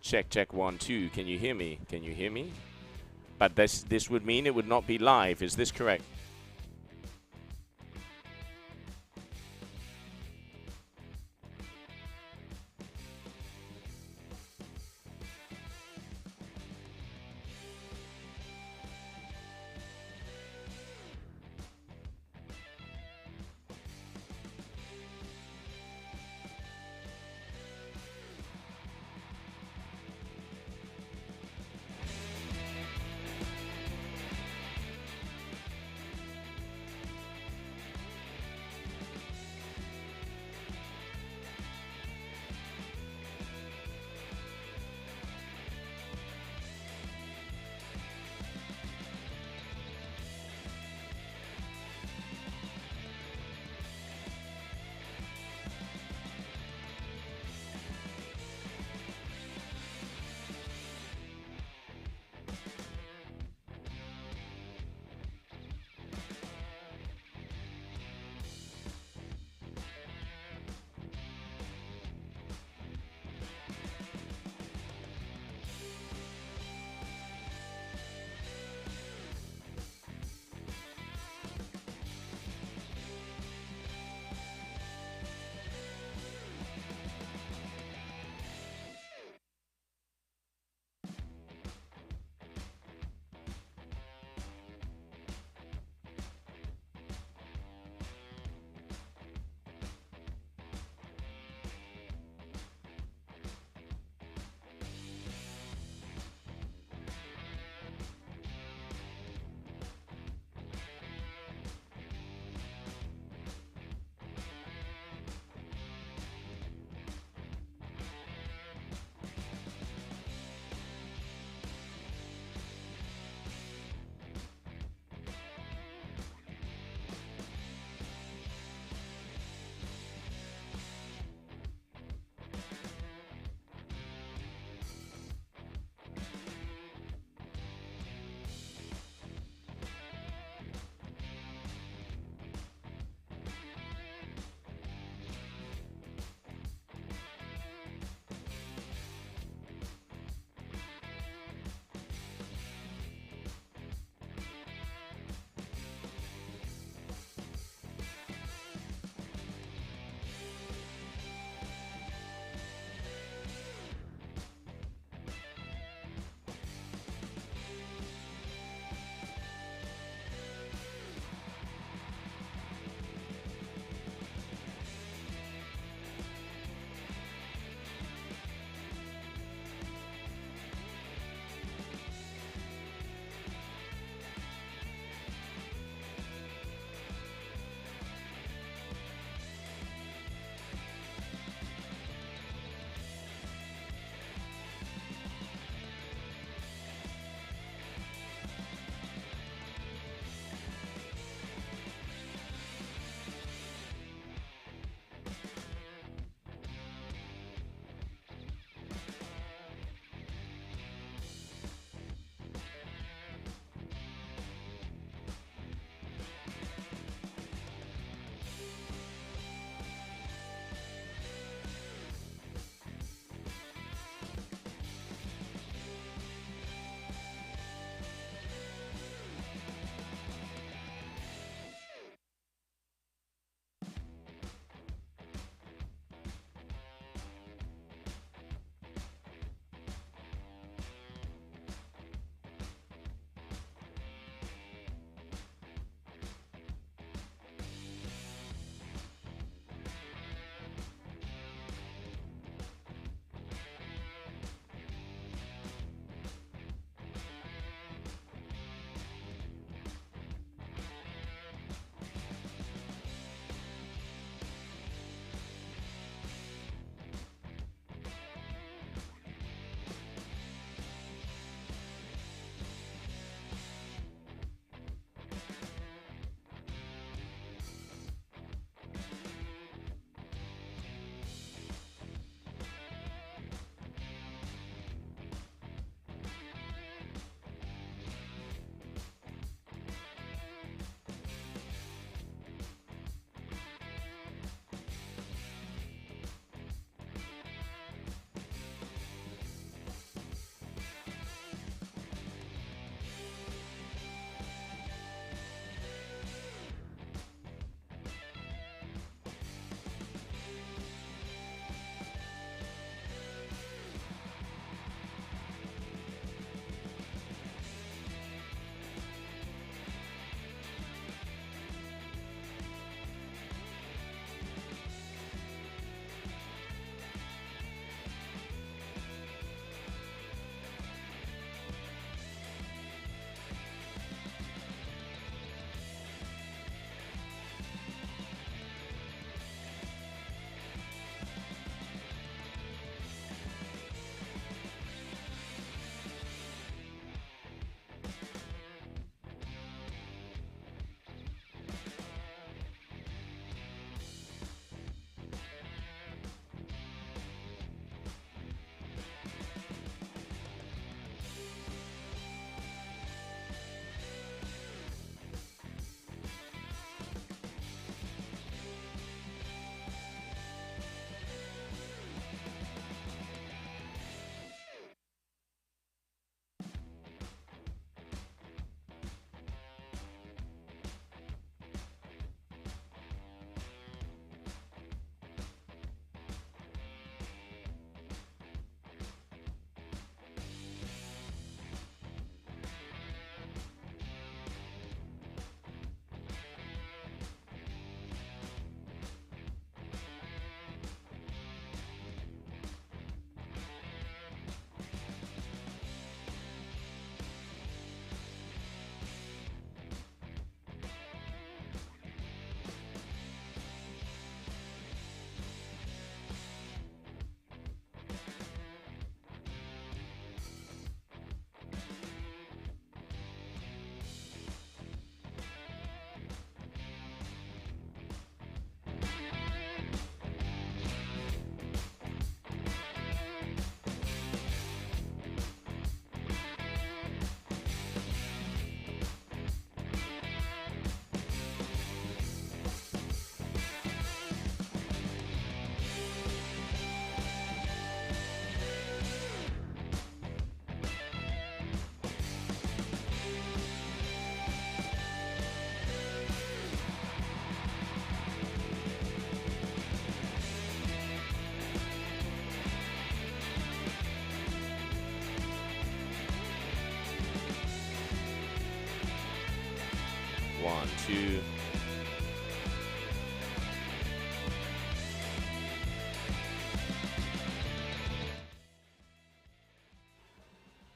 Check, check, 1, 2. Can you hear me? Can you hear me? But this would mean it would not be live. Is this correct?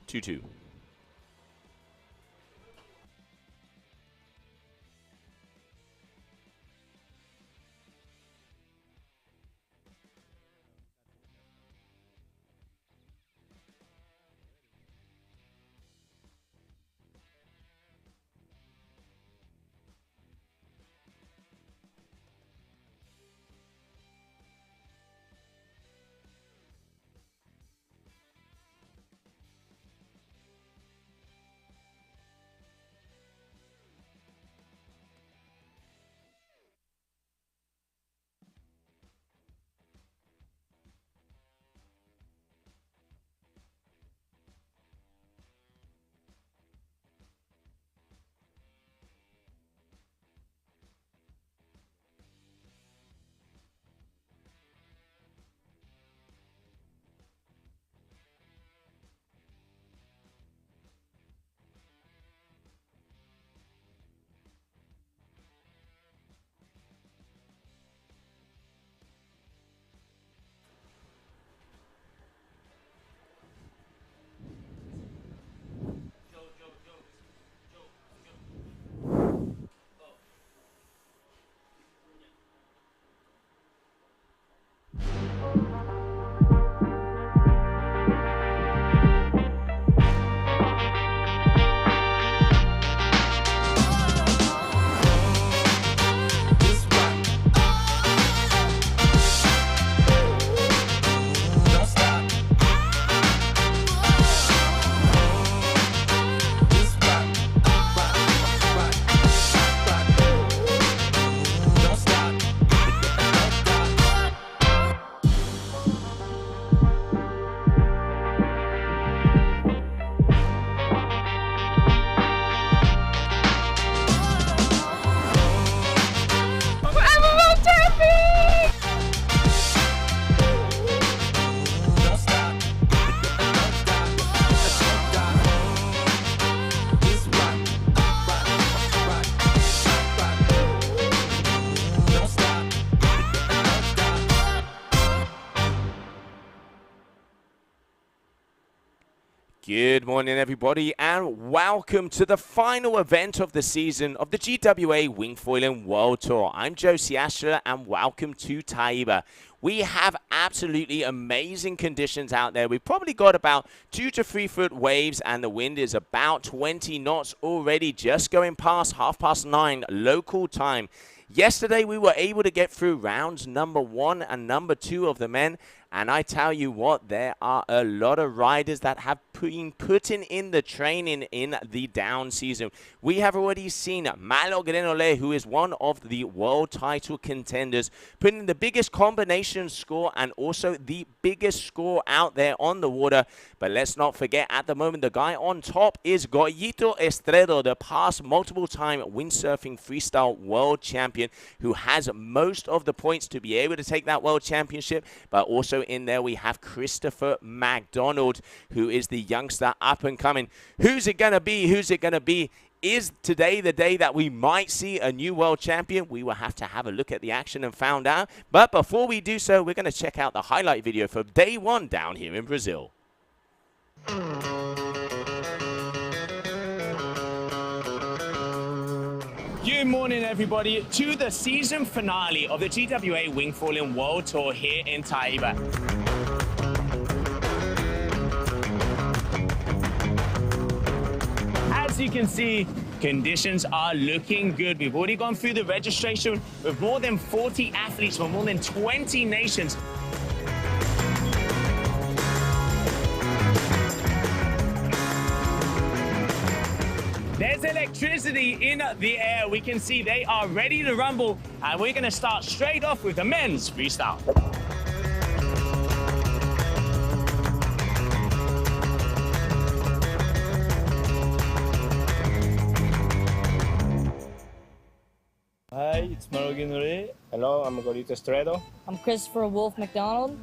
2-2. Good morning, everybody, and welcome to the final event of the season of the GWA Wingfoiling World Tour. I'm Josie Ashler, and welcome to Taiba. We have absolutely amazing conditions out there. We've probably got about 2 to 3 foot waves, and the wind is about 20 knots already, just going past 9:30 local time. Yesterday, we were able to get through rounds number 1 and number 2 of the men. And I tell you what, there are a lot of riders that have been putting in the training in the down season. We have already seen Malo Grenole, who is one of the world title contenders, putting in the biggest combination score and also the biggest score out there on the water. But let's not forget, at the moment, the guy on top is Goyito Estredo, the past multiple-time windsurfing freestyle world champion, who has most of the points to be able to take that world championship. But also in there we have Christopher McDonald, who is the youngster up and coming. Who's it going to be? Who's it going to be? Is today the day that we might see a new world champion? We will have to have a look at the action and find out. But before we do so, we're going to check out the highlight video for day 1 down here in Brazil. Good morning, everybody, to the season finale of the GWA Wingfoiling World Tour here in Taiba. As you can see, conditions are looking good. We've already gone through the registration with more than 40 athletes from more than 20 nations. There's electricity in the air. We can see they are ready to rumble, and we're going to start straight off with the men's freestyle. Hi, it's Malo Grenole. Hello, I'm Goyito Estredo. I'm Christopher Wolf McDonald.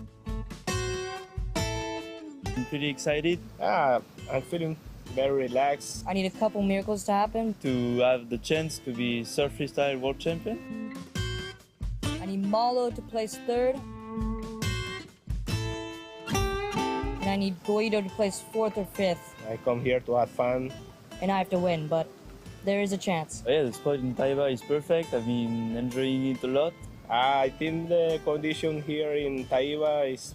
I'm pretty excited. I'm feeling very relaxed. I need a couple miracles to happen. To have the chance to be surf freestyle world champion. I need Malo to place third. And I need Guido to place fourth or fifth. I come here to have fun. And I have to win, but there is a chance. Yeah, the spot in Taiba is perfect. I've been enjoying it a lot. I think the condition here in Taiba is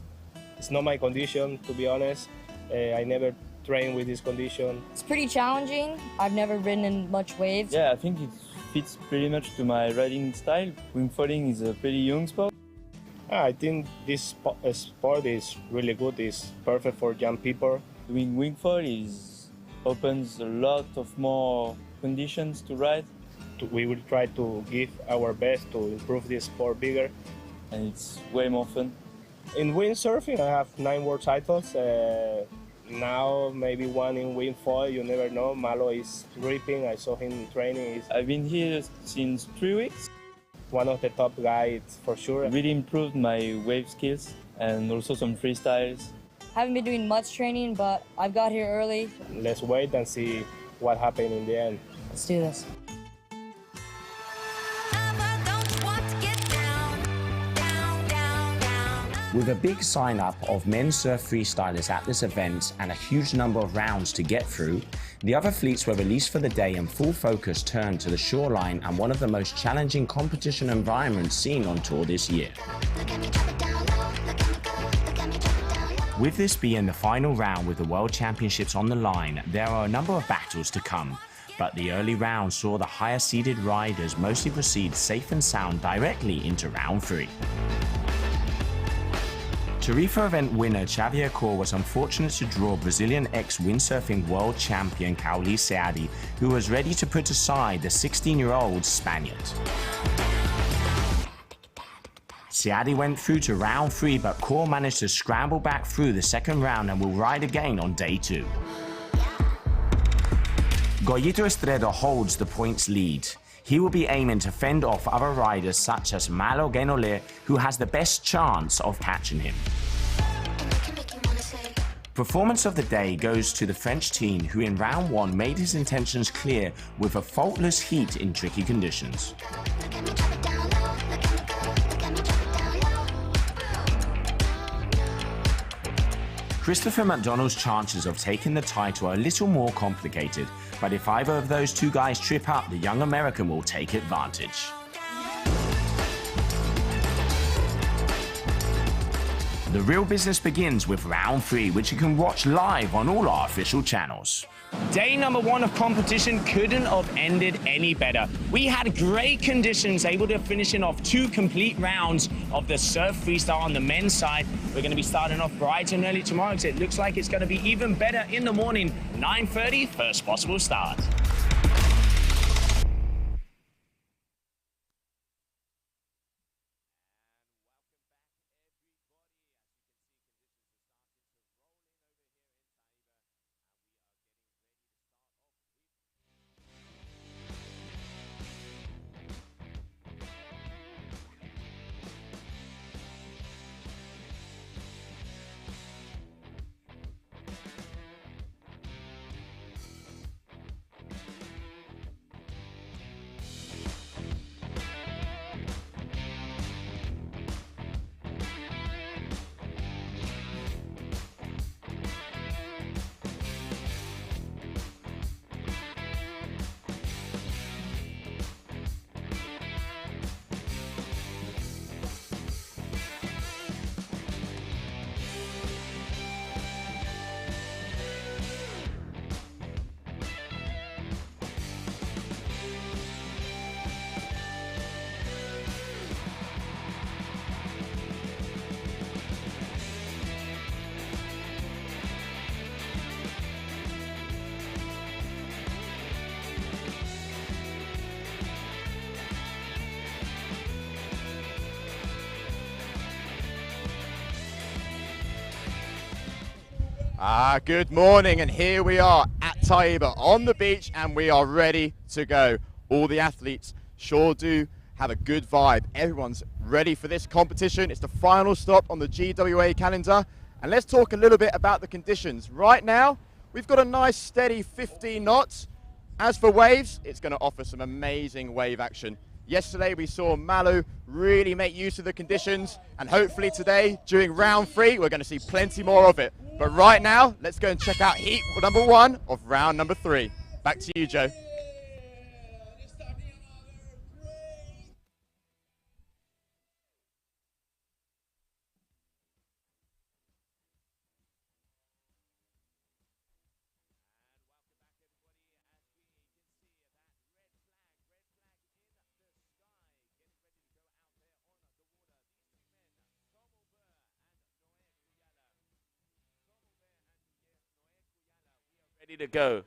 not my condition, to be honest. I never trained with this condition. It's pretty challenging. I've never ridden in much waves. Yeah, I think it fits pretty much to my riding style. Wingfoiling is a pretty young sport. I think this sport is really good. It's perfect for young people. Doing wingfoil opens a lot of more conditions to ride. We will try to give our best to improve this sport bigger. And it's way more fun. In windsurfing, I have 9 world titles. Now maybe 1 in wingfoil, you never know. Malo is gripping. I saw him training. I've been here since 3 weeks. One of the top guys for sure. I really improved my wave skills and also some freestyles. Haven't been doing much training, but I've got here early. Let's wait and see what happened in the end. Let's do this. With a big sign-up of men's surf freestylers at this event and a huge number of rounds to get through, the other fleets were released for the day and full focus turned to the shoreline and one of the most challenging competition environments seen on tour this year. With this being the final round with the World Championships on the line, there are a number of battles to come, but the early round saw the higher seeded riders mostly proceed safe and sound directly into round 3. Tarifa event winner Xavier Cor was unfortunate to draw Brazilian ex-windsurfing world champion Kitley Seadi, who was ready to put aside the 16-year-old Spaniard. Seadi went through to round 3, but Cor managed to scramble back through the second round and will ride again on day 2. Goyito Estrada holds the points lead. He will be aiming to fend off other riders such as Malo Genole, who has the best chance of catching him. Performance of the day goes to the French team, who in round 1 made his intentions clear with a faultless heat in tricky conditions. Christopher McDonald's chances of taking the title are a little more complicated, but if either of those two guys trip up, the young American will take advantage. The real business begins with round 3, which you can watch live on all our official channels. Day number 1 of competition couldn't have ended any better. We had great conditions, able to finishing off 2 complete rounds of the surf freestyle on the men's side. We're going to be starting off bright and early tomorrow, because it looks like it's going to be even better in the morning. 9:30, first possible start. Good morning, and here we are at Taiba on the beach, and we are ready to go. All the athletes sure do have a good vibe. Everyone's ready for this competition. It's the final stop on the GWA calendar, and let's talk a little bit about the conditions. Right now, We've got a nice steady 15 knots. As for waves, it's going to offer some amazing wave action. Yesterday we saw Malu really make use of the conditions, and hopefully today, during round 3, we're going to see plenty more of it. But right now, let's go and check out heat number 1 of round number 3. Back to you, Joe. Ready to go.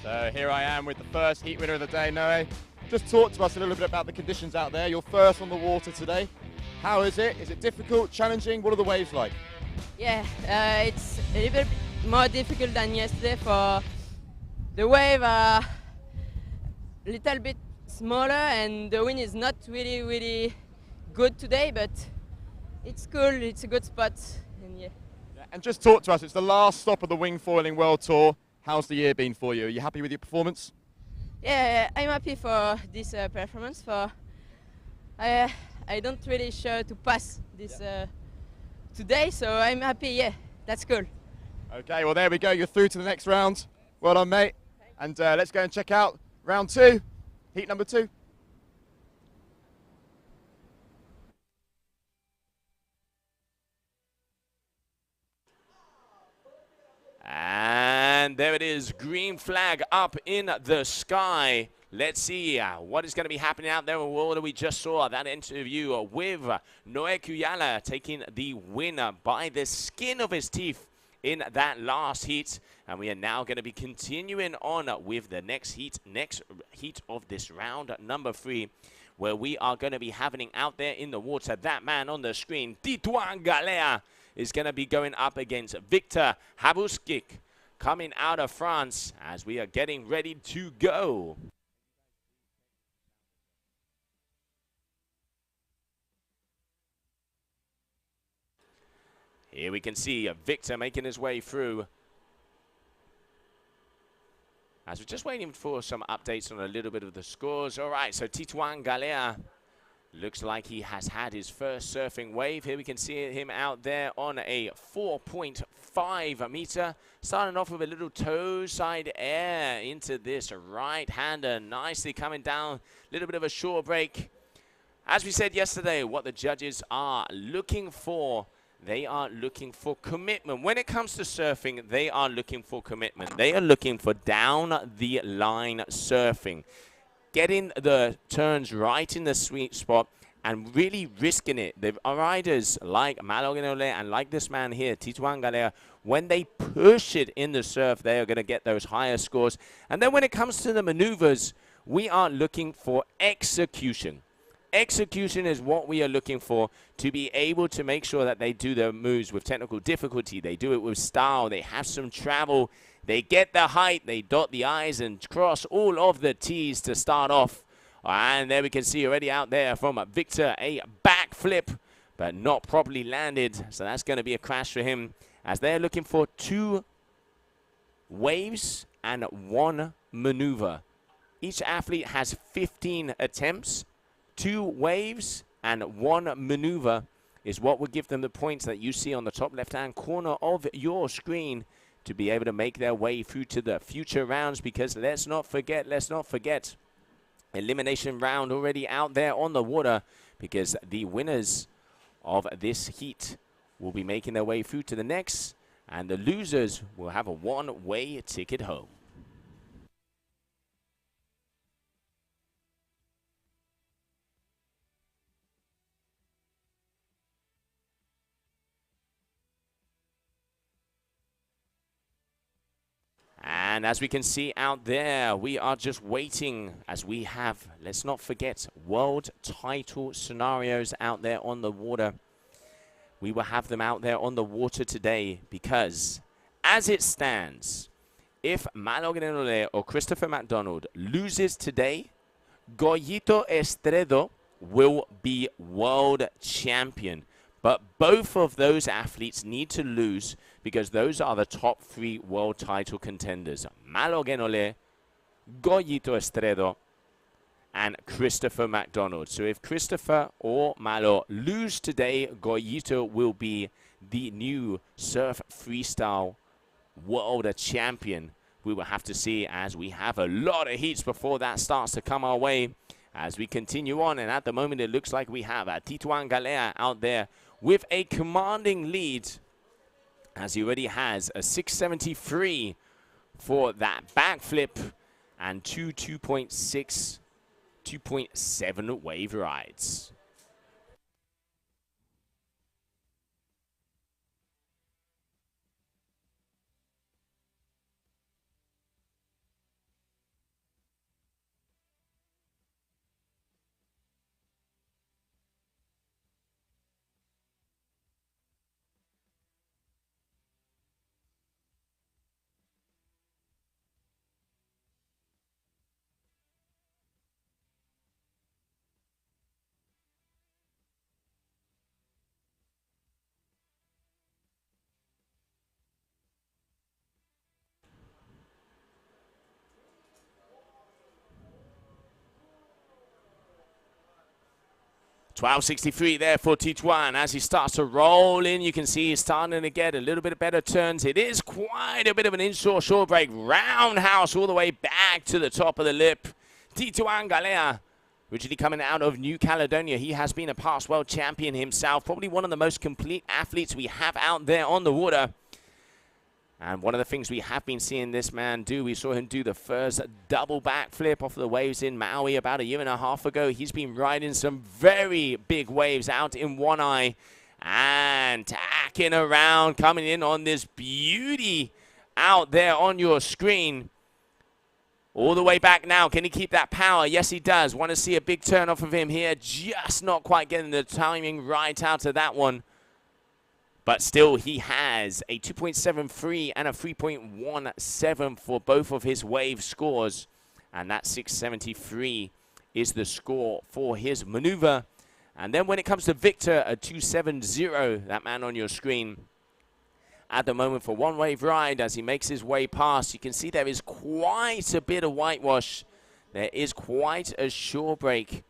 So here I am with the first heat winner of the day, Noe. Just talk to us a little bit about the conditions out there. You're first on the water today. How is it? Is it difficult, challenging? What are the waves like? Yeah, it's a little bit more difficult than yesterday. For the wave are a little bit smaller and the wind is not really good today, but it's cool. It's a good spot. And yeah. And just talk to us. It's the last stop of the Wingfoiling World Tour. How's the year been for you? Are you happy with your performance? Yeah, I'm happy for this performance. I don't really sure to pass this today, so I'm happy. Yeah, that's cool. Okay, well there we go. You're through to the next round. Well done, mate. And let's go and check out round 2, heat number 2. And there it is, green flag up in the sky. Let's see what is going to be happening out there in the water. We just saw that interview with Noe Kuyala taking the winner by the skin of his teeth in that last heat. And we are now going to be continuing on with the next heat of this round number 3, where we are going to be having out there in the water that man on the screen, Tituan Galea, is going to be going up against Victor Habuskik, coming out of France, as we are getting ready to go. Here we can see Victor making his way through. As we're just waiting for some updates on a little bit of the scores. All right, so Tituan Galea looks like he has had his first surfing wave. Here we can see him out there on a 4.5 meter. Starting off with a little toe side air into this right-hander. Nicely coming down. A little bit of a short break. As we said yesterday, what the judges are looking for, they are looking for commitment. When it comes to surfing, they are looking for commitment. They are looking for down-the-line surfing. Getting the turns right in the sweet spot and really risking it. The riders like Malo Genole and like this man here, Tituan Galea, when they push it in the surf, they are going to get those higher scores. And then when it comes to the maneuvers, we are looking for execution. Execution is what we are looking for, to be able to make sure that they do their moves with technical difficulty. They do it with style. They have some travel. They get the height. They dot the I's and cross all of the T's to start off. And there we can see already out there from Victor a backflip, but not properly landed. So that's going to be a crash for him, as they're looking for 2 waves and 1 maneuver. Each athlete has 15 attempts. 2 waves and 1 maneuver is what will give them the points that you see on the top left-hand corner of your screen to be able to make their way through to the future rounds. Because let's not forget, elimination round already out there on the water, because the winners of this heat will be making their way through to the next, and the losers will have a one-way ticket home. And as we can see out there, we are just waiting, as we have, let's not forget, world title scenarios out there on the water. We will have them out there on the water today, because as it stands, if Malo Grenole or Christopher McDonald loses today, Goyito Estredo will be world champion. But both of those athletes need to lose, because those are the top 3 world title contenders. Malo Genole, Goyito Estredo, and Christopher McDonald. So if Christopher or Malo lose today, Goyito will be the new surf freestyle world champion. We will have to see, as we have a lot of heats before that starts to come our way as we continue on. And at the moment, it looks like we have Tituan Galea out there with a commanding lead, as he already has a 673 for that backflip and 2.6, 2.7 wave rides. 12.63 there for Tituan. As he starts to roll in, you can see he's starting to get a little bit of better turns. It is quite a bit of an inshore shore break. Roundhouse all the way back to the top of the lip. Tituan Galea, originally coming out of New Caledonia. He has been a past world champion himself. Probably one of the most complete athletes we have out there on the water. And one of the things we have been seeing this man do, we saw him do the first double backflip off the waves in Maui about a year and a half ago. He's been riding some very big waves out in One Eye and tacking around, coming in on this beauty out there on your screen. All the way back now. Can he keep that power? Yes, he does. Want to see a big turn off of him here. Just not quite getting the timing right out of that one. But still, he has a 2.73 and a 3.17 for both of his wave scores. And that 673 is the score for his maneuver. And then when it comes to Victor, a 270, that man on your screen. At the moment for one wave ride as he makes his way past, you can see there is quite a bit of whitewash. There is quite a shore break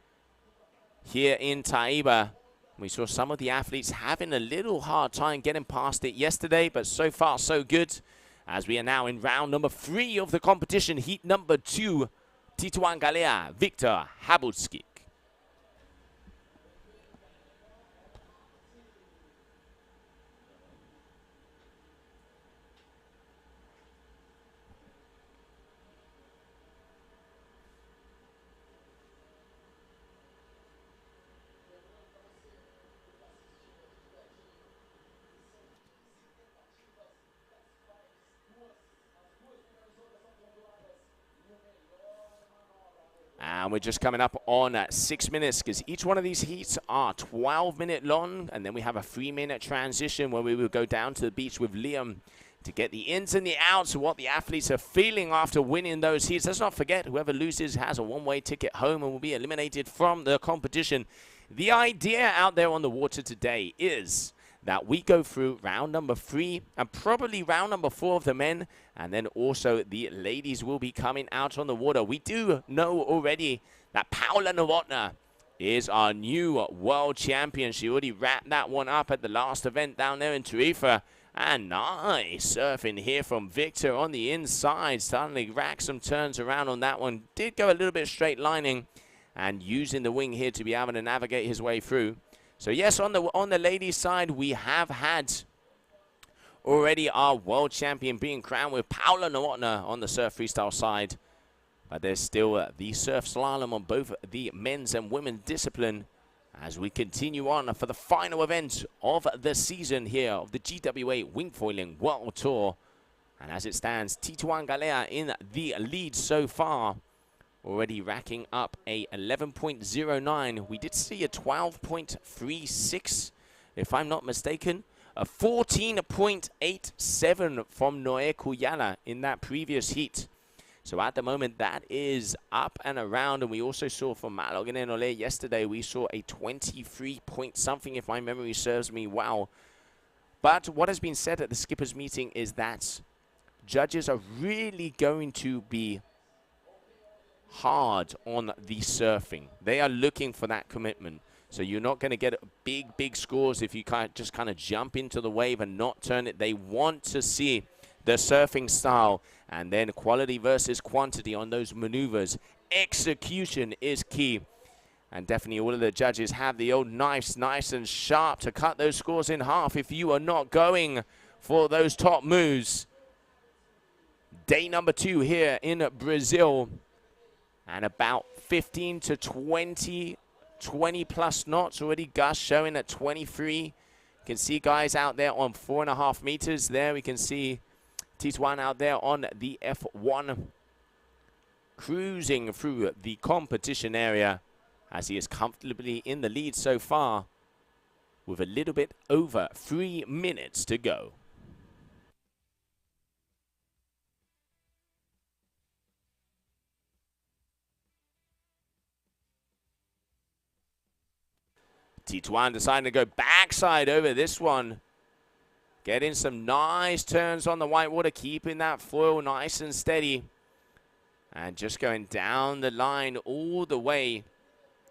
here in Taiba. We saw some of the athletes having a little hard time getting past it yesterday, but so far so good. As we are now in round number 3 of the competition, heat number 2, Tituan Galea, Victor Habutski. And we're just coming up on 6 minutes because each one of these heats are 12-minute long. And then we have a 3-minute transition where we will go down to the beach with Liam to get the ins and the outs of what the athletes are feeling after winning those heats. Let's not forget, whoever loses has a one-way ticket home and will be eliminated from the competition. The idea out there on the water today is that we go through round number 3 and probably round number 4 of the men, and then also the ladies will be coming out on the water. We do know already that Paula Novotna is our new world champion. She already wrapped that one up at the last event down there in Tarifa. And nice surfing here from Victor on the inside. Suddenly rack some turns around on that one. Did go a little bit straight lining and using the wing here to be able to navigate his way through. So yes, on the ladies' side, we have had already our world champion being crowned with Paula Novotna on the surf freestyle side. But there's still the surf slalom on both the men's and women's discipline as we continue on for the final event of the season here of the GWA Wingfoiling World Tour. And as it stands, Tituan Galea in the lead so far, already racking up a 11.09. We did see a 12.36, if I'm not mistaken. A 14.87 from Noe Kuyala in that previous heat. So at the moment, that is up and around. And we also saw from Malogan and Ole yesterday, we saw a 23 point something, if my memory serves me well. But what has been said at the skippers meeting is that judges are really going to be hard on the surfing. They are looking for that commitment. So you're not going to get big scores if you can't just kind of jump into the wave and not turn it. They want to see the surfing style, and then quality versus quantity on those maneuvers. Execution is key. And definitely all of the judges have the old knives nice and sharp to cut those scores in half if you are not going for those top moves. Day number 2 here in Brazil. And about 15 to 20 plus knots already. Gus showing at 23. You can see guys out there on 4.5 meters. There we can see Tituan out there on the F1, cruising through the competition area as he is comfortably in the lead so far with a little bit over 3 minutes to go. Tituan deciding to go backside over this one. Getting some nice turns on the whitewater, keeping that foil nice and steady. And just going down the line all the way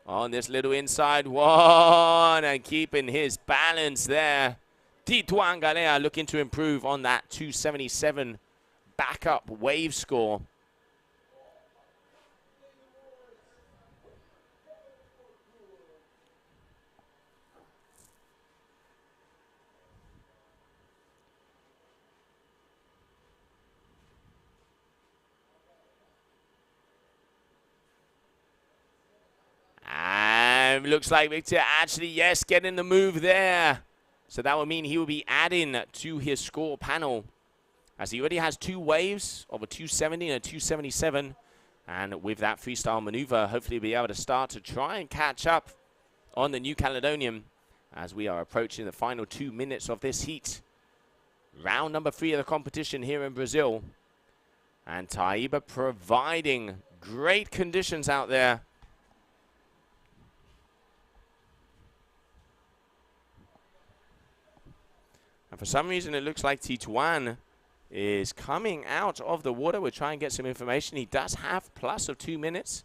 on this little inside one and keeping his balance there. Tituan Galea looking to improve on that 277 backup wave score. And looks like Victor actually, yes, getting the move there. So that would mean he will be adding to his score panel, as he already has 2 waves of a 270 and a 277. And with that freestyle maneuver, hopefully he'll be able to start to try and catch up on the New Caledonian as we are approaching the final 2 minutes of this heat. Round number 3 of the competition here in Brazil. And Taiba providing great conditions out there. And for some reason, it looks like Tituan is coming out of the water. We'll try and get some information. He does have plus of 2 minutes.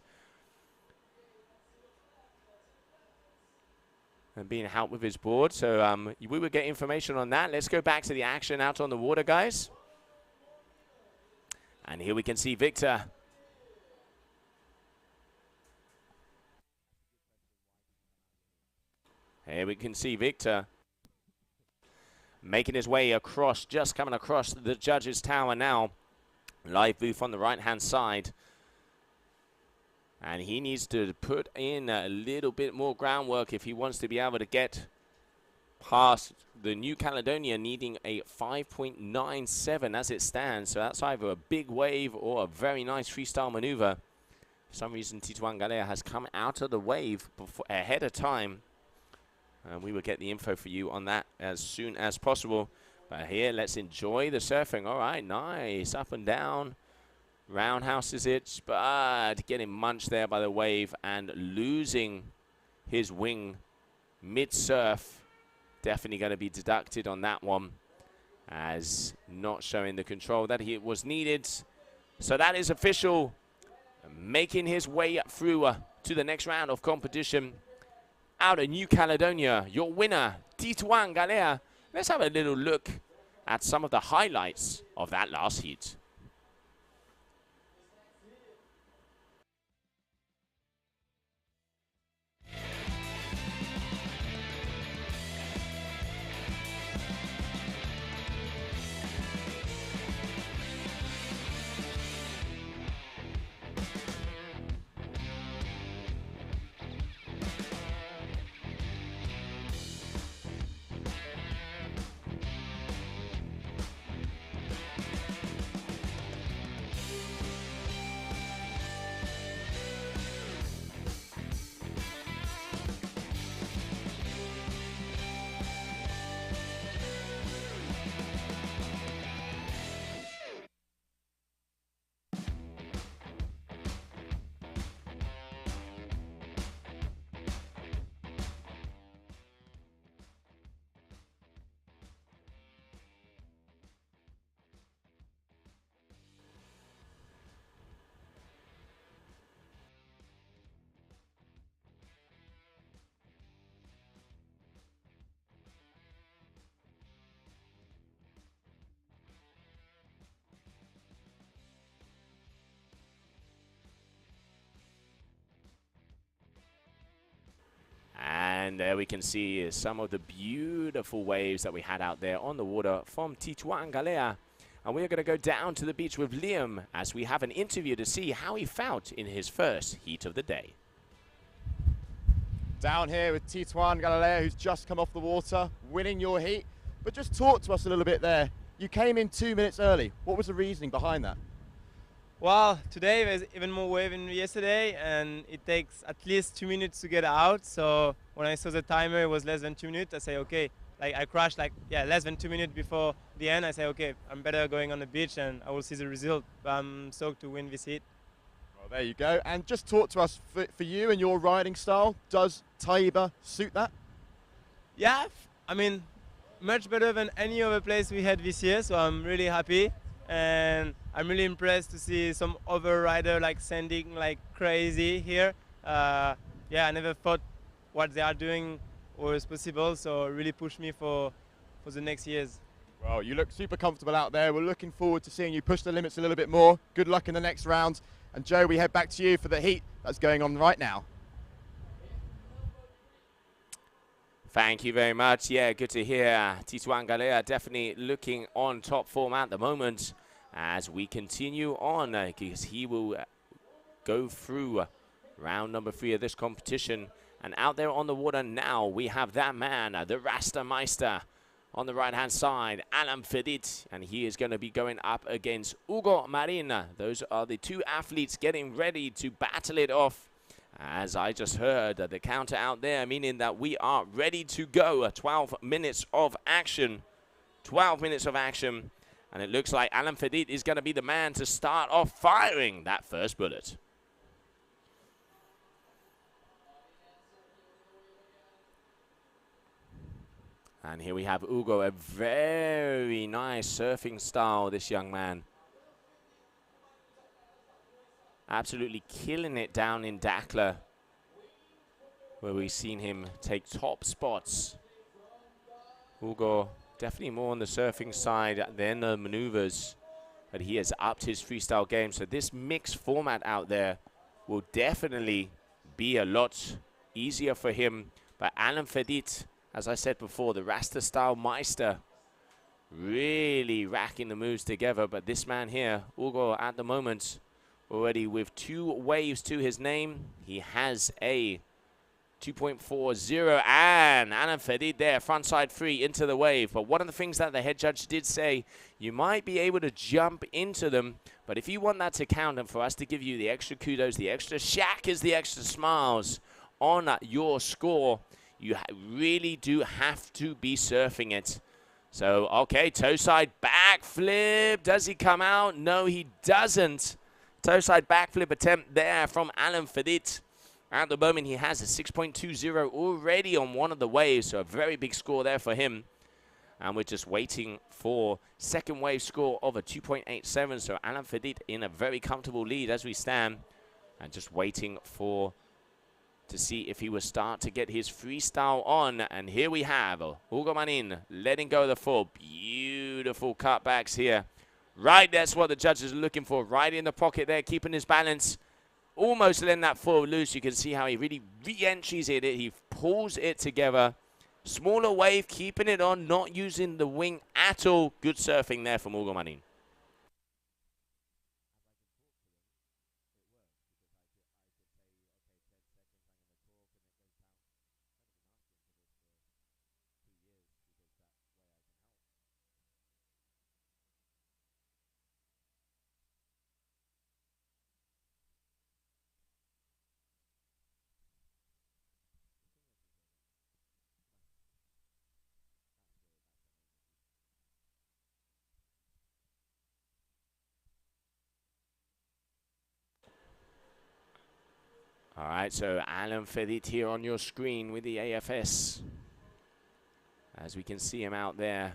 And being helped with his board. So we will get information on that. Let's go back to the action out on the water, guys. And here we can see Victor. Here we can see Victor making his way across, just coming across the judges' tower now. Live booth on the right-hand side. And he needs to put in a little bit more groundwork if he wants to be able to get past the New Caledonia, needing a 5.97 as it stands. So that's either a big wave or a very nice freestyle maneuver. For some reason, Tituan Galea has come out of the wave ahead of time. And we will get the info for you on that as soon as possible. But here, let's enjoy the surfing. All right, nice. Up and down. Roundhouse is it, but getting munched there by the wave and losing his wing mid-surf. Definitely going to be deducted on that one as not showing the control that he was needed. So that is official. Making his way through to the next round of competition. Out of New Caledonia, your winner, Tituan Galea. Let's have a little look at some of the highlights of that last heat. And there we can see some of the beautiful waves that we had out there on the water from Tituan Galea. And we're going to go down to the beach with Liam as we have an interview to see how he felt in his first heat of the day. Down here with Tituan Galea, who's just come off the water, winning your heat. But just talk to us a little bit there. You came in 2 minutes early. What was the reasoning behind that? Well, today there's even more wave than yesterday, and it takes at least 2 minutes to get out. So when I saw the timer, it was less than 2 minutes. I say, okay, like I crashed less than 2 minutes before the end. I say, okay, I'm better going on the beach, and I will see the result. But I'm stoked to win this heat. Well, there you go. And just talk to us for you and your riding style. Does Taiba suit that? Yeah, I mean, much better than any other place we had this year. So I'm really happy. And I'm really impressed to see some other rider like sending like crazy here. yeah, I never thought what they are doing was possible. So it really pushed me for the next years. Well, you look super comfortable out there. We're looking forward to seeing you push the limits a little bit more. Good luck in the next round. And Joe, we head back to you for the heat that's going on right now. Thank you very much. Yeah, good to hear. Tituan Galea definitely looking on top form at the moment as we continue on because he will go through round number 3 of this competition. And out there on the water now, we have that man, the Rasta Meister, on the right-hand side, Alan Fedit, and he is going to be going up against Hugo Marin. Those are the two athletes getting ready to battle it off. As I just heard the counter out there, meaning that we are ready to go. 12 minutes of action. 12 minutes of action. And it looks like Alan Fedit is going to be the man to start off firing that first bullet. And here we have Hugo, a very nice surfing style, this young man. Absolutely killing it down in Dakla, where we've seen him take top spots. Hugo definitely more on the surfing side than the maneuvers, but he has upped his freestyle game. So this mixed format out there will definitely be a lot easier for him. But Alan Fedit, as I said before, the Rasta style Meister, really racking the moves together. But this man here, Hugo, at the moment, already with 2 waves to his name. He has a 2.40, and Alan Fedit there, frontside 3 into the wave. But one of the things that the head judge did say, you might be able to jump into them, but if you want that to count and for us to give you the extra kudos, the extra shackers, the extra smiles on your score, you really do have to be surfing it. So, okay, toe side backflip. Does he come out? No, he doesn't. Toe side backflip attempt there from Alan Fedit. At the moment, he has a 6.20 already on one of the waves, so a very big score there for him. And we're just waiting for second wave score of a 2.87. So Alan Fedit in a very comfortable lead as we stand, and just waiting to see if he will start to get his freestyle on. And here we have Hugo Marin letting go of the full. Beautiful cutbacks here. Right, that's what the judges are looking for. Right in the pocket there, keeping his balance. Almost letting that full loose. You can see how he really re-entries it. He pulls it together. Smaller wave, keeping it on, not using the wing at all. Good surfing there from Hugo Marin. All right, so Alan Fedit here on your screen with the AFS. As we can see him out there.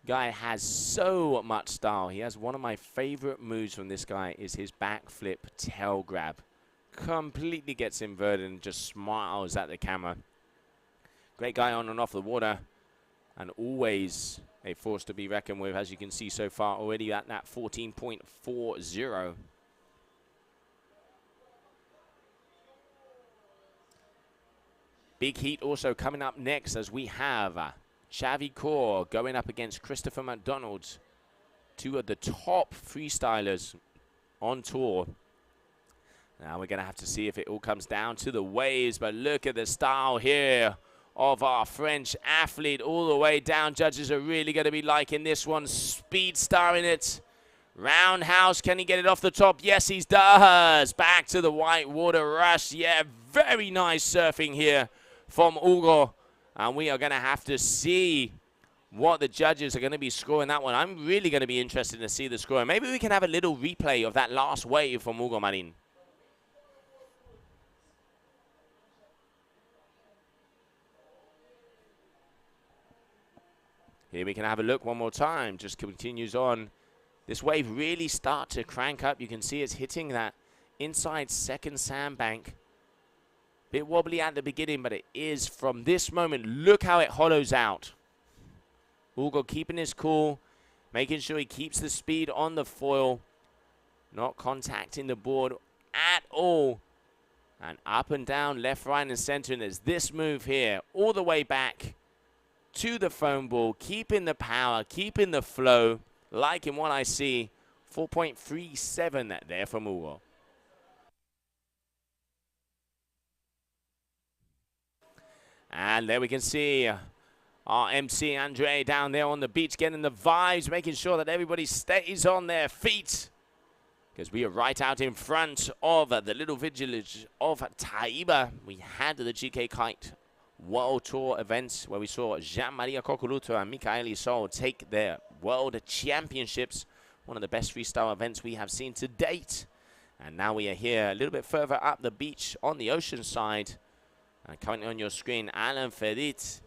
Guy has so much style. He has one of my favorite moves from this guy is his backflip tail grab. Completely gets inverted and just smiles at the camera. Great guy on and off the water. And always a force to be reckoned with, as you can see so far already at that 14.40. Big heat also coming up next as we have Xavi Core going up against Christopher McDonald. 2 of the top freestylers on tour. Now we're going to have to see if it all comes down to the waves, but look at the style here of our French athlete all the way down. Judges are really going to be liking this one. Speed star in it. Roundhouse, can he get it off the top? Yes, he does. Back to the white water rush. Yeah, very nice surfing here from Hugo. And we are going to have to see what the judges are going to be scoring that one. I'm really going to be interested to see the score. Maybe we can have a little replay of that last wave from Hugo Marin. Here we can have a look one more time. Just continues on. This wave really starts to crank up. You can see it's hitting that inside second sandbank. Bit wobbly at the beginning, but it is from this moment. Look how it hollows out. Ugo keeping his cool, making sure he keeps the speed on the foil, not contacting the board at all. And up and down, left, right, and center. And there's this move here, all the way back to the foam ball, keeping the power, keeping the flow, liking what I see. 4.37 there from Ugo. And there we can see our MC Andre down there on the beach, getting the vibes, making sure that everybody stays on their feet. Because we are right out in front of the little village of Taiba. We had the GK Kite World Tour events where we saw Jean-Maria Coccoluto and Michael Sol take their World Championships. One of the best freestyle events we have seen to date. And now we are here a little bit further up the beach on the ocean side. And currently on your screen, Alan Ferit.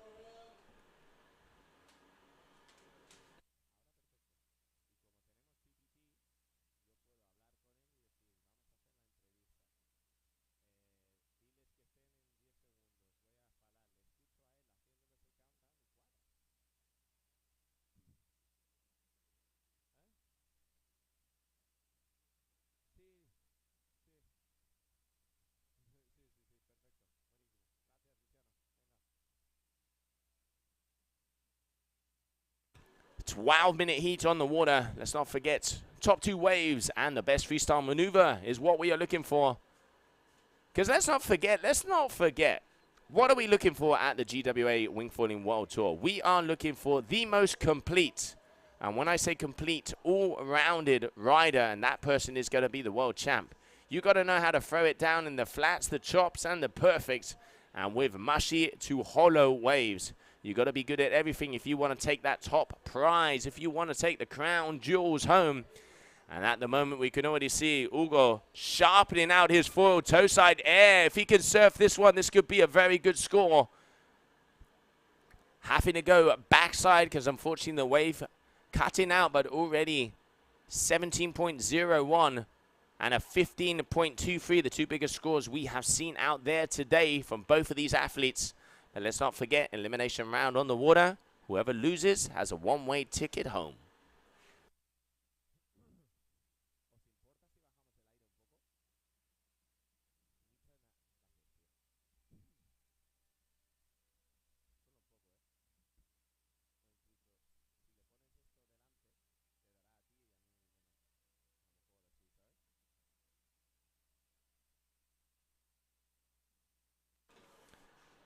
It's 12-minute heat on the water. Let's not forget, top 2 waves and the best freestyle maneuver is what we are looking for. Because let's not forget, what are we looking for at the GWA Wingfoiling World Tour? We are looking for the most complete, and when I say complete, all-rounded rider, and that person is going to be the world champ. You got to know how to throw it down in the flats, the chops, and the perfects, and with mushy to hollow waves. You got to be good at everything if you want to take that top prize, if you want to take the crown jewels home. And at the moment, we can already see Ugo sharpening out his foil toe side air. If he can surf this one, this could be a very good score. Having to go backside because unfortunately the wave cutting out, but already 17.01 and a 15.23, the 2 biggest scores we have seen out there today from both of these athletes. And let's not forget, elimination round on the water. Whoever loses has a one-way ticket home.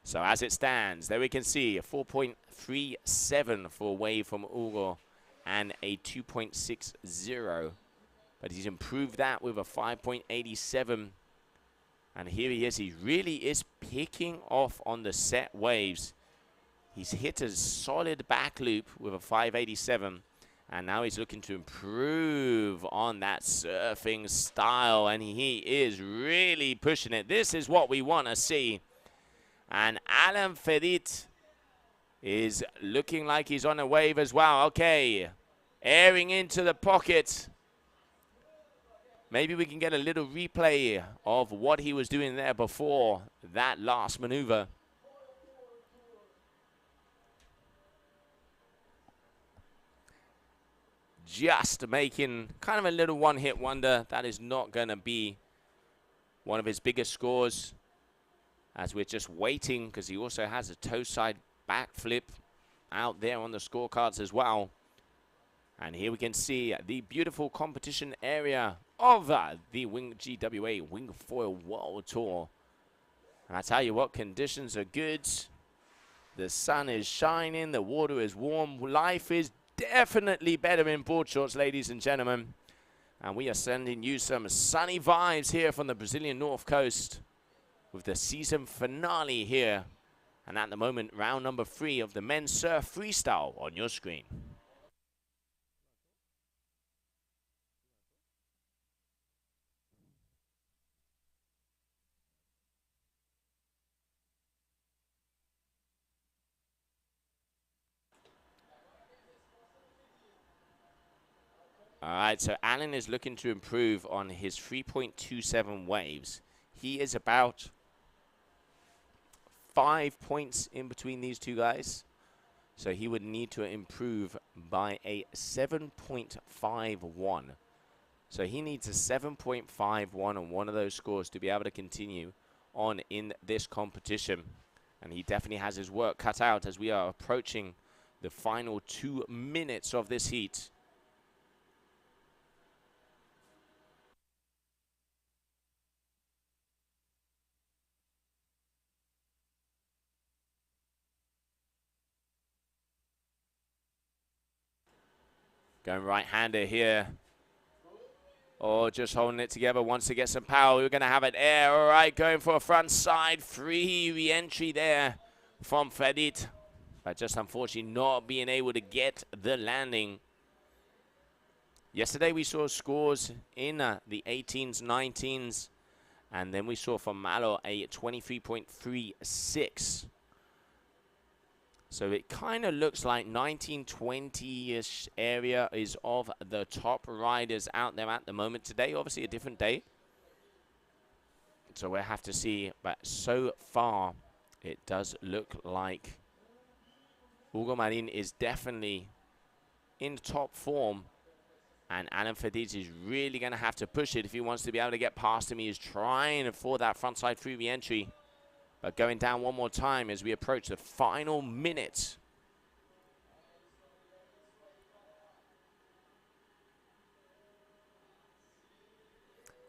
So as it stands, there we can see a 4.37 for wave from Ugo and a 2.60. But he's improved that with a 5.87. And here he is. He really is picking off on the set waves. He's hit a solid back loop with a 5.87. And now he's looking to improve on that surfing style. And he is really pushing it. This is what we want to see. And Alan Ferit is looking like he's on a wave as well. Okay, airing into the pocket. Maybe we can get a little replay of what he was doing there before that last maneuver. Just making kind of a little one-hit wonder. That is not going to be one of his biggest scores, as we're just waiting, because he also has a toe side backflip out there on the scorecards as well. And here we can see the beautiful competition area of the GWA Wingfoil World Tour. And I tell you what, conditions are good. The sun is shining, the water is warm. Life is definitely better in board shorts, ladies and gentlemen. And we are sending you some sunny vibes here from the Brazilian North Coast, with the season finale here. And at the moment, round number 3 of the men's surf freestyle on your screen. All right, so Alan is looking to improve on his 3.27 waves. He is about 5 points in between these two guys. So he would need to improve by a 7.51. So he needs a 7.51 on one of those scores to be able to continue on in this competition. And he definitely has his work cut out as we are approaching the final 2 minutes of this heat. Going right-hander here. Oh, just holding it together, wants to get some power. We're going to have it there. All right, going for a front side. Free re-entry there from Fedit. But just unfortunately not being able to get the landing. Yesterday we saw scores in the 18s, 19s. And then we saw from Malo a 23.36. So it kind of looks like 1920-ish area is of the top riders out there at the moment. Today, obviously, a different day. So we'll have to see. But so far, it does look like Hugo Marin is definitely in top form. And Alan Fediz is really going to have to push it if he wants to be able to get past him. He is trying for that frontside free re-entry. But going down one more time as we approach the final minute.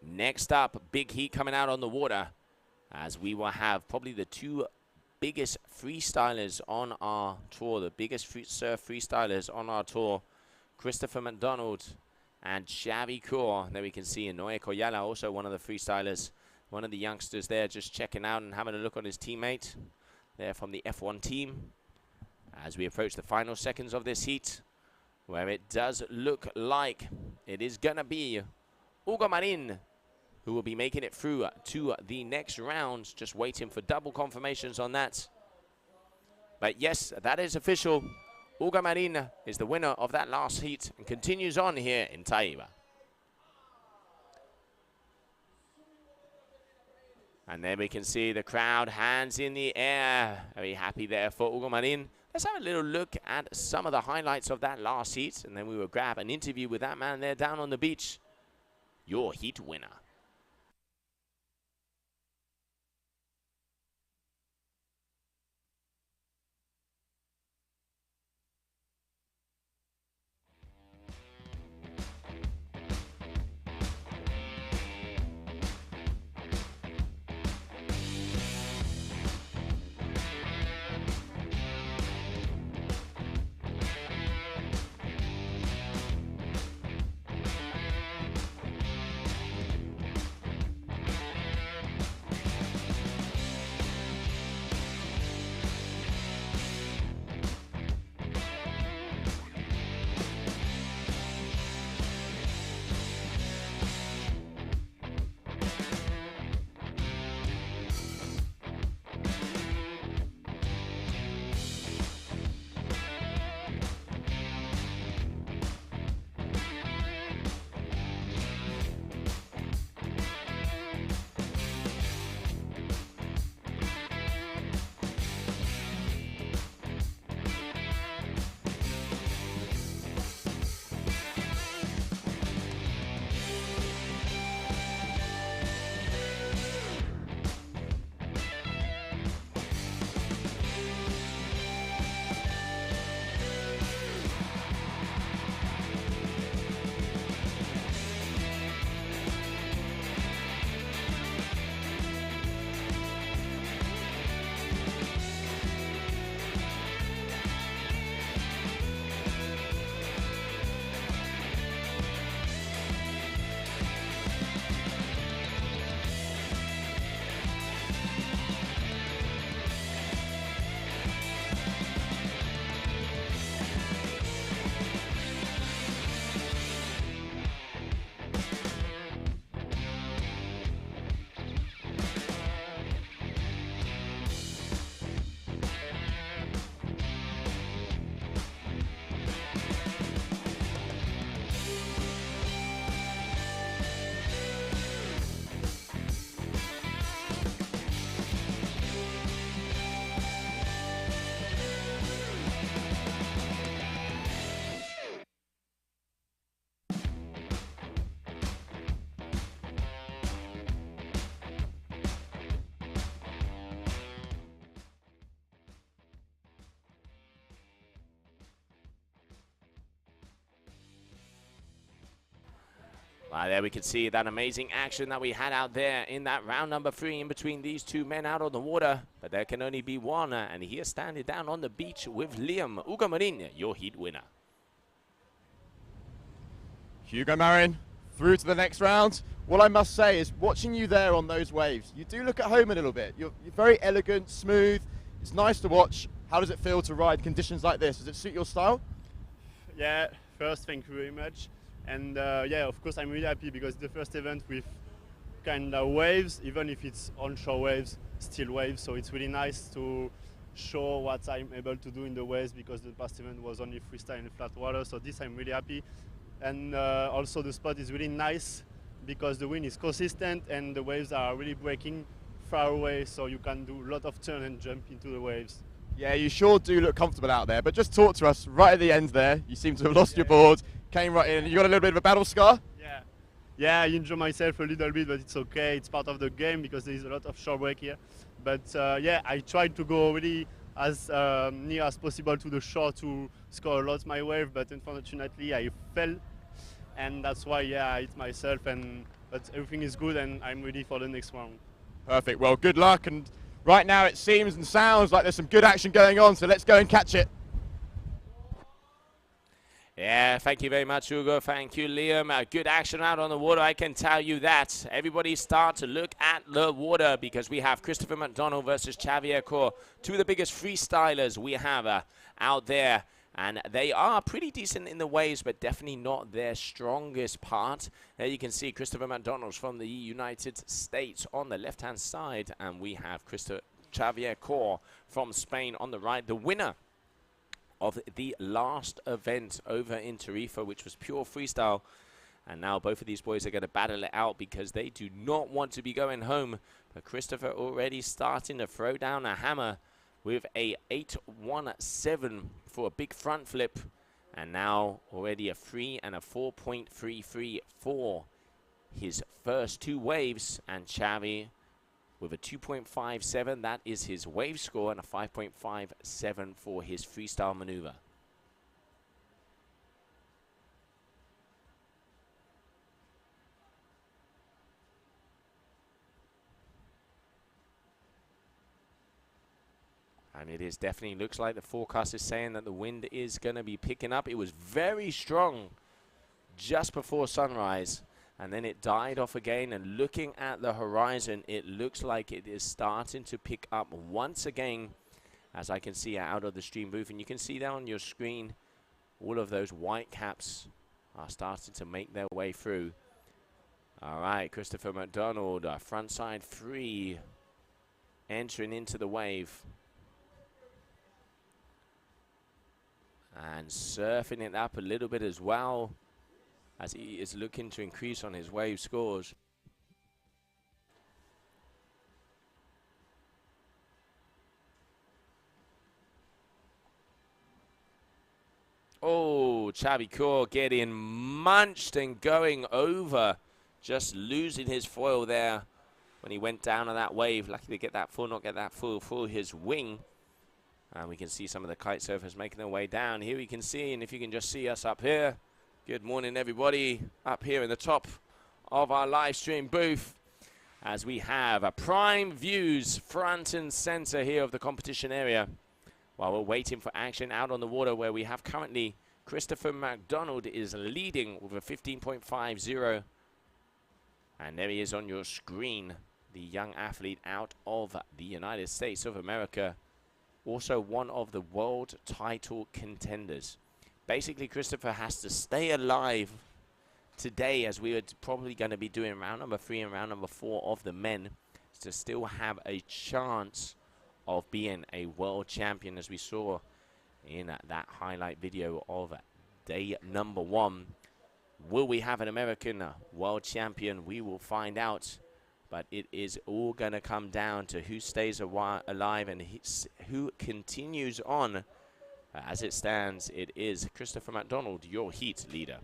Next up, big heat coming out on the water as we will have probably the 2 biggest freestylers on our tour, the biggest surf freestylers on our tour, Christopher McDonald and Xavi Cour. There we can see Noé Koyala, also one of the freestylers. One of the youngsters there just checking out and having a look on his teammate there from the F1 team as we approach the final seconds of this heat, where it does look like it is going to be Hugo Marin who will be making it through to the next round. Just waiting for double confirmations on that. But yes, that is official. Hugo Marin is the winner of that last heat and continues on here in Taiba. And then we can see the crowd, hands in the air. Very happy there for Hugo Marin. Let's have a little look at some of the highlights of that last heat. And then we will grab an interview with that man there down on the beach. Your heat winner. There we can see that amazing action that we had out there in that round number 3 in between these two men out on the water. But there can only be one, and he is standing down on the beach with Liam Ugamarin, your heat winner. Hugo Marin through to the next round. What I must say is watching you there on those waves, you do look at home a little bit. You're very elegant, smooth. It's nice to watch. How does it feel to ride conditions like this? Does it suit your style? Yeah, first, thank you very much. And yeah, of course, I'm really happy because the first event with kind of waves, even if it's onshore waves, still waves. So it's really nice to show what I'm able to do in the waves because the past event was only freestyle in flat water. So this I'm really happy. And also the spot is really nice because the wind is consistent and the waves are really breaking far away. So you can do a lot of turn and jump into the waves. Yeah, you sure do look comfortable out there. But just talk to us right at the end there. You seem to have lost your board. Came right in. You got a little bit of a battle scar? Yeah, I injured myself a little bit, but it's okay. It's part of the game because there is a lot of shore break here. But yeah, I tried to go really as near as possible to the shore to score a lot my wave, but unfortunately I fell, and that's why I hit myself. But everything is good, and I'm ready for the next round. Perfect. Well, good luck. And right now it seems and sounds like there's some good action going on. So let's go and catch it. Yeah, thank you very much, Hugo. Thank you, Liam. Good action out on the water, I can tell you that. Everybody start to look at the water because we have Christopher McDonald versus Xavier Core, two of the biggest freestylers we have out there. And they are pretty decent in the waves, but definitely not their strongest part. There you can see Christopher McDonald from the United States on the left-hand side. And we have Xavier Core from Spain on the right, the winner of the last event over in Tarifa, which was pure freestyle. And now both of these boys are going to battle it out because they do not want to be going home. But Christopher already starting to throw down a hammer with a 8.17 for a big front flip. And now already a 3 and a 4.33 for his first two waves. And Xavi with a 2.57, that is his wave score, and a 5.57 for his freestyle maneuver. And it is definitely, looks like the forecast is saying that the wind is going to be picking up. It was very strong just before sunrise, and then it died off again. And looking at the horizon, it looks like it is starting to pick up once again, as I can see out of the stream booth. And you can see there on your screen, all of those white caps are starting to make their way through. All right, Christopher McDonald, front side 3, entering into the wave. And surfing it up a little bit as well, as he is looking to increase on his wave scores. Oh, Xavi Core getting munched and going over, just losing his foil there when he went down on that wave. Lucky to get that full, not get that full for his wing. And we can see some of the kite surfers making their way down. Here we can see, and if you can just see us up here. Good morning, everybody, up here in the top of our live stream booth, as we have a prime views front and center here of the competition area, while we're waiting for action out on the water, where we have currently Christopher McDonald is leading with a 15.50. And there he is on your screen, the young athlete out of the United States of America, also one of the world title contenders. Basically, Christopher has to stay alive today, as we are probably going to be doing round number 3 and round number 4 of the men, to still have a chance of being a world champion, as we saw in that highlight video of day number 1. Will we have an American world champion? We will find out. But it is all going to come down to who stays alive and who continues on. As it stands, it is Christopher McDonald, your heat leader.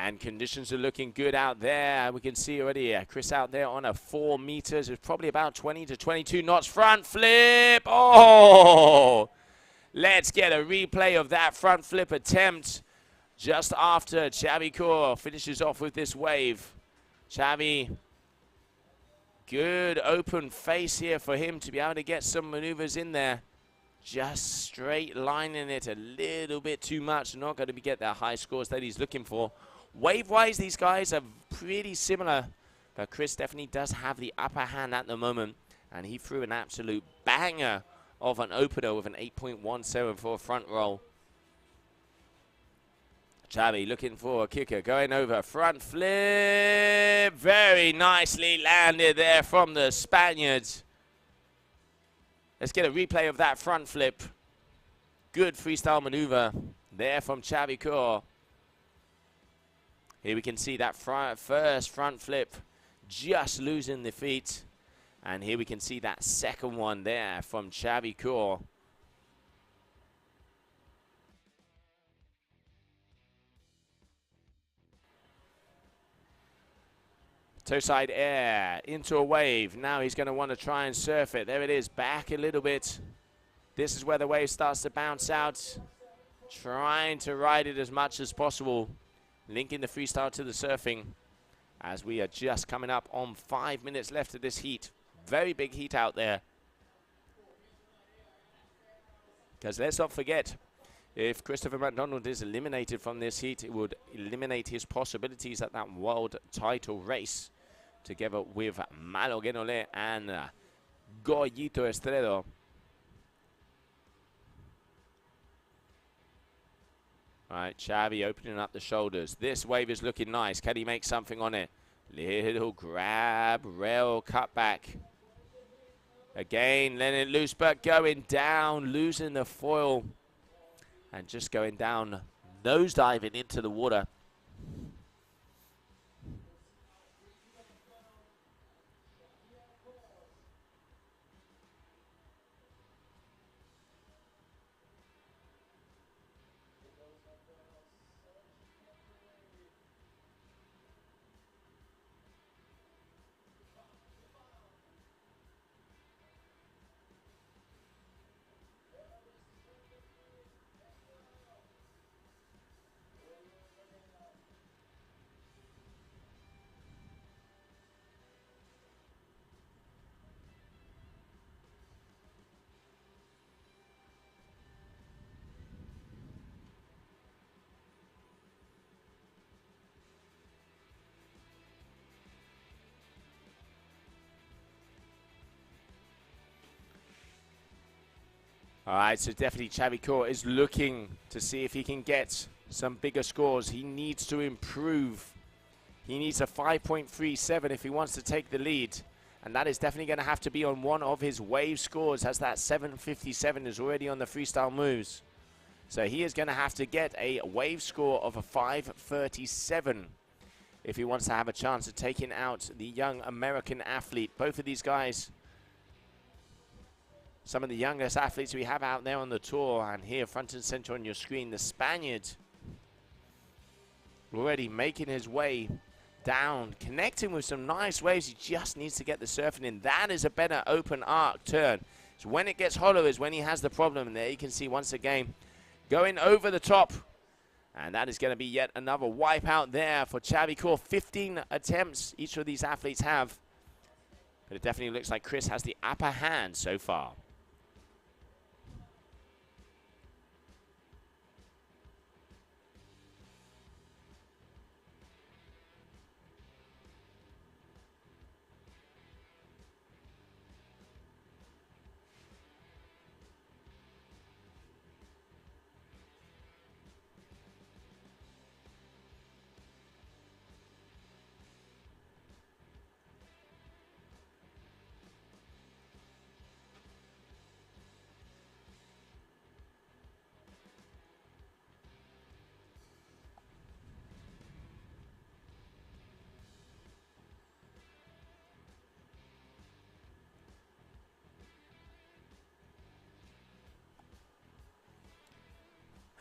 And conditions are looking good out there. We can see already Chris out there on a 4 meters. It's probably about 20 to 22 knots. Front flip. Oh! Let's get a replay of that front flip attempt just after Xavi Cour finishes off with this wave. Xavi, good open face here for him to be able to get some maneuvers in there. Just straight lining it a little bit too much. Not going to get that high scores that he's looking for. Wave-wise, these guys are pretty similar, but Chris definitely does have the upper hand at the moment, and he threw an absolute banger of an opener with an 8.17 for a front roll. Xavi looking for a kicker, going over, front flip, very nicely landed there from the Spaniards. Let's get a replay of that front flip. Good freestyle maneuver there from Xavi Cour. Here we can see that first front flip just losing the feet. And here we can see that second one there from Xavi Cour. Toe side air into a wave. Now he's going to want to try and surf it. There it is, back a little bit. This is where the wave starts to bounce out. Trying to ride it as much as possible. Linking the freestyle to the surfing as we are just coming up on 5 minutes left of this heat. Very big heat out there. Because let's not forget, if Christopher McDonald is eliminated from this heat, it would eliminate his possibilities at that world title race, together with Malo Guenolé and Goyito Estredo. All right, Xavi opening up the shoulders. This wave is looking nice. Can he make something on it? Little grab, rail, cutback. Again, letting it loose, but going down, losing the foil. And just going down, nose diving into the water. All right, so definitely Xavi Cour is looking to see if he can get some bigger scores. He needs to improve. He needs a 5.37 if he wants to take the lead. And that is definitely going to have to be on one of his wave scores, as that 7.57 is already on the freestyle moves. So he is going to have to get a wave score of a 5.37 if he wants to have a chance of taking out the young American athlete. Both of these guys, some of the youngest athletes we have out there on the tour. And here, front and center on your screen, the Spaniard already making his way down, connecting with some nice waves. He just needs to get the surfing in. That is a better open arc turn. So when it gets hollow is when he has the problem. And there you can see once again, going over the top. And that is going to be yet another wipeout there for Xavi Cour. 15 attempts each of these athletes have. But it definitely looks like Chris has the upper hand so far.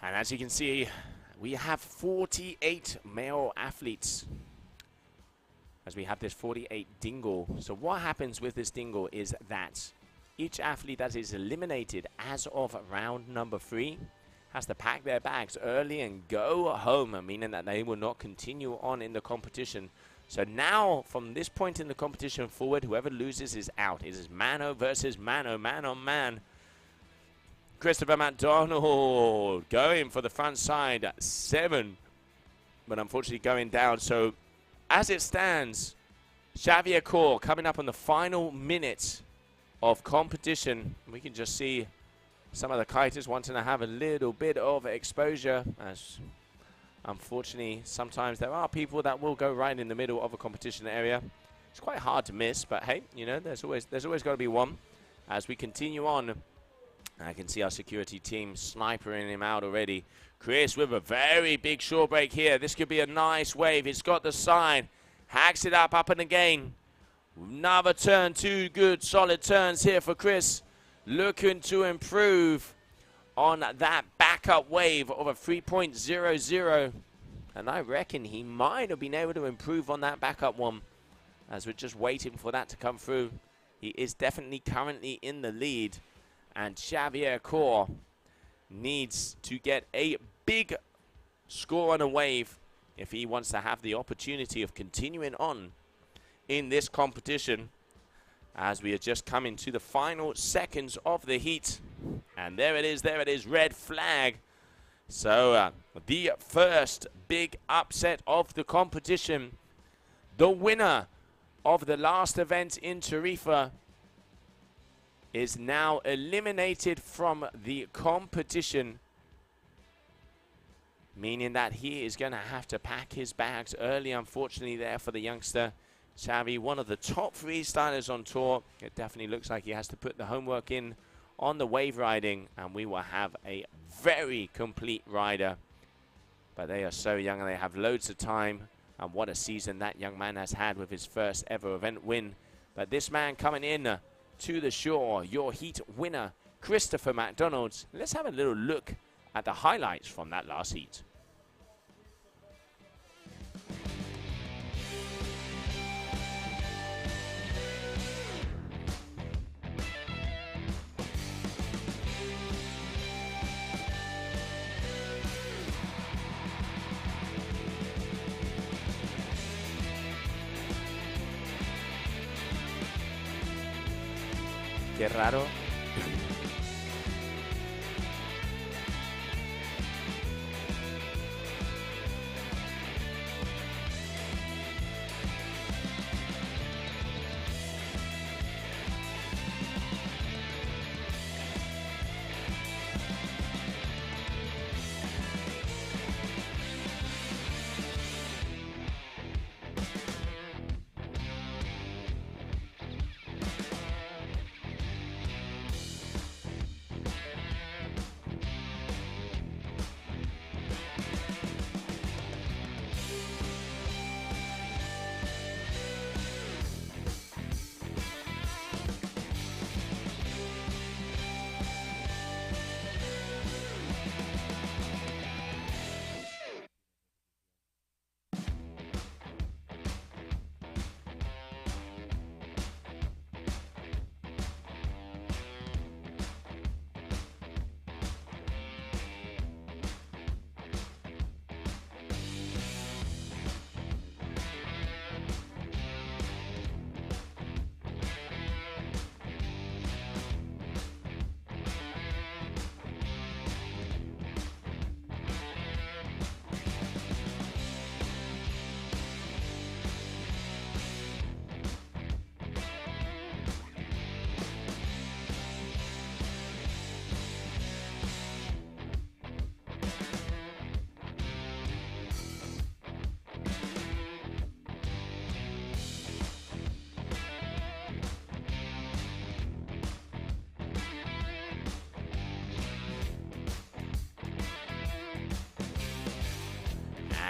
And as you can see, we have 48 male athletes, as we have this 48 dingle. So what happens with this dingle is that each athlete that is eliminated as of round number 3 has to pack their bags early and go home, meaning that they will not continue on in the competition. So now, from this point in the competition forward, whoever loses is out. It is mano versus mano, man on man. Christopher McDonald going for the front side at 7, but unfortunately going down. So as it stands, Xavier Core coming up on the final minute of competition. We can just see some of the kiters wanting to have a little bit of exposure, as unfortunately sometimes there are people that will go right in the middle of a competition area. It's quite hard to miss, but hey, you know, there's always got to be one. As we continue on, I can see our security team snipering him out already. Chris with a very big shore break here. This could be a nice wave. He's got the side, hacks it up and again. Another turn, 2 good solid turns here for Chris. Looking to improve on that backup wave of a 3.00. And I reckon he might have been able to improve on that backup one, as we're just waiting for that to come through. He is definitely currently in the lead. And Xavier Core needs to get a big score on a wave if he wants to have the opportunity of continuing on in this competition, as we are just coming to the final seconds of the heat. And there it is, red flag. So the first big upset of the competition, the winner of the last event in Tarifa, is now eliminated from the competition, meaning that he is going to have to pack his bags early, unfortunately, there for the youngster. Xavi, one of the top freestylers on tour. It definitely looks like he has to put the homework in on the wave riding, and we will have a very complete rider. But they are so young and they have loads of time, and what a season that young man has had with his first ever event win. But this man coming in to the shore, your heat winner, Christopher McDonald. Let's have a little look at the highlights from that last heat. Qué raro.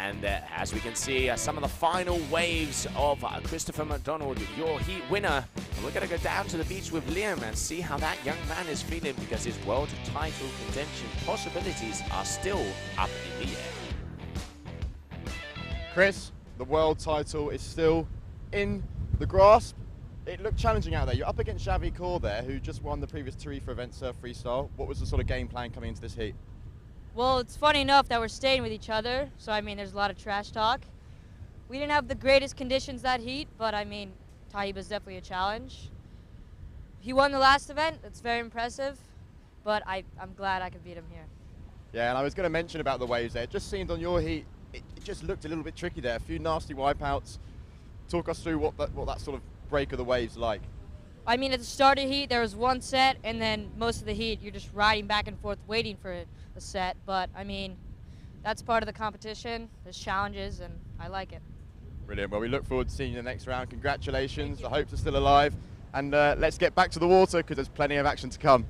And as we can see, some of the final waves of Christopher McDonald, your heat winner. And we're going to go down to the beach with Liam and see how that young man is feeling, because his world title contention possibilities are still up in the air. Chris, the world title is still in the grasp. It looked challenging out there. You're up against Xavi Core there, who just won the previous Tarifa event surf freestyle. What was the sort of game plan coming into this heat? Well, it's funny enough that we're staying with each other, so I mean, there's a lot of trash talk. We didn't have the greatest conditions that heat, but I mean, Taiba's definitely a challenge. He won the last event. That's very impressive, but I'm glad I could beat him here. Yeah, and I was going to mention about the waves there. It just seemed on your heat, it just looked a little bit tricky there. A few nasty wipeouts. Talk us through what that sort of break of the waves like. I mean, at the start of heat, there was one set, and then most of the heat, you're just riding back and forth waiting for a set. But, I mean, that's part of the competition. There's challenges, and I like it. Brilliant. Well, we look forward to seeing you in the next round. Congratulations. The hopes are still alive. And let's get back to the water because there's plenty of action to come.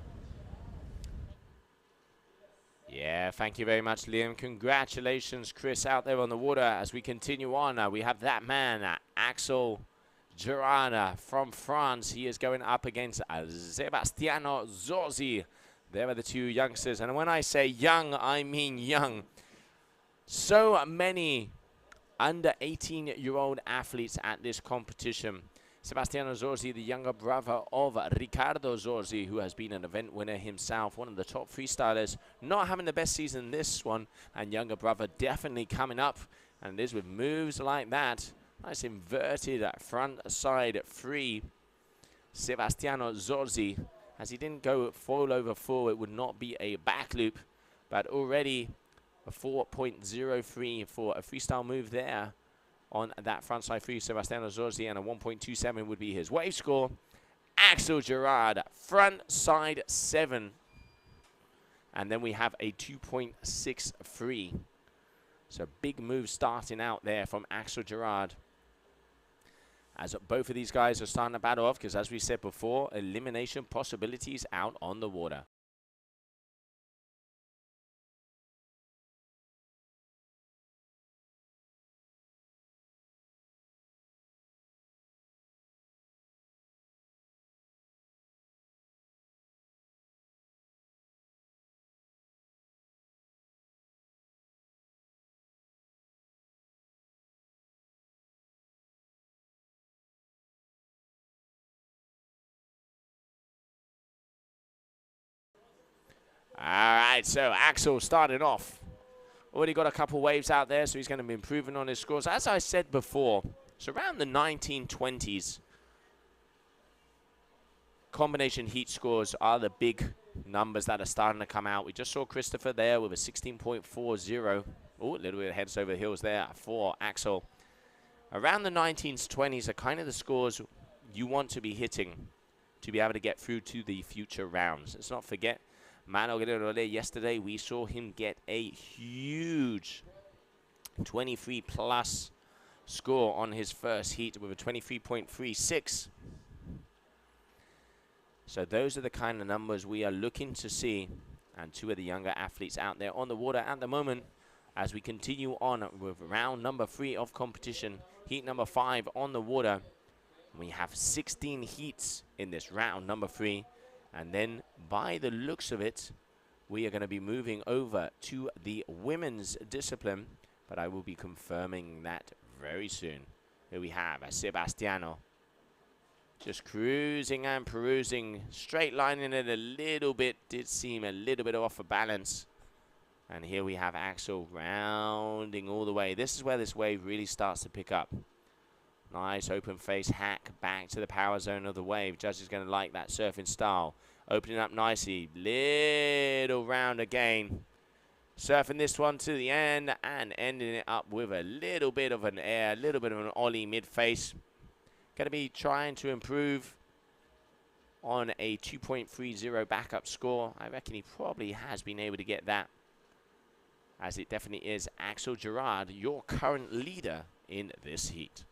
Yeah, thank you very much, Liam. Congratulations, Chris, out there on the water. As we continue on, we have that man, Axel Girard from France. He is going up against Sebastiano Zorzi. There are the two youngsters. And when I say young, I mean young. So many under 18-year-old athletes at this competition. Sebastiano Zorzi, the younger brother of Ricardo Zorzi, who has been an event winner himself, one of the top freestylers, not having the best season this one, and younger brother definitely coming up, and it is with moves like that. Nice inverted front side free. Sebastiano Zorzi, as he didn't go foil over full, it would not be a back loop, but already a 4.03 for a freestyle move there on that frontside free. Sebastiano Zorzi, and a 1.27 would be his wave score. Axel Girard, front side 7. And then we have a 2.63. So big move starting out there from Axel Girard. As both of these guys are starting to battle off, because as we said before, elimination possibilities out on the water. All right, so Axel starting off. Already got a couple waves out there, so he's going to be improving on his scores. As I said before, it's around the 1920s. Combination heat scores are the big numbers that are starting to come out. We just saw Christopher there with a 16.40. Oh, a little bit of heads over heels there for Axel. Around the 1920s are kind of the scores you want to be hitting to be able to get through to the future rounds. Let's not forget, Mano Guerrero yesterday, we saw him get a huge 23 plus score on his first heat with a 23.36. So those are the kind of numbers we are looking to see. And two of the younger athletes out there on the water at the moment as we continue on with round number 3 of competition. Heat number 5 on the water. We have 16 heats in this round number 3. And then, by the looks of it, we are going to be moving over to the women's discipline. But I will be confirming that very soon. Here we have Sebastiano. Just cruising and perusing. Straight lining it a little bit. Did seem a little bit off of balance. And here we have Axel rounding all the way. This is where this wave really starts to pick up. Nice open face hack back to the power zone of the wave. Judge is going to like that surfing style. Opening up nicely. Little round again. Surfing this one to the end and ending it up with a little bit of an air, a little bit of an ollie mid-face. Going to be trying to improve on a 2.30 backup score. I reckon he probably has been able to get that, as it definitely is Axel Girard, your current leader in this heat.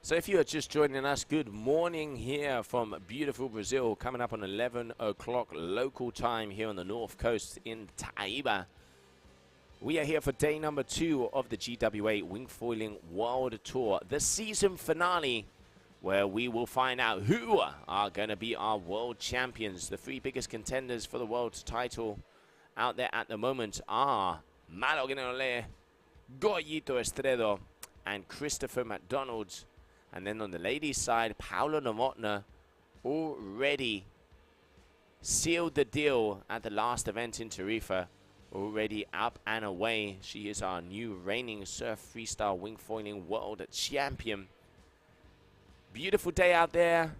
So if you are just joining us, good morning here from beautiful Brazil, coming up on 11 o'clock local time here on the north coast in Taiba. We are here for day number 2 of the GWA Wingfoiling World Tour, the season finale, where we will find out who are going to be our world champions. The 3 biggest contenders for the world title out there at the moment are Malo Guinole, Goyito Estredo, and Christopher McDonald. And then on the ladies' side, Paula Novotna already sealed the deal at the last event in Tarifa. Already up and away. She is our new reigning surf freestyle wingfoiling world champion. Beautiful day out there.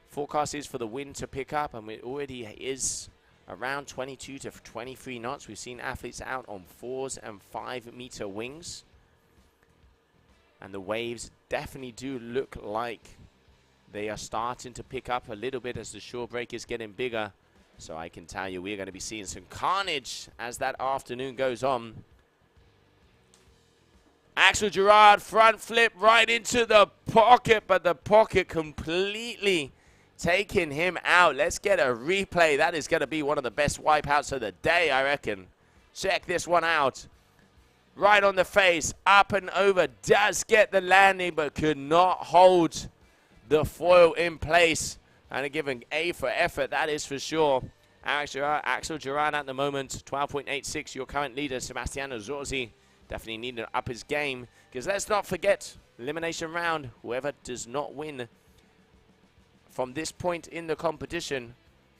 Forecast is for the wind to pick up, and it already is around 22 to 23 knots. We've seen athletes out on 4s and 5-meter wings. And the waves definitely do look like they are starting to pick up a little bit as the shore break is getting bigger. So I can tell you we're going to be seeing some carnage as that afternoon goes on. Axel Gerard front flip right into the pocket, but the pocket completely taking him out. Let's get a replay. That is going to be one of the best wipeouts of the day, I reckon. Check this one out. Right on the face, up and over, does get the landing, but could not hold the foil in place. And giving A for effort, that is for sure. Axel Gerard at the moment, 12.86, your current leader, Sebastiano Zorzi. Definitely need to up his game, because let's not forget, elimination round, whoever does not win from this point in the competition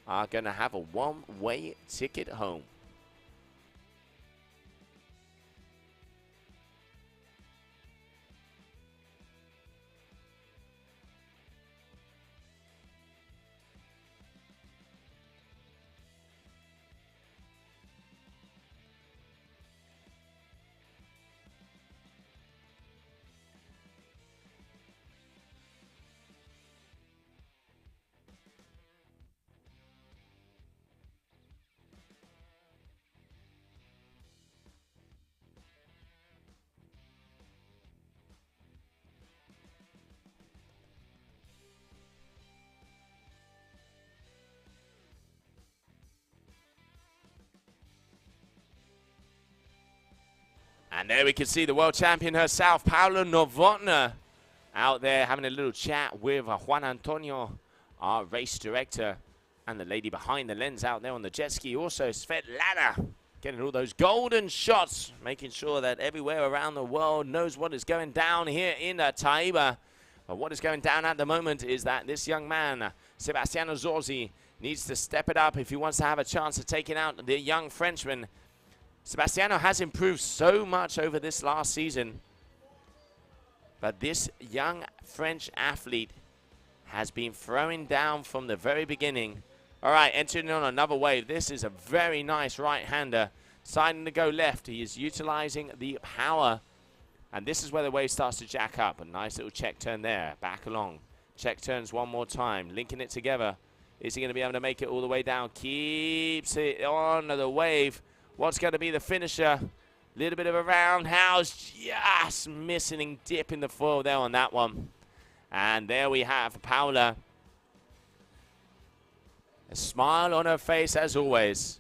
are going to have a one-way ticket home. And there we can see the world champion herself, Paula Novotna, out there having a little chat with Juan Antonio, our race director, and the lady behind the lens out there on the jet ski, also Svetlana, getting all those golden shots, making sure that everywhere around the world knows what is going down here in Taiba. But what is going down at the moment is that this young man, Sebastiano Zorzi, needs to step it up if he wants to have a chance of taking out the young Frenchman. Sebastiano has improved so much over this last season, but this young French athlete has been throwing down from the very beginning. All right, entering on another wave. This is a very nice right-hander. Deciding to go left. He is utilizing the power, and this is where the wave starts to jack up. A nice little check turn there. Back along. Check turns one more time. Linking it together. Is he going to be able to make it all the way down? Keeps it on the wave. What's going to be the finisher? Little bit of a roundhouse, just missing, dipping the foil there on that one. And there we have Paula. A smile on her face as always.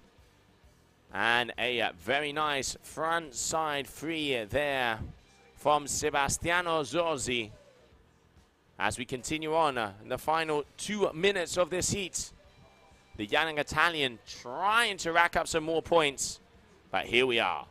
And a very nice front side free there from Sebastiano Zorzi. As we continue on in the final 2 minutes of this heat. The young Italian trying to rack up some more points. But here we are.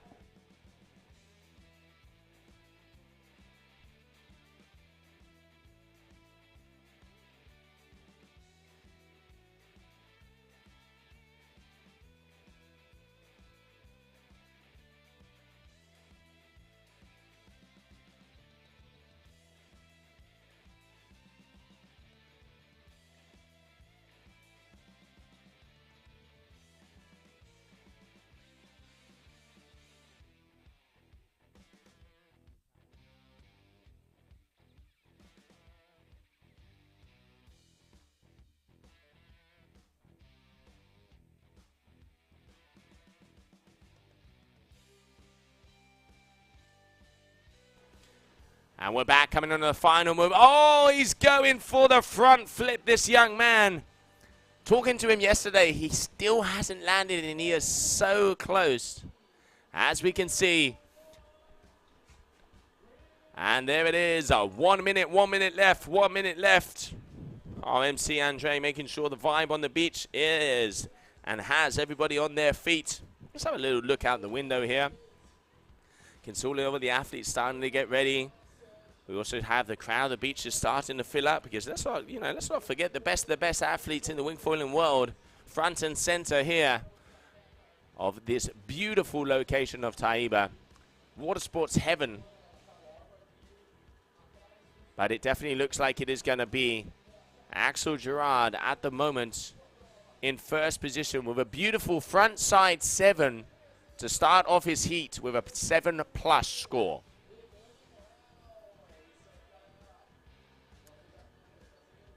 And we're back, coming on to the final move. Oh, he's going for the front flip, this young man. Talking to him yesterday, he still hasn't landed, and he is so close, as we can see. And there it is, 1 minute left, 1 minute left. Our MC Andre making sure the vibe on the beach is and has everybody on their feet. Let's have a little look out the window here. Can see all over the athletes starting to get ready. We also have the crowd. The beach is starting to fill up because let's not forget the best athletes in the wingfoiling world, front and center here of this beautiful location of Taiba, water sports heaven. But it definitely looks like it is going to be Axel Gerard at the moment in first position with a beautiful front side 7 to start off his heat with a 7+ score.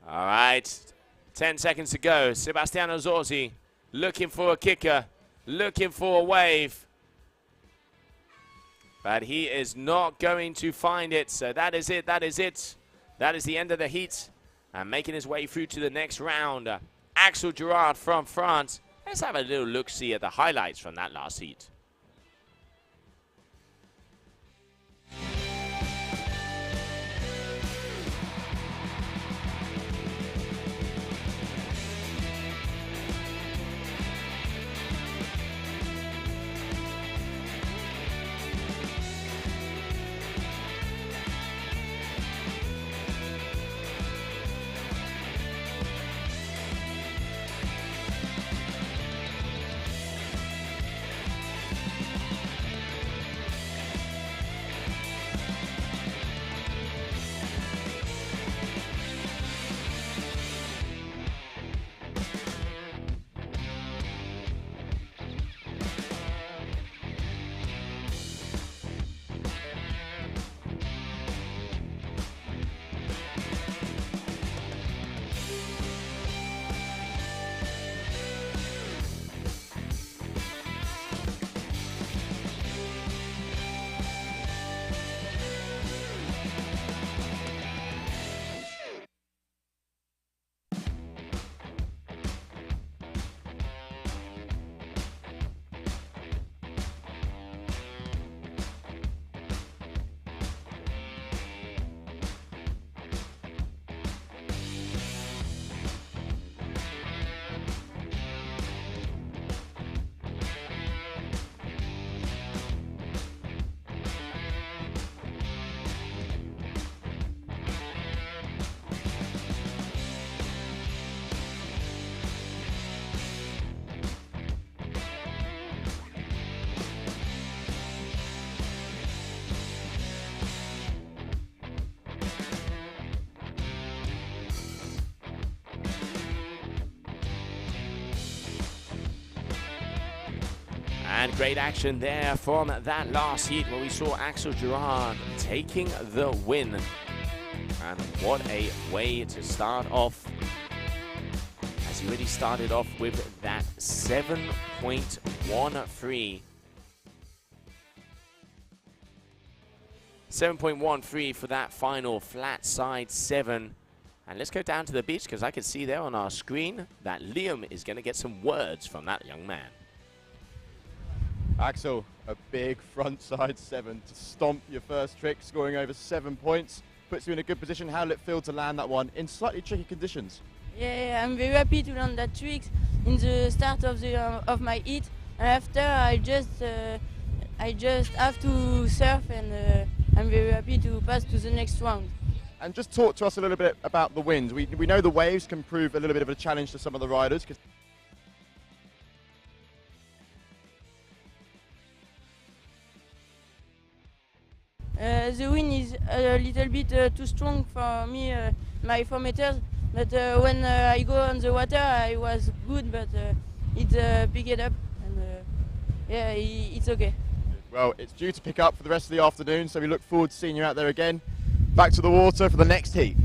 All right, 10 seconds to go. Sebastiano Zorzi looking for a kicker, looking for a wave. But he is not going to find it, so that is it, that is it. That is the end of the heat. And making his way through to the next round, Axel Gerard from France. Let's have a little look-see at the highlights from that last heat. And great action there from that last heat where we saw Axel Gerard taking the win. And what a way to start off, as he really started off with that 7.13. 7.13 for that final flat side 7. And let's go down to the beach, because I can see there on our screen that Liam is going to get some words from that young man. Axel, a big front side 7 to stomp your first trick, scoring over 7 points. Puts you in a good position. How did it feel to land that one in slightly tricky conditions? Yeah, I'm very happy to land that trick in the start of my heat. And after, I just have to surf, and I'm very happy to pass to the next round. And just talk to us a little bit about the wind. We know the waves can prove a little bit of a challenge to some of the riders. The wind is a little bit too strong for me, my 4 meters. But when I go on the water, I was good, but it picked it up, and yeah, it's okay. Well, it's due to pick up for the rest of the afternoon, so we look forward to seeing you out there again. Back to the water for the next heat.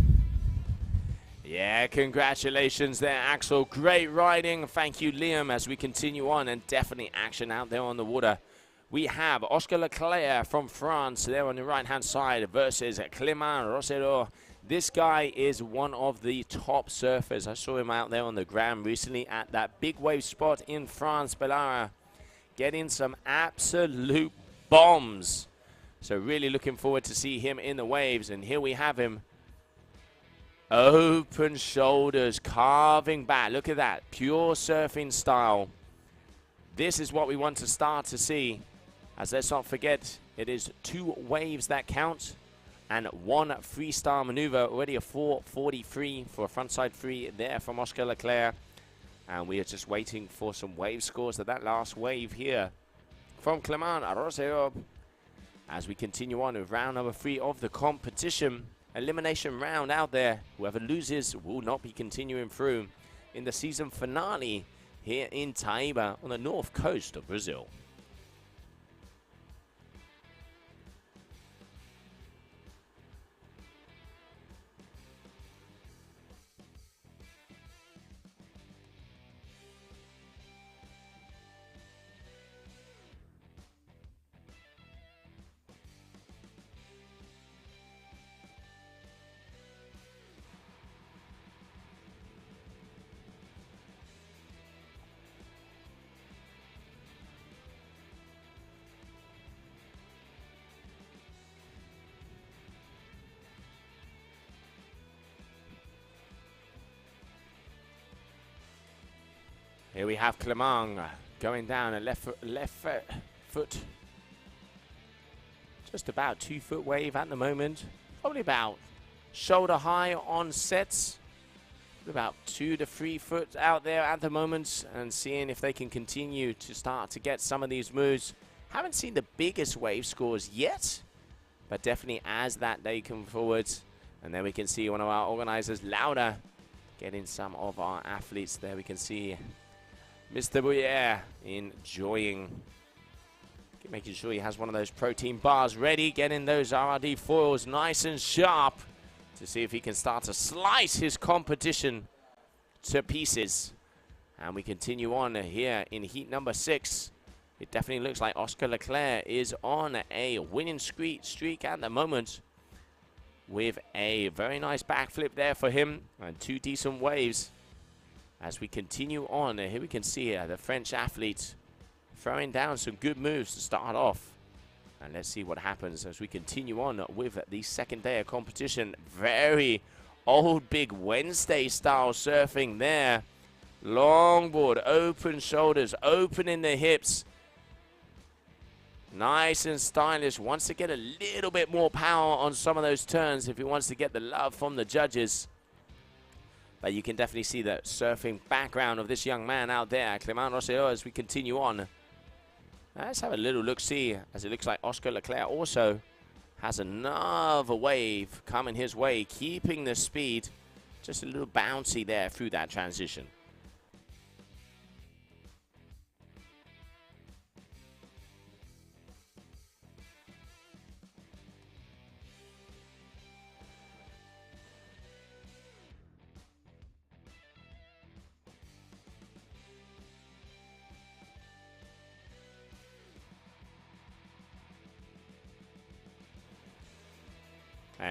Yeah, congratulations there, Axel. Great riding. Thank you, Liam, as we continue on, and definitely action out there on the water we have Oscar Leclerc from France there on the right-hand side versus Clément Rosero. This guy is one of the top surfers. I saw him out there on the gram recently at that big wave spot in France, Bellara, getting some absolute bombs. So really looking forward to see him in the waves. And here we have him. Open shoulders, carving back. Look at that, pure surfing style. This is what we want to start to see. As let's not forget, it is 2 waves that count and 1 freestyle maneuver. Already a 4:43 for a frontside free there from Oscar Leclerc. And we are just waiting for some wave scores of that last wave here from Clément Rosero. As we continue on with round number 3 of the competition. Elimination round out there. Whoever loses will not be continuing through in the season finale here in Taiba on the north coast of Brazil. Here we have Clément going down a left foot. Just about 2 foot wave at the moment. Probably about shoulder high on sets. About 2 to 3 foot out there at the moment. And seeing if they can continue to start to get some of these moves. Haven't seen the biggest wave scores yet. But definitely as that day comes forward. And then we can see one of our organizers, Laura, getting some of our athletes there. We can see Mr. Bouyer enjoying, making sure he has one of those protein bars ready, getting those RRD foils nice and sharp to see if he can start to slice his competition to pieces. And we continue on here in heat number 6. It definitely looks like Oscar Leclerc is on a winning streak at the moment with a very nice backflip there for him and 2 decent waves. As we continue on, here we can see the French athlete throwing down some good moves to start off. And let's see what happens as we continue on with the second day of competition. Very old Big Wednesday style surfing there. Longboard, open shoulders, opening the hips. Nice and stylish. Wants to get a little bit more power on some of those turns if he wants to get the love from the judges. But you can definitely see the surfing background of this young man out there, Clément Rosero, as we continue on. Let's have a little look-see, as it looks like Oscar Leclerc also has another wave coming his way, keeping the speed. Just a little bouncy there through that transition.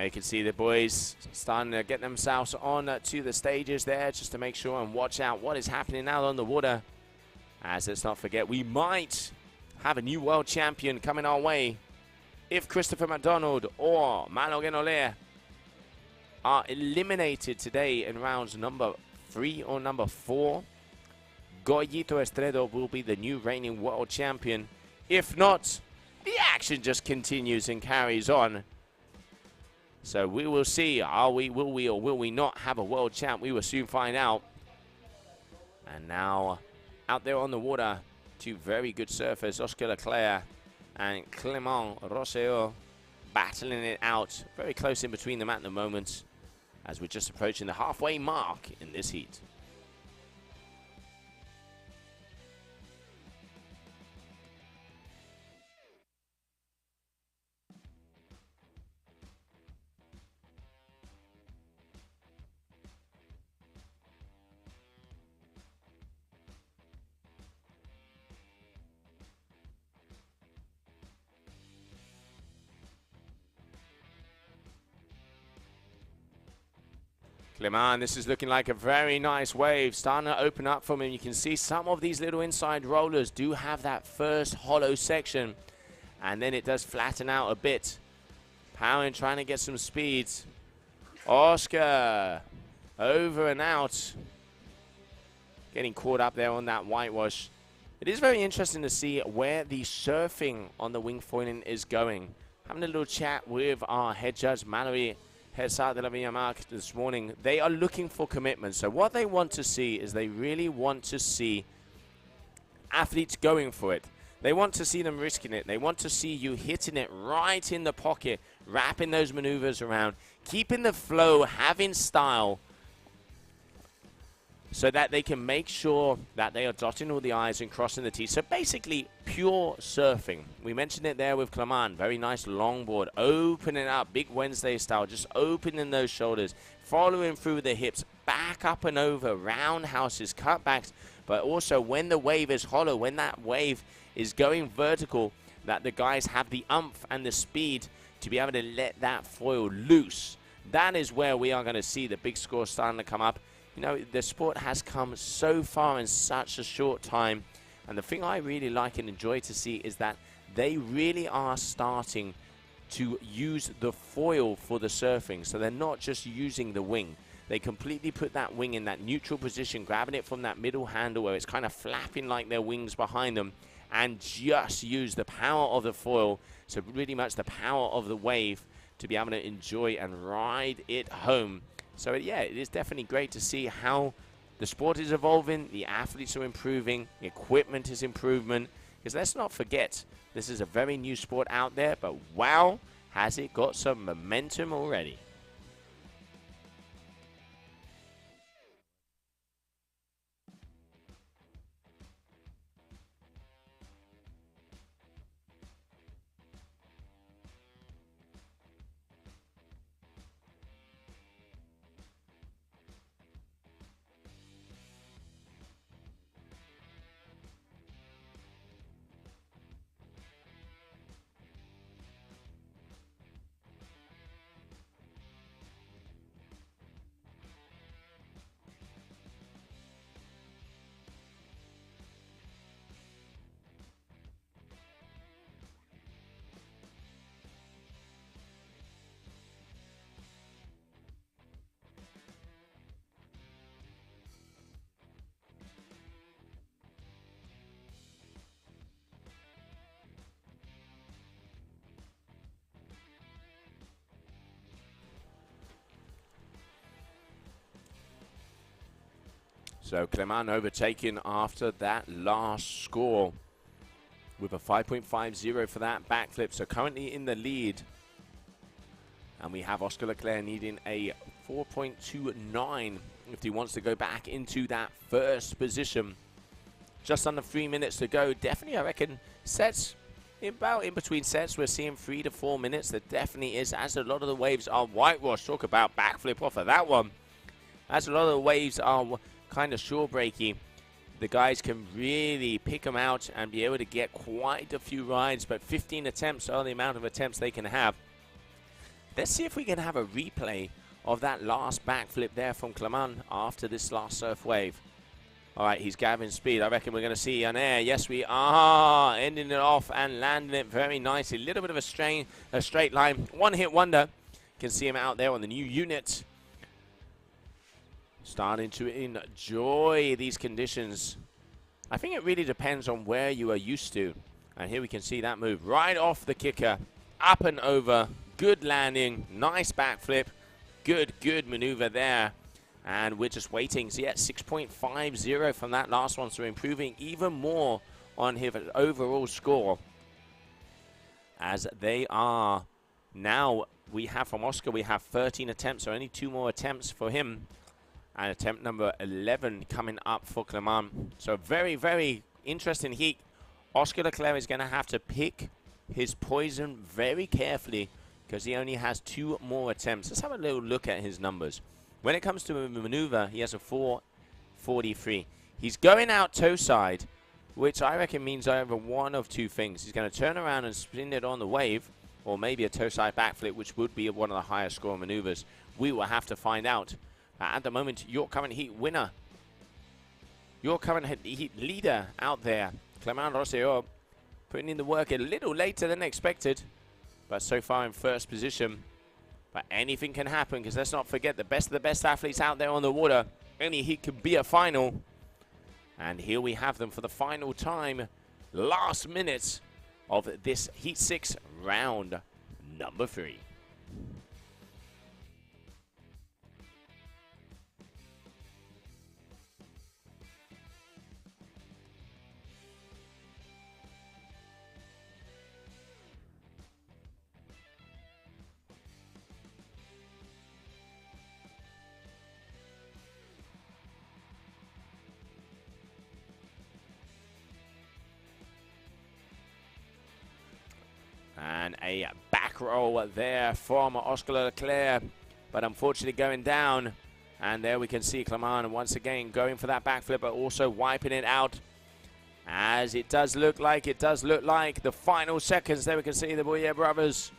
You can see the boys starting to get themselves on to the stages there just to make sure and watch out what is happening out on the water. As let's not forget, we might have a new world champion coming our way if Christopher McDonald or Malo Genolea are eliminated today in rounds number 3 or number 4. Goyito Estredo will be the new reigning world champion. If not, the action just continues and carries on. So we will see, will we or will we not have a world champ? We will soon find out. And now, out there on the water, 2 very good surfers, Oscar Leclerc and Clément Rosero, battling it out. Very close in between them at the moment, as we're just approaching the halfway mark in this heat. Clement, this is looking like a very nice wave. Starting to open up for him. You can see some of these little inside rollers do have that first hollow section. And then it does flatten out a bit. Powin trying to get some speeds. Oscar over and out. Getting caught up there on that whitewash. It is very interesting to see where the surfing on the wingfoiling is going. Having a little chat with our head judge, Mallory Hessart de la Villamarque, this morning. They are looking for commitment. So what they want to see is they really want to see athletes going for it. They want to see them risking it. They want to see you hitting it right in the pocket, wrapping those maneuvers around, keeping the flow, having style, so that they can make sure that they are dotting all the I's and crossing the T's. So basically, pure surfing. We mentioned it there with Clement. Very nice longboard. Opening up, big Wednesday style. Just opening those shoulders. Following through the hips. Back up and over. Roundhouses, cutbacks. But also when the wave is hollow, when that wave is going vertical, that the guys have the umph and the speed to be able to let that foil loose. That is where we are going to see the big score starting to come up. You know, the sport has come so far in such a short time. And the thing I really like and enjoy to see is that they really are starting to use the foil for the surfing. So they're not just using the wing. They completely put that wing in that neutral position, grabbing it from that middle handle where it's kind of flapping like their wings behind them, and just use the power of the foil, so really much the power of the wave, to be able to enjoy and ride it home. So yeah, it is definitely great to see how the sport is evolving, the athletes are improving, the equipment is improvement. Because let's not forget, this is a very new sport out there, but wow, has it got some momentum already. So Clement overtaken after that last score with a 5.50 for that backflip. So currently in the lead. And we have Oscar Leclerc needing a 4.29 if he wants to go back into that first position. Just under 3 minutes to go. Definitely, I reckon, sets about in between sets. We're seeing 3 to 4 minutes. There definitely is, as a lot of the waves are whitewash. Talk about backflip off of that one. As a lot of the waves are kind of shore breaky, the guys can really pick them out and be able to get quite a few rides, but 15 attempts are the amount of attempts they can have. Let's see if we can have a replay of that last backflip there from Clement after this last surf wave. All right, he's gathering speed. I reckon we're going to see an air. Yes, we are. Ending it off and landing it very nicely. A little bit of a straight line. One hit wonder. You can see him out there on the new unit. Starting to enjoy these conditions. I think it really depends on where you are used to. And here we can see that move right off the kicker. Up and over. Good landing. Nice backflip. Good maneuver there. And we're just waiting. So yeah, 6.50 from that last one. So improving even more on his overall score. As they are now, we have from Oscar, we have 13 attempts. So only 2 more attempts for him. And attempt number 11 coming up for Clement. So very, very interesting heat. Oscar Leclerc is going to have to pick his poison very carefully because he only has 2 more attempts. Let's have a little look at his numbers. When it comes to a maneuver, he has a 4.43. He's going out toe side, which I reckon means either one of 2 things. He's going to turn around and spin it on the wave, or maybe a toe side backflip, which would be one of the higher score maneuvers. We will have to find out. at the moment, your current heat winner, your current heat leader out there, Clément Rosselló, putting in the work a little later than expected, but so far in first position. But anything can happen, because let's not forget, the best of the best athletes out there on the water. Any heat could be a final. And here we have them for the final time, last minute of this Heat 6 round number 3. And a back roll there from Oscar Leclerc, but unfortunately going down. And there we can see Clément once again going for that backflip, but also wiping it out. As it does look like the final seconds. There we can see the Boyer brothers.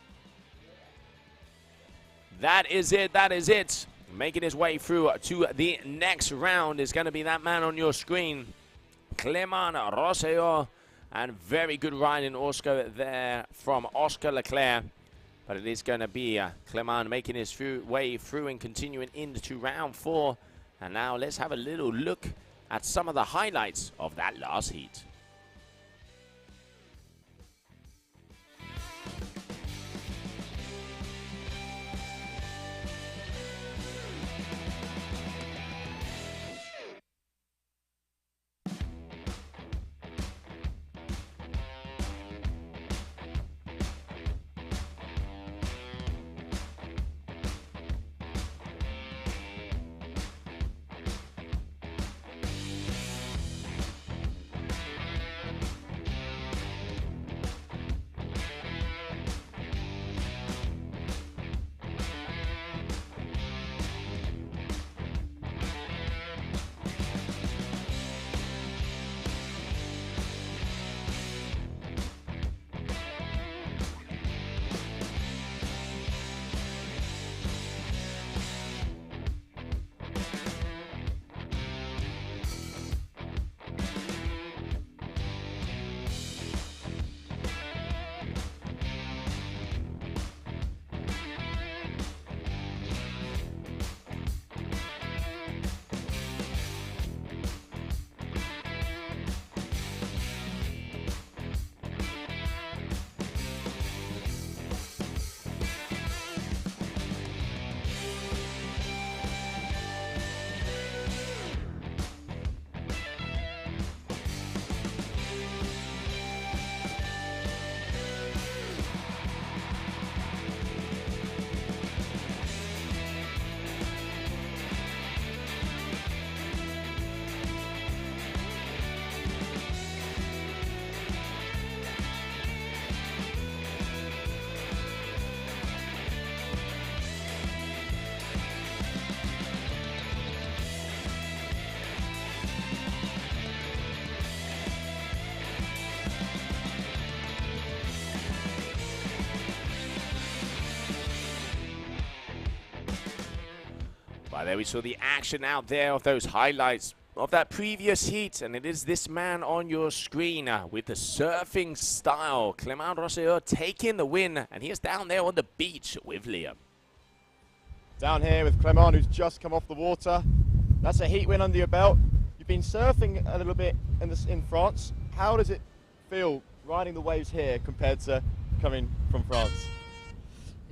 That is it. Making his way through to the next round is going to be that man on your screen, Clément Rosselló. And very good riding Oscar there from Oscar Leclerc. But it is going to be Clément making his way through and continuing into round 4. And now let's have a little look at some of the highlights of that last heat. Well, there we saw the action out there of those highlights of that previous heat, and it is this man on your screen with the surfing style. Clément Rosselló taking the win, and he is down there on the beach with Liam. Down here with Clément, who's just come off the water. That's a heat win under your belt. You've been surfing a little bit in France. How does it feel riding the waves here compared to coming from France?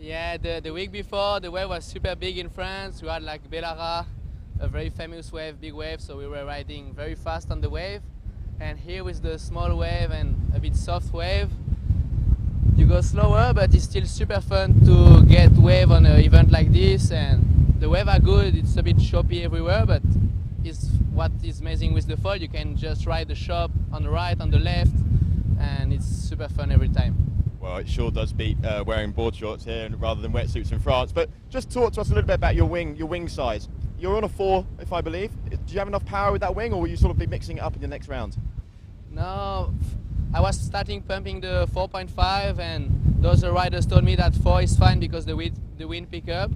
Yeah, the week before the wave was super big in France. We had like Bellara, a very famous wave, big wave, so we were riding very fast on the wave. And here with the small wave and a bit soft wave, you go slower, but it's still super fun to get wave on an event like this. And the wave are good, it's a bit choppy everywhere, but it's what is amazing with the foil. You can just ride the shop on the right, on the left, and it's super fun every time. Well, it sure does beat wearing board shorts here rather than wetsuits in France. But just talk to us a little bit about your wing size. You're on a 4, if I believe. Do you have enough power with that wing, or will you sort of be mixing it up in the next round? No, I was starting pumping the 4.5, and those riders told me that 4 is fine because the wind pick up.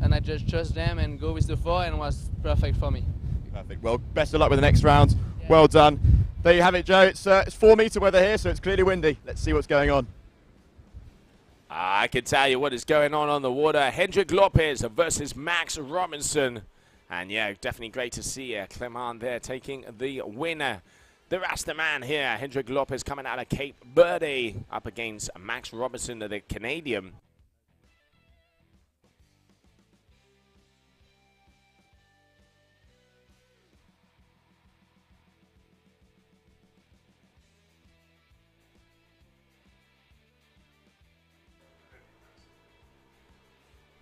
and I just trust them and go with the flow, and it was perfect for me. Perfect. Well, best of luck with the next round. Yeah. Well done. There you have it, Joe. It's 4 meter weather here, so it's clearly windy. Let's see what's going on. I can tell you what is going on the water. Hendrik Lopez versus Max Robinson. And yeah, definitely great to see Clement there taking the winner. The Rasta man here, Hendrik Lopez, coming out of Cape Verde up against Max Robinson, the Canadian.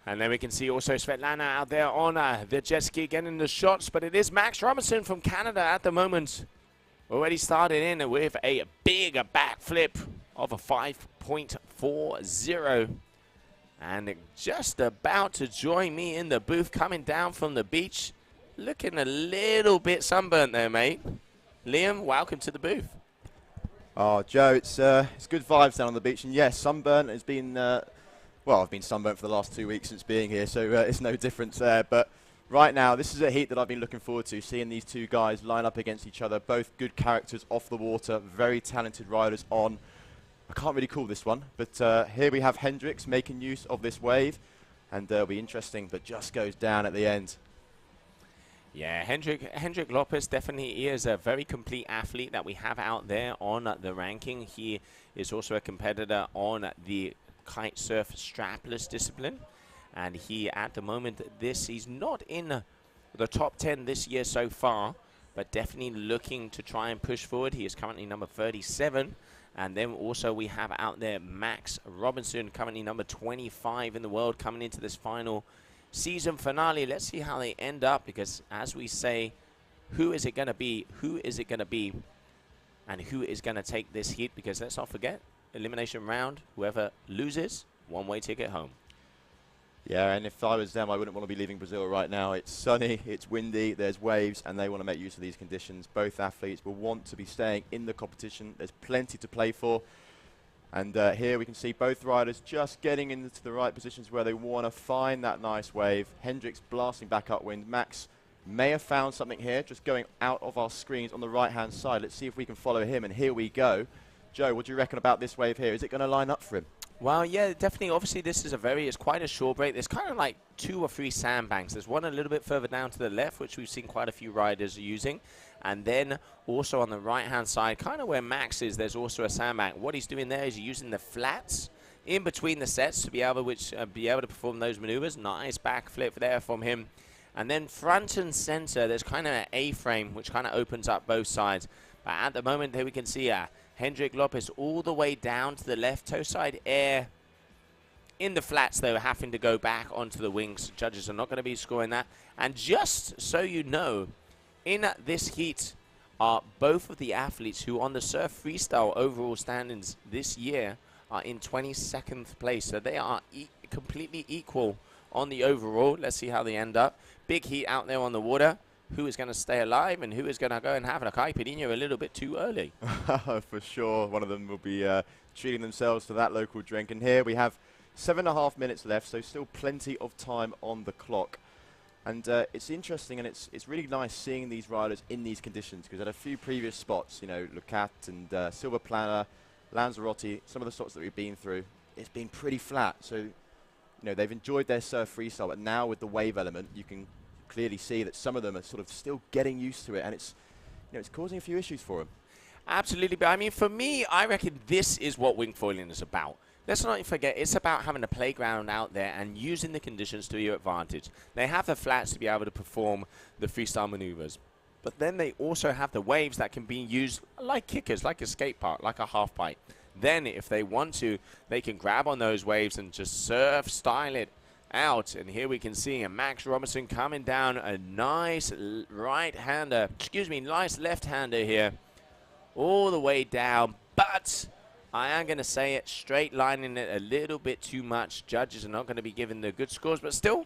And then we can see also Svetlana out there on the jet ski getting the shots. But it is Max Robinson from Canada at the moment. Already started in with a big backflip of a 5.40. And just about to join me in the booth coming down from the beach. Looking a little bit sunburnt there, mate. Liam, welcome to the booth. Oh, Joe, it's good vibes down on the beach. And yes, sunburnt has been... well, I've been sunburnt for the last 2 weeks since being here, so it's no difference there. But right now, this is a heat that I've been looking forward to, seeing these two guys line up against each other. Both good characters off the water, very talented riders on. I can't really call this one, but here we have Hendrix making use of this wave, and it'll be interesting, but just goes down at the end. Yeah, Hendrik Lopez definitely is a very complete athlete that we have out there on the ranking. He is also a competitor on the kite surf strapless discipline, and he at the moment he's not in the top 10 this year so far, but definitely looking to try and push forward. He is currently number 37, and then also we have out there Max Robinson, currently number 25 in the world, coming into this final season finale. Let's see how they end up, because as we say, who is it going to be, and who is going to take this heat, because let's not forget, elimination round, whoever loses, one-way ticket home. Yeah, and if I was them, I wouldn't want to be leaving Brazil right now. It's sunny, it's windy, there's waves, and they want to make use of these conditions. Both athletes will want to be staying in the competition. There's plenty to play for. And here we can see both riders just getting into the right positions where they want to find that nice wave. Hendrix blasting back upwind. Max may have found something here, just going out of our screens on the right-hand side. Let's see if we can follow him, and here we go. Joe, what do you reckon about this wave here? Is it going to line up for him? Well, yeah, definitely. Obviously, this is it's quite a short break. There's kind of like 2 or 3 sandbanks. There's one a little bit further down to the left, which we've seen quite a few riders using. And then also on the right-hand side, kind of where Max is, there's also a sandbank. What he's doing there is he's using the flats in between the sets to be able to perform those maneuvers. Nice backflip there from him. And then front and center, there's kind of an A-frame, which kind of opens up both sides. But at the moment, here we can see Hendrik Lopez all the way down to the left toe side air. In the flats, though, having to go back onto the wings. Judges are not going to be scoring that. And just so you know, in this heat are both of the athletes who on the surf freestyle overall standings this year are in 22nd place. So they are completely equal on the overall. Let's see how they end up. Big heat out there on the water. Who is going to stay alive and who is going to go and have a caipirinha a little bit too early? For sure. One of them will be treating themselves to that local drink. And here we have 7.5 minutes left, so still plenty of time on the clock. And it's interesting, and it's really nice seeing these riders in these conditions, because at a few previous spots, you know, Lucat and Silverplana, Lanzarote, some of the spots that we've been through, it's been pretty flat. So, you know, they've enjoyed their surf freestyle, but now with the wave element, you can clearly see that some of them are sort of still getting used to it, and it's, you know, it's causing a few issues for them. Absolutely, but I mean, for me, I reckon this is what wingfoiling is about. Let's not forget, it's about having a playground out there and using the conditions to your advantage. They have the flats to be able to perform the freestyle maneuvers, but then they also have the waves that can be used like kickers, like a skate park, like a half pipe. Then, if they want to, they can grab on those waves and just surf style it out. And here we can see a Max Robinson coming down, a nice right-hander, nice left-hander here, all the way down. But I am going to say it, straight lining it a little bit too much. Judges are not going to be giving the good scores, but still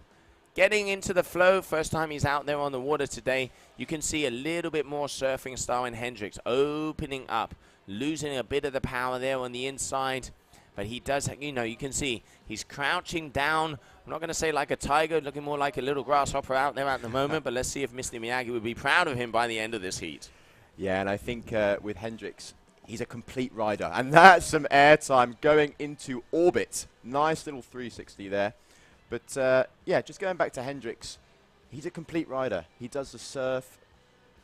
getting into the flow. First time he's out there on the water today. You can see a little bit more surfing style in Hendrix, opening up, losing a bit of the power there on the inside. But he does, you know, you can see he's crouching down. I'm not going to say like a tiger, looking more like a little grasshopper out there at the moment, but let's see if Mr. Miyagi would be proud of him by the end of this heat. Yeah, and I think with Hendricks, he's a complete rider. And that's some airtime going into orbit. Nice little 360 there. But yeah, just going back to Hendricks, he's a complete rider. He does the surf,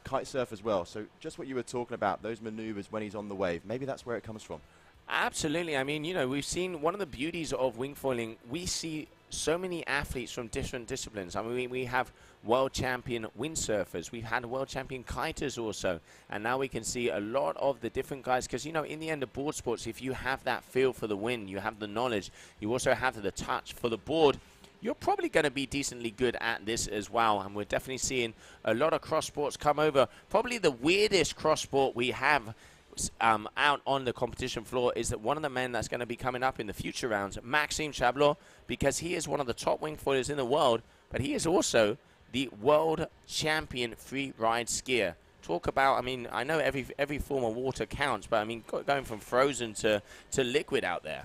kite surf as well. So just what you were talking about, those maneuvers when he's on the wave, maybe that's where it comes from. Absolutely. I mean, you know, we've seen one of the beauties of wingfoiling. We see so many athletes from different disciplines. I mean, we have world champion windsurfers. We've had world champion kiters also. And now we can see a lot of the different guys. Because, you know, in the end of board sports, if you have that feel for the wind, you have the knowledge, you also have the touch for the board, you're probably going to be decently good at this as well. And we're definitely seeing a lot of cross sports come over. Probably the weirdest cross sport we have out on the competition floor is that one of the men that's going to be coming up in the future rounds, Maxime Chablot, because he is one of the top wingfoilers in the world, but he is also the world champion free ride skier. Talk about, I mean, I know every form of water counts, but I mean, going from frozen to liquid out there.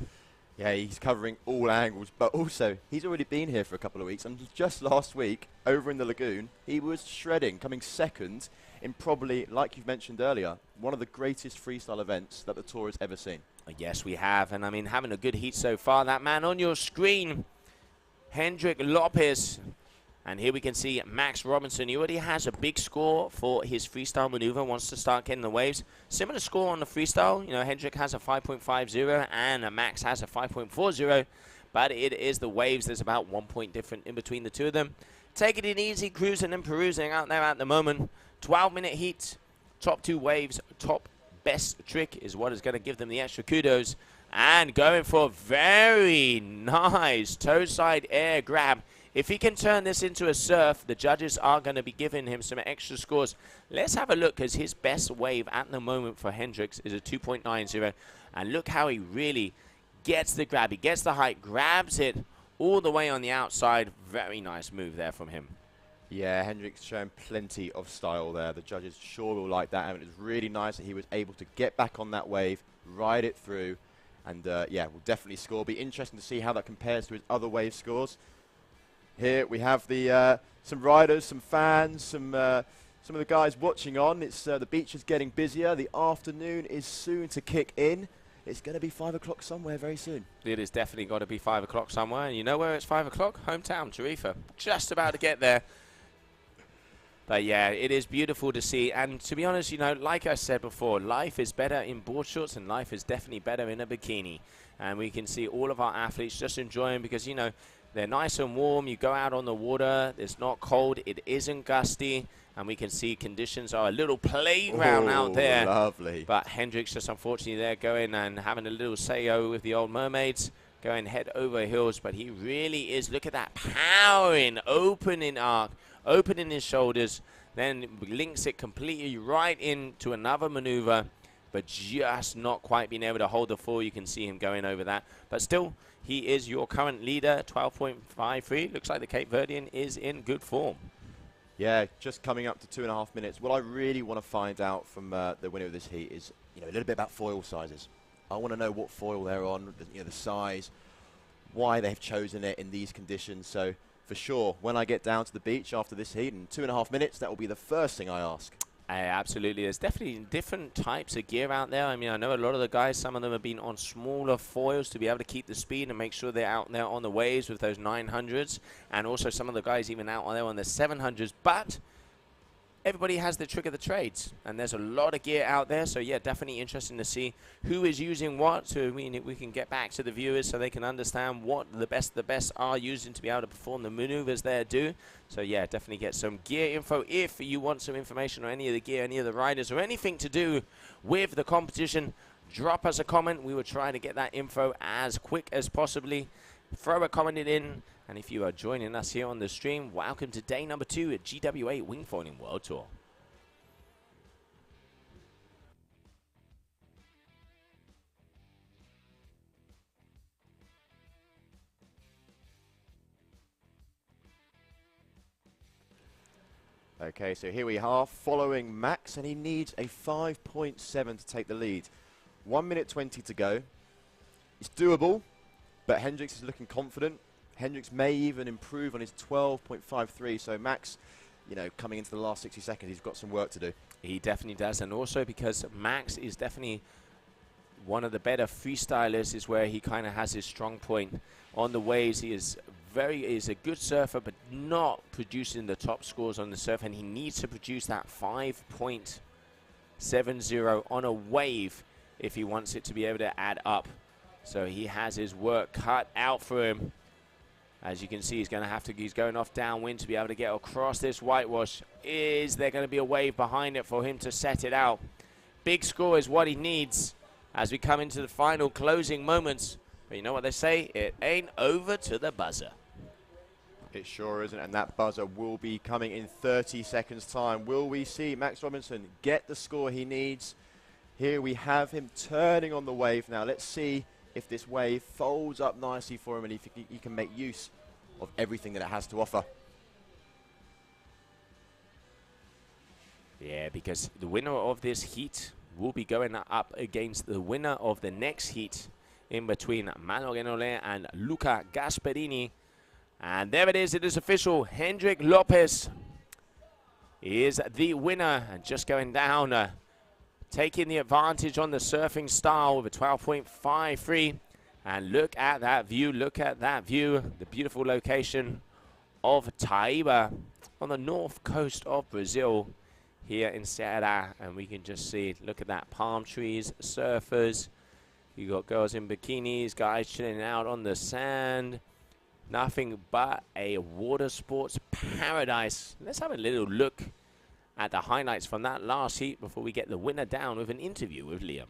Yeah, he's covering all angles, but also he's already been here for a couple of weeks, and just last week over in the lagoon he was shredding, coming second in probably, like you've mentioned earlier, one of the greatest freestyle events that the tour has ever seen. Yes, we have, and I mean, having a good heat so far. That man on your screen, Hendrik Lopez, and here we can see Max Robinson. He already has a big score for his freestyle maneuver, wants to start getting the waves. Similar score on the freestyle. You know, Hendrik has a 5.50 and Max has a 5.40, but it is the waves. There's about 1 point different in between the two of them. Taking it easy, cruising and perusing out there at the moment. 12-minute heat, top two waves, top best trick is what is going to give them the extra kudos. And going for a very nice toe side air grab. If he can turn this into a surf, the judges are going to be giving him some extra scores. Let's have a look, because his best wave at the moment for Hendricks is a 2.90. And look how he really gets the grab. He gets the height, grabs it all the way on the outside. Very nice move there from him. Yeah, Hendricks showing plenty of style there. The judges sure will like that, and it was really nice that he was able to get back on that wave, ride it through, and yeah, will definitely score. Be interesting to see how that compares to his other wave scores. Here we have the some riders, some fans, some of the guys watching on. It's the beach is getting busier. The afternoon is soon to kick in. It's going to be 5 o'clock somewhere very soon. It is definitely got to be 5 o'clock somewhere. And you know where it's 5 o'clock? Hometown, Tarifa. Just about to get there. But yeah, it is beautiful to see. And to be honest, you know, like I said before, life is better in board shorts and life is definitely better in a bikini. And we can see all of our athletes just enjoying, because, you know, they're nice and warm. You go out on the water. It's not cold. It isn't gusty. And we can see conditions are a little playground out there. Lovely. But Hendricks just unfortunately there going and having a little say-o with the old mermaids, going head over heels. But he really is, look at that, powering, opening arc, opening his shoulders, then links it completely right into another maneuver, but just not quite being able to hold the full. You can see him going over that. But still, he is your current leader, 12.53. Looks like the Cape Verdean is in good form. Yeah, just coming up to 2.5 minutes. What I really want to find out from the winner of this heat is, you know, a little bit about foil sizes. I want to know what foil they're on, you know, the size, why they've chosen it in these conditions. So for sure, when I get down to the beach after this heat in 2.5 minutes, that will be the first thing I ask. Absolutely. There's definitely different types of gear out there. I mean, I know a lot of the guys, some of them have been on smaller foils to be able to keep the speed and make sure they're out there on the waves with those 900s. And also some of the guys even out there on the 700s. But everybody has the trick of the trades. And there's a lot of gear out there. So, yeah, definitely interesting to see who is using what. So we can get back to the viewers so they can understand what the best are using to be able to perform the maneuvers they do. So, yeah, definitely get some gear info. If you want some information on any of the gear, any of the riders, or anything to do with the competition, drop us a comment. We will try to get that info as quick as possibly. Throw a comment in. And if you are joining us here on the stream, welcome to day number 2 at GWA Wingfoiling World Tour. Okay, so here we are following Max, and he needs a 5.7 to take the lead. 1 minute 20 to go. It's doable, but Hendricks is looking confident. Hendricks may even improve on his 12.53. So Max, you know, coming into the last 60 seconds, he's got some work to do. He definitely does, and also because Max is definitely one of the better freestylers, is where he kind of has his strong point on the waves. He is a good surfer, but not producing the top scores on the surf, and he needs to produce that 5.70 on a wave if he wants it to be able to add up. So he has his work cut out for him. As you can see, he's going off downwind to be able to get across this whitewash. Is there going to be a wave behind it for him to set it out? Big score is what he needs as we come into the final closing moments. But you know what they say? It ain't over to the buzzer. It sure isn't, and that buzzer will be coming in 30 seconds time. Will we see Max Robinson get the score he needs? Here we have him turning on the wave now. Let's see if this wave folds up nicely for him and if he can make use of everything that it has to offer. Yeah, because the winner of this heat will be going up against the winner of the next heat in between Mano Renolé and Luca Gasperini. And there it is official. Hendrik Lopez is the winner, and just going down, taking the advantage on the surfing style with a 12.53. And look at that view, the beautiful location of Taiba on the north coast of Brazil here in Ceará. And we can just see, look at that, palm trees, surfers. You got girls in bikinis, guys chilling out on the sand. Nothing but a water sports paradise. Let's have a little look at the highlights from that last heat before we get the winner down with an interview with Liam.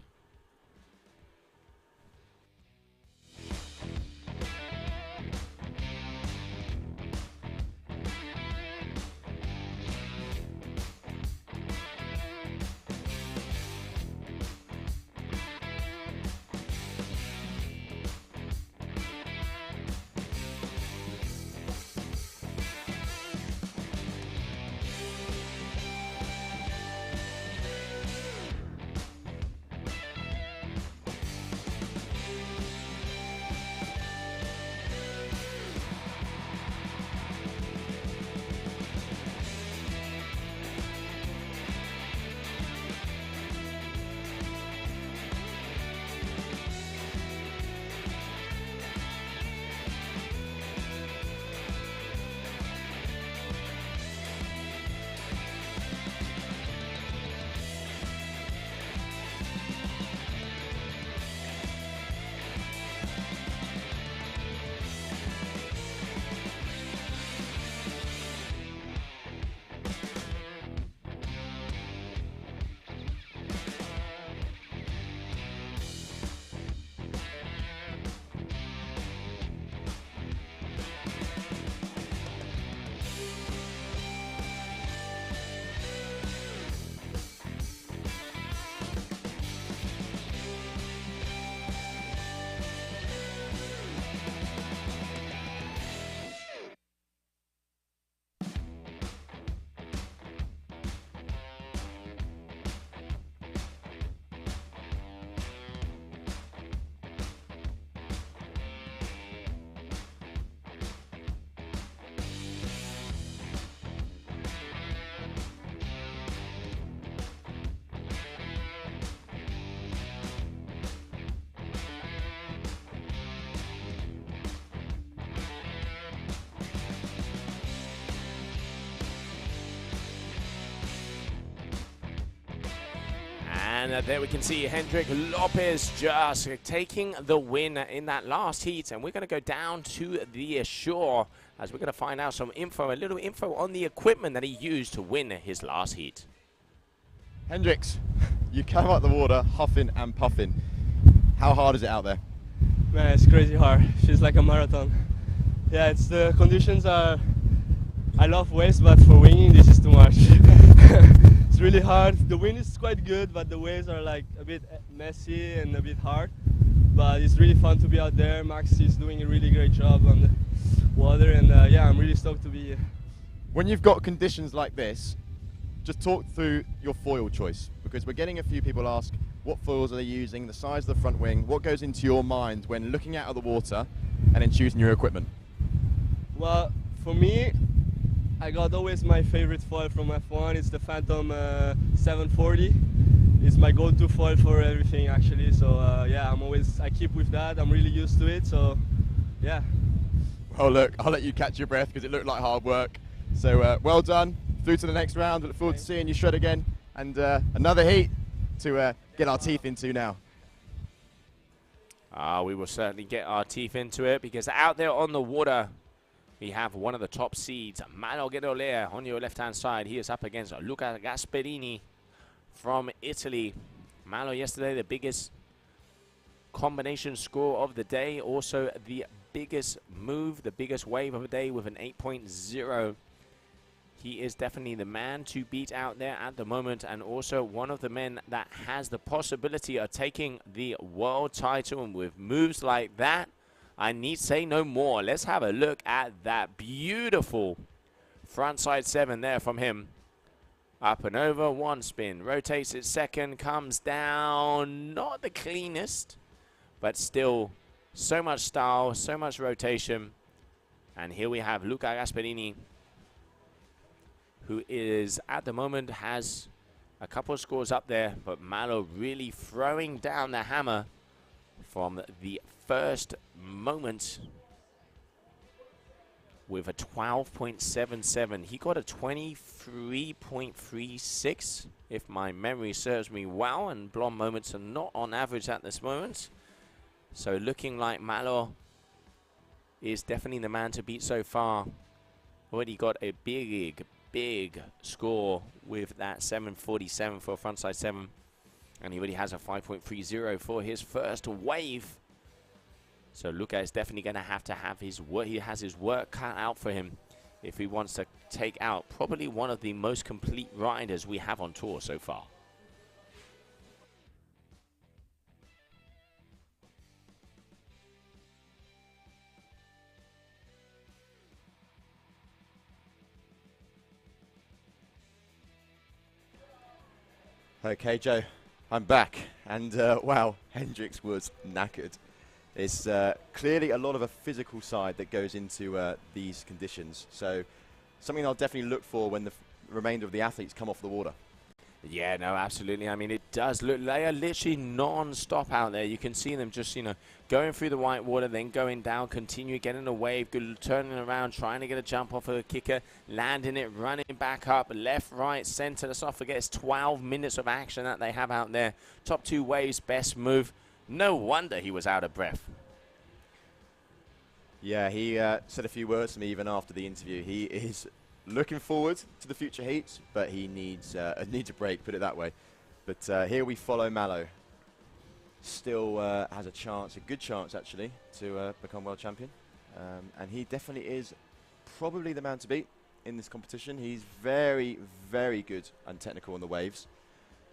And there we can see Hendrik Lopez just taking the win in that last heat. And we're going to go down to the shore as we're going to find out some info, a little info on the equipment that he used to win his last heat. Hendricks, you came out the water huffing and puffing. How hard is it out there? Man, it's crazy hard. Feels like a marathon. Yeah, it's the conditions are. I love waves, but for winging, this is too much. It's really hard. The wind is quite good, but the waves are like a bit messy and a bit hard. But it's really fun to be out there. Max is doing a really great job on the water, and yeah, I'm really stoked to be here. When you've got conditions like this, just talk through your foil choice, because we're getting a few people ask, What foils are they using? The size of the front wing? What goes into your mind when looking out of the water and then choosing your equipment? Well, for me, I got always my favorite foil from F1. It's the Phantom 740. It's my go-to foil for everything, actually. So yeah, I keep with that. I'm really used to it. So yeah. Well, look, I'll let you catch your breath because it looked like hard work. So well done. Through to the next round. Look forward to seeing you shred again. And another heat to get our teeth into now. We will certainly get our teeth into it because out there on the water, we have one of the top seeds, Malo Gedolea, on your left-hand side. He is up against Luca Gasperini from Italy. Malo yesterday, the biggest combination score of the day. Also the biggest move, the biggest wave of the day with an 8.0. He is definitely the man to beat out there at the moment, and also one of the men that has the possibility of taking the world title. And with moves like that, I need say no more. Let's have a look at that beautiful frontside 7 there from him. Up and over, one spin, rotates it second, comes down. Not the cleanest, but still so much style, so much rotation. And here we have Luca Gasperini, who is at the moment has a couple of scores up there, but Malo really throwing down the hammer from the first moment with a 12.77. He got a 23.36, if my memory serves me well, and blonde moments are not on average at this moment. So looking like Malo is definitely the man to beat so far. Already got a big score with that 747 for a frontside 7. And he already has a 5.30 for his first wave. So Luca is definitely going to have his work. He has his work cut out for him if he wants to take out probably one of the most complete riders we have on tour so far. Okay, Joe, I'm back. And wow, Hendricks was knackered. It's clearly a lot of a physical side that goes into these conditions. So something I'll definitely look for when the remainder of the athletes come off the water. Yeah, no, absolutely. I mean, it does look, they are literally non-stop out there. You can see them just, you know, going through the white water, then going down, continue getting a wave, turning around, trying to get a jump off of the kicker, landing it, running back up, left, right, center. Let's not forget it's 12 minutes of action that they have out there. Top 2 waves, best move. No wonder he was out of breath. Yeah, he said a few words to me even after the interview. He is looking forward to the future heats, but he needs a break, put it that way. But here we follow Malo. Still has a chance, a good chance actually, to become world champion. And he definitely is probably the man to beat in this competition. He's very, very good and technical on the waves.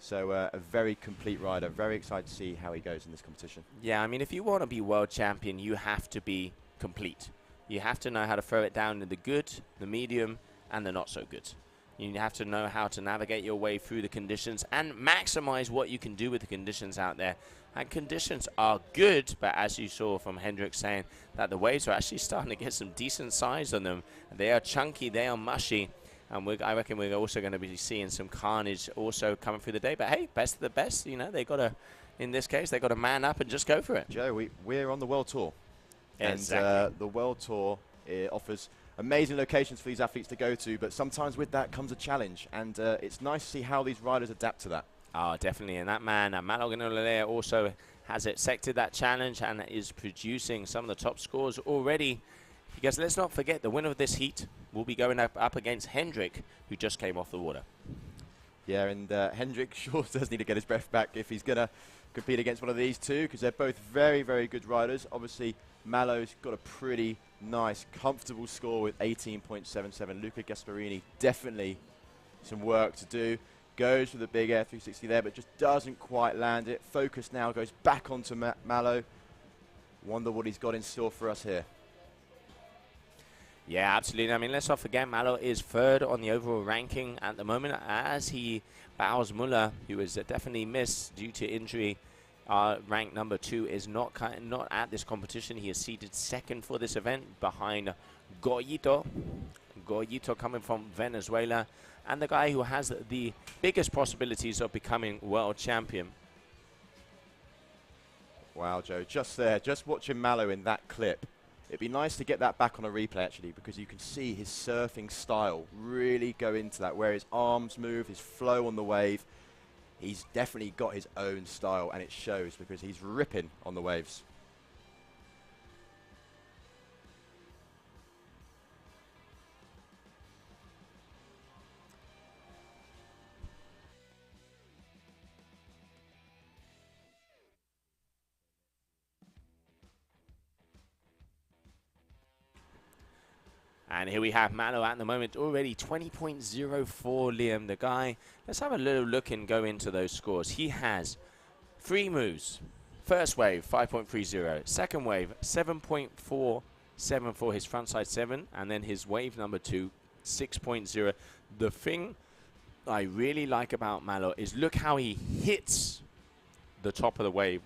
So a very complete rider. Very excited to see how he goes in this competition. Yeah, I mean, if you want to be world champion, you have to be complete. You have to know how to throw it down in the good, the medium, and the not so good. You have to know how to navigate your way through the conditions and maximize what you can do with the conditions out there. And conditions are good, but as you saw from Hendricks saying that the waves are actually starting to get some decent size on them. They are chunky, they are mushy, and I reckon we're also going to be seeing some carnage also coming through the day. But hey, best of the best, you know, they got to, in this case, they got to man up and just go for it. Joe, we're on the World Tour. Exactly. And the World Tour offers amazing locations for these athletes to go to, but sometimes with that comes a challenge, and it's nice to see how these riders adapt to that. Oh, definitely, and that man, Malo Gedolea, also has accepted that challenge and is producing some of the top scores already, because let's not forget the winner of this heat will be going up against Hendrick, who just came off the water. Yeah, and Hendrick sure does need to get his breath back if he's going to compete against one of these two, because they're both very, very good riders. Obviously, Malo's got a pretty nice, comfortable score with 18.77. Luca Gasperini, definitely some work to do. Goes for the big air 360 there, but just doesn't quite land it. Focus now goes back onto Malo. Wonder what he's got in store for us here. Yeah, absolutely. I mean, let's not forget Malo is third on the overall ranking at the moment as he bows Muller, who is definitely missed due to injury. Rank number 2 is not at this competition. He is seated second for this event behind Goyito. Goyito coming from Venezuela, and the guy who has the biggest possibilities of becoming world champion. Wow, Joe, just there, just watching Malo in that clip. It'd be nice to get that back on a replay, actually, because you can see his surfing style really go into that, where his arms move, his flow on the wave. He's definitely got his own style, and it shows because he's ripping on the waves. And here we have Malo at the moment already 20.04, Liam, the guy. Let's have a little look and go into those scores. He has 3 moves. First wave, 5.30. Second wave, 7.47 for his frontside 7. And then his wave number 2, 6.0. The thing I really like about Malo is look how he hits the top of the wave.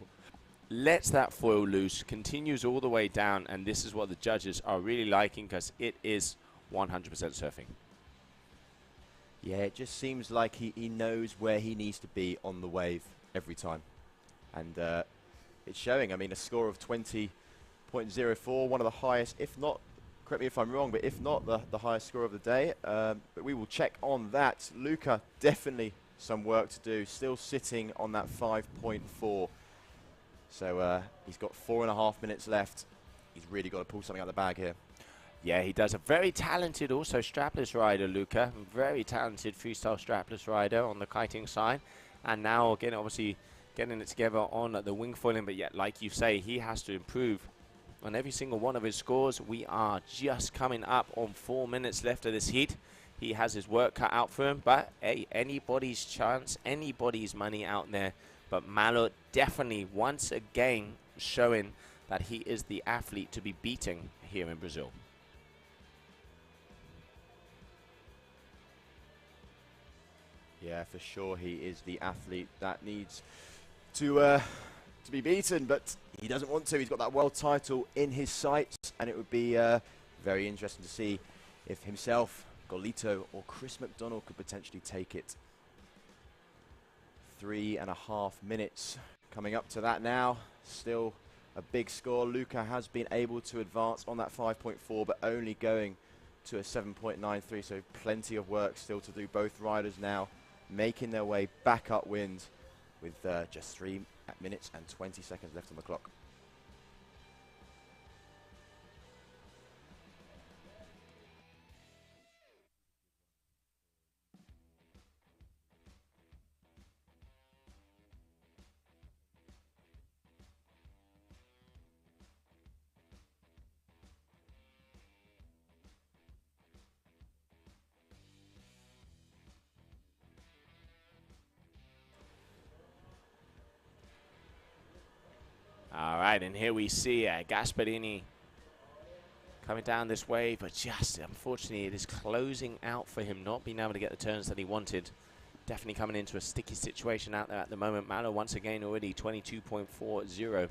Lets that foil loose, continues all the way down, and this is what the judges are really liking because it is 100% surfing. Yeah, it just seems like he knows where he needs to be on the wave every time. And it's showing. I mean, a score of 20.04, one of the highest, if not, correct me if I'm wrong, but if not the highest score of the day. But we will check on that. Luca, definitely some work to do, still sitting on that 5.4. So he's got 4.5 minutes left. He's really got to pull something out of the bag here. Yeah, he does. A very talented also strapless rider, Luca. Very talented freestyle strapless rider on the kiting side. And now, again, obviously getting it together on the wingfoiling. But yet, like you say, he has to improve on every single one of his scores. We are just coming up on 4 minutes left of this heat. He has his work cut out for him. But, hey, anybody's chance, anybody's money out there. But Malo definitely once again showing that he is the athlete to be beating here in Brazil. Yeah, for sure he is the athlete that needs to be beaten, but he doesn't want to. He's got that world title in his sights, and it would be very interesting to see if himself, Golito, or Chris McDonald could potentially take it. 3.5 minutes coming up to that now. Still a big score. Luca has been able to advance on that 5.4, but only going to a 7.93, so plenty of work still to do. Both riders now making their way back upwind with just 3 minutes and 20 seconds left on the clock. All right, and here we see Gasparini coming down this way, but just unfortunately it is closing out for him, not being able to get the turns that he wanted. Definitely coming into a sticky situation out there at the moment. Malo once again already 22.40.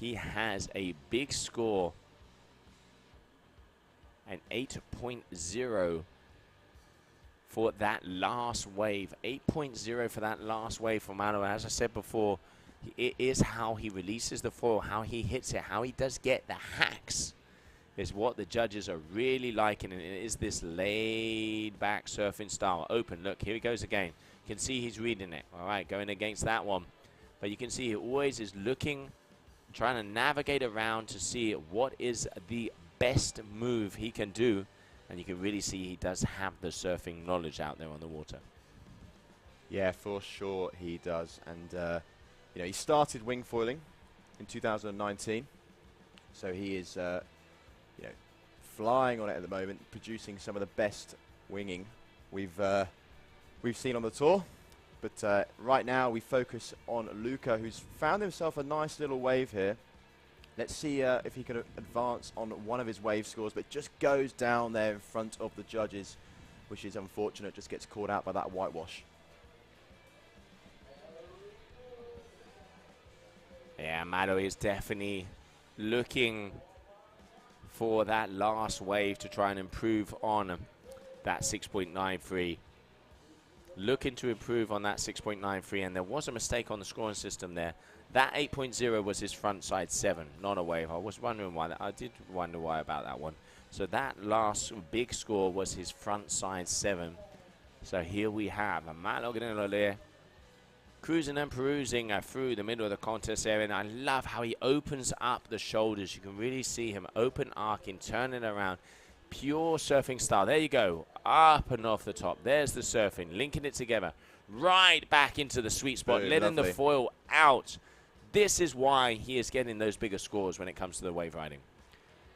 He has a big score, an 8.0 for that last wave. 8.0 for that last wave for Malo. As I said before, it is how he releases the foil, how he hits it, how he does get the hacks is what the judges are really liking, and it is this laid-back surfing style. Open, look, here he goes again. You can see he's reading it. All right, going against that one. But you can see he always is looking, trying to navigate around to see what is the best move he can do, and you can really see he does have the surfing knowledge out there on the water. Yeah, for sure he does. And you know, he started wingfoiling in 2019, so he is, you know, flying on it at the moment, producing some of the best winging we've seen on the tour. But right now we focus on Luca, who's found himself a nice little wave here. Let's see if he can advance on one of his wave scores, but just goes down there in front of the judges, which is unfortunate, just gets caught out by that whitewash. Yeah, Malo is definitely looking for that last wave to try and improve on that 6.93. Looking to improve on that 6.93, and there was a mistake on the scoring system there. That 8.0 was his front side 7, not a wave. I was wondering why. I did wonder why about that one. So that last big score was his front side 7. So here we have Malo Grenadier cruising and perusing through the middle of the contest area. And I love how he opens up the shoulders. You can really see him open arcing, turning around. Pure surfing style. There you go. Up and off the top. There's the surfing. Linking it together. Right back into the sweet spot. Very letting lovely. the foil out. This is why he is getting those bigger scores when it comes to the wave riding.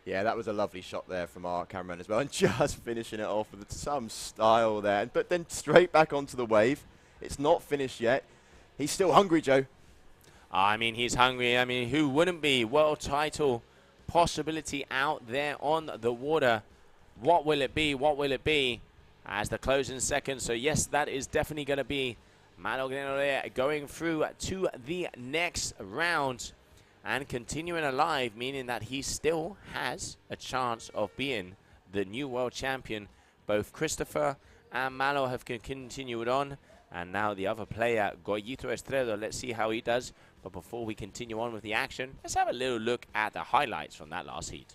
Yeah, that was a lovely shot there from our cameraman as well. And just finishing it off with some style there. But then straight back onto the wave. It's not finished yet. He's still hungry, Joe. I mean, he's hungry. I mean, who wouldn't be? World title possibility out there on the water. What will it be? What will it be? As the closing seconds. So, yes, that is definitely going to be Malo Grenadier going through to the next round and continuing alive, meaning that he still has a chance of being the new world champion. Both Christopher and Malo have continued on. And now the other player, Goyito Estrella, let's see how he does. But before we continue on with the action, let's have a little look at the highlights from that last heat.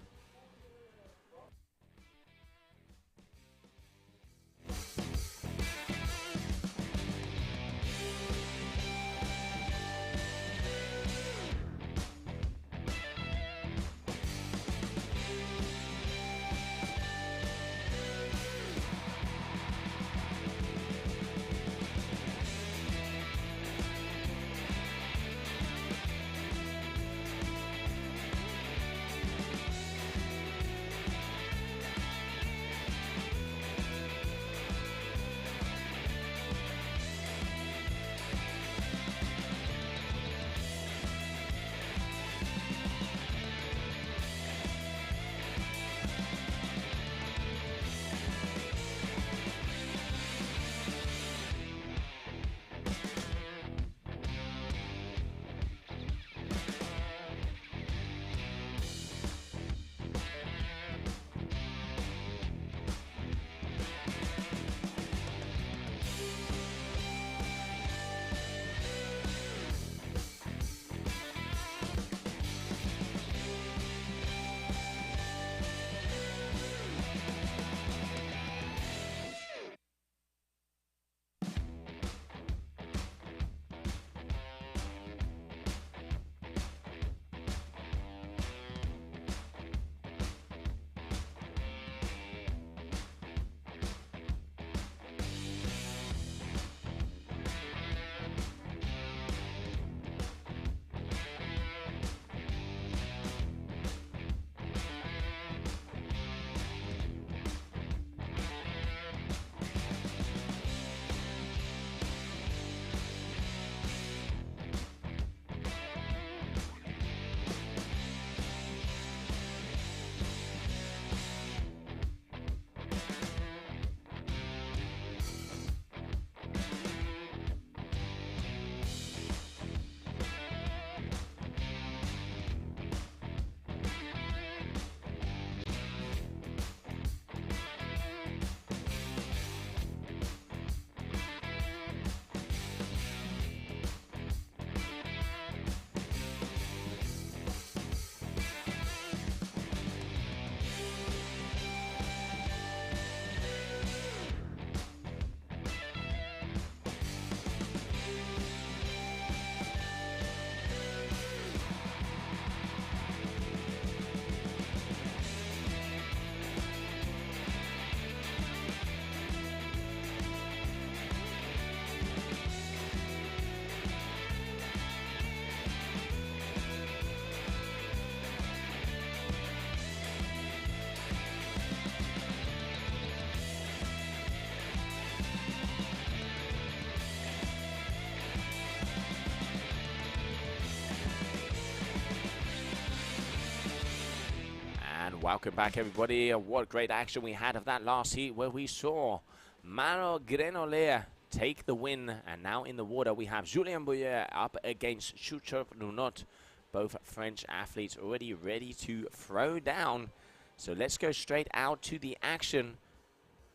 Welcome back, everybody. What great action we had of that last heat where we saw Mano Grenoller take the win. And now in the water, we have Julien Bouyer up against Chucho Nunot. Both French athletes already ready to throw down. So let's go straight out to the action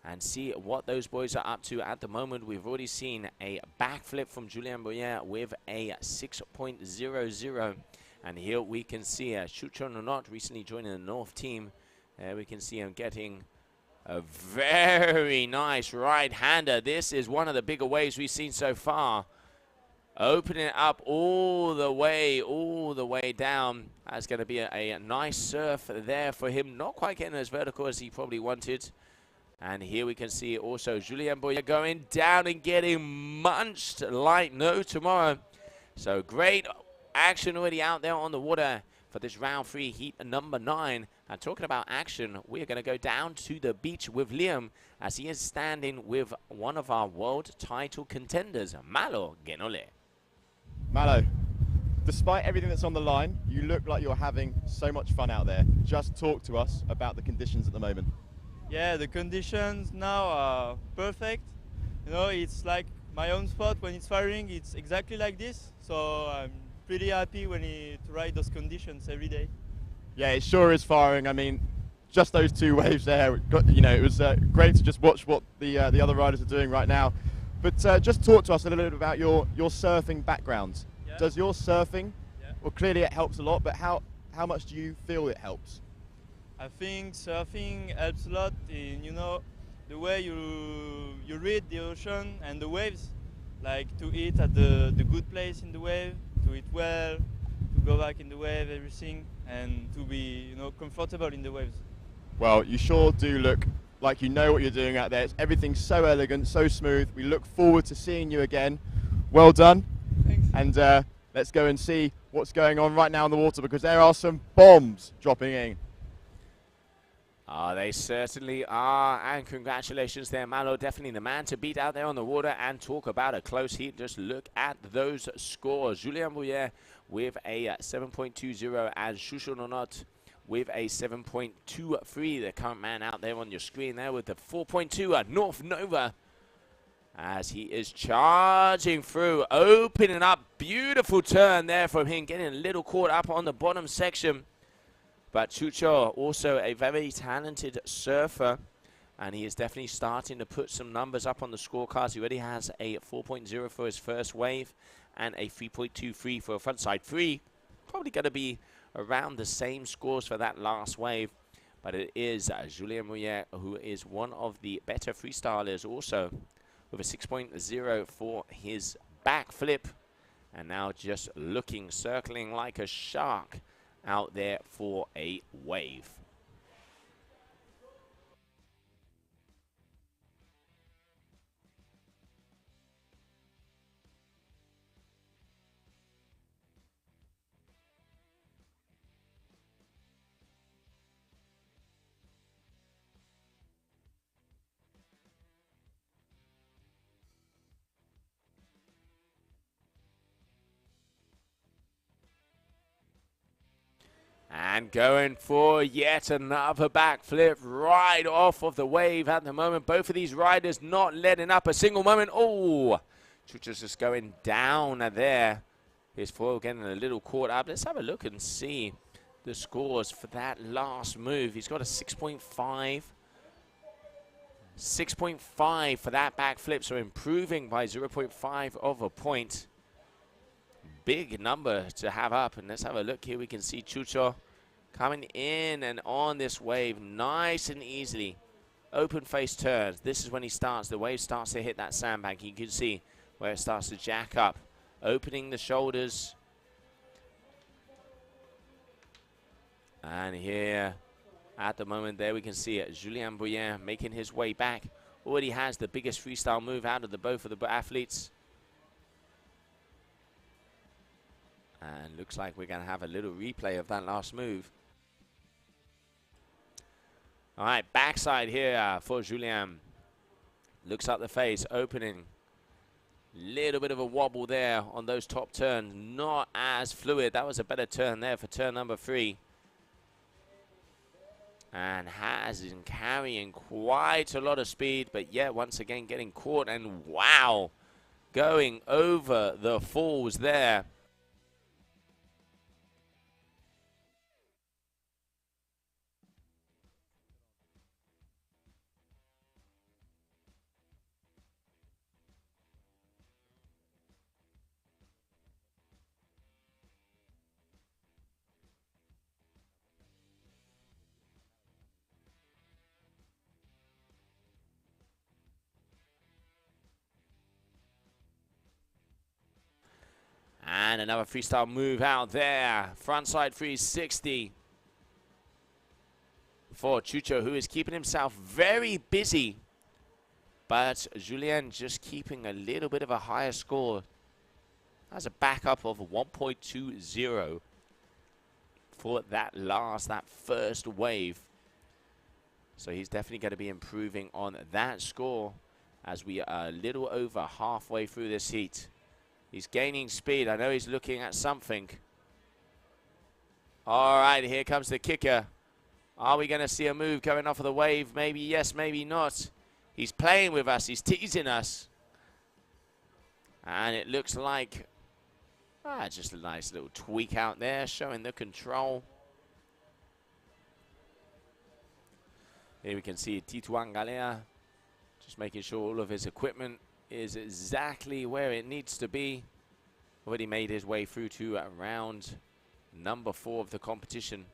and see what those boys are up to at the moment. We've already seen a backflip from Julien Bouyer with a 6.00. And here we can see Chucho Nunot recently joining the North team. We can see him getting a very nice right-hander. This is one of the bigger waves we've seen so far. Opening it up all the way down. That's going to be a nice surf there for him. Not quite getting as vertical as he probably wanted. And here we can see also Julien Bouyer going down and getting munched like no tomorrow. So great action already out there on the water for this round 3 heat number 9. And talking about action, we're going to go down to the beach with Liam as he is standing with one of our world title contenders, Malo Genole. Malo, despite everything that's on the line, you look like you're having so much fun out there. Just talk to us about the conditions at the moment. Yeah, the conditions now are perfect. You know, it's like my own spot when it's firing, it's exactly like this. So I'm pretty happy to ride those conditions every day. Yeah, it sure is firing. I mean, just those 2 waves there, it was great to just watch what the other riders are doing right now. But just talk to us a little bit about your surfing background. Yeah. Does your surfing, Yeah. well, clearly it helps a lot, but how much do you feel it helps? I think surfing helps a lot in, the way you read the ocean and the waves, like to eat at the good place in the wave, to eat well, to go back in the wave, everything, and to be, comfortable in the waves. Well, you sure do look like you know what you're doing out there. Everything's so elegant, so smooth. We look forward to seeing you again. Well done. Thanks. And let's go and see what's going on right now in the water, because there are some bombs dropping in. They certainly are, and congratulations there, Malo. Definitely the man to beat out there on the water. And talk about a close heat. Just look at those scores. Julien Bouyer with a 7.20 and Chucho Nunot with a 7.23. The current man out there on your screen there with the 4.2 North Nova as he is charging through, opening up. Beautiful turn there from him, getting a little caught up on the bottom section. But Chucho, also a very talented surfer, and he is definitely starting to put some numbers up on the scorecards. He already has a 4.0 for his first wave and a 3.23 for a frontside 3. Probably going to be around the same scores for that last wave. But it is Julien Bouyer, who is one of the better freestylers, also with a 6.0 for his backflip. And now just looking, circling like a shark out there for a wave. And going for yet another backflip right off of the wave at the moment. Both of these riders not letting up a single moment. Oh, Chucho's just going down there. His foil getting a little caught up. Let's have a look and see the scores for that last move. He's got a 6.5. 6.5 for that backflip, so improving by 0.5 of a point. Big number to have up. And let's have a look here. We can see Chucho coming in and on this wave nice and easily. Open face turns. This is when he starts. The wave starts to hit that sandbank. You can see where it starts to jack up. Opening the shoulders. And here at the moment there we can see it. Julien Bouyer making his way back. Already has the biggest freestyle move out of both of the athletes. And looks like we're going to have a little replay of that last move. All right, backside here for Julien. Looks up the face, opening. Little bit of a wobble there on those top turns. Not as fluid. That was a better turn there for turn number 3. and has been carrying quite a lot of speed, but yeah, once again getting caught, and wow, going over the falls there. And another freestyle move out there. Frontside 360 for Chucho, who is keeping himself very busy. But Julien just keeping a little bit of a higher score. Has a backup of 1.20 for that first wave. So he's definitely going to be improving on that score as we are a little over halfway through this heat. He's gaining speed. I know he's looking at something. All right, here comes the kicker. Are we going to see a move coming off of the wave? Maybe yes, maybe not. He's playing with us. He's teasing us. And it looks like just a nice little tweak out there, showing the control. Here we can see Tituan Galea just making sure all of his equipment is exactly where it needs to be. Already made his way through to round number 4 of the competition.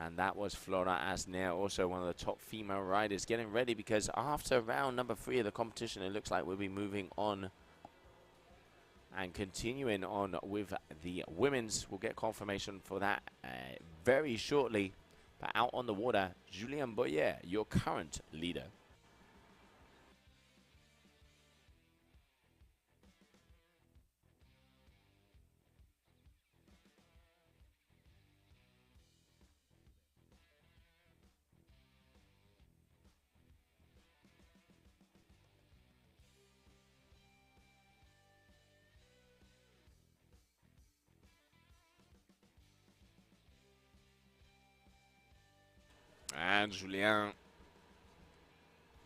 And that was Flora Asner, also one of the top female riders, getting ready because after round number 3 of the competition, it looks like we'll be moving on and continuing on with the women's. We'll get confirmation for that very shortly. But out on the water, Julien Boyer, your current leader. And Julien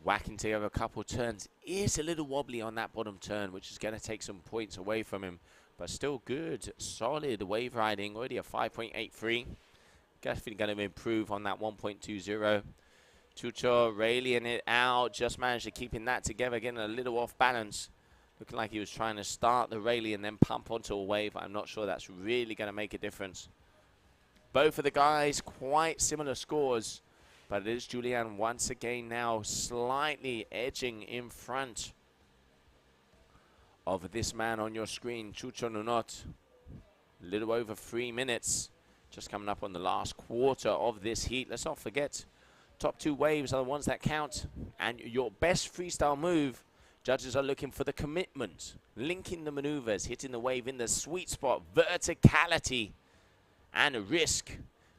whacking together a couple turns. Is a little wobbly on that bottom turn, which is going to take some points away from him. But still good, solid wave riding. Already a 5.83. Definitely going to improve on that 1.20. Chucho railing it out. Just managed to keeping that together, getting a little off balance. Looking like he was trying to start the railing and then pump onto a wave. I'm not sure that's really going to make a difference. Both of the guys quite similar scores. But it is Julien once again now slightly edging in front of this man on your screen, Chucho Nunot. A little over 3 minutes. Just coming up on the last quarter of this heat. Let's not forget, top 2 waves are the ones that count. And your best freestyle move, judges are looking for the commitment, linking the maneuvers, hitting the wave in the sweet spot, verticality, and risk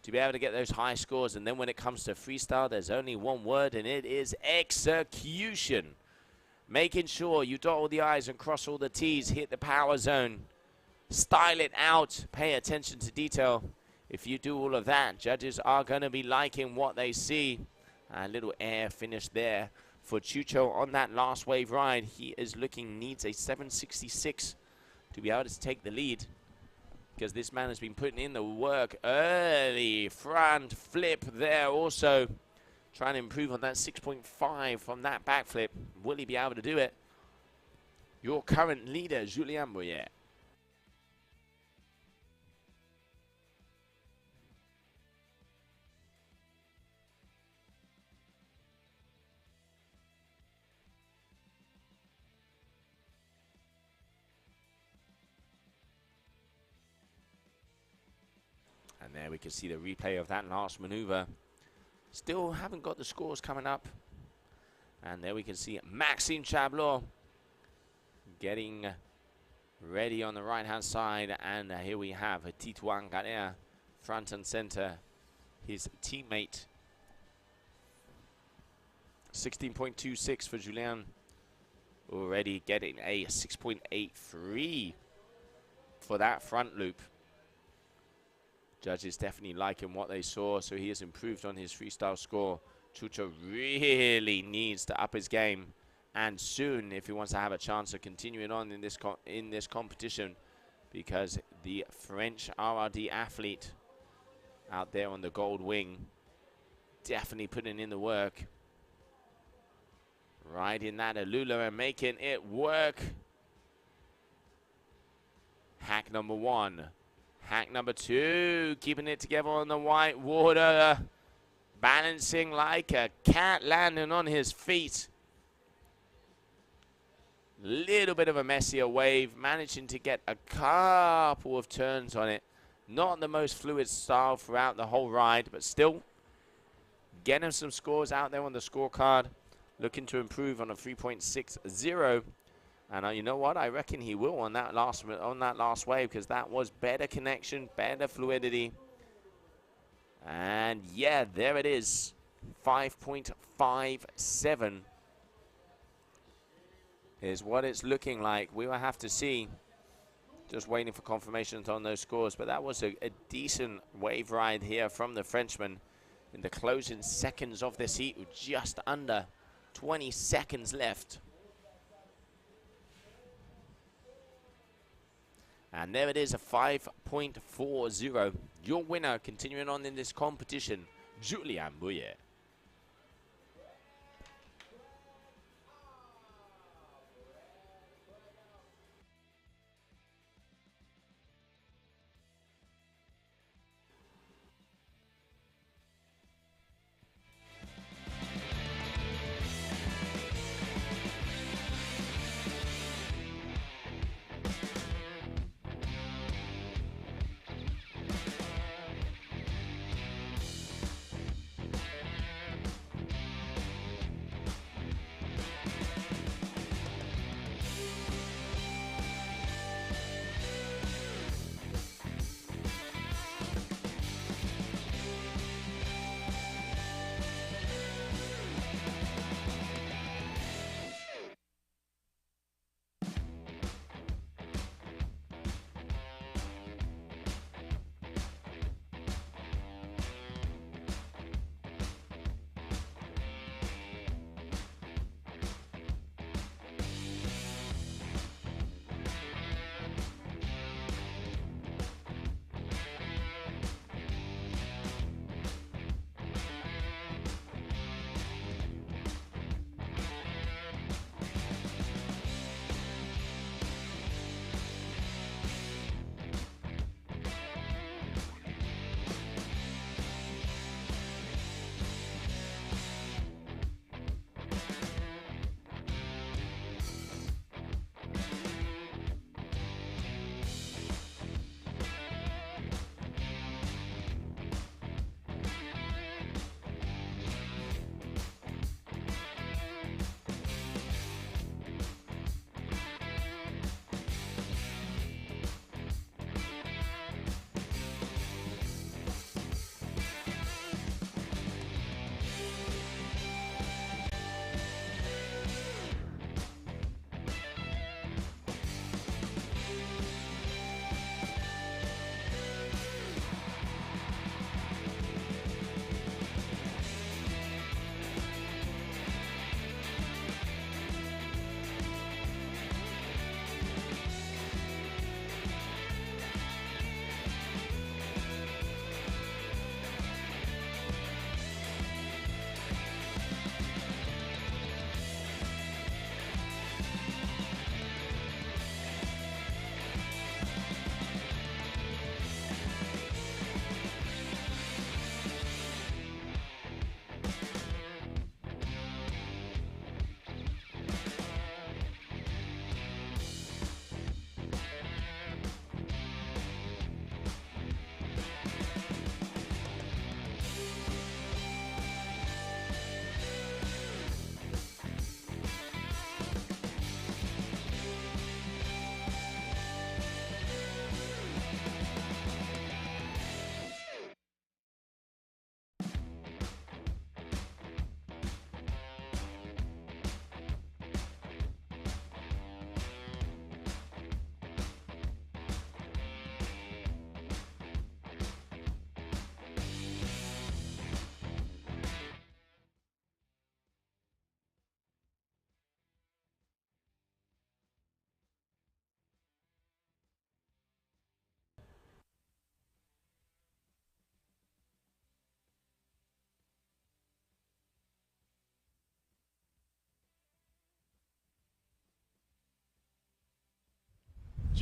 to be able to get those high scores. And then when it comes to freestyle, there's only one word, and it is execution. Making sure you dot all the I's and cross all the T's, hit the power zone, style it out, pay attention to detail. If you do all of that, judges are going to be liking what they see. A little air finish there for Chucho on that last wave ride. He is looking, needs a 766 to be able to take the lead, because this man has been putting in the work early. Front flip there also. Trying to improve on that 6.5 from that backflip. Will he be able to do it? Your current leader, Julien Boyer. And there we can see the replay of that last maneuver. Still haven't got the scores coming up. And there we can see Maxime Chablot getting ready on the right-hand side. And here we have Tituan Galea front and center. His teammate. 16.26 for Julien. Already getting a 6.83 for that front loop. Judges definitely liking what they saw, so he has improved on his freestyle score. Chucho really needs to up his game, and soon, if he wants to have a chance of continuing on in this competition, because the French RRD athlete out there on the gold wing definitely putting in the work. Riding that Alula and making it work. Hack number 1. Hack number 2, keeping it together on the white water. Balancing like a cat, landing on his feet. Little bit of a messier wave, managing to get a couple of turns on it. Not the most fluid style throughout the whole ride, but still getting some scores out there on the scorecard. Looking to improve on a 3.60. And you know what? I reckon he will on that last wave, because that was better connection, better fluidity. And yeah, there it is. 5.57 is what it's looking like. We will have to see. Just waiting for confirmations on those scores. But that was a decent wave ride here from the Frenchman in the closing seconds of this heat, with just under 20 seconds left. And there it is, a 5.40. Your winner, continuing on in this competition, Julien Bouillet.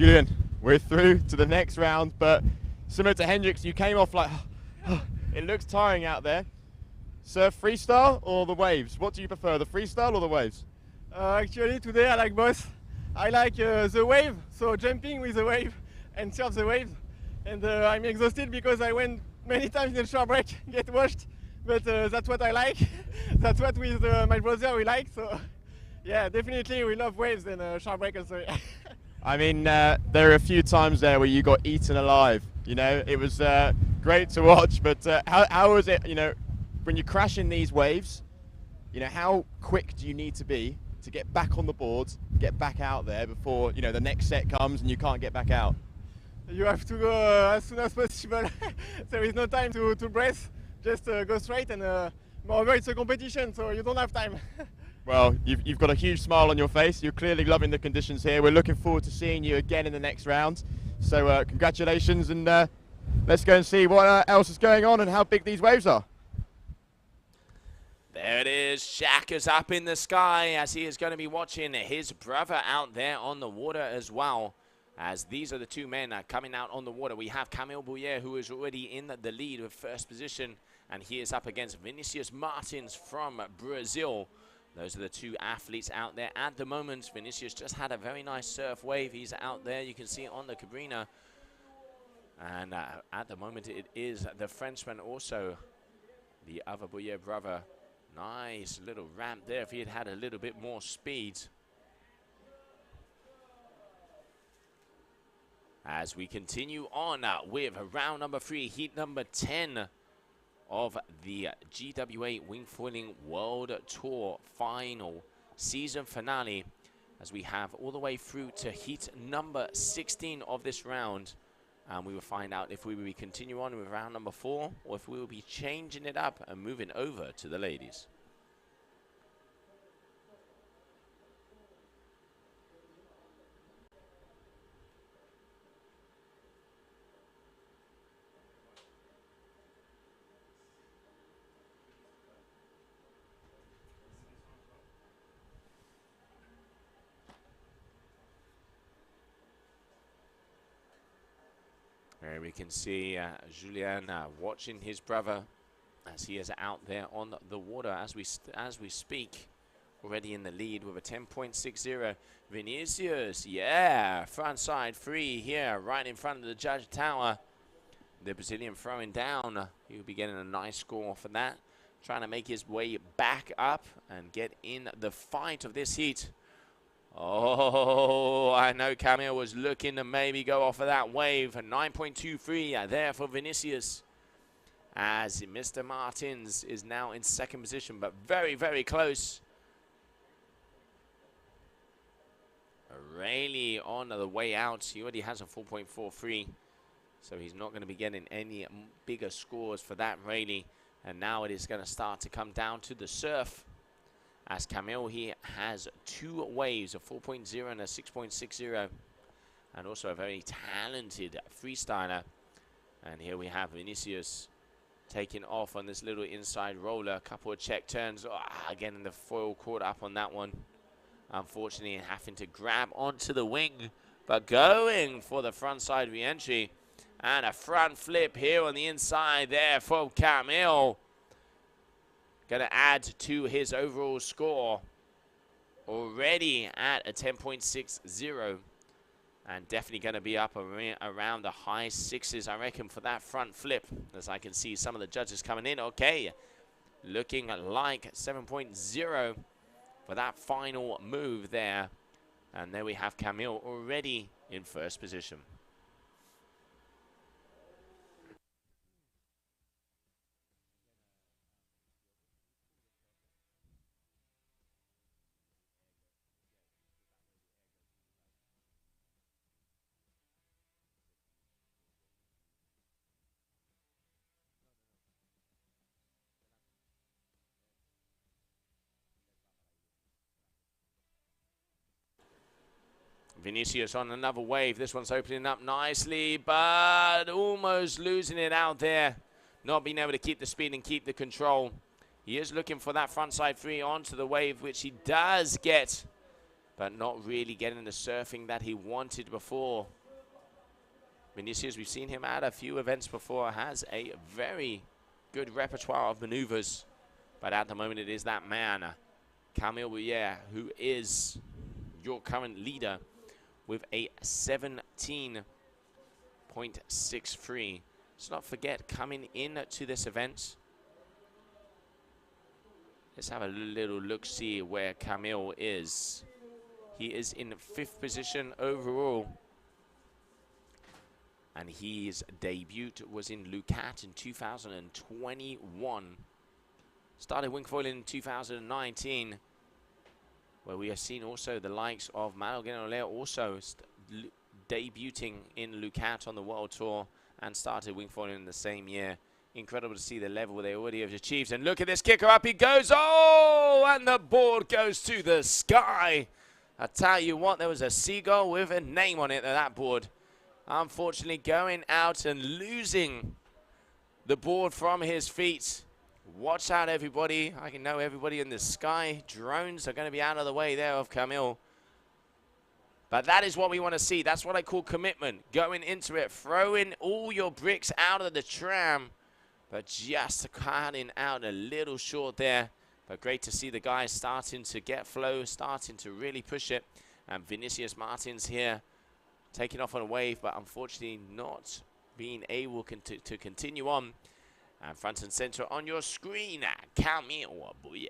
Julian, we're through to the next round, but similar to Hendricks, you came off like, it looks tiring out there. Surf freestyle or the waves? What do you prefer, the freestyle or the waves? Actually, today I like both. I like the wave, so jumping with the wave and surf the wave. And I'm exhausted because I went many times in the shore break, get washed. But that's what I like. That's what with my brother we like. So yeah, definitely we love waves and shore break also. I mean, there are a few times there where you got eaten alive. You know, it was great to watch. But how was it? You know, when you crash in these waves, you know, how quick do you need to be to get back on the board, get back out there before, you know, the next set comes and you can't get back out? You have to go as soon as possible. There is no time to breathe. Just go straight, and moreover it's a competition, so you don't have time. Well, you've got a huge smile on your face. You're clearly loving the conditions here. We're looking forward to seeing you again in the next round. So congratulations, and let's go and see what else is going on and how big these waves are. There it is. Shaq is up in the sky as he is going to be watching his brother out there on the water as well. As these are the two men coming out on the water. We have Camille Bouyer, who is already in the lead with first position. And he is up against Vinicius Martins from Brazil. Those are the two athletes out there at the moment. Vinicius just had a very nice surf wave. He's out there. You can see it on the Cabrina. And at the moment, it is the Frenchman also, the other Bouyer brother. Nice little ramp there if he had had a little bit more speed. As we continue on with round number 3, heat number 10 of the GWA Wingfoiling World Tour final season finale, as we have all the way through to heat number 16 of this round. And we will find out if we will continue on with round number 4 or if we will be changing it up and moving over to the ladies. There we can see Julien watching his brother as he is out there on the water as we speak, already in the lead with a 10.60. Vinicius, yeah, front side free here, right in front of the judge tower. The Brazilian throwing down. He'll be getting a nice score for that. Trying to make his way back up and get in the fight of this heat. Oh, I know Camille was looking to maybe go off of that wave. A 9.23 there for Vinicius. As Mr. Martins is now in second position, but very, very close. Rayleigh on the way out. He already has a 4.43. So he's not going to be getting any bigger scores for that, Rayleigh. And now it is going to start to come down to the surf. As Camille here has two waves, a 4.0 and a 6.60, and also a very talented freestyler. And here we have Vinicius taking off on this little inside roller, a couple of check turns. Again, the foil caught up on that one. Unfortunately, having to grab onto the wing, but going for the front side re-entry. And a front flip here on the inside there for Camille. Going to add to his overall score. Already at a 10.60. And definitely going to be up around the high sixes, I reckon, for that front flip. As I can see some of the judges coming in. Okay, looking like 7.0 for that final move there. And there we have Camille already in first position. Vinicius on another wave. This one's opening up nicely, but almost losing it out there. Not being able to keep the speed and keep the control. He is looking for that frontside three onto the wave, which he does get. but not really getting the surfing that he wanted before. Vinicius, we've seen him at a few events before, has a very good repertoire of maneuvers, but at the moment it is that man, Camille Bouyer, who is your current leader with a 17.63. Let's not forget, coming into this event, let's have a little look-see where Camille is. He is in 5th position overall. And his debut was in Lucat in 2021. Started Wingfoil in 2019, where we have seen also the likes of Manuel Guinolea also debuting in Lucat on the World Tour and started Wingfoil in the same year. Incredible to see the level they already have achieved. And look at this kicker, up he goes. Oh, and the board goes to the sky. I tell you what, there was a seagull with a name on it, that board. Unfortunately going out and losing the board from his feet. Watch out, everybody. I can know everybody in the sky. Drones are going to be out of the way there of Camille. But that is what we want to see. That's what I call commitment. Going into it, throwing all your bricks out of the tram, but just cutting out a little short there. But great to see the guys starting to get flow, starting to really push it. And Vinicius Martins here taking off on a wave, but unfortunately not being able to continue on. And front and center on your screen, Camille Bouyer.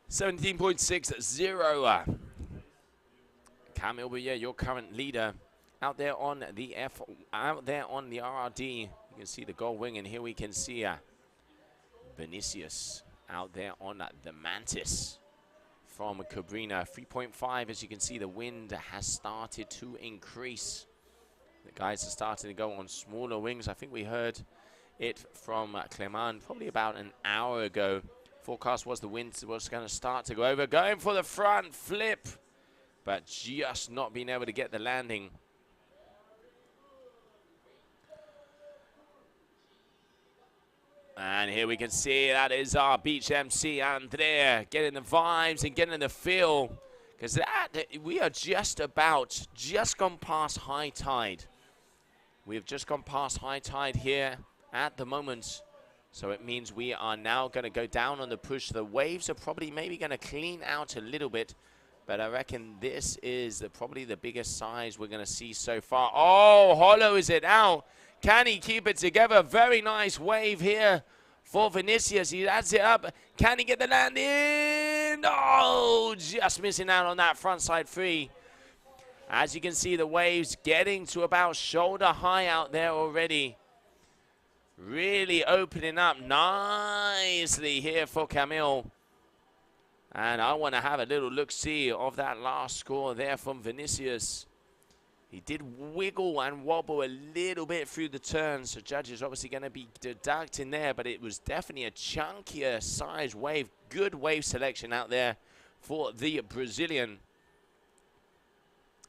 $17.60. Camille Bouyer, your current leader, out there on the RRD. You can see the gold wing, and here we can see Vinicius out there on the Mantis from Cabrina. 3.5, as you can see, the wind has started to increase. The guys are starting to go on smaller wings. I think we heard it from Clement probably about an hour ago. Forecast was the wind was going to start to go over. Going for the front flip, but just not being able to get the landing. And here we can see that is our beach MC, Andrea, getting the vibes and getting the feel. Because we are just gone past high tide. We have just gone past high tide here at the moment. So it means we are now going to go down on the push. The waves are probably maybe going to clean out a little bit. But I reckon this is probably the biggest size we're going to see so far. Oh, hollows it out. Can he keep it together? Very nice wave here for Vinicius. He adds it up. Can he get the land in? Oh, just missing out on that front side free. As you can see, the waves getting to about shoulder high out there already. Really opening up nicely here for Camille. And I want to have a little look-see of that last score there from Vinicius. He did wiggle and wobble a little bit through the turn, so judges obviously going to be deducting there, but it was definitely a chunkier size wave. Good wave selection out there for the Brazilian.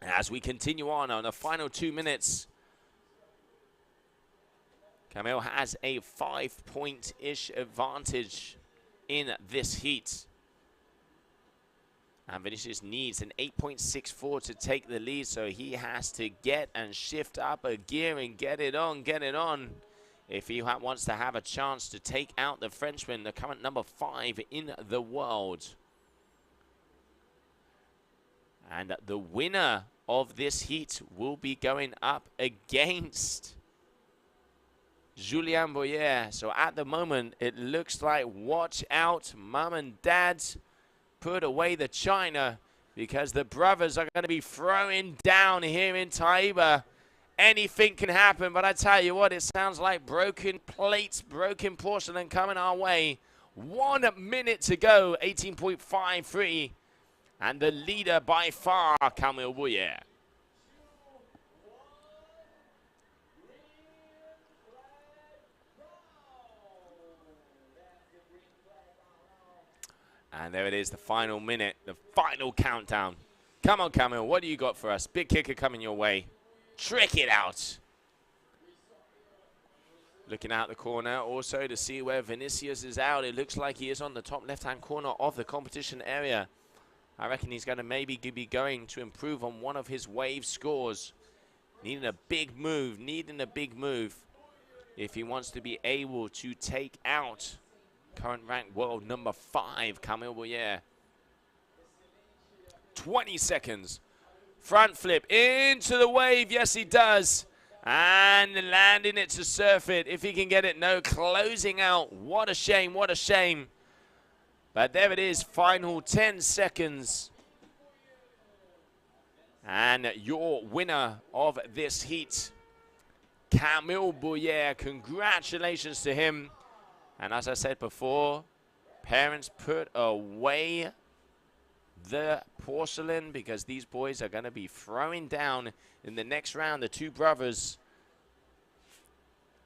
As we continue on the final 2 minutes, Camille has a 5-point-ish advantage in this heat. And Vinicius needs an 8.64 to take the lead, so he has to get and shift up a gear and get it on, if he wants to have a chance to take out the Frenchman, the current number 5 in the world. And the winner of this heat will be going up against Julien Bouyer. So at the moment, it looks like, watch out, mum and dad, put away the china, because the brothers are going to be throwing down here in Taiba. anything can happen, but I tell you what, it sounds like broken plates, broken porcelain coming our way. 1 minute to go, 18.53. And the leader by far, Camille Bouyer. And there it is, the final minute, the final countdown. Come on, Camille, what do you got for us? Big kicker coming your way. Trick it out. Looking out the corner also to see where Vinicius is out. It looks like he is on the top left-hand corner of the competition area. I reckon he's going to maybe be going to improve on one of his wave scores. Needing a big move, if he wants to be able to take out current ranked world number 5, Camille Bouyer. 20 seconds. Front flip into the wave. Yes, he does. And landing it to surf it. If he can get it, no. Closing out. What a shame, what a shame. But there it is, final 10 seconds. And your winner of this heat, Camille Bouyer. Congratulations to him. And as I said before, parents, put away the porcelain because these boys are going to be throwing down in the next round. The two brothers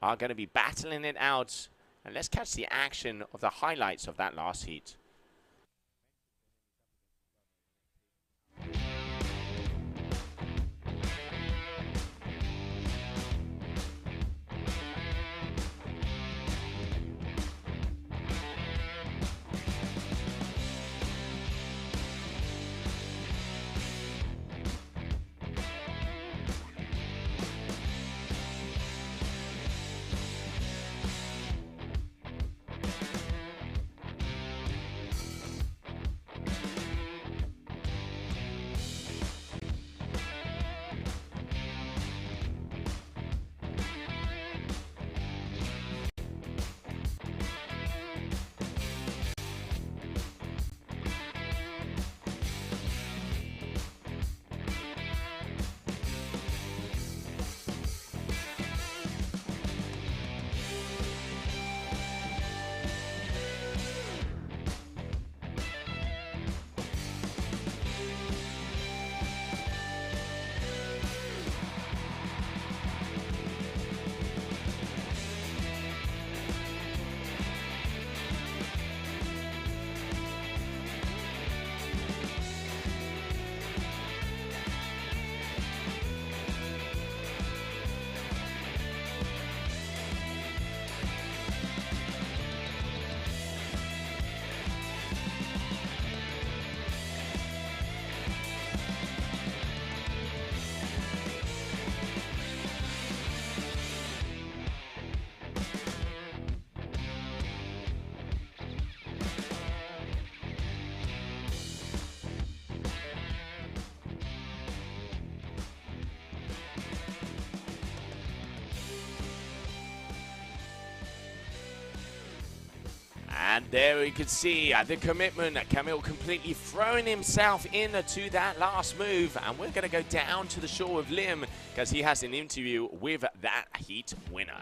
are going to be battling it out. And let's catch the action of the highlights of that last heat. And there we could see the commitment. Camille completely throwing himself into that last move. And we're going to go down to the shore of Lim because he has an interview with that heat winner.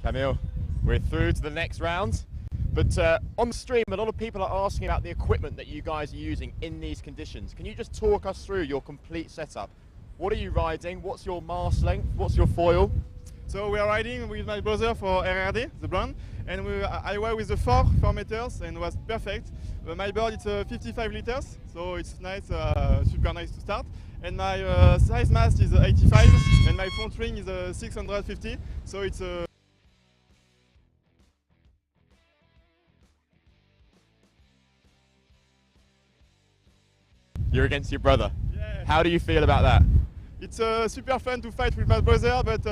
Camille, we're through to the next round. But on the stream, a lot of people are asking about the equipment that you guys are using in these conditions. Can you just talk us through your complete setup? What are you riding? What's your mast length? What's your foil? So we are riding with my brother for RRD, the brand, and I ride with the 4 meters and it was perfect. My board is 55 liters, so it's nice, super nice to start. And my size mast is 85 and my front ring is 650, so it's You're against your brother. Yeah. How do you feel about that? It's super fun to fight with my brother, but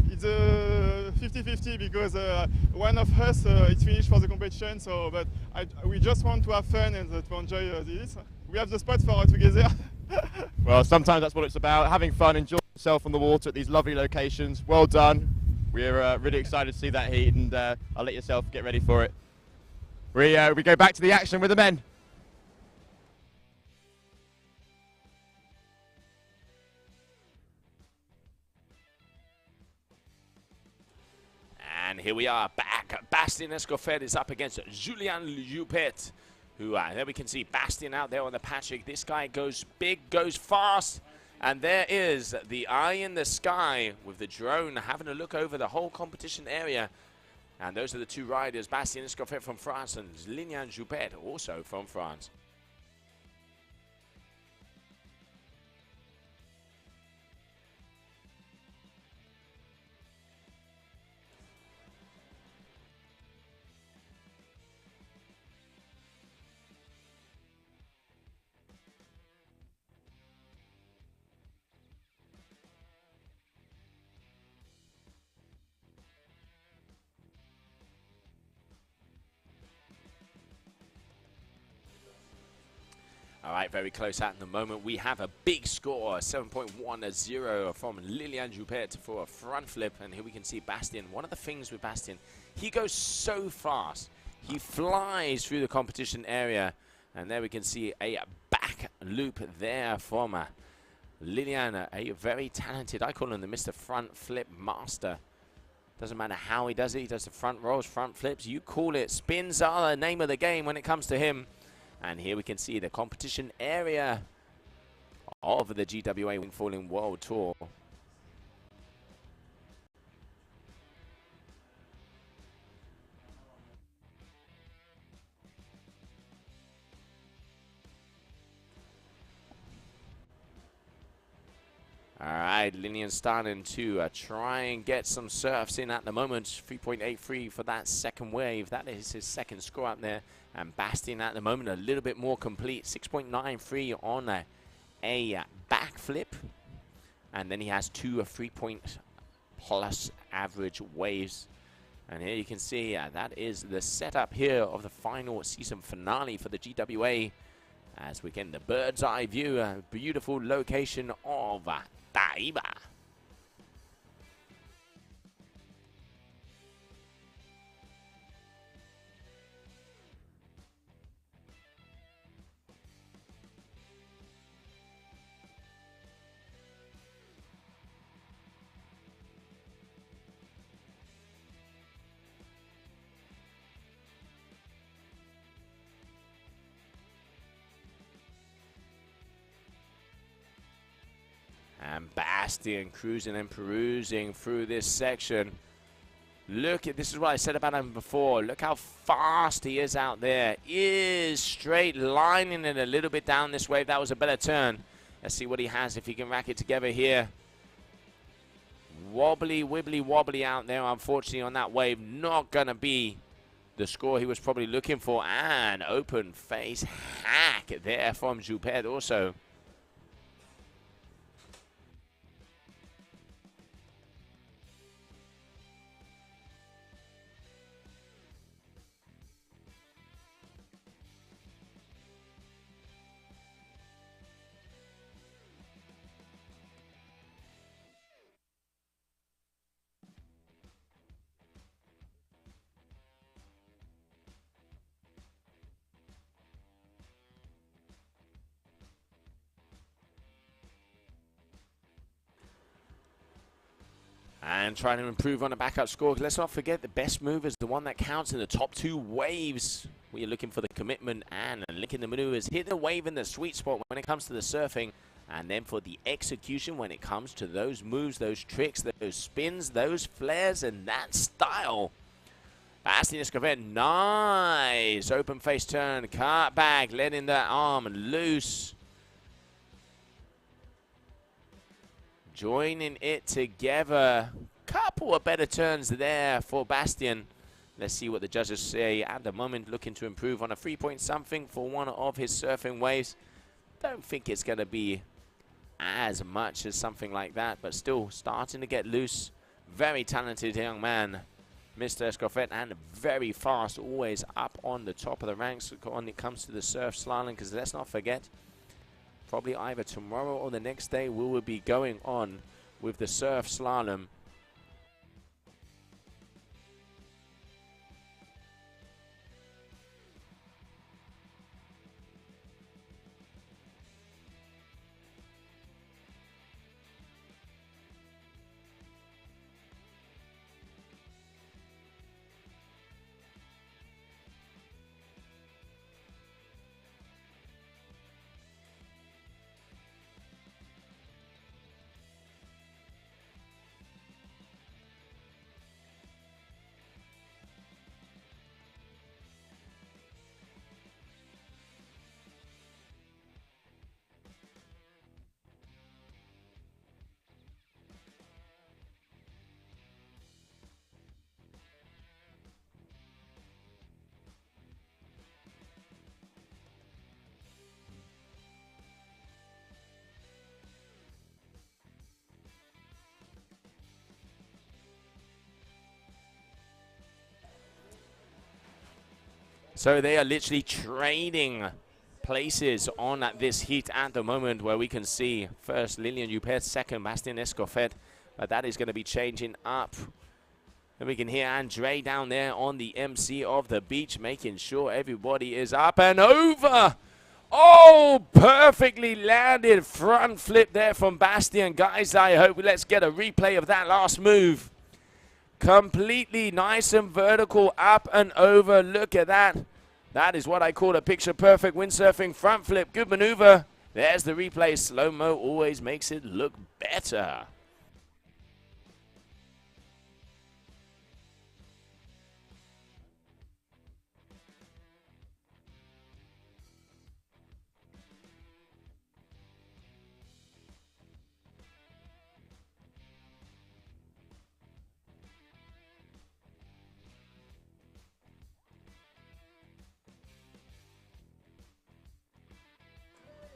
it's 50-50 because one of us is finished for the competition. So, but we just want to have fun and to enjoy this. We have the spot for together. Well, sometimes that's what it's about, having fun, enjoying yourself on the water at these lovely locations. Well done. We're really excited to see that heat, and I'll let yourself get ready for it. We go back to the action with the men. here we are back. Bastien Escoffet is up against Julien Joupet, who, there we can see Bastien out there on the Patrick. This guy goes big, goes fast. And there is the eye in the sky with the drone having a look over the whole competition area. And those are the two riders, Bastien Escoffet from France and Julien Joupet, also from France. All right, very close at the moment. We have a big score, 7.10 from Lilian Joupet for a front flip. And here we can see Bastien. One of the things with Bastien, he goes so fast. He flies through the competition area. And there we can see a back loop there from Lilian, a very talented, I call him the Mr. Front Flip Master. Doesn't matter how he does it. He does the front rolls, front flips. You call it. Spins are the name of the game when it comes to him. And here we can see the competition area of the GWA Wingfoiling World Tour. All right, Linian starting to try and get some surfs in at the moment. 3.83 for that second wave. That is his second score up there. And Bastien at the moment a little bit more complete. 6.93 on a backflip. And then he has two 3-point plus average waves. And here you can see that is the setup here of the final season finale for the GWA. As we get the bird's eye view, a beautiful location of Taiba. And Bastien cruising and perusing through this section. Look at, this is what I said about him before. Look how fast he is out there. Is straight lining it a little bit down this wave. That was a better turn. Let's see what he has if he can rack it together here. Wobbly, wibbly, wobbly out there, unfortunately, on that wave. Not going to be the score he was probably looking for. And open face hack there from Joupet also. And trying to improve on the backup score. Let's not forget the best move is the one that counts in the top two waves. We are looking for the commitment and linking the maneuvers. Hit the wave in the sweet spot when it comes to the surfing. And then for the execution when it comes to those moves, those tricks, those spins, those flares, and that style. Bastien Escoffet, nice. Open face turn, cart back, letting that arm loose. Joining it together. Couple of better turns there for Bastien. Let's see what the judges say. At the moment, looking to improve on a 3-point something for one of his surfing waves. Don't think it's going to be as much as something like that, but still starting to get loose. Very talented young man, Mr. Escoffet, and very fast, always up on the top of the ranks when it comes to the surf slalom, because let's not forget, probably either tomorrow or the next day, we will be going on with the surf slalom. So they are literally trading places on this heat at the moment, where we can see first Lilian Juppert, second Bastien Escoffet. But that is going to be changing up. And we can hear Andre down there on the MC of the beach, making sure everybody is up and over. Oh, perfectly landed front flip there from Bastien. Guys, I hope let's get a replay of that last move. Completely nice and vertical, up and over. Look at that. That is what I call a picture-perfect windsurfing front flip. Good maneuver. There's the replay. Slow-mo always makes it look better.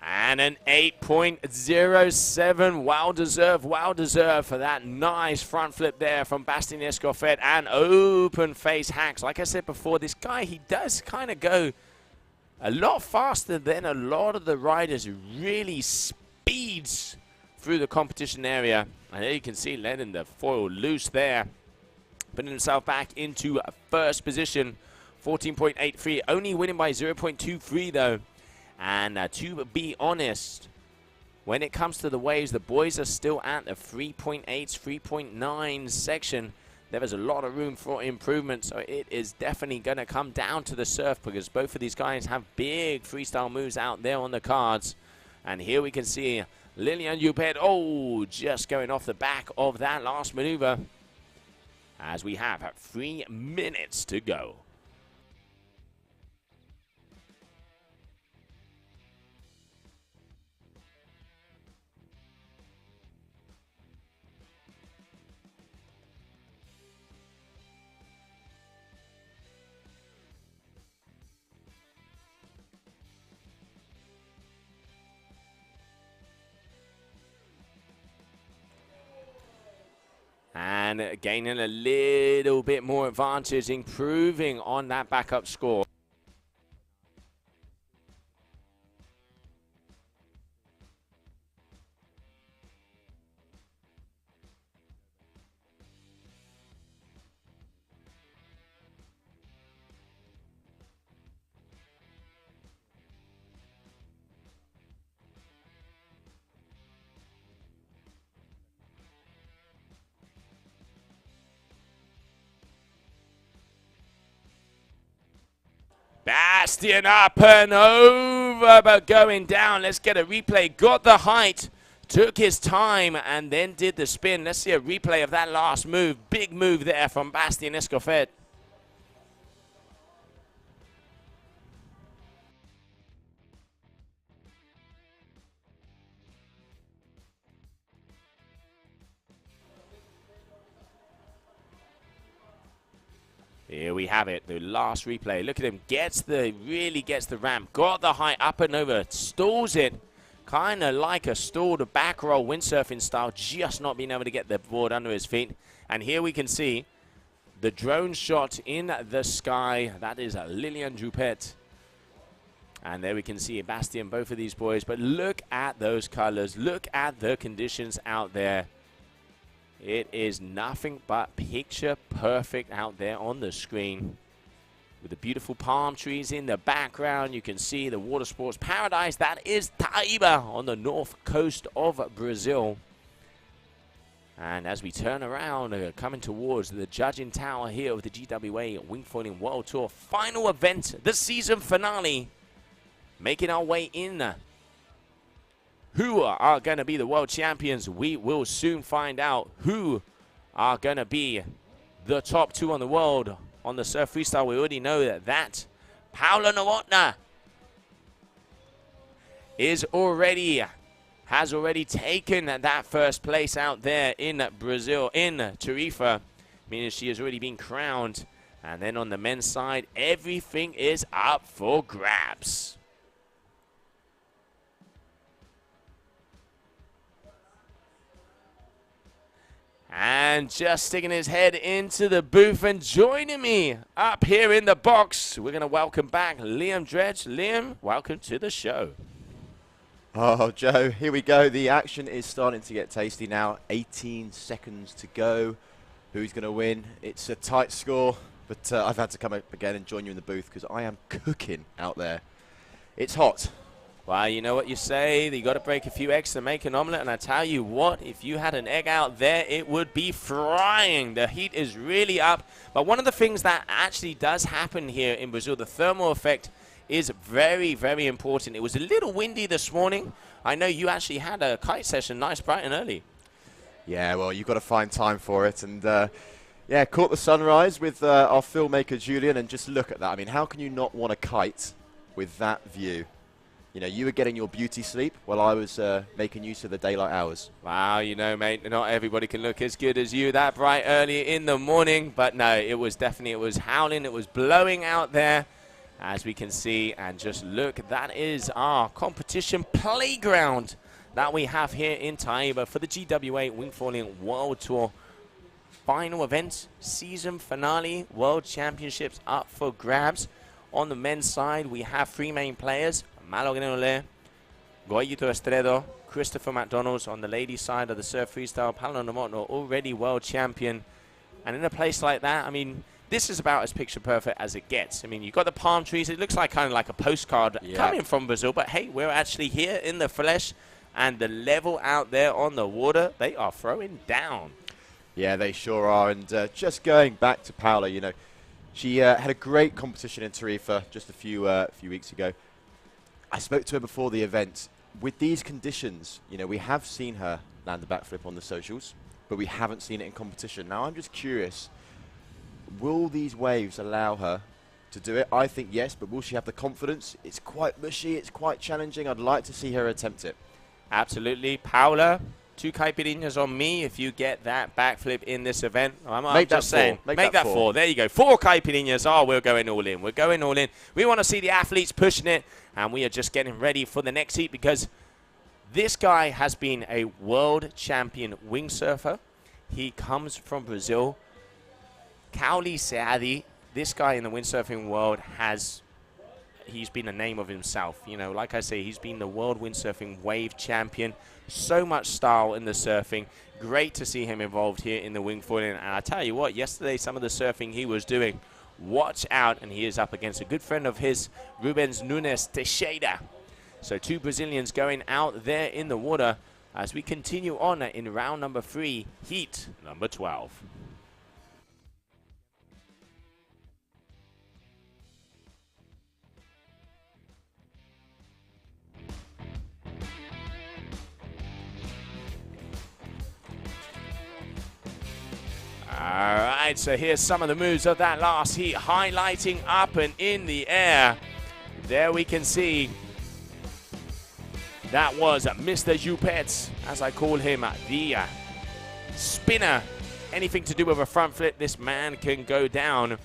And an 8.07, well deserved for that nice front flip there from Bastien Escoffet and open face hacks. Like I said before, this guy, he does kind of go a lot faster than a lot of the riders, who really speeds through the competition area. And there you can see letting the foil loose there, putting himself back into first position, 14.83, only winning by 0.23 though. And to be honest, when it comes to the waves, the boys are still at the 3.8, 3.9 section. There is a lot of room for improvement, so it is definitely going to come down to the surf, because both of these guys have big freestyle moves out there on the cards. And here we can see Lilian Juppert, oh, just going off the back of that last maneuver, as we have 3 minutes to go. And gaining a little bit more advantage, improving on that backup score. Bastien up and over, but going down. Let's get a replay. Got the height, took his time, and then did the spin. Let's see a replay of that last move. Big move there from Bastien Escoffet. Here we have it, the last replay. Look at him, really gets the ramp, got the height up and over, stalls it, kind of like a stalled back roll windsurfing style, just not being able to get the board under his feet. And here we can see the drone shot in the sky. That is Lilian Juppert. And there we can see Bastien, both of these boys. But look at those colors, look at the conditions out there. It is nothing but picture perfect out there on the screen. With the beautiful palm trees in the background, you can see the water sports paradise. That is Taiba on the north coast of Brazil. And as we turn around, coming towards the judging tower here of the GWA Wingfoiling World Tour final event, the season finale, making our way in. Who are going to be the world champions? We will soon find out who are going to be the top 2 on the world on the surf freestyle. We already know that Paula Nowotna has already taken that first place out there in Brazil, in Tarifa, meaning she has already been crowned. And then on the men's side, everything is up for grabs. And just sticking his head into the booth and joining me up here in the box, we're going to welcome back Liam Dredge. Liam, welcome to the show. Oh, Joe, here we go. The action is starting to get tasty now. 18 seconds to go. Who's going to win? It's a tight score, but I've had to come up again and join you in the booth because I am cooking out there. It's hot. Well, you know what you say, you got to break a few eggs to make an omelet, and I tell you what, if you had an egg out there, it would be frying. The heat is really up, but one of the things that actually does happen here in Brazil, the thermal effect, is very, very important. It was a little windy this morning. I know you actually had a kite session nice, bright and early. Yeah, well, you've got to find time for it, and yeah, caught the sunrise with our filmmaker Julian, and just look at that. I mean, how can you not want to kite with that view? You know, you were getting your beauty sleep while I was making use of the daylight hours. Wow, you know, mate, not everybody can look as good as you that bright early in the morning. But no, it was definitely, it was howling, it was blowing out there, as we can see. And just look, that is our competition playground that we have here in Taiba for the GWA Wingfoiling World Tour. Final event, season finale, World Championships up for grabs. On the men's side, we have three main players. Malo Grenole, Goyito Estredo, Christopher McDonald's. On the ladies' side of the surf freestyle, Paolo Nomotno, already world champion. And in a place like that, I mean, this is about as picture perfect as it gets. I mean, you've got the palm trees. It looks like kind of like a postcard coming from Brazil. But hey, we're actually here in the flesh. And the level out there on the water, they are throwing down. Yeah, they sure are. And just going back to Paola, you know, she had a great competition in Tarifa just a few weeks ago. I spoke to her before the event. With these conditions, you know, we have seen her land a backflip on the socials, but we haven't seen it in competition. Now, I'm just curious, will these waves allow her to do it? I think yes, but will she have the confidence? It's quite mushy, it's quite challenging. I'd like to see her attempt it. Absolutely. Paula, 2 caipirinhas on me if you get that backflip in this event. Make that 4. Make that 4. There you go. 4 caipirinhas. Oh, we're going all in. We're going all in. We want to see the athletes pushing it, and we are just getting ready for the next heat because this guy has been a world champion wingsurfer. He comes from Brazil. Kitley Seadi, this guy in the windsurfing world he's been a name of himself. You know, like I say, he's been the world windsurfing wave champion. So much style in the surfing. Great to see him involved here in the wingfoiling. And I tell you what, yesterday some of the surfing he was doing, watch out. And he is up against a good friend of his, Rubens Nunes Teixeira. So 2 Brazilians going out there in the water as we continue on in round number 3, heat number 12. All right, so here's some of the moves of that last heat, highlighting up and in the air. There we can see that was Mr. Jupets, as I call him, the spinner. Anything to do with a front flip, this man can go down.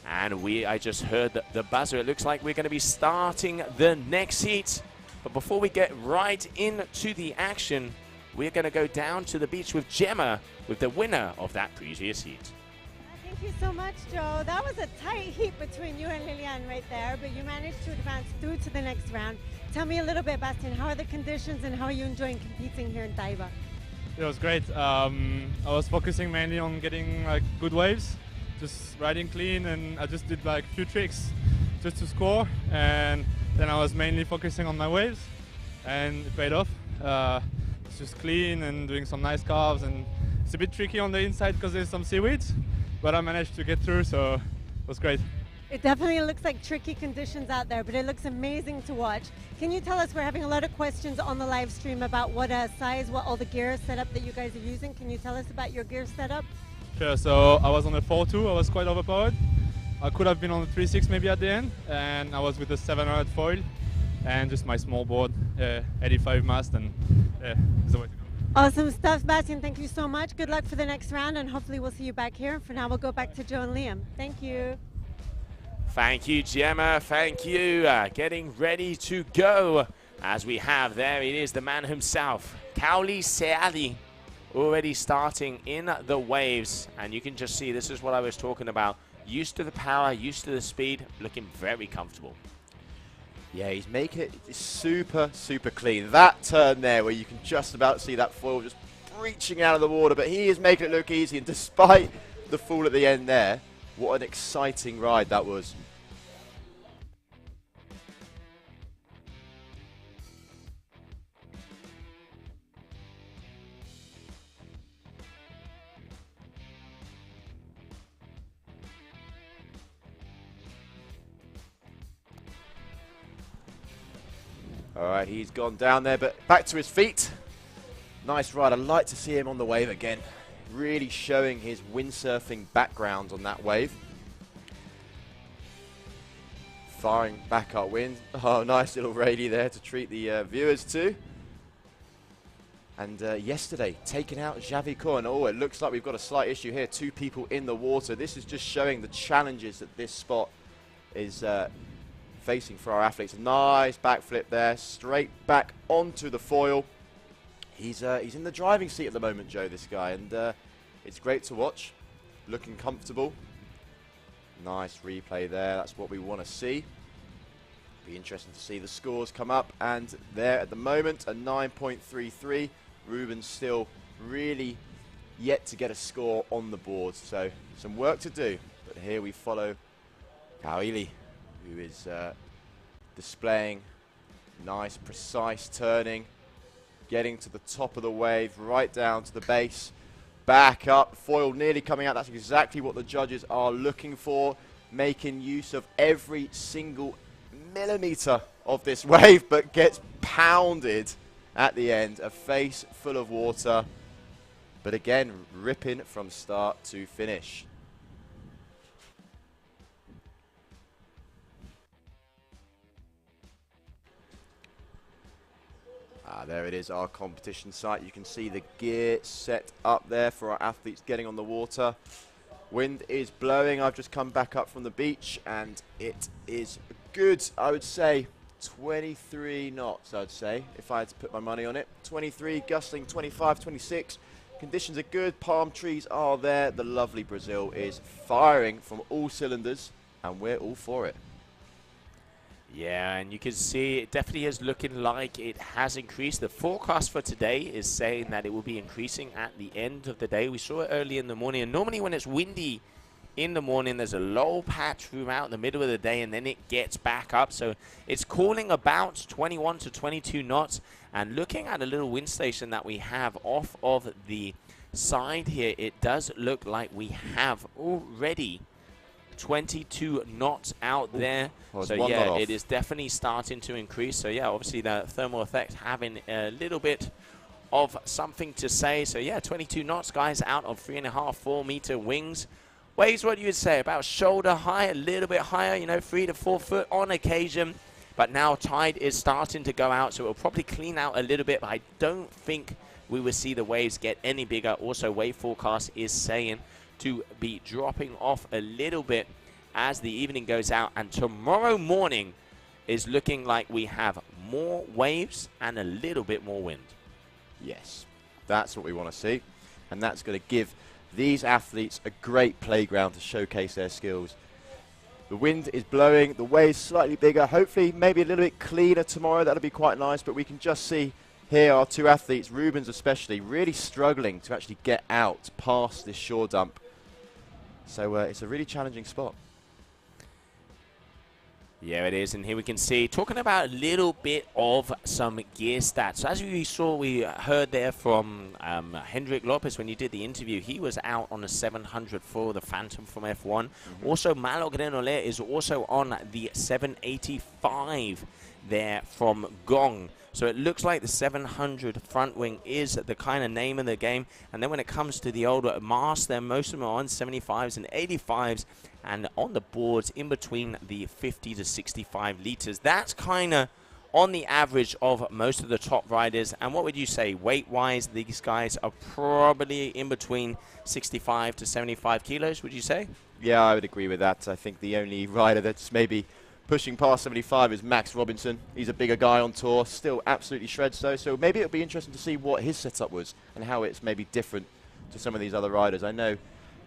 And I just heard the buzzer. It looks like we're going to be starting the next heat. But before we get right into the action, we're going to go down to the beach with Gemma, with the winner of that previous heat. Thank you so much, Joe. That was a tight heat between you and Lilian right there, but you managed to advance through to the next round. Tell me a little bit, Bastian, how are the conditions and how are you enjoying competing here in Taiba? It was great. I was focusing mainly on getting like good waves, just riding clean, and I just did like a few tricks just to score, and then I was mainly focusing on my waves, and it paid off. It's just clean and doing some nice carves, and it's a bit tricky on the inside because there's some seaweeds, but I managed to get through, so it was great. It definitely looks like tricky conditions out there, but it looks amazing to watch. Can you tell us, we're having a lot of questions on the live stream about what size, what all the gear setup that you guys are using. Can you tell us about your gear setup? Sure, so I was on the 4.2, I was quite overpowered. I could have been on the 3.6 maybe at the end, and I was with the 700 foil and just my small board, 85 mast, and yeah, it's the way to go. Awesome stuff, Bastian. Thank you so much. Good luck for the next round, and hopefully we'll see you back here. For now, we'll go back to Joe and Liam. Thank you. Thank you, Gemma. Thank you. Getting ready to go. As we have there, it is the man himself, Kitley Seadi. already starting in the waves. And you can just see, this is what I was talking about. Used to the power, used to the speed, looking very comfortable. Yeah, he's making it super, super clean. That turn there where you can just about see that foil just breaching out of the water, but he is making it look easy, and despite the fall at the end there, what an exciting ride that was. All right, he's gone down there, but back to his feet. Nice ride. I'd like to see him on the wave again. Really showing his windsurfing background on that wave. Firing back up wind. Oh, nice little radii there to treat the viewers to. And yesterday, taking out Javi Cohen. Oh, it looks like we've got a slight issue here. 2 people in the water. This is just showing the challenges that this spot is facing for our athletes. Nice backflip there, straight back onto the foil. He's in the driving seat at the moment, Joe, this guy, and it's great to watch. Looking comfortable. Nice replay there. That's what we want to see. Be interesting to see the scores come up, and there at the moment a 9.33. Ruben's still really yet to get a score on the board, so some work to do. But here we follow Kitley, who is displaying nice, precise turning, getting to the top of the wave, right down to the base, back up, foil nearly coming out. That's exactly what the judges are looking for, making use of every single millimeter of this wave, but gets pounded at the end. A face full of water, but again, ripping from start to finish. There it is, our competition site. You can see the gear set up there for our athletes getting on the water. Wind is blowing. I've just come back up from the beach, and it is good, I would say, 23 knots, I'd say, if I had to put my money on it. 23, gusting 25, 26. Conditions are good. Palm trees are there. The lovely Brazil is firing from all cylinders, and we're all for it. Yeah, and you can see it definitely is looking like it has increased. The forecast for today is saying that it will be increasing at the end of the day. We saw it early in the morning, and normally when it's windy in the morning, there's a low patch throughout the middle of the day, and then it gets back up. So it's calling about 21 to 22 knots. And looking at a little wind station that we have off of the side here, it does look like we have already 22 knots out there. Well, so yeah, it is definitely starting to increase. So yeah, obviously the thermal effect having a little bit of something to say. So yeah, 22 knots, guys, out of 3.5, 4 meter wings. Waves, what you would say, about shoulder high, a little bit higher, you know, 3 to 4 foot on occasion. But now tide is starting to go out, so it will probably clean out a little bit. But I don't think we will see the waves get any bigger. Also, wave forecast is saying to be dropping off a little bit as the evening goes out, and tomorrow morning is looking like we have more waves and a little bit more wind. Yes, that's what we want to see, and that's going to give these athletes a great playground to showcase their skills. The wind is blowing, the waves slightly bigger, hopefully maybe a little bit cleaner tomorrow. That'll be quite nice, but we can just see here our 2 athletes, Rubens especially, really struggling to actually get out past this shore dump. So it's a really challenging spot. Yeah, it is, and here we can see, talking about a little bit of some gear stats. So as we heard there from Hendrik Lopez when you did the interview, he was out on a 700 for the Phantom from F1. Also, Malo Grenolet is also on the 785 there from Gong. So it looks like the 700 front wing is the kind of name of the game. And then when it comes to the older masts, then most of them are on 75s and 85s. And on the boards in between the 50 to 65 liters. That's kind of on the average of most of the top riders. And what would you say, weight-wise, these guys are probably in between 65 to 75 kilos, would you say? Yeah, I would agree with that. I think the only rider that's maybe pushing past 75 is Max Robinson. He's a bigger guy on tour, still absolutely shreds though, so maybe it'll be interesting to see what his setup was and how it's maybe different to some of these other riders. I know,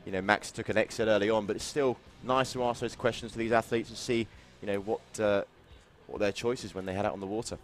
you know, Max took an exit early on, but it's still nice to ask those questions to these athletes and see, you know, what their choice is when they head out on the water.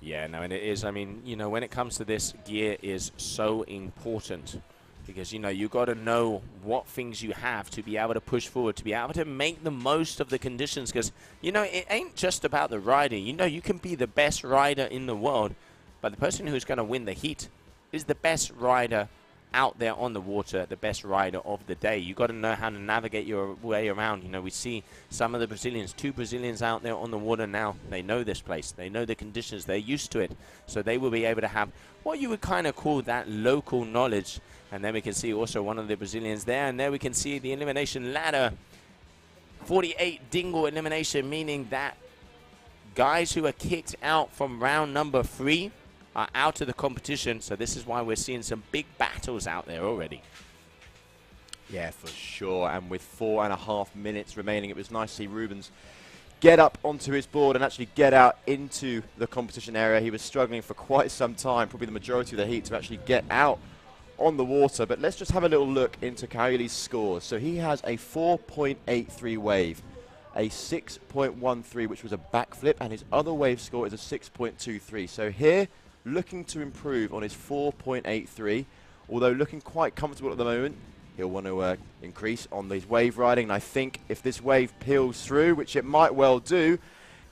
Yeah, no, and it is. I mean, you know, when it comes to this, gear is so important because, you know, you got to know what things you have to be able to push forward, to be able to make the most of the conditions because, you know, it ain't just about the riding. You know, you can be the best rider in the world, but the person who's going to win the heat is the best rider out there on the water, the best rider of the day. You got to know how to navigate your way around. You know, we see some of the Brazilians, 2 Brazilians out there on the water now. They know this place. They know the conditions. They're used to it. So they will be able to have what you would kind of call that local knowledge. And then we can see also one of the Brazilians there. And there we can see the elimination ladder. 48 dingle elimination, meaning that guys who are kicked out from round number 3 are out of the competition, so this is why we're seeing some big battles out there already. Yeah, for sure, and with 4.5 minutes remaining, it was nice to see Rubens get up onto his board and actually get out into the competition area. He was struggling for quite some time, probably the majority of the heat, to actually get out on the water. But let's just have a little look into Kaili's scores. So he has a 4.83 wave, a 6.13, which was a backflip, and his other wave score is a 6.23. So here, looking to improve on his 4.83, although looking quite comfortable at the moment. He'll want to increase on his wave riding, and I think if this wave peels through, which it might well do,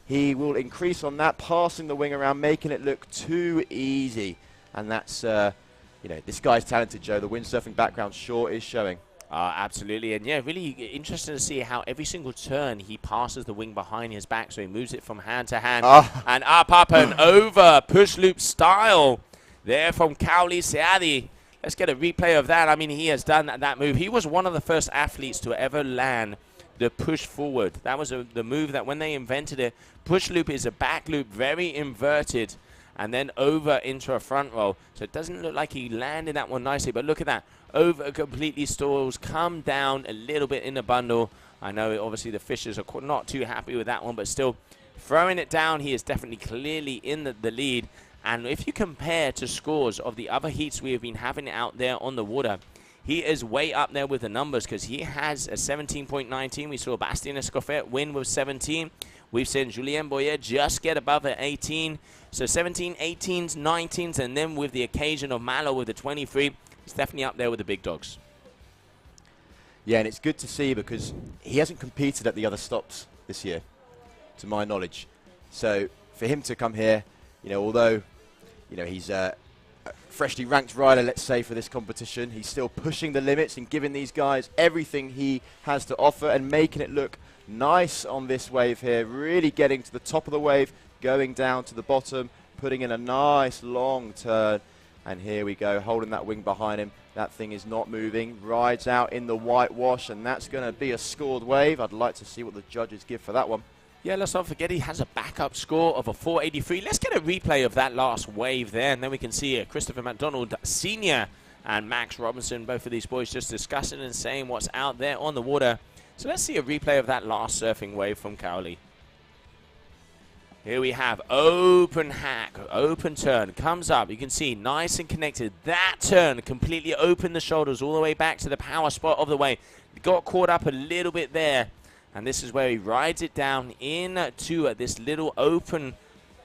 he will increase on that, passing the wing around, making it look too easy. And that's, you know, this guy's talented, Joe. The windsurfing background sure is showing. Absolutely, and yeah, really interesting to see how every single turn he passes the wing behind his back, so he moves it from hand to hand and up and over, push loop style there from Kauli Seadi. Let's get a replay of that. I mean, he has done that move. He was one of the first athletes to ever land the push forward. That was the move that when they invented it, push loop is a back loop, very inverted, and then over into a front roll. So it doesn't look like he landed that one nicely, but look at that. Over completely stalls, come down a little bit in the bundle. I know obviously the fishers are not too happy with that one, but still throwing it down, he is definitely clearly in the lead. And if you compare to scores of the other heats we have been having out there on the water, he is way up there with the numbers because he has a 17.19. We saw Bastien Escoffet win with 17. We've seen Julien Boyer just get above an 18. So 17, 18s, 19s, and then with the occasion of Malo with the 23, he's definitely up there with the big dogs. Yeah, and it's good to see because he hasn't competed at the other stops this year, to my knowledge. So for him to come here, you know, although, you know, he's a freshly ranked rider, let's say, for this competition, he's still pushing the limits and giving these guys everything he has to offer and making it look nice on this wave here, really getting to the top of the wave, going down to the bottom, putting in a nice long turn. And here we go, holding that wing behind him. That thing is not moving, rides out in the whitewash, and that's going to be a scored wave. I'd like to see what the judges give for that one. Yeah, let's not forget he has a backup score of a 483. Let's get a replay of that last wave there, and then we can see Christopher McDonald Sr. and Max Robinson, both of these boys just discussing and saying what's out there on the water. So let's see a replay of that last surfing wave from Kauli. Here we have open hack, open turn, comes up. You can see nice and connected. That turn completely opened the shoulders all the way back to the power spot of the wave. Got caught up a little bit there. And this is where he rides it down into this little open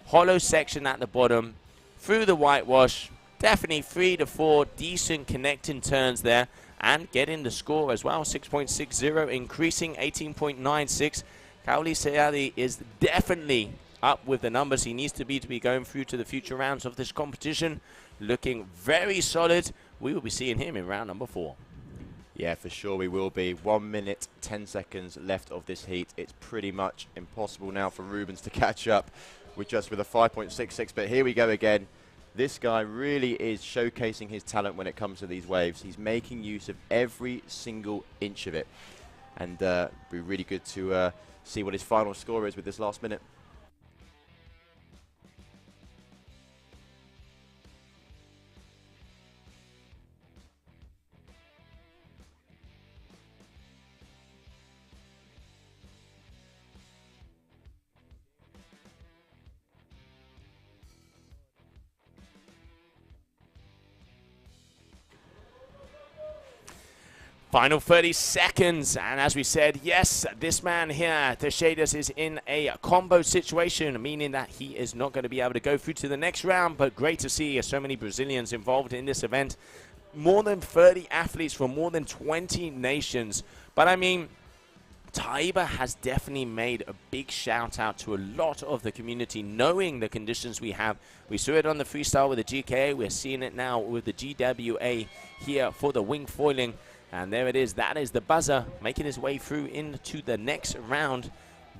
hollow section at the bottom. Through the whitewash. Definitely 3 to 4 decent connecting turns there. And getting the score as well. 6.60 increasing 18.96. Kauli Seadi is definitely up with the numbers he needs to be going through to the future rounds of this competition. Looking very solid. We will be seeing him in round number 4. Yeah, for sure we will be. 1 minute, 10 seconds left of this heat. It's pretty much impossible now for Rubens to catch up with a 5.66. But here we go again. This guy really is showcasing his talent when it comes to these waves. He's making use of every single inch of it. And it'll be really good to see what his final score is with this last minute. Final 30 seconds, and as we said, yes, this man here, Teixeiras, is in a combo situation, meaning that he is not going to be able to go through to the next round, but great to see so many Brazilians involved in this event. More than 30 athletes from more than 20 nations. But I mean, Taiba has definitely made a big shout out to a lot of the community, knowing the conditions we have. We saw it on the freestyle with the GKA, we're seeing it now with the GWA here for the wing foiling. And there it is. That is the buzzer making his way through into the next round.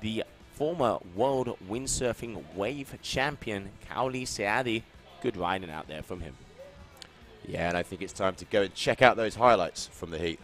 The former world windsurfing wave champion, Kitley Seadi. Good riding out there from him. Yeah, and I think it's time to go and check out those highlights from the heat.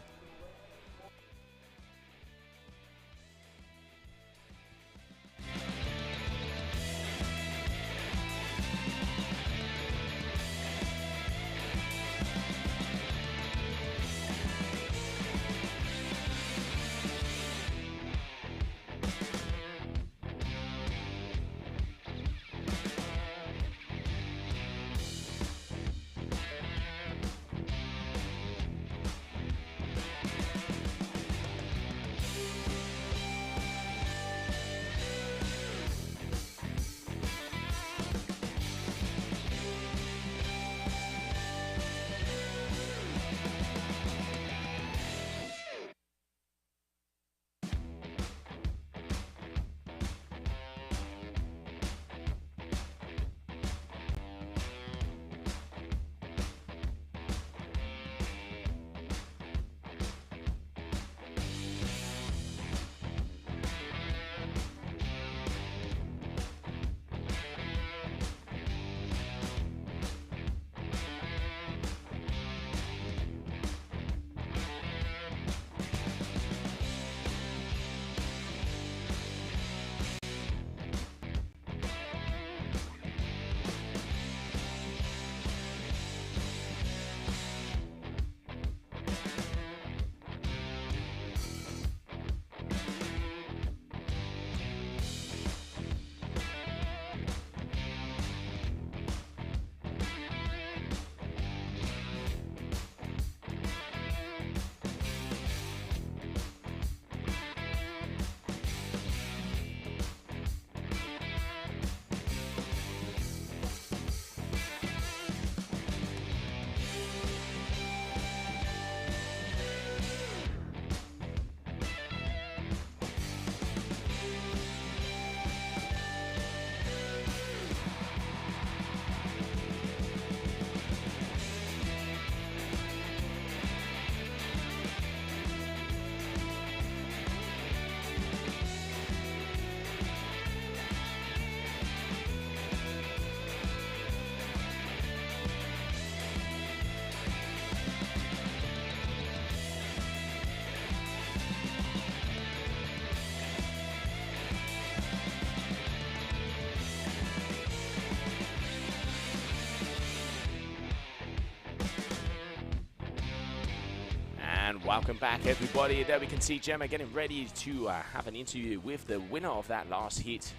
And welcome back, everybody. There we can see Gemma getting ready to have an interview with the winner of that last heat,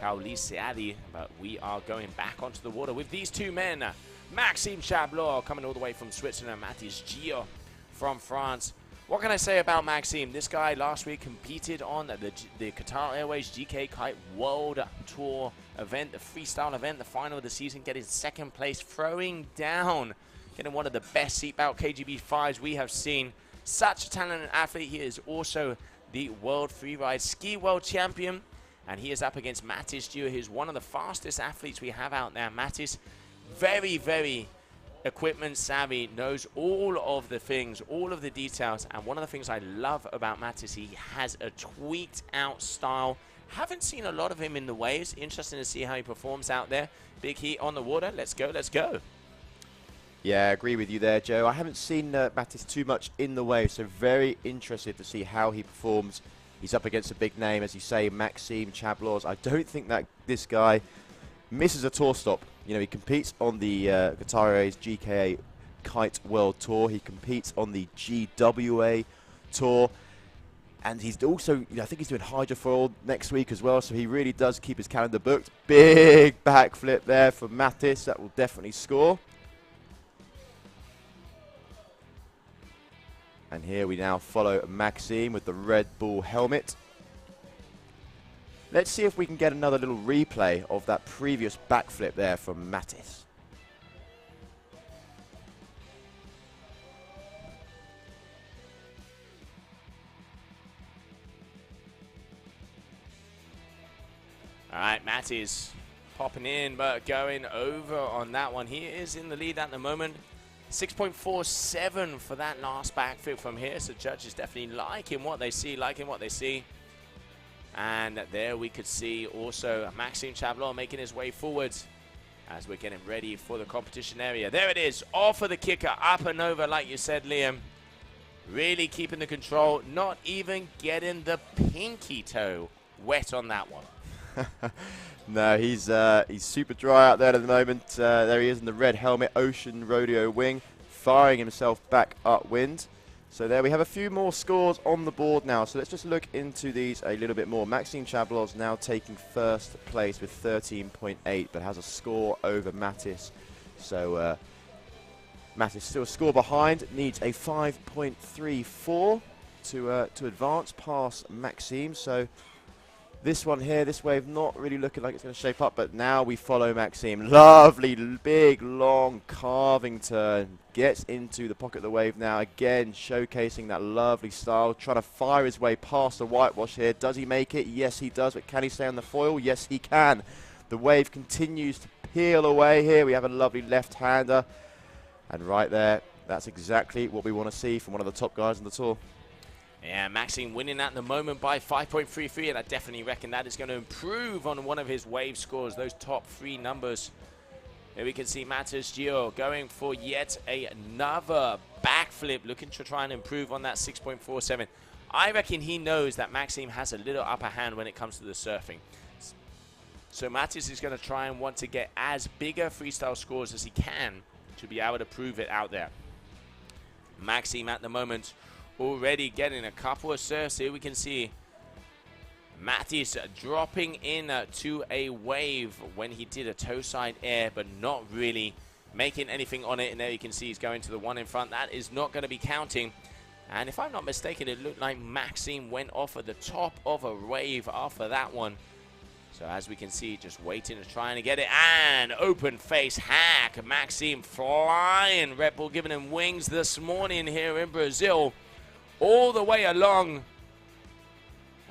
Kitley Seadi. But we are going back onto the water with these two men, Maxime Chablot coming all the way from Switzerland, Mathis Gio from France. What can I say about Maxime? This guy last week competed on the Qatar Airways GK Kite World Tour event, the freestyle event, the final of the season, getting second place, throwing down, getting one of the best seatbelt KGB 5s we have seen. Such a talented athlete. He is also the World Freeride Ski World Champion, and he is up against Mathis Gio, who's one of the fastest athletes we have out there. Mathis, very, very equipment savvy, knows all of the things, all of the details, and one of the things I love about Mathis, he has a tweaked out style. Haven't seen a lot of him in the waves. Interesting to see how he performs out there. Big heat on the water. Let's go, let's go. Yeah, I agree with you there, Joe. I haven't seen Mathis too much in the waves, so very interested to see how he performs. He's up against a big name, as you say, Maxime Chablot. I don't think that this guy misses a tour stop. You know, he competes on the Qatar Airways GKA Kite World Tour. He competes on the GWA Tour. And he's also, you know, I think he's doing hydrofoil next week as well, so he really does keep his calendar booked. Big backflip there for Mathis. That will definitely score. And here we now follow Maxime with the Red Bull helmet. Let's see if we can get another little replay of that previous backflip there from Mattis. All right, Mattis popping in, but going over on that one. He is in the lead at the moment. 6.47 for that last backflip from here. So judges definitely liking what they see, And there we could see also Maxime Chablon making his way forwards as we're getting ready for the competition area. There it is, off of the kicker, up and over, like you said, Liam. Really keeping the control, not even getting the pinky toe wet on that one. No, he's super dry out there at the moment. There he is in the red helmet, Ocean Rodeo Wing, firing himself back upwind. So there we have a few more scores on the board now. So let's just look into these a little bit more. Maxime Chablon's now taking first place with 13.8, but has a score over Mattis. So Mattis still a score behind, needs a 5.34 to advance past Maxime. So this one here, this wave, not really looking like it's going to shape up, but now we follow Maxime. Lovely, big, long, carving turn. Gets into the pocket of the wave now, again, showcasing that lovely style, trying to fire his way past the whitewash here. Does he make it? Yes, he does, but can he stay on the foil? Yes, he can. The wave continues to peel away here. We have a lovely left-hander, and right there, that's exactly what we want to see from one of the top guys on the tour. Yeah, Maxime winning at the moment by 5.33, and I definitely reckon that is going to improve on one of his wave scores, those top 3 numbers. Here we can see Mattis Gio going for yet another backflip, looking to try and improve on that 6.47. I reckon he knows that Maxime has a little upper hand when it comes to the surfing. So Mattis is going to try and want to get as bigger freestyle scores as he can to be able to prove it out there. Maxime at the moment already getting a couple of surfs. Here we can see Mattis dropping in to a wave when he did a toe side air, but not really making anything on it. And there you can see he's going to the one in front. That is not going to be counting. And if I'm not mistaken, it looked like Maxime went off at the top of a wave after that one. So as we can see, just waiting to try and get it. And open face hack. Maxime flying. Red Bull giving him wings this morning here in Brazil. All the way along.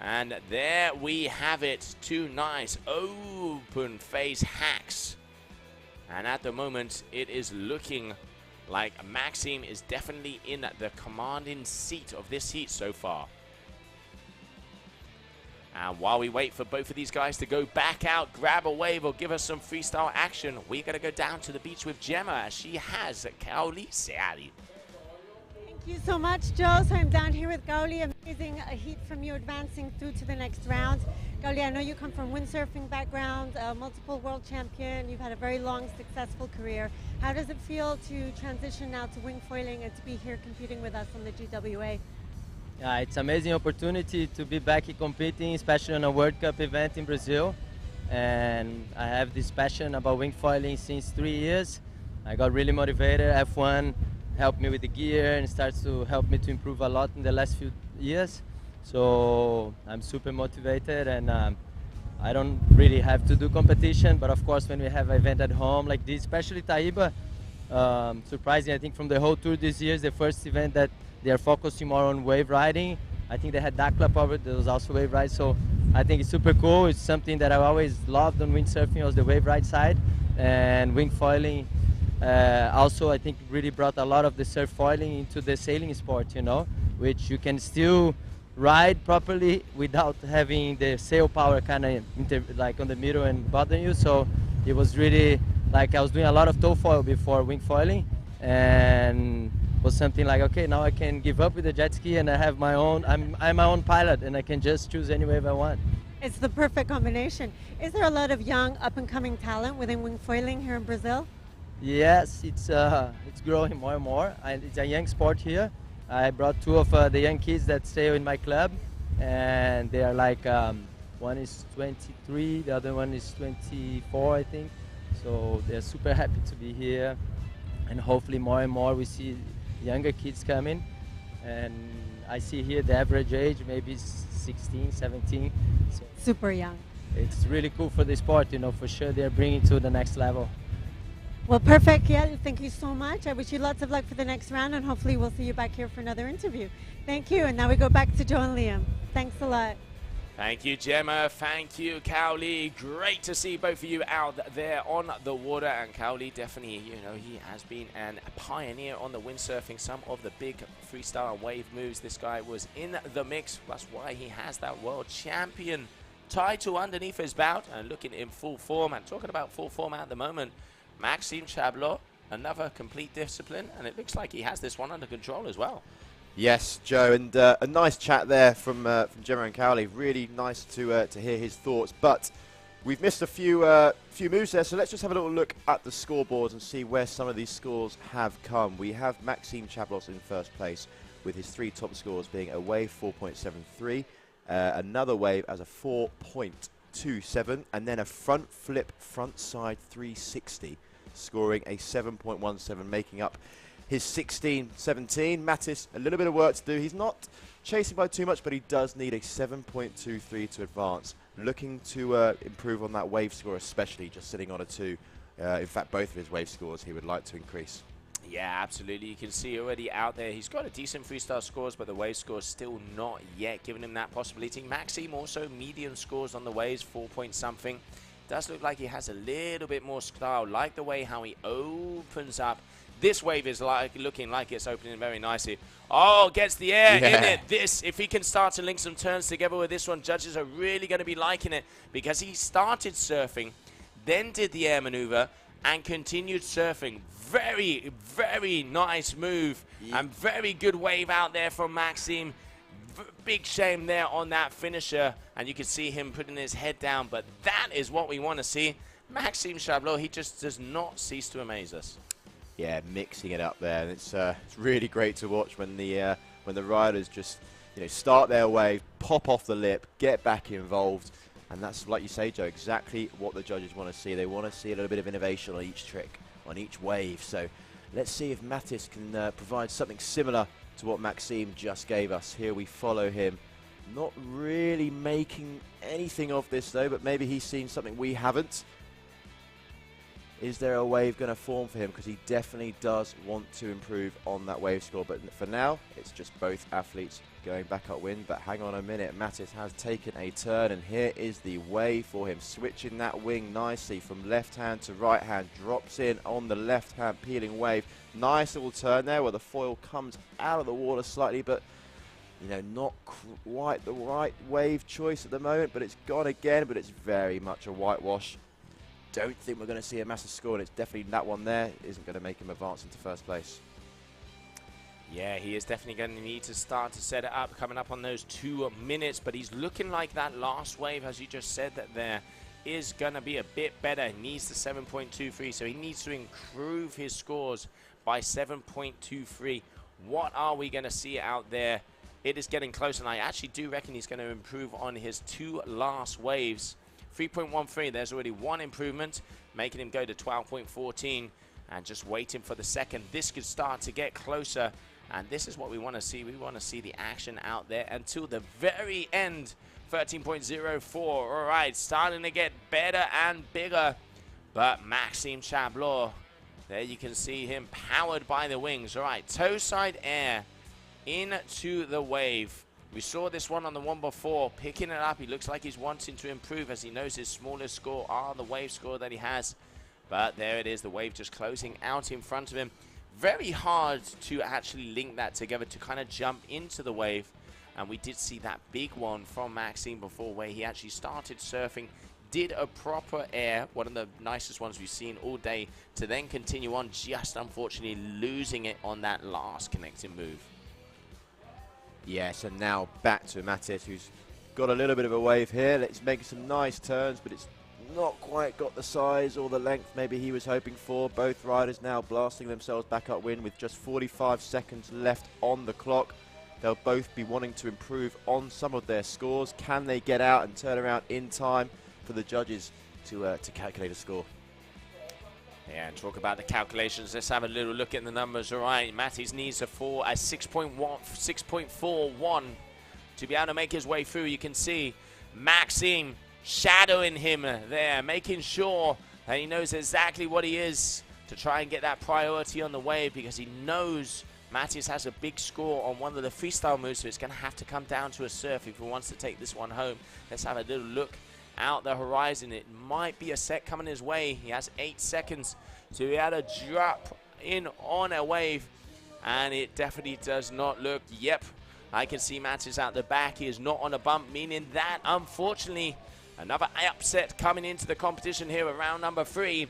And there we have it. 2 nice open face hacks. And at the moment, it is looking like Maxime is definitely in the commanding seat of this heat so far. And while we wait for both of these guys to go back out, grab a wave, or give us some freestyle action, we're going to go down to the beach with Gemma, as she has Kaoli Seali. Thank you so much, Joe. So I'm down here with Gauli. Amazing heat from you advancing through to the next round. Gauli, I know you come from windsurfing background, multiple world champion. You've had a very long, successful career. How does it feel to transition now to wingfoiling and to be here competing with us on the GWA? Yeah, it's an amazing opportunity to be back competing, especially on a World Cup event in Brazil. And I have this passion about wingfoiling since 3 years. I got really motivated. F1 helped me with the gear and starts to help me to improve a lot in the last few years. So I'm super motivated, and I don't really have to do competition, but of course when we have an event at home like this, especially Taiba, surprising, I think from the whole tour this year is the first event that they are focusing more on wave riding. I think they had Dakla covered, there was also wave ride, so I think it's super cool. It's something that I always loved on windsurfing, was the wave ride side, and wingfoiling also I think really brought a lot of the surf foiling into the sailing sport, you know, which you can still ride properly without having the sail power kind of like on the middle and bothering you. So it was really like I was doing a lot of tow foil before wingfoiling, and was something like, okay, now I can give up with the jet ski and I have my own, I'm my own pilot and I can just choose any wave I want. It's the perfect combination. Is there a lot of young up-and-coming talent within wingfoiling here in Brazil? Yes, it's growing more and more. It's a young sport here. I brought 2 of the young kids that stay in my club, and they are like, one is 23, the other one is 24, I think. So they're super happy to be here, and hopefully more and more we see younger kids coming. and I see here the average age maybe 16, 17. So Super young. it's really cool for the sport, you know, for sure they're bringing to the next level. Well, perfect. Yeah, thank you so much. I wish you lots of luck for the next round, and hopefully we'll see you back here for another interview. Thank you. And now we go back to Joe and Liam. Thanks a lot. Thank you, Gemma. Thank you, Cowley. Great to see both of you out there on the water. And Cowley, definitely, you know, he has been a pioneer on the windsurfing. Some of the big freestyle wave moves. This guy was in the mix. That's why he has that world champion title underneath his belt and looking in full form. And talking about full form at the moment, Maxime Chablot, another complete discipline. And it looks like he has this one under control as well. Yes, Joe, and a nice chat there from Gemma and Cowley. Really nice to hear his thoughts. But we've missed a few moves there, so let's just have a little look at the scoreboards and see where some of these scores have come. We have Maxime Chablot in first place with his 3 top scores being a wave 4.73, another wave as a 4.27, and then a front flip front side 360, scoring a 7.17, making up his 16-17. Mattis, a little bit of work to do. He's not chasing by too much, but he does need a 7.23 to advance. Looking to improve on that wave score, especially just sitting on a 2. In fact, both of his wave scores he would like to increase. Yeah, absolutely. You can see already out there. He's got a decent freestyle scores, but the wave score still not yet giving him that possibility. Maxime also medium scores on the waves, 4 point something. Does look like he has a little bit more style. Like the way how he opens up. This wave is looking like it's opening very nicely. Oh, gets the air in it. This, if he can start to link some turns together with this one, judges are really going to be liking it because he started surfing, then did the air maneuver, and continued surfing. Very, very nice move and very good wave out there from Maxime. Big shame there on that finisher, and you can see him putting his head down, but that is what we want to see. Maxime Chablot, he just does not cease to amaze us. Yeah, mixing it up there, and it's really great to watch when the riders just start their wave, pop off the lip, get back involved, and that's, like you say, Joe, exactly what the judges want to see. They want to see a little bit of innovation on each trick, on each wave. So let's see if Mattis can provide something similar to what Maxime just gave us. Here we follow him, not really making anything of this though, but maybe he's seen something we haven't. Is there a wave going to form for him? Because he definitely does want to improve on that wave score. But for now, it's just both athletes going back upwind. But hang on a minute. Mattis has taken a turn. And here is the wave for him. Switching that wing nicely from left hand to right hand. Drops in on the left hand peeling wave. Nice little turn there where the foil comes out of the water slightly. But, not quite the right wave choice at the moment. But it's gone again. But it's very much a whitewash. Don't think we're going to see a massive score, and it's definitely that one there isn't going to make him advance into first place. Yeah, he is definitely going to need to start to set it up, coming up on those 2 minutes, but he's looking like that last wave, as you just said, that there is going to be a bit better. He needs the 7.23, so he needs to improve his scores by 7.23. What are we going to see out there? It is getting close, and I actually do reckon he's going to improve on his 2 last waves. 3.13, there's already 1 improvement, making him go to 12.14, and just waiting for the second. This could start to get closer, and this is what we want to see. We want to see the action out there until the very end. 13.04, all right, starting to get better and bigger, but Maxime Chablot, there you can see him powered by the wings. All right, toe side air into the wave. We saw this one on the one before, picking it up. He looks like he's wanting to improve as he knows his smallest score are the wave score that he has. But there it is, the wave just closing out in front of him. Very hard to actually link that together to kind of jump into the wave. And we did see that big one from Maxime before where he actually started surfing, did a proper air, one of the nicest ones we've seen all day, to then continue on, just unfortunately losing it on that last connecting move. Yes, and now back to Mattis, who's got a little bit of a wave here. Let's make some nice turns, but it's not quite got the size or the length maybe he was hoping for. Both riders now blasting themselves back upwind with just 45 seconds left on the clock. They'll both be wanting to improve on some of their scores. Can they get out and turn around in time for the judges to calculate a score? Yeah, and talk about the calculations. Let's have a little look at the numbers. All right, Matty's needs a 6.41 to be able to make his way through. You can see Maxime shadowing him there, making sure that he knows exactly what he is to try and get that priority on the wave, because he knows Mattis has a big score on one of the freestyle moves, so it's going to have to come down to a surf if he wants to take this one home. Let's have a little look out the horizon. It might be a set coming his way. He has 8 seconds to be able to drop in on a wave, and it definitely does not look, yep, I can see Mattis out the back. He is not on a bump, meaning that, unfortunately, another upset coming into the competition here at round number 3.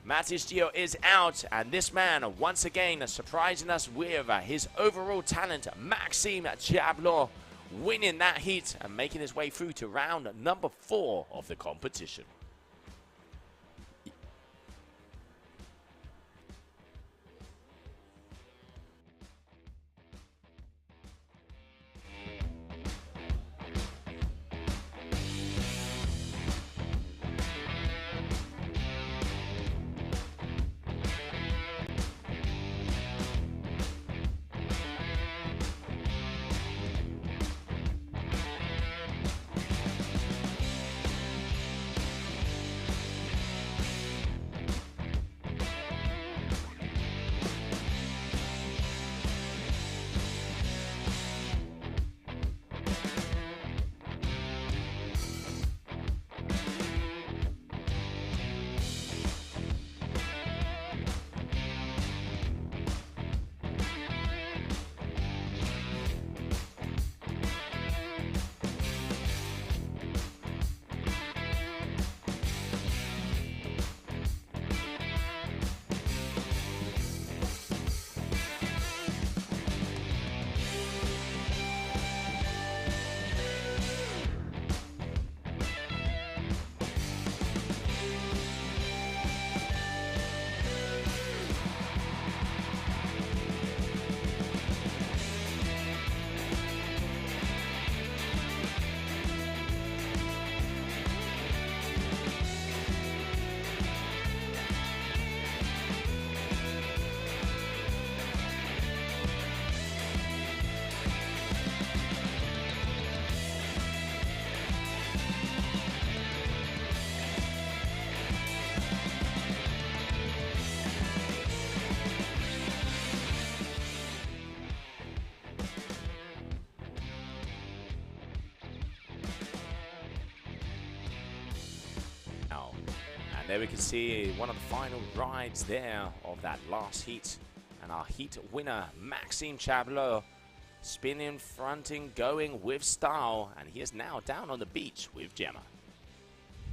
Mattis Gio is out, and this man, once again, surprising us with his overall talent, Maxime Chablot, winning that heat and making his way through to round number 4 of the competition. And there we can see one of the final rides there of that last heat. And our heat winner, Maxime Chablot, spinning, fronting, going with style. And he is now down on the beach with Gemma.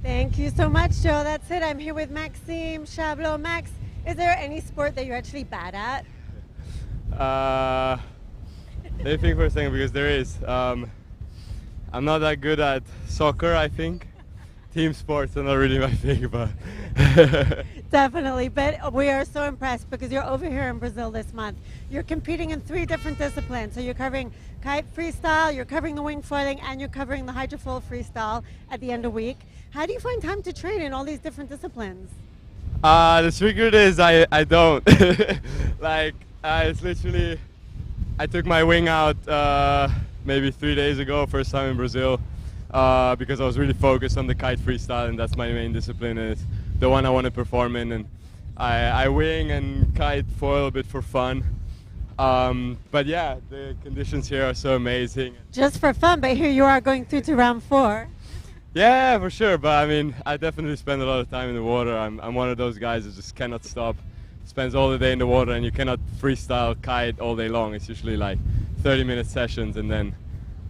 Thank you so much, Joe. That's it. I'm here with Maxime Chablot. Max, is there any sport that you're actually bad at? Let me think for a second, because there is. I'm not that good at soccer, I think. Team sports are not really my thing, but... Definitely, but we are so impressed because you're over here in Brazil this month. You're competing in 3 different disciplines. So you're covering kite freestyle, you're covering the wingfoiling, and you're covering the hydrofoil freestyle at the end of the week. How do you find time to train in all these different disciplines? The secret is I don't. It's literally, I took my wing out maybe 3 days ago, first time in Brazil, because I was really focused on the kite freestyle, and that's my main discipline, and it's the one I want to perform in. And I wing and kite foil a bit for fun. But yeah, the conditions here are so amazing. Just for fun, but here you are going through to round 4. Yeah, for sure. But I mean, I definitely spend a lot of time in the water. I'm one of those guys that just cannot stop. Spends all the day in the water, and you cannot freestyle kite all day long. It's usually like 30-minute sessions, and then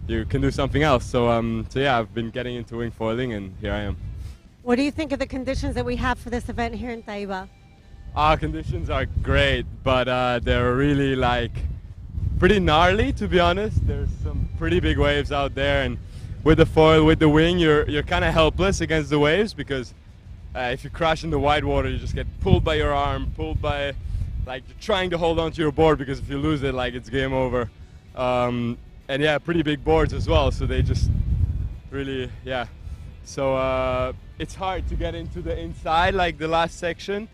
you can do something else. So yeah, I've been getting into wingfoiling, and here I am. What do you think of the conditions that we have for this event here in Taiba? Our conditions are great, but they're really pretty gnarly, to be honest. There's some pretty big waves out there, and with the foil, with the wing, you're kind of helpless against the waves, because if you crash in the wide water, you just get pulled by your arm, pulled by, you're trying to hold onto your board, because if you lose it, it's game over. And yeah, pretty big boards as well, so they just really, yeah. So it's hard to get into the inside, the last section,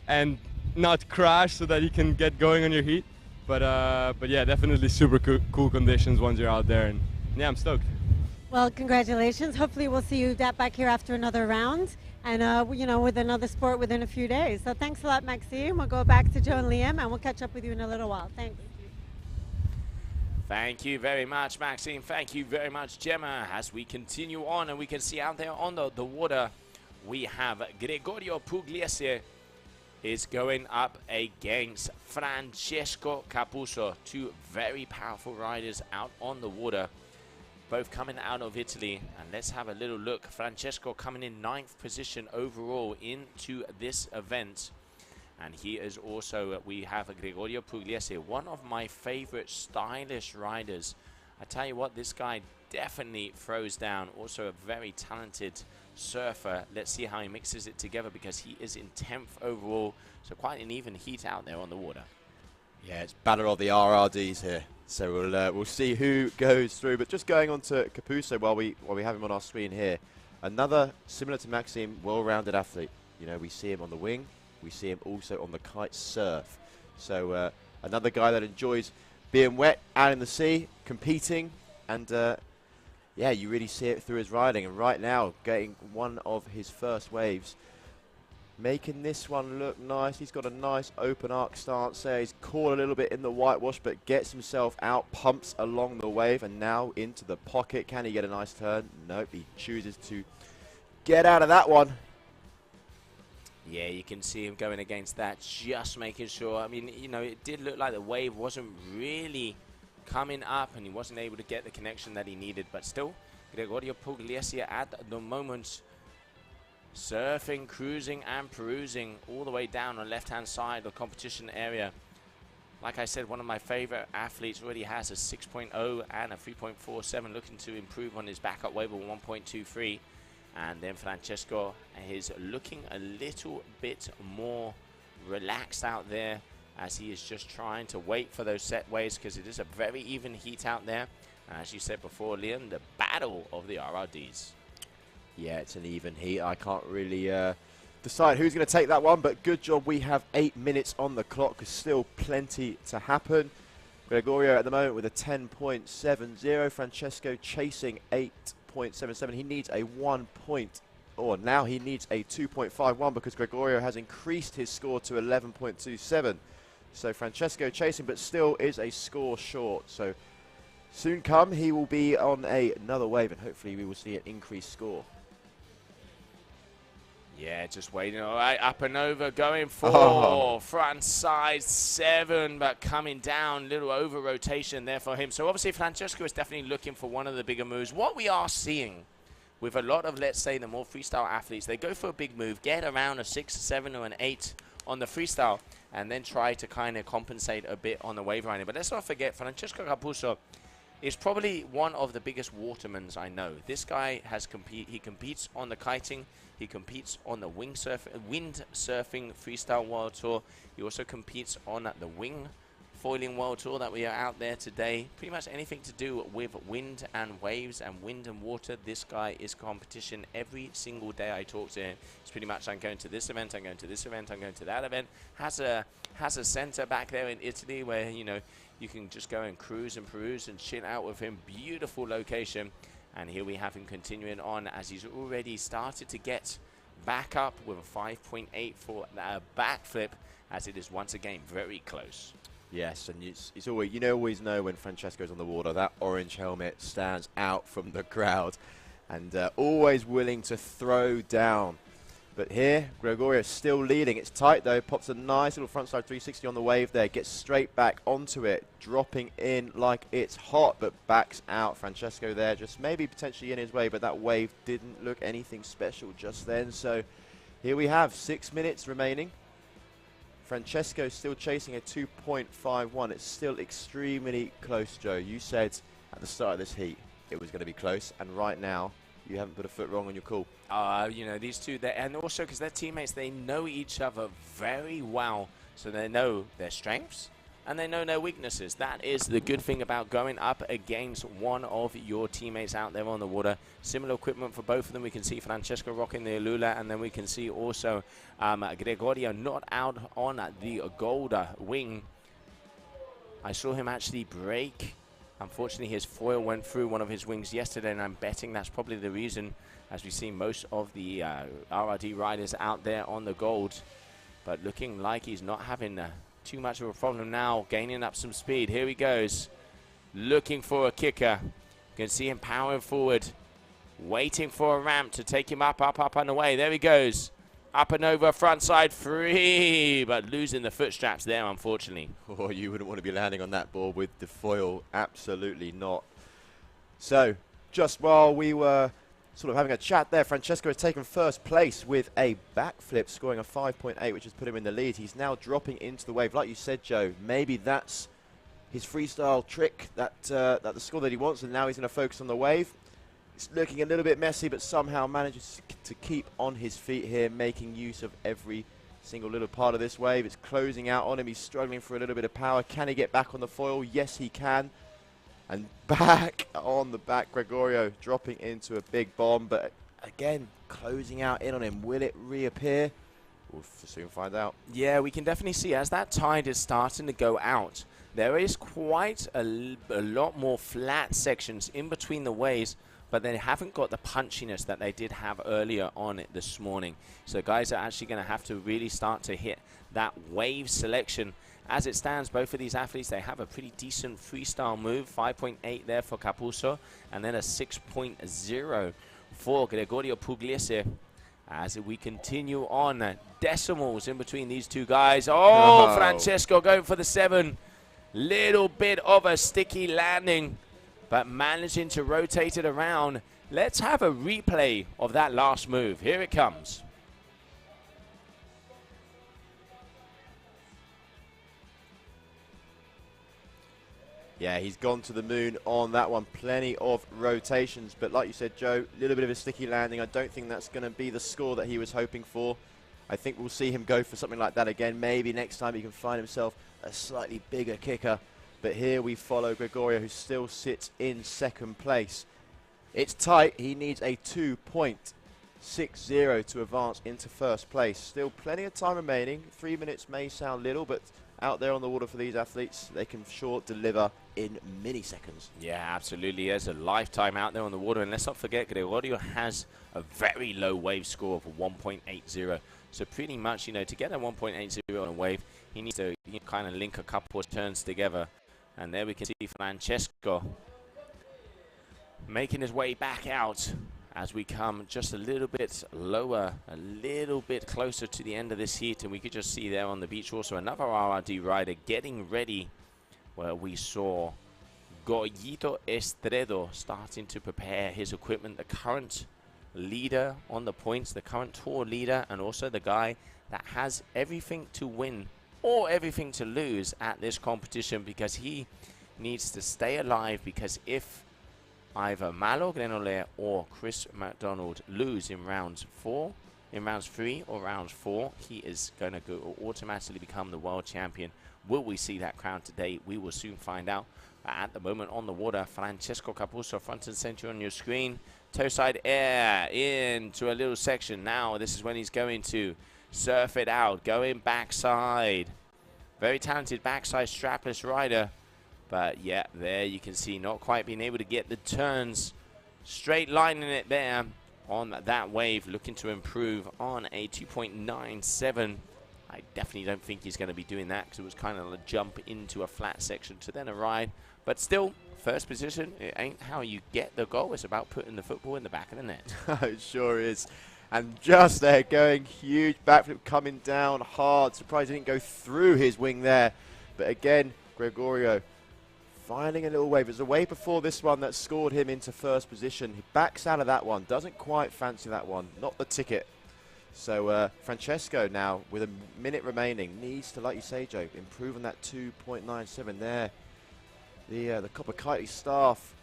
and not crash so that you can get going on your heat. But yeah, definitely super cool conditions once you're out there, and yeah, I'm stoked. Well, congratulations. Hopefully we'll see you back here after another round and, you know, with another sport within a few days. So thanks a lot, Maxime. We'll go back to Joe and Liam, and we'll catch up with you in a little while. Thanks. Thank you very much, Maxime. Thank you very much, Gemma. As we continue on, and we can see out there on the water, we have Gregorio Pugliese is going up against Francesco Capuzzo. Two very powerful riders out on the water, both coming out of Italy. And let's have a little look. Francesco coming in 9th position overall into this event. And he is also, we have Gregorio Pugliese, one of my favorite stylish riders. I tell you what, this guy definitely throws down. Also a very talented surfer. Let's see how he mixes it together, because he is in 10th overall. So quite an even heat out there on the water. Yeah, it's battle of the RRDs here. So we'll see who goes through. But just going on to Capuzzo while we have him on our screen here. Another, similar to Maxime, well-rounded athlete. You know, we see him on the wing. We see him also on the kite surf. So another guy that enjoys being wet, out in the sea, competing. And yeah, you really see it through his riding. And right now, getting one of his first waves, making this one look nice. He's got a nice open arc stance there. He's caught a little bit in the whitewash, but gets himself out, pumps along the wave, and now into the pocket. Can he get a nice turn? Nope, he chooses to get out of that one. Yeah, you can see him going against that, just making sure. I mean, you know, it did look like the wave wasn't really coming up, and he wasn't able to get the connection that he needed. But still, Gregorio Pugliese at the moment, surfing, cruising, and perusing all the way down on left-hand side of the competition area. Like I said, one of my favorite athletes already has a 6.0 and a 3.47, looking to improve on his backup wave of 1.23. And then Francesco is looking a little bit more relaxed out there, as he is just trying to wait for those set waves, because it is a very even heat out there. As you said before, Liam, the battle of the RRDs. Yeah, it's an even heat. I can't really decide who's going to take that one, but good job we have 8 minutes on the clock. There's still plenty to happen. Gregorio at the moment with a 10.70. Francesco chasing 8.77. He needs a 1 point, or now he needs a 2.51, because Gregorio has increased his score to 11.27. So Francesco chasing, but still is a score short. So soon come, he will be on another wave, and hopefully we will see an increased score. Yeah, just waiting. All right, up and over, going for front side 7, but coming down, little over rotation there for him. So obviously Francesco is definitely looking for one of the bigger moves. What we are seeing with a lot of, let's say, the more freestyle athletes, they go for a big move, get around a 6, 7, or an 8 on the freestyle, and then try to kind of compensate a bit on the wave riding. But let's not forget, Francesco Capuzzo is probably one of the biggest watermen I know. This guy has he competes on the kiting, he competes on the wind surfing freestyle world tour. He also competes on the Wingfoiling world tour that we are out there today. Pretty much anything to do with wind and waves and wind and water, this guy is competition every single day I talk to him. It's pretty much, I'm going to this event, I'm going to this event, I'm going to that event. Has a center back there in Italy where, you know, you can just go and cruise and peruse and chill out with him. Beautiful location. And here we have him continuing on, as he's already started to get back up with a 5.8 for a backflip, as it is once again very close. Yes, and it's always, you always know when Francesco's on the water, that orange helmet stands out from the crowd, and always willing to throw down. But here, Gregorio is still leading. It's tight though, pops a nice little frontside 360 on the wave there, gets straight back onto it, dropping in like it's hot, but backs out. Francesco there, just maybe potentially in his way, but that wave didn't look anything special just then. So here we have 6 minutes remaining. Francesco still chasing a 2.51. It's still extremely close, Joe. You said at the start of this heat it was going to be close, and right now you haven't put a foot wrong on your call. You know, these two, and also because they're teammates, they know each other very well, so they know their strengths, and they know their weaknesses. That is the good thing about going up against one of your teammates out there on the water. Similar equipment for both of them. We can see Francesco rocking the Alula, and then we can see also Gregorio not out on the gold wing. I saw him actually break. Unfortunately, his foil went through one of his wings yesterday, and I'm betting that's probably the reason, as we see most of the RRD riders out there on the gold. But looking like he's not having too much of a problem now, gaining up some speed. Here he goes, looking for a kicker. You can see him powering forward, waiting for a ramp to take him up and away. There he goes. Up and over, front side free, but losing the foot straps there, unfortunately. Oh, you wouldn't want to be landing on that board with the foil. Absolutely not. So, just while we were sort of having a chat there, Francesco has taken first place with a backflip, scoring a 5.8, which has put him in the lead. He's now dropping into the wave. Like you said, Joe, maybe that's his freestyle trick, that the score that he wants, and now he's going to focus on the wave. It's looking a little bit messy, but somehow manages to keep on his feet here, making use of every single little part of this wave. It's closing out on him. He's struggling for a little bit of power. Can he get back on the foil? Yes, he can. And back on the back, Gregorio dropping into a big bomb, but again, closing out in on him. Will it reappear? We'll soon find out. Yeah, we can definitely see as that tide is starting to go out, there is quite a lot more flat sections in between the waves, but they haven't got the punchiness that they did have earlier on it this morning. So guys are actually going to have to really start to hit that wave selection. As it stands, both of these athletes, they have a pretty decent freestyle move. 5.8 there for Capuzzo, and then a 6.0 for Gregorio Pugliese. As we continue on, decimals in between these two guys. Oh, Francesco going for the 7. Little bit of a sticky landing, but managing to rotate it around. Let's have a replay of that last move. Here it comes. Yeah, he's gone to the moon on that one. Plenty of rotations, but like you said, Joe, a little bit of a sticky landing. I don't think that's going to be the score that he was hoping for. I think we'll see him go for something like that again. Maybe next time he can find himself a slightly bigger kicker. But here we follow Gregorio, who still sits in second place. It's tight. He needs a 2.60 to advance into first place. Still plenty of time remaining. 3 minutes may sound little, but out there on the water for these athletes, they can sure deliver in milliseconds. Yeah, absolutely. There's a lifetime out there on the water. And let's not forget, Gregorio has a very low wave score of 1.80. So pretty much, you know, to get a 1.80 on a wave, he needs to kind of link a couple of turns together. And there we can see Francesco making his way back out as we come just a little bit lower, a little bit closer to the end of this heat. And we could just see there on the beach also another RRD rider getting ready, where we saw Goyito Estredo starting to prepare his equipment, the current leader on the points, the current tour leader, and also the guy that has everything to win or everything to lose at this competition, because he needs to stay alive, because if either Malo Grenole or Chris McDonald lose in rounds 3 or rounds 4, he is going to automatically become the world champion. Will we see that crown today? We will soon find out. At the moment on the water, Francesco Capuzzo front and center on your screen. Toe side air into a little section. Now this is when he's going to surf it out, going backside. Very talented backside strapless rider. But yeah, there you can see not quite being able to get the turns. Straight lining it there on that wave, looking to improve on a 2.97. I definitely don't think he's going to be doing that, because it was kind of a jump into a flat section to then a ride. But still, first position, it ain't how you get the goal. It's about putting the football in the back of the net. It sure is. And just there, going huge backflip, coming down hard. Surprised he didn't go through his wing there. But again, Gregorio finding a little wave. There's a wave before this one that scored him into first position. He backs out of that one. Doesn't quite fancy that one. Not the ticket. So Francesco now, with a minute remaining, needs to, like you say, Joe, improve on that 2.97 there. The Copa Kitley staff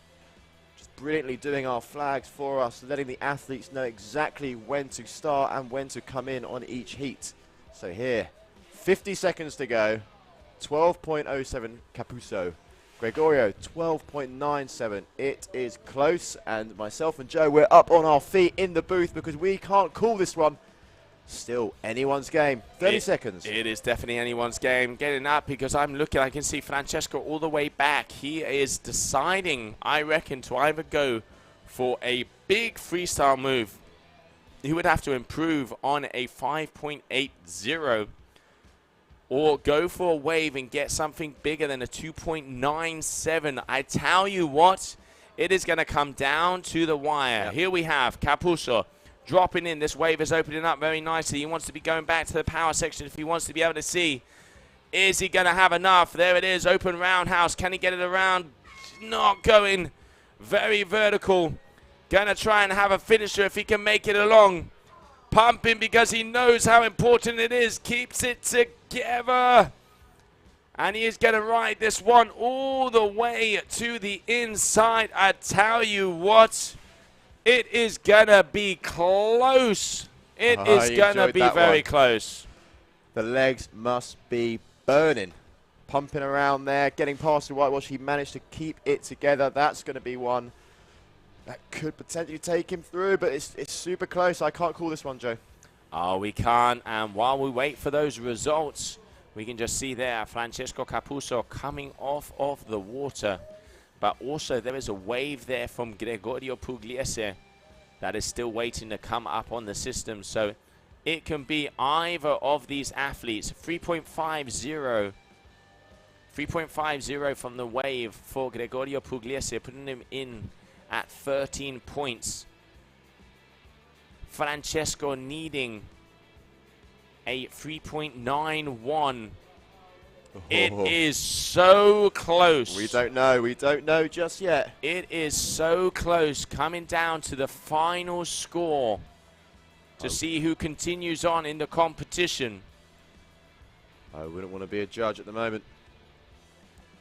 just brilliantly doing our flags for us, letting the athletes know exactly when to start and when to come in on each heat. So here, 50 seconds to go. 12.07 Capuzzo. Gregorio, 12.97. It is close, and myself and Joe, we're up on our feet in the booth because we can't call this one. Still anyone's game. 30 seconds. It is definitely anyone's game. Getting up because I'm looking, I can see Francesco all the way back. He is deciding, I reckon, to either go for a big freestyle move. He would have to improve on a 5.80 or go for a wave and get something bigger than a 2.97. I tell you what, it is going to come down to the wire. Here we have Capuzzo dropping in. This wave is opening up very nicely. He wants to be going back to the power section if he wants to be able to see. Is he going to have enough? There it is, open roundhouse. Can he get it around? Not going. Very vertical. Going to try and have a finisher if he can make it along. Pumping because he knows how important it is. Keeps it together. And he is going to ride this one all the way to the inside. I tell you what, it is going to be close. It is going to be very close. The legs must be burning. Pumping around there, getting past the whitewash. He managed to keep it together. That's going to be one that could potentially take him through, but it's super close. I can't call this one, Joe. Oh, we can't. And while we wait for those results, we can just see there Francesco Capuzzo coming off of the water. But also there is a wave there from Gregorio Pugliese that is still waiting to come up on the system. So it can be either of these athletes. 3.50 from the wave for Gregorio Pugliese, putting him in at 13 points. Francesco needing a 3.91. It is so close. We don't know just yet. It is so close, coming down to the final score to see who continues on in the competition. I wouldn't want to be a judge at the moment.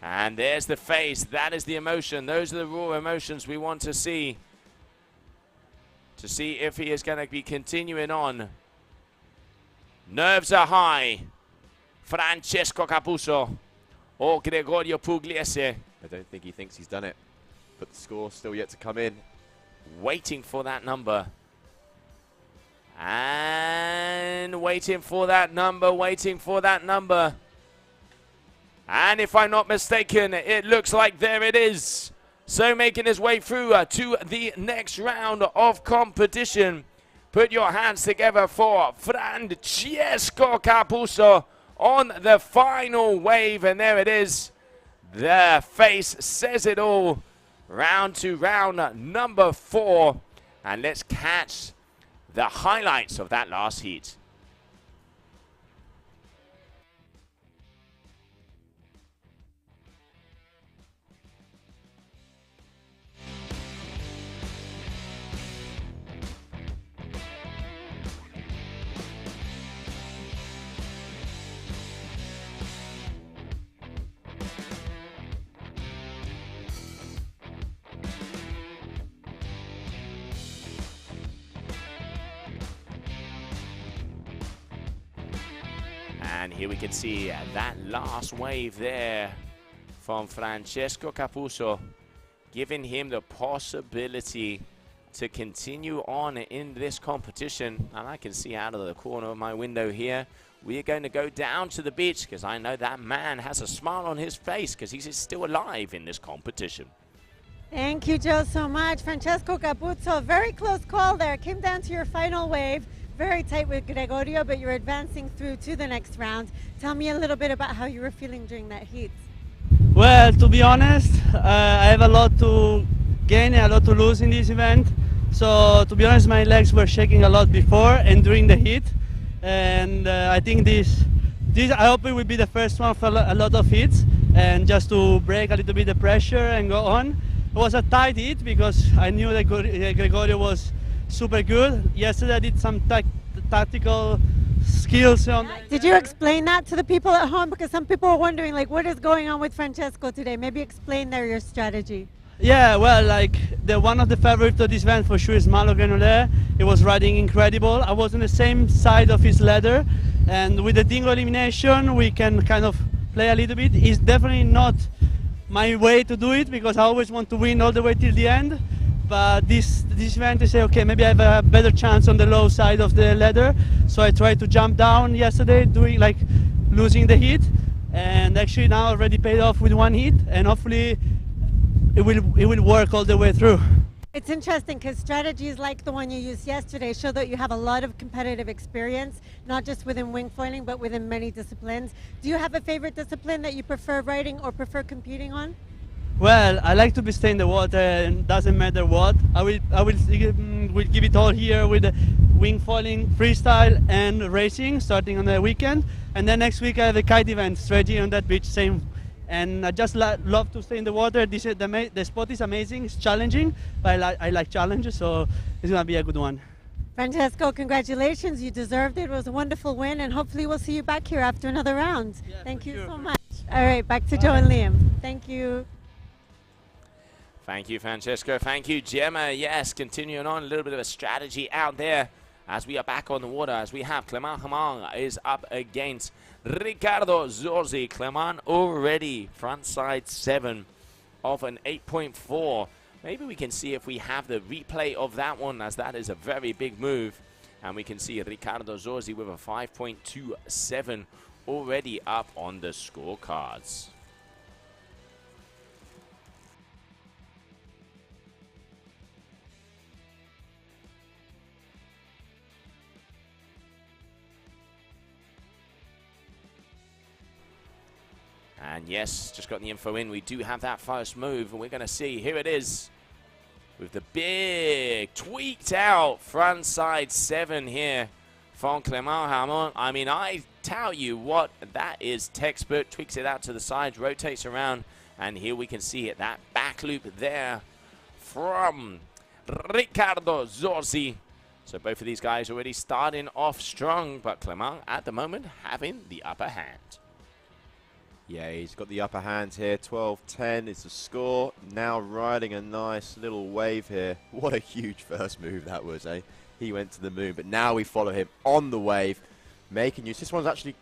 And there's the face. That is the emotion. Those are the raw emotions we want to see. To see if he is going to be continuing on. Nerves are high. Francesco Capuzzo or Gregorio Pugliese. I don't think he thinks he's done it, but the score's still yet to come in. Waiting for that number. And waiting for that number, waiting for that number. And if I'm not mistaken, it looks like there it is. So making his way through to the next round of competition. Put your hands together for Francesco Capuzzo on the final wave. And there it is. The face says it all. Round to round number 4. And let's catch the highlights of that last heat. And here we can see that last wave there from Francesco Capuzzo, giving him the possibility to continue on in this competition. And I can see out of the corner of my window here, we are going to go down to the beach because I know that man has a smile on his face because he's still alive in this competition. Thank you, Joe, so much. Francesco Capuzzo, very close call there. Came down to your final wave. Very tight with Gregorio, but you're advancing through to the next round. Tell me a little bit about how you were feeling during that heat. Well, to be honest, I have a lot to gain and a lot to lose in this event. So, to be honest, my legs were shaking a lot before and during the heat. And I think this I hope it will be the first one for a lot of heats. And just to break a little bit the pressure and go on. It was a tight heat because I knew that Gregorio was super good. Yesterday I did some tactical skills. Did you explain that to the people at home? Because some people are wondering, like, what is going on with Francesco today? Maybe explain there your strategy. Yeah, well, like, one of the favorites of this event for sure is Malo Grenoulet. He was riding incredible. I was on the same side of his ladder, and with the dingo elimination, we can kind of play a little bit. It's definitely not my way to do it because I always want to win all the way till the end. But this event, I say, okay, maybe I have a better chance on the low side of the ladder. So I tried to jump down yesterday, losing the heat, and actually now already paid off with one heat, and hopefully it will work all the way through. It's interesting because strategies like the one you used yesterday show that you have a lot of competitive experience, not just within wingfoiling, but within many disciplines. Do you have a favorite discipline that you prefer riding or prefer competing on? Well, I like to be stay in the water, and doesn't matter what. I will give it all here with wingfoiling, freestyle, and racing, starting on the weekend. And then next week I have a kite event straight here on that beach, same. And I just love to stay in the water. The spot is amazing. It's challenging, but I like challenges, so it's gonna be a good one. Francesco, congratulations. You deserved it. It was a wonderful win, and hopefully we'll see you back here after another round. Yeah, Thank you sure. so much. All right, back to Joe and Liam. Thank you. Thank you, Francesco. Thank you, Gemma. Yes, continuing on, a little bit of a strategy out there as we are back on the water, as we have Clement Hamon is up against Ricardo Zorzi. Clement already front side 7 of an 8.4. Maybe we can see if we have the replay of that one, as that is a very big move. And we can see Ricardo Zorzi with a 5.27 already up on the scorecards. And yes, just got the info in. We do have that first move, and we're going to see. Here it is with the big tweaked out front side 7 here from Clement Hamon. I mean, I tell you what, that is textbook. Tweaks it out to the sides, rotates around, and here we can see it. That back loop there from Ricardo Zorzi. So both of these guys already starting off strong, but Clement at the moment having the upper hand. Yeah, he's got the upper hand here. 12-10 is the score. Now riding a nice little wave here. What a huge first move that was, eh? He went to the moon, but now we follow him on the wave, making use. This one's actually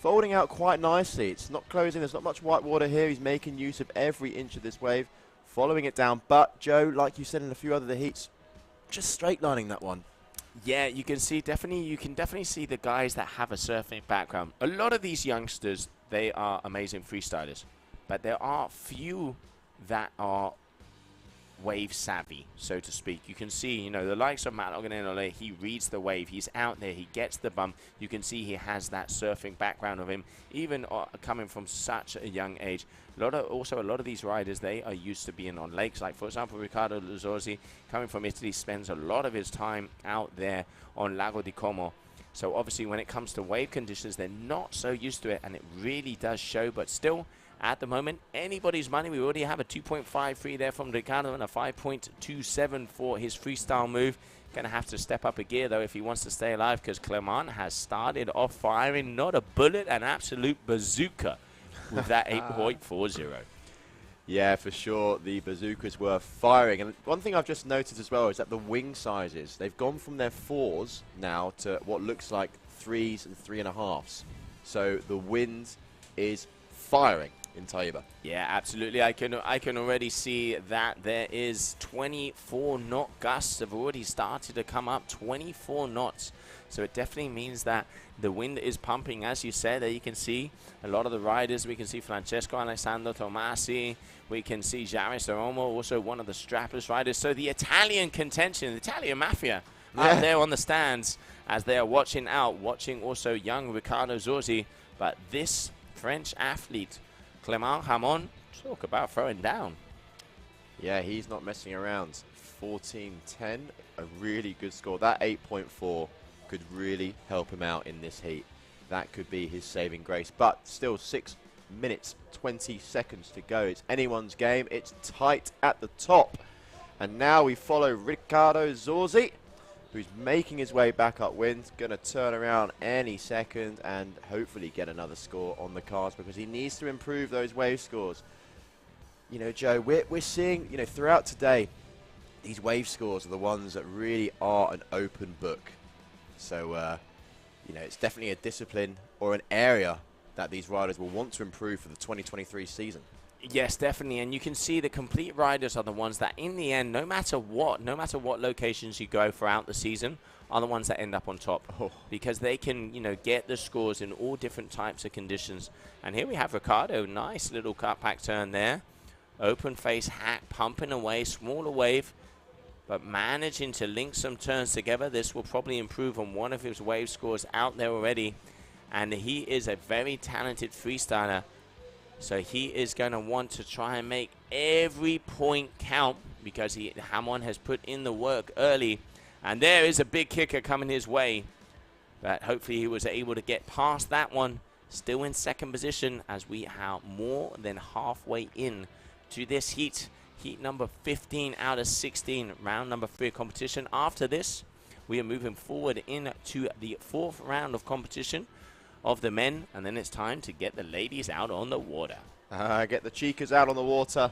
folding out quite nicely. It's not closing. There's not much white water here. He's making use of every inch of this wave, following it down. But, Joe, like you said in a few other heats, just straight lining that one. Yeah, you can definitely see the guys that have a surfing background. A lot of these youngsters, they are amazing freestylers, but there are few that are wave savvy, so to speak. You can see, you know, the likes of Matt Oganenole, he reads the wave, he's out there, he gets the bump. You can see he has that surfing background of him, even coming from such a young age. A lot of these riders, they are used to being on lakes. Like, for example, Ricardo Zorzi, coming from Italy, spends a lot of his time out there on Lago di Como. So obviously when it comes to wave conditions, they're not so used to it, and it really does show. But still, at the moment, anybody's money. We already have a 2.53 there from Ricardo and a 5.27 for his freestyle move. Going to have to step up a gear, though, if he wants to stay alive, because Clement has started off firing not a bullet, an absolute bazooka with that 8.40. Yeah, for sure, the bazookas were firing. And one thing I've just noticed as well is that the wing sizes, they've gone from their 4s now to what looks like 3s and 3.5s. So the wind is firing in Taiba. Yeah, absolutely. I can already see that there is 24 knot gusts have already started to come up, 24 knots. So it definitely means that the wind is pumping, as you said. There you can see a lot of the riders. We can see Francesco Alessandro Tomasi. We can see Jaris Aromo, also one of the strapless riders. So the Italian contention, the Italian mafia, out there on the stands as they are watching also young Ricardo Zorzi. But this French athlete, Clement Hamon, talk about throwing down. Yeah, he's not messing around. 14-10, a really good score. That 8.4 could really help him out in this heat. That could be his saving grace. But still 6 minutes, 20 seconds to go. It's anyone's game. It's tight at the top. And now we follow Ricardo Zorzi, who's making his way back upwind. Going to turn around any second and hopefully get another score on the cards, because he needs to improve those wave scores. You know, Joe, we're seeing, you know, throughout today, these wave scores are the ones that really are an open book. So, you know, it's definitely a discipline or an area that these riders will want to improve for the 2023 season. Yes, definitely, and you can see the complete riders are the ones that, in the end, no matter what locations you go throughout the season, are the ones that end up on top, because they can, you know, get the scores in all different types of conditions. And here we have Ricardo, nice little cutback turn there, open face hack, pumping away, smaller wave, but managing to link some turns together. This will probably improve on one of his wave scores out there already, and he is a very talented freestyler. So he is going to want to try and make every point count, because Hamon has put in the work early. And there is a big kicker coming his way. But hopefully he was able to get past that one. Still in second position, as we are more than halfway in to this heat. Heat number 15 out of 16, round number 3 of competition. After this, we are moving forward into the 4th round of competition of the men, and then it's time to get the ladies out on the water. Get the chicas out on the water.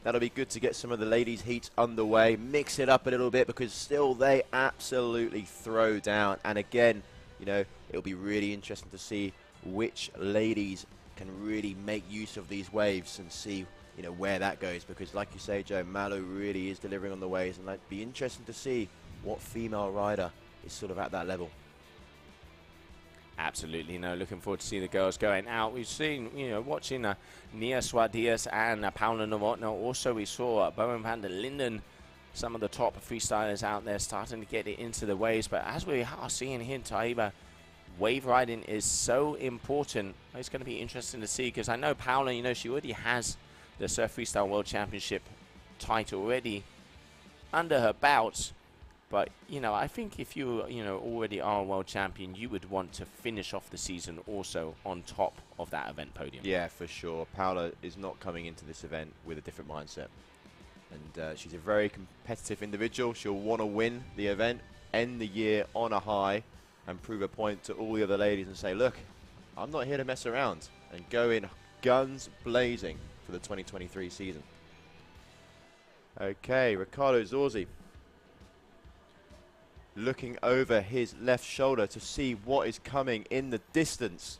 That'll be good to get some of the ladies' heats underway. Mix it up a little bit, because still they absolutely throw down. And again, you know, it'll be really interesting to see which ladies can really make use of these waves and see, you know, where that goes. Because like you say, Joe, Malo really is delivering on the waves, and it'd be interesting to see what female rider is sort of at that level. Absolutely, no. Looking forward to seeing the girls going out. We've seen, you know, watching Nia Swadias and Paula Novotna. Also, we saw Bowen van der Linden, some of the top freestylers out there starting to get it into the waves. But as we are seeing here in Taiba, wave riding is so important. It's going to be interesting to see, because I know Paula, you know, she already has the Surf Freestyle World Championship title already under her belt. But, you know, I think if you, you know, already are a world champion, you would want to finish off the season also on top of that event podium. Yeah, for sure. Paula is not coming into this event with a different mindset. And she's a very competitive individual. She'll want to win the event, end the year on a high, and prove a point to all the other ladies and say, look, I'm not here to mess around, and go in guns blazing for the 2023 season. Okay, Ricardo Zorzi looking over his left shoulder to see what is coming in the distance.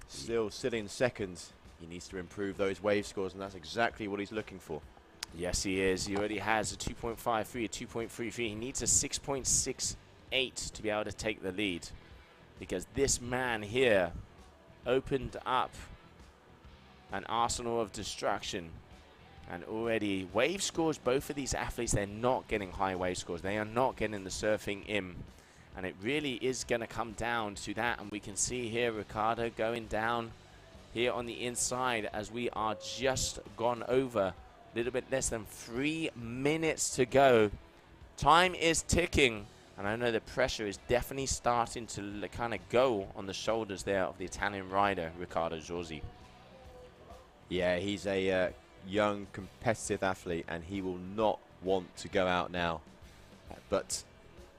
Still sitting second. He needs to improve those wave scores, and that's exactly what he's looking for. Yes, he is. He already has a 2.53, a 2.33. He needs a 6.68 to be able to take the lead, because this man here opened up an arsenal of destruction. And already wave scores, both of these athletes, they're not getting high wave scores. They are not getting the surfing in. And it really is going to come down to that. And we can see here Ricardo going down here on the inside, as we are just gone over a little bit less than 3 minutes to go. Time is ticking. And I know the pressure is definitely starting to kind of go on the shoulders there of the Italian rider, Ricardo Zorzi. Yeah, he's a young competitive athlete, and he will not want to go out now. But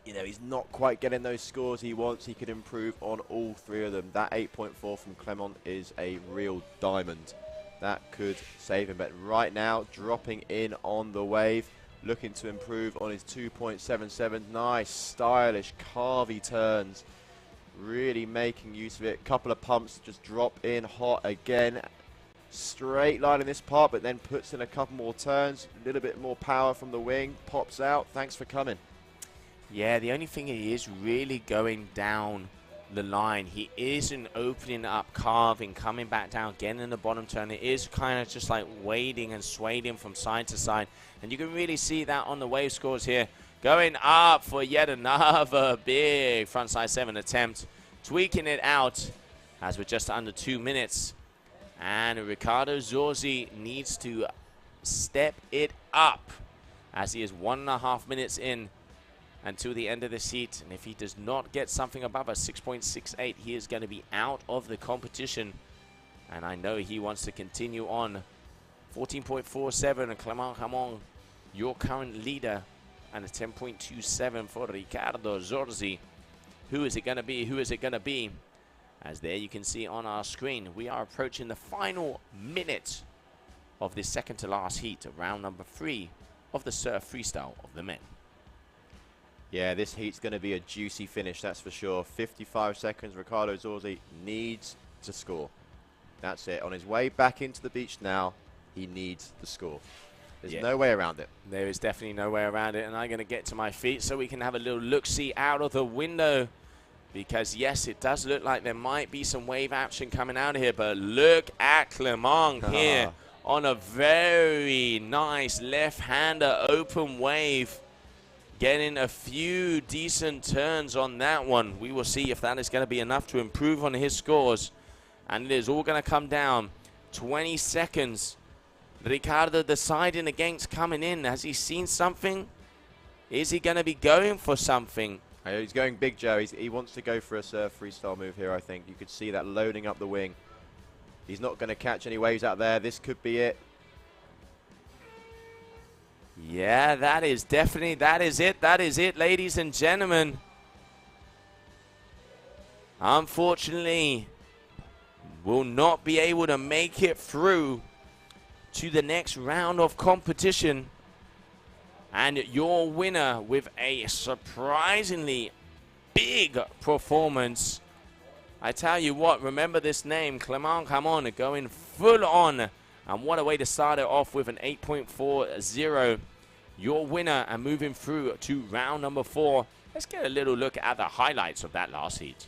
you know, he's not quite getting those scores he wants. He could improve on all 3 of them. That 8.4 from Clement is a real diamond. That could save him. But right now, dropping in on the wave, looking to improve on his 2.77. Nice, stylish, carvy turns. Really making use of it. Couple of pumps, just drop in hot again. Straight line in this part, but then puts in a couple more turns. A little bit more power from the wing. Pops out. Thanks for coming. Yeah, the only thing, he is really going down the line. He isn't opening up, carving, coming back down, getting in the bottom turn. It is kind of just like wading and swaying from side to side. And you can really see that on the wave scores here. Going up for yet another big frontside 7 attempt. Tweaking it out as we're just under 2 minutes. And Ricardo Zorzi needs to step it up, as he is 1.5 minutes in until the end of this heat. And if he does not get something above a 6.68, he is going to be out of the competition. And I know he wants to continue on. 14.47, Clement Hamon, your current leader, and a 10.27 for Ricardo Zorzi. Who is it going to be? Who is it going to be? As there you can see on our screen, we are approaching the final minute of this second to last heat of round number 3 of the surf freestyle of the men. Yeah, this heat's going to be a juicy finish, that's for sure. 55 seconds. Ricardo Zorzi needs to score. That's it. On his way back into the beach now, he needs the score. There's no way around it. There is definitely no way around it, and I'm going to get to my feet so we can have a little look-see out of the window, because yes, it does look like there might be some wave action coming out of here, but look at Clement here on a very nice left-hander open wave, getting a few decent turns on that one. We will see if that is going to be enough to improve on his scores, and it is all going to come down. 20 seconds. Ricardo deciding against coming in. Has he seen something? Is he going to be going for something? He's going big, Joe. He wants to go for a surf freestyle move here, I think. You could see that loading up the wing. He's not going to catch any waves out there. This could be it. Yeah, that is definitely, that is it, ladies and gentlemen. Unfortunately, will not be able to make it through to the next round of competition. And your winner with a surprisingly big performance. I tell you what, remember this name, Clement Camon, going full on. And what a way to start it off with an 8.40. Your winner and moving through to round number 4. Let's get a little look at the highlights of that last heat.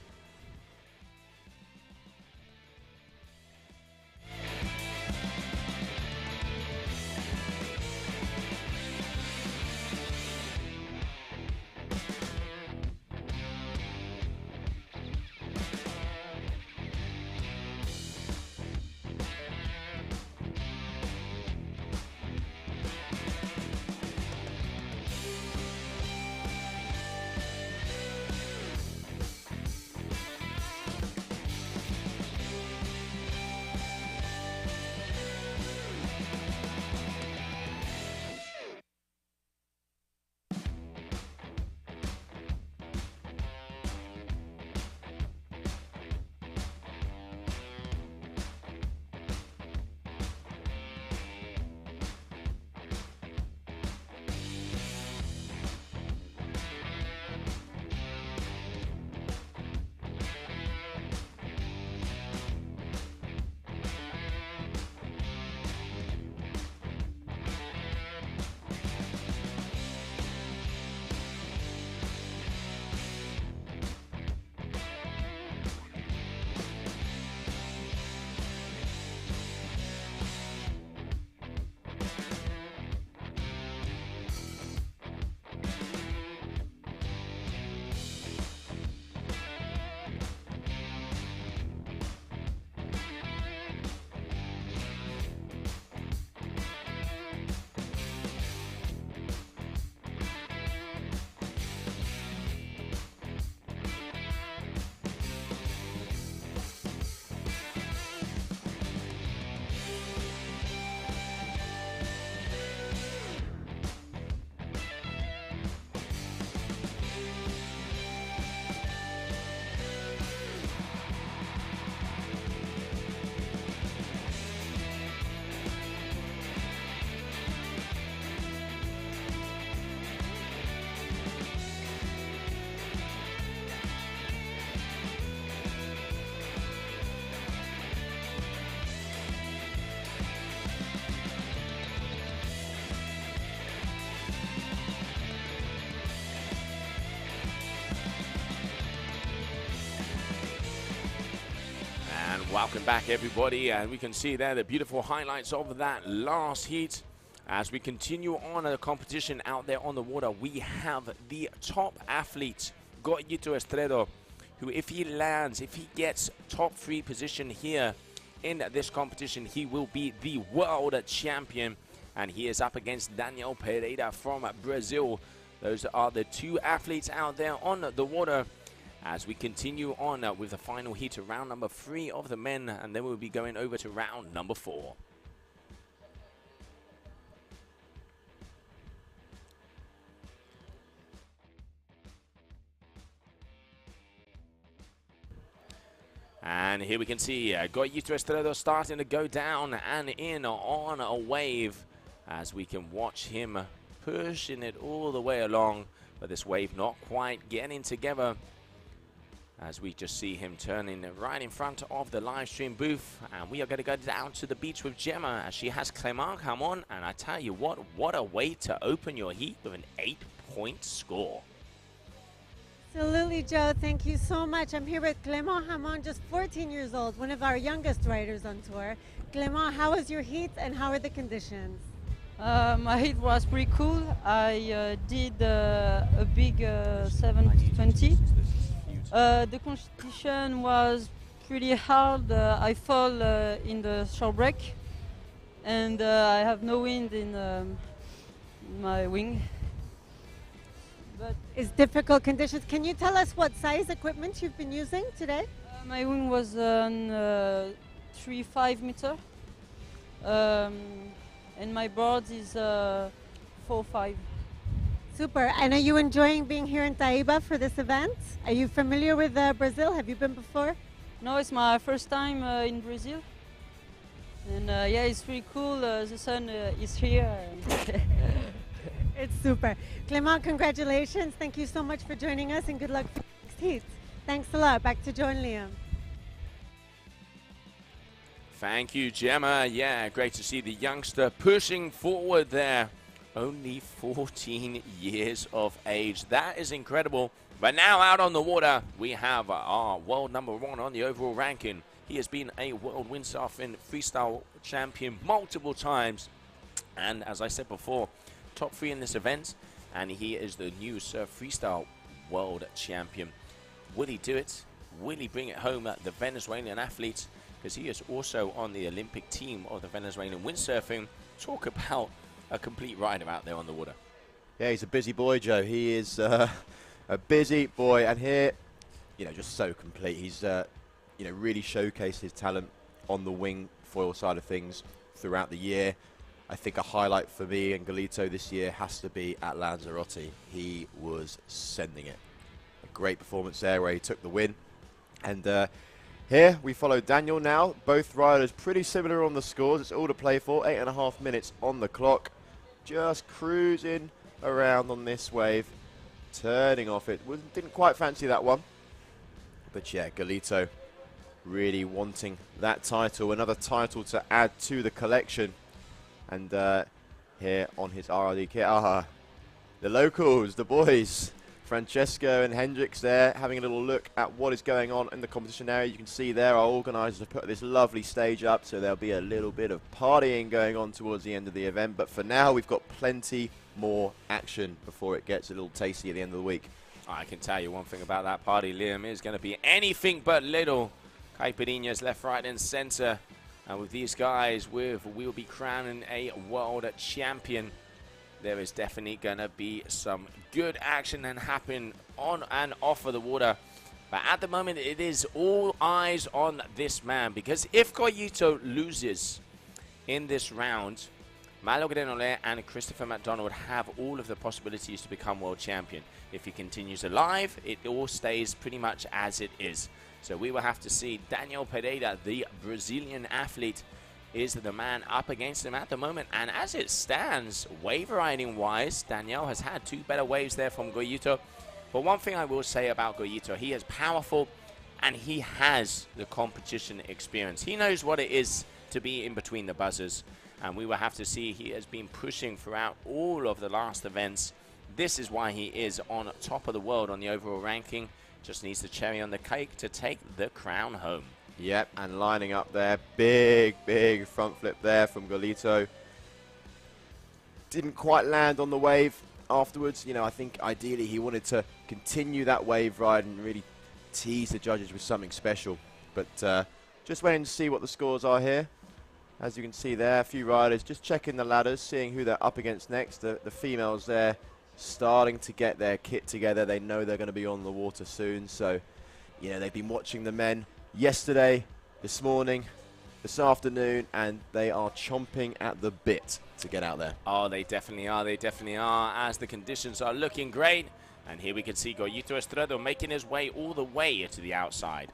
Welcome back, everybody, and we can see there the beautiful highlights of that last heat. As we continue on the competition out there on the water, we have the top athlete, Goyito Estredo, who if he lands, if he gets top 3 position here in this competition, he will be the world champion. And he is up against Daniel Pereira from Brazil. Those are the 2 athletes out there on the water. As we continue on with the final heat of round number 3 of the men, and then we'll be going over to round number 4. And here we can see Goyito Estredo starting to go down and in on a wave, as we can watch him pushing it all the way along, but this wave not quite getting together. as we just see him turning right in front of the live stream booth. And we are going to go down to the beach with Gemma, as she has Clément come on. And I tell you what a way to open your heat with an 8-point score. Absolutely, Joe. Thank you so much. I'm here with Clément Hamon, just 14 years old, one of our youngest riders on tour. Clément, how was your heat and how are the conditions? My heat was pretty cool. I did a big 720. The competition was pretty hard. I fall in the short break, and I have no wind in my wing. But it's difficult conditions. Can you tell us what size equipment you've been using today? My wing was on 3.5 meter, and my board is 4.5. Super. And are you enjoying being here in Taiba for this event? Are you familiar with Brazil? Have you been before? No, it's my first time in Brazil. And yeah, it's really cool. The sun is here. It's super. Clément, congratulations. Thank you so much for joining us and good luck for the next heat. Thanks a lot. Back to Joe and Liam. Thank you, Gemma. Yeah, great to see the youngster pushing forward there. Only 14 years of age. That is incredible. But now out on the water, we have our world #1 on the overall ranking. He has been a world windsurfing freestyle champion multiple times. And as I said before, top 3 in this event. And he is the new surf freestyle world champion. Will he do it? Will he bring it home at the Venezuelan athletes? Because he is also on the Olympic team of the Venezuelan windsurfing. Talk about a complete rider out there on the water. Yeah, he's a busy boy, Joe. He is a busy boy, and here, just so complete. He's, really showcased his talent on the wingfoil side of things throughout the year. I think a highlight for me and Galito this year has to be at Lanzarote. He was sending it. A great performance there where he took the win. And here we follow Daniel now. Both riders pretty similar on the scores. It's all to play for. 8.5 minutes on the clock. Just cruising around on this wave. Turning off it. Didn't quite fancy that one. But yeah, Galito really wanting that title. Another title to add to the collection. And here on his RRD kit, the locals, the boys, Francesco and Hendrix there, having a little look at what is going on in the competition area. You can see there our organisers have put this lovely stage up, so there'll be a little bit of partying going on towards the end of the event. But for now, we've got plenty more action before it gets a little tasty at the end of the week. I can tell you one thing about that party, Liam, is going to be anything but little. Caipirinhas left, right, and centre. And with these guys, we'll be crowning a world champion. There is definitely going to be some good action and happen on and off of the water. But at the moment, it is all eyes on this man. Because if Goyito loses in this round, Malo Grenole and Christopher McDonald have all of the possibilities to become world champion. If he continues alive, it all stays pretty much as it is. So we will have to see. Daniel Pereira, the Brazilian athlete, is the man up against him at the moment. And as it stands, wave riding wise, Daniel has had 2 better waves there from Goyito. But one thing I will say about Goyito, he is powerful and he has the competition experience. He knows what it is to be in between the buzzers. And we will have to see. He has been pushing throughout all of the last events. This is why he is on top of the world on the overall ranking. Just needs the cherry on the cake to take the crown home. Yep, and lining up there. Big front flip there from Galito. Didn't quite land on the wave afterwards. I think ideally he wanted to continue that wave ride and really tease the judges with something special. But just waiting to see what the scores are here. As you can see there, a few riders just checking the ladders, seeing who they're up against next. The females there starting to get their kit together. They know they're going to be on the water soon. So, they've been watching the men yesterday, this morning, this afternoon, and they are chomping at the bit to get out there. Oh, they definitely are. They definitely are, as the conditions are looking great. And here we can see Goyito Estrado making his way all the way to the outside.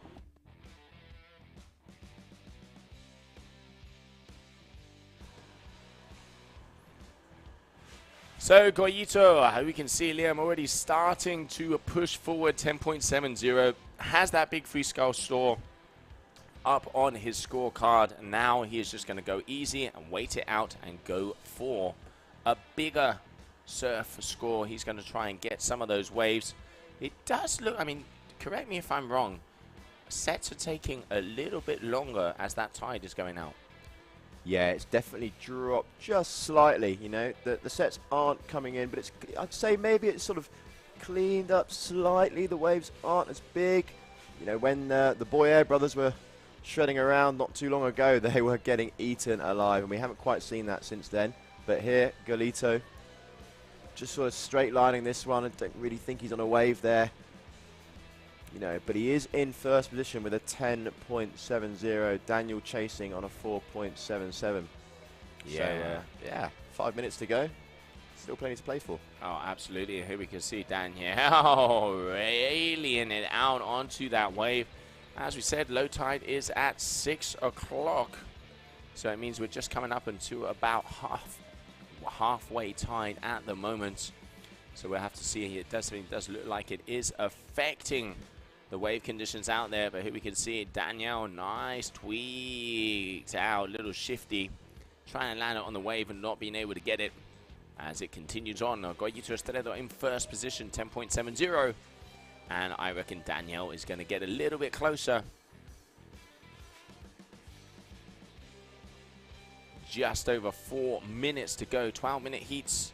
So Goyito, we can see Liam already starting to push forward 10.70. has that big free skull store up on his scorecard, and now he is just going to go easy and wait it out and go for a bigger surf score. He's going to try and get some of those waves. It does look, I mean, correct me if I'm wrong, sets are taking a little bit longer as that tide is going out. Yeah, it's definitely dropped just slightly, you know. The sets aren't coming in, but I'd say maybe it's sort of cleaned up slightly. The waves aren't as big. You know, when the Boyer brothers were shredding around not too long ago, they were getting eaten alive, and we haven't quite seen that since then. But here, Galito just sort of straight lining this one. I don't really think he's on a wave there. You know, but he is in first position with a 10.70. Daniel chasing on a 4.77. Yeah. So, yeah, 5 minutes to go. Still plenty to play for. Oh, absolutely. Here we can see Daniel railing it out onto that wave. As we said, low tide is at 6 o'clock. So it means we're just coming up into about halfway tide at the moment. So we'll have to see. It does look like it is affecting the wave conditions out there, but here we can see it. Daniel, nice tweaked out, little shifty, trying to land it on the wave and not being able to get it as it continues on. Goyito Estredo in first position, 10.70, and I reckon Daniel is going to get a little bit closer. Just over 4 minutes to go, 12-minute heats.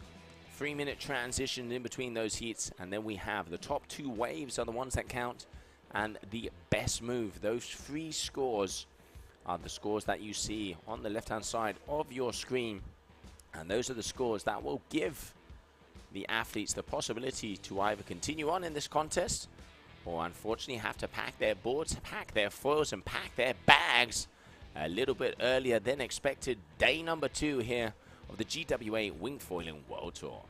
3-minute transition in between those heats, and then we have the top 2 waves are the ones that count, and the best move. Those 3 scores are the scores that you see on the left-hand side of your screen, and those are the scores that will give the athletes the possibility to either continue on in this contest or unfortunately have to pack their boards, pack their foils, and pack their bags a little bit earlier than expected. Day number 2 here of the GWA Wingfoiling World Tour.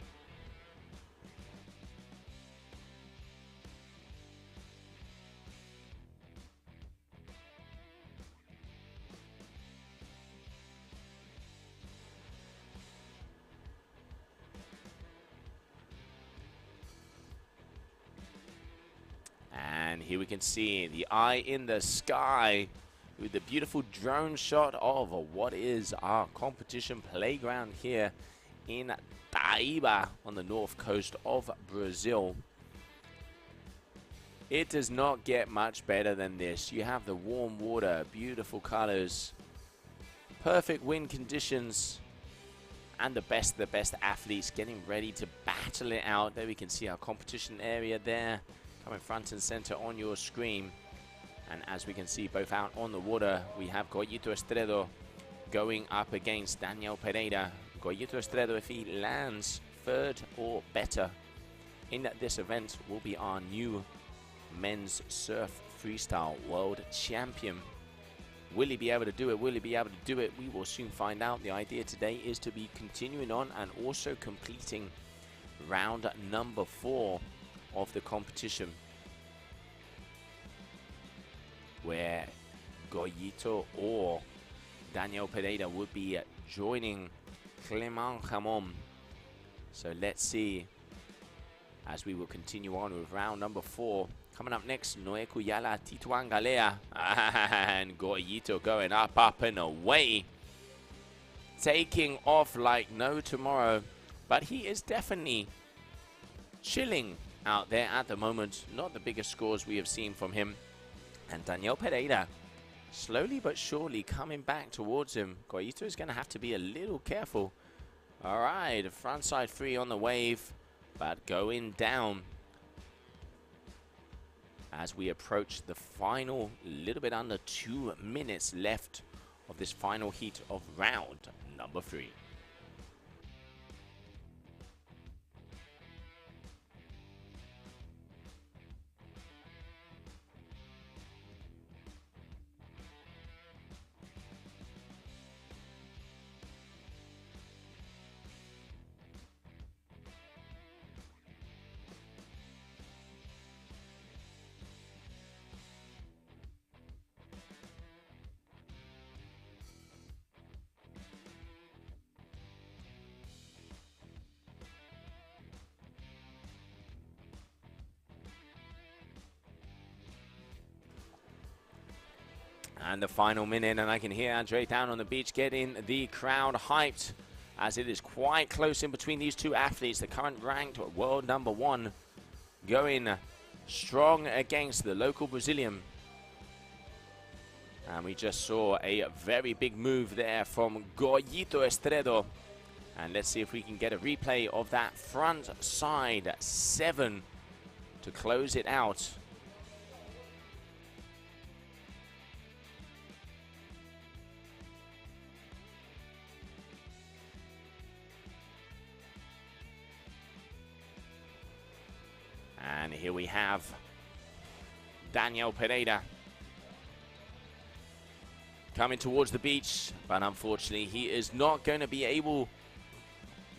And here we can see the eye in the sky with the beautiful drone shot of what is our competition playground here in Taiba on the north coast of Brazil. It does not get much better than this. You have the warm water, beautiful colors, perfect wind conditions, and the best of the best athletes getting ready to battle it out. There we can see our competition area there coming front and center on your screen. And as we can see, both out on the water, we have Goyito Estredo going up against Daniel Pereira. Goyito Estredo, if he lands 3rd or better in this event, will be our new men's surf freestyle world champion. Will he be able to do it? Will he be able to do it? We will soon find out. The idea today is to be continuing on and also completing round number 4 of the competition, where Goyito or Daniel Pereira would be joining Clement Jamon. So let's see as we will continue on with round number 4. Coming up next, Noe Kuyala, Tituan Galea, and Goyito going up and away. Taking off like no tomorrow, but he is definitely chilling out there at the moment. Not the biggest scores we have seen from him. And Daniel Pereira slowly but surely coming back towards him. Goyito is going to have to be a little careful. All right, frontside 3 on the wave, but going down as we approach the final, little bit under 2 minutes left of this final heat of round number 3. And the final minute, and I can hear Andre down on the beach getting the crowd hyped, as it is quite close in between these two athletes. The current ranked world #1 going strong against the local Brazilian. And we just saw a very big move there from Goyito Estredo. And let's see if we can get a replay of that front side 7 to close it out. And here we have Daniel Pereira coming towards the beach, but unfortunately he is not going to be able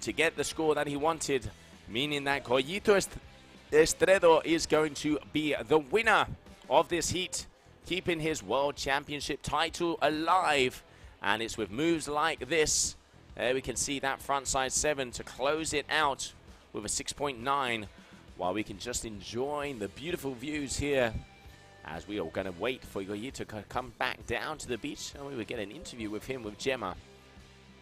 to get the score that he wanted, meaning that Goyito Estredo is going to be the winner of this heat, keeping his world championship title alive. And it's with moves like this, we can see that frontside 7 to close it out with a 6.9, while we can just enjoy the beautiful views here, as we are going to wait for Goyito to come back down to the beach, and we will get an interview with him with Gemma.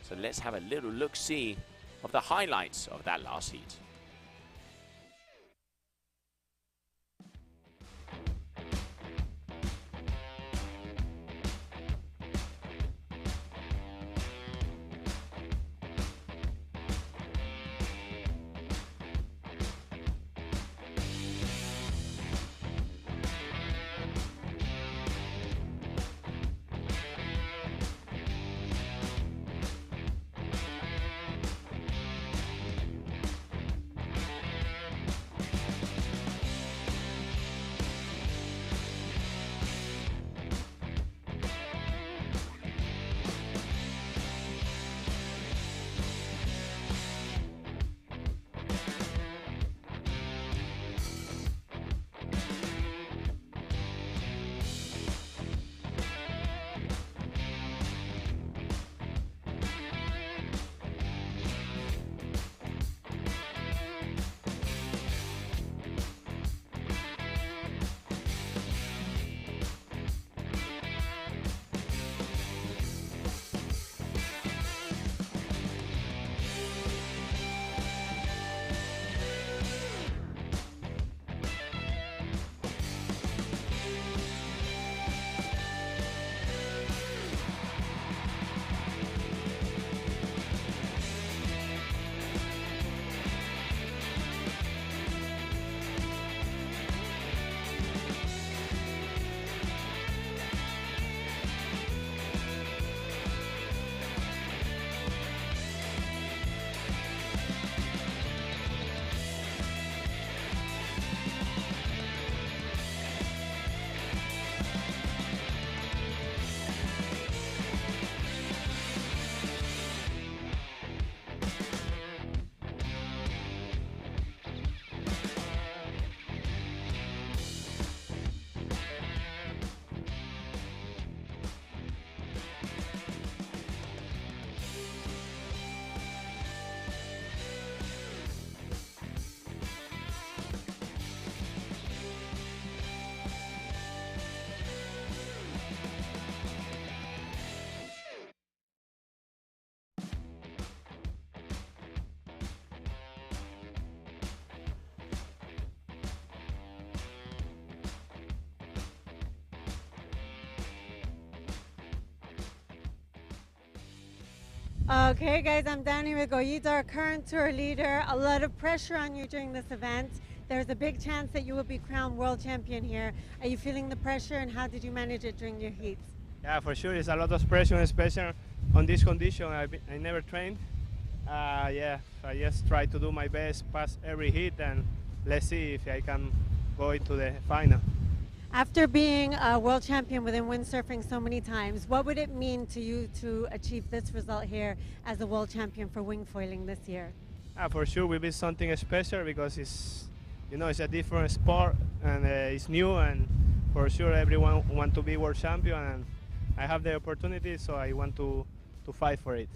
So let's have a little look-see of the highlights of that last heat. Okay, guys, I'm down here with Goyito, our current tour leader. A lot of pressure on you during this event. There's a big chance that you will be crowned world champion here. Are you feeling the pressure, and how did you manage it during your heats? Yeah, for sure. It's a lot of pressure, especially on this condition. I never trained. Yeah, I just try to do my best, pass every heat, and let's see if I can go into the final. After being a world champion within windsurfing so many times, what would it mean to you to achieve this result here as a world champion for wingfoiling this year? For sure, will be something special because it's, it's a different sport and it's new, and for sure everyone want to be world champion, and I have the opportunity, so I want to fight for it.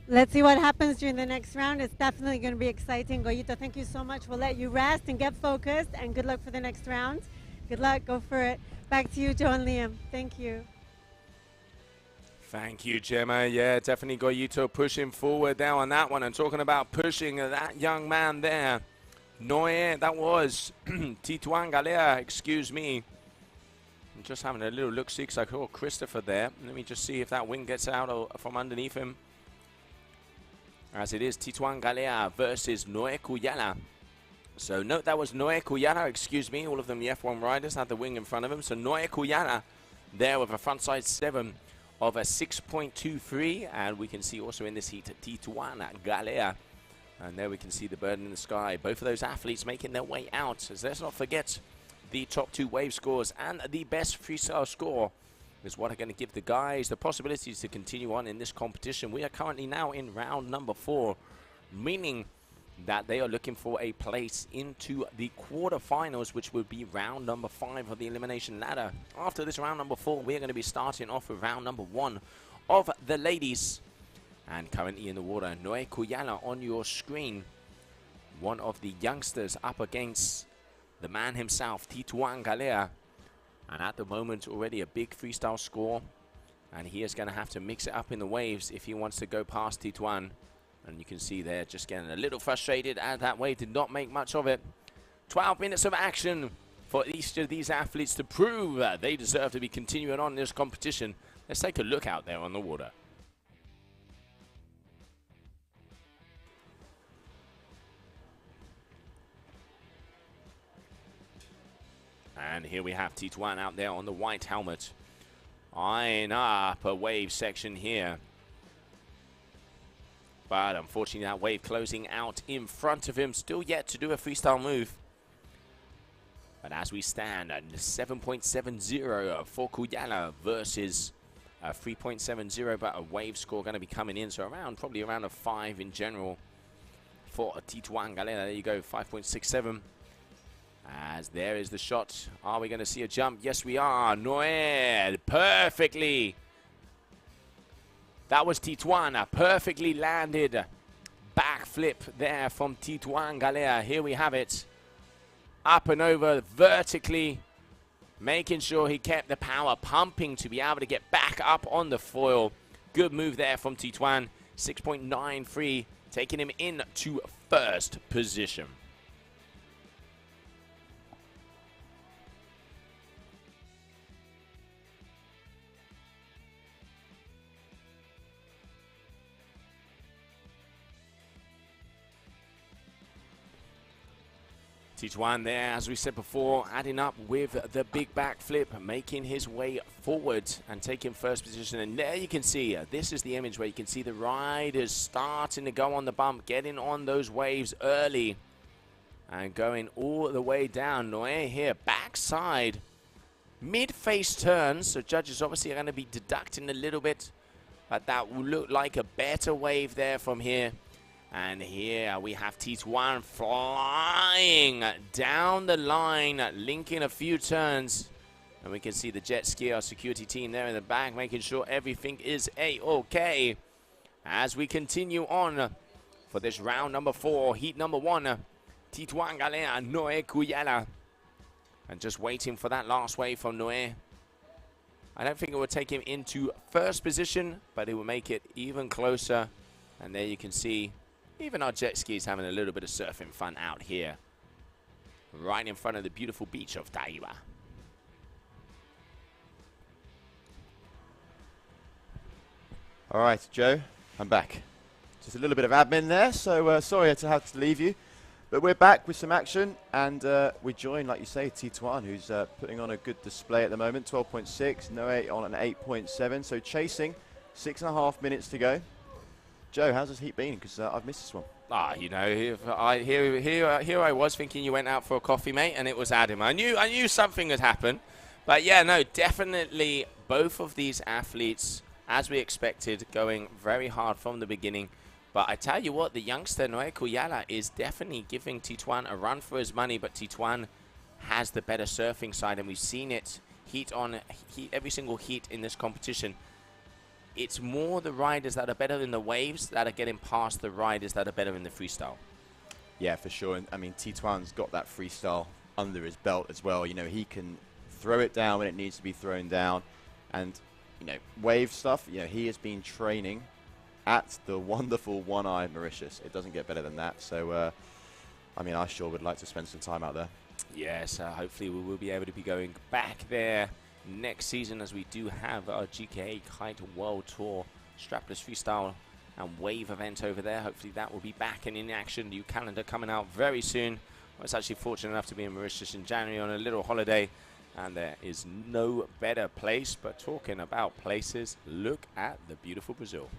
Let's see what happens during the next round. It's definitely going to be exciting. Goyito, thank you so much. We'll let you rest and get focused, and good luck for the next round. Good luck, go for it. Back to you, Joe and Liam. Thank you. Thank you, Gemma. Yeah, definitely got Yuto pushing forward there on that one. And talking about pushing that young man there, Noé, that was Tituan Galea, excuse me. I'm just having a little look-see because I saw Christopher there. Let me just see if that wing gets out from underneath him. As it is Tituan Galea versus Noé Cuyala. So note that was Noé Cuyala, excuse me. All of them, the F1 riders, had the wing in front of him. So Noé Cuyala there with a frontside 7 of a 6.23. And we can see also in this heat Tituan Galea. And there we can see the bird in the sky. Both of those athletes making their way out. As let's not forget the top 2 wave scores and the best freestyle score is what are going to give the guys the possibilities to continue on in this competition. We are currently now in round number 4, meaning that they are looking for a place into the quarterfinals, which would be round number 5 of the elimination ladder. After this round number 4, we are going to be starting off with round number 1 of the ladies. And currently in the water, Noé Cuyala on your screen. One of the youngsters up against the man himself, Tituan Galea. And at the moment, already a big freestyle score. And he is going to have to mix it up in the waves if he wants to go past Tituan. And you can see there just getting a little frustrated, and that wave did not make much of it. 12 minutes of action for each of these athletes to prove that they deserve to be continuing on in this competition. Let's take a look out there on the water. And here we have Tituan out there on the white helmet, eyeing up a wave section here. But unfortunately that wave closing out in front of him, still yet to do a freestyle move. But as we stand at 7.70 for Cuyala versus 3.70, but a wave score going to be coming in, so probably around a 5 in general for Tituan Galea. There you go, 5.67. As there is the shot. Are we going to see a jump? Yes, we are. Noé, perfectly. That was Tituan, perfectly landed backflip there from Tituan Galea. Here we have it. Up and over vertically, making sure he kept the power pumping to be able to get back up on the foil. Good move there from Tituan. 6.93, taking him into first position. Tituan there, as we said before, adding up with the big backflip, making his way forward and taking first position. And there you can see, this is the image where you can see the riders starting to go on the bump, getting on those waves early and going all the way down. Noé here, backside, mid-face turns. So judges obviously are going to be deducting a little bit, but that will look like a better wave there from here. And here we have Tituan flying down the line, linking a few turns. And we can see the jet ski, our security team there in the back, making sure everything is A-OK. As we continue on for this round number 4, heat number 1, Tituan Galea, Noé Cuyala. And just waiting for that last wave from Noé. I don't think it will take him into first position, but it will make it even closer. And there you can see even our jet skis having a little bit of surfing fun out here, right in front of the beautiful beach of Taiba. All right, Joe, I'm back. Just a little bit of admin there, so sorry to have to leave you. But we're back with some action, and we join, like you say, Tituan, who's putting on a good display at the moment, 12.6, Noé on an 8.7, so chasing, 6.5 minutes to go. Joe, how's this heat been? Because I've missed this one. You know, here I was thinking you went out for a coffee, mate, and it was Adam. I knew something had happened. But yeah, no, definitely both of these athletes, as we expected, going very hard from the beginning. But I tell you what, the youngster Noé Cuyala is definitely giving Tituan a run for his money, but Tituan has the better surfing side, and we've seen it every single heat in this competition. It's more the riders that are better in the waves that are getting past the riders that are better in the freestyle. Yeah, for sure. And I mean, Tituan's got that freestyle under his belt as well. You know, he can throw it down when it needs to be thrown down. And, wave stuff, he has been training at the wonderful one-eyed Mauritius. It doesn't get better than that. So, I sure would like to spend some time out there. Yes, hopefully we will be able to be going back there next season, as we do have our GKA Kite World Tour strapless freestyle and wave event over there. Hopefully that will be back and in action. New calendar coming out very soon. I was actually fortunate enough to be in Mauritius in January on a little holiday, and there is no better place. But talking about places, look at the beautiful Brazil.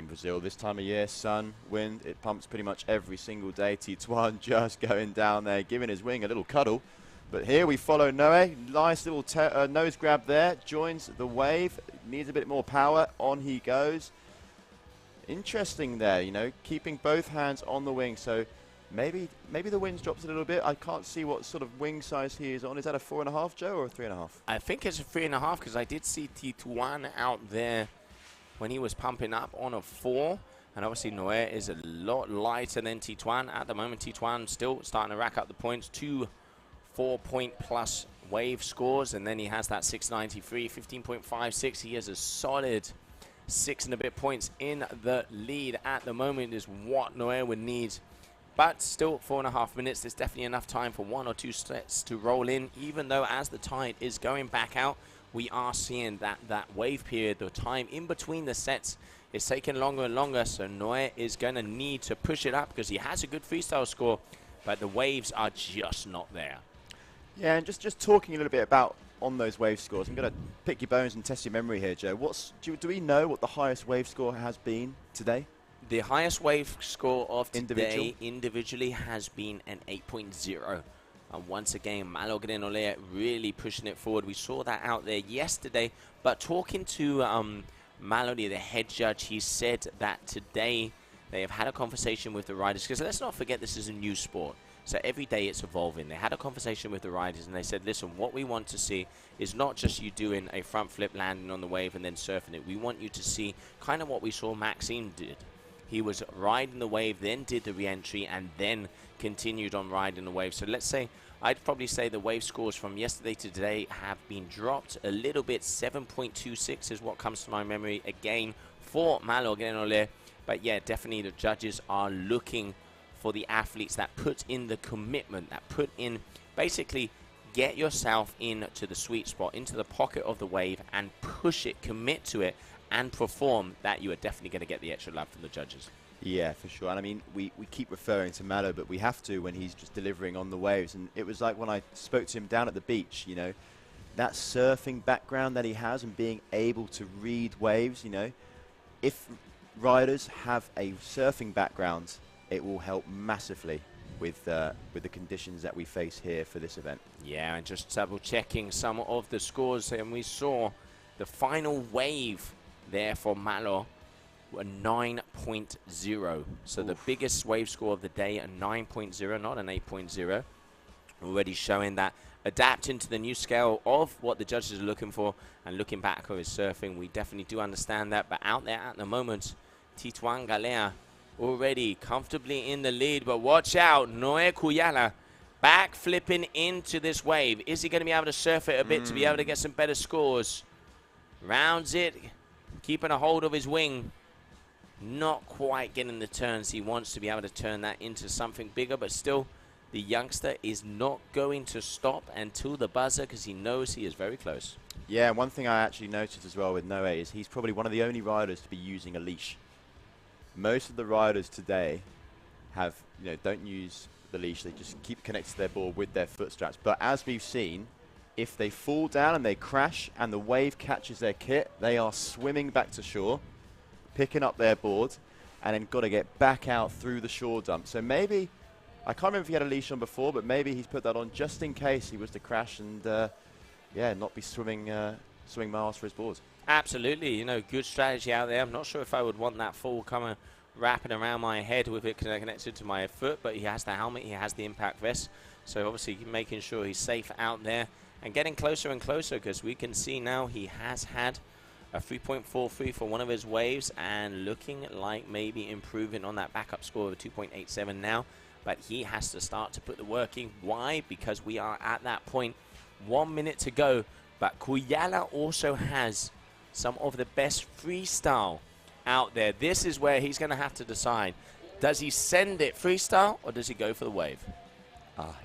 Brazil this time of year, sun, wind, it pumps pretty much every single day. Tituan just going down there, giving his wing a little cuddle. But here we follow Noe. Nice little nose grab there, joins the wave, needs a bit more power, on he goes. Interesting there, keeping both hands on the wing. So maybe the wind drops a little bit. I can't see what sort of wing size he is on. Is that a 4.5, Joe, or a 3.5? I think it's a 3.5, because I did see Tituan out there when he was pumping up on a 4. And obviously Noe is a lot lighter than Tituan. At the moment, Tituan still starting to rack up the points. 2 4-point plus wave scores, and then he has that 693, 15.56. He has a solid 6 and a bit points in the lead at the moment is what Noe would need. But still 4.5 minutes. There's definitely enough time for 1 or 2 sets to roll in, even though as the tide is going back out, we are seeing that wave period, the time in between the sets, is taking longer and longer. So Noe is going to need to push it up, because he has a good freestyle score, but the waves are just not there. Yeah, and just talking a little bit about on those wave scores, I'm going to pick your bones and test your memory here, Joe. Do we know what the highest wave score has been today? The highest wave score of today individually has been an 8.0. And once again, Malo Grenole really pushing it forward. We saw that out there yesterday. But talking to Maloney, the head judge, he said that today they have had a conversation with the riders. Because let's not forget, this is a new sport. So every day it's evolving. They had a conversation with the riders, and they said, listen, what we want to see is not just you doing a front flip, landing on the wave, and then surfing it. We want you to see kind of what we saw Maxime did. He was riding the wave, then did the re-entry, and then continued on riding the wave. So let's say, I'd probably say the wave scores from yesterday to today have been dropped a little bit. 7.26 is what comes to my memory again for Malo Grenole. But yeah, definitely the judges are looking for the athletes that put in the commitment, that put in, basically get yourself into the sweet spot, into the pocket of the wave, and push it, commit to it, and perform. That you are definitely going to get the extra love from the judges. Yeah, for sure. And we keep referring to Malo, but we have to when he's just delivering on the waves. And it was like when I spoke to him down at the beach, that surfing background that he has and being able to read waves, if riders have a surfing background, it will help massively with the conditions that we face here for this event. Yeah, and just double checking some of the scores, and we saw the final wave there for Malo, a 9.0. So the biggest wave score of the day, a 9.0, not an 8.0. Already showing that adapting to the new scale of what the judges are looking for, and looking back over his surfing, we definitely do understand that. But out there at the moment, Tituan Galea already comfortably in the lead, but watch out, Noe Kuyala back flipping into this wave. Is he going to be able to surf it a bit to be able to get some better scores? Rounds it, keeping a hold of his wing. Not quite getting the turns he wants to be able to turn that into something bigger, but still the youngster is not going to stop until the buzzer, because he knows he is very close. Yeah, one thing I actually noticed as well with Noe is he's probably one of the only riders to be using a leash. Most of the riders today have, don't use the leash. They just keep connected to their board with their foot straps. But as we've seen, if they fall down and they crash and the wave catches their kit, they are swimming back to shore, picking up their board, and then got to get back out through the shore dump. So maybe, I can't remember if he had a leash on before, but maybe he's put that on just in case he was to crash and, yeah, not be swimming miles for his board. Absolutely, good strategy out there. I'm not sure if I would want that fall coming wrapping around my head with it connected to my foot, but he has the helmet, he has the impact vest, so obviously making sure he's safe out there and getting closer and closer, because we can see now he has had a 3.43 for one of his waves and looking like maybe improving on that backup score of a 2.87 now, but he has to start to put the work in. Why? Because we are at that point, 1 minute to go, but Kuyala also has some of the best freestyle out there. This is where he's going to have to decide. Does he send it freestyle or does he go for the wave?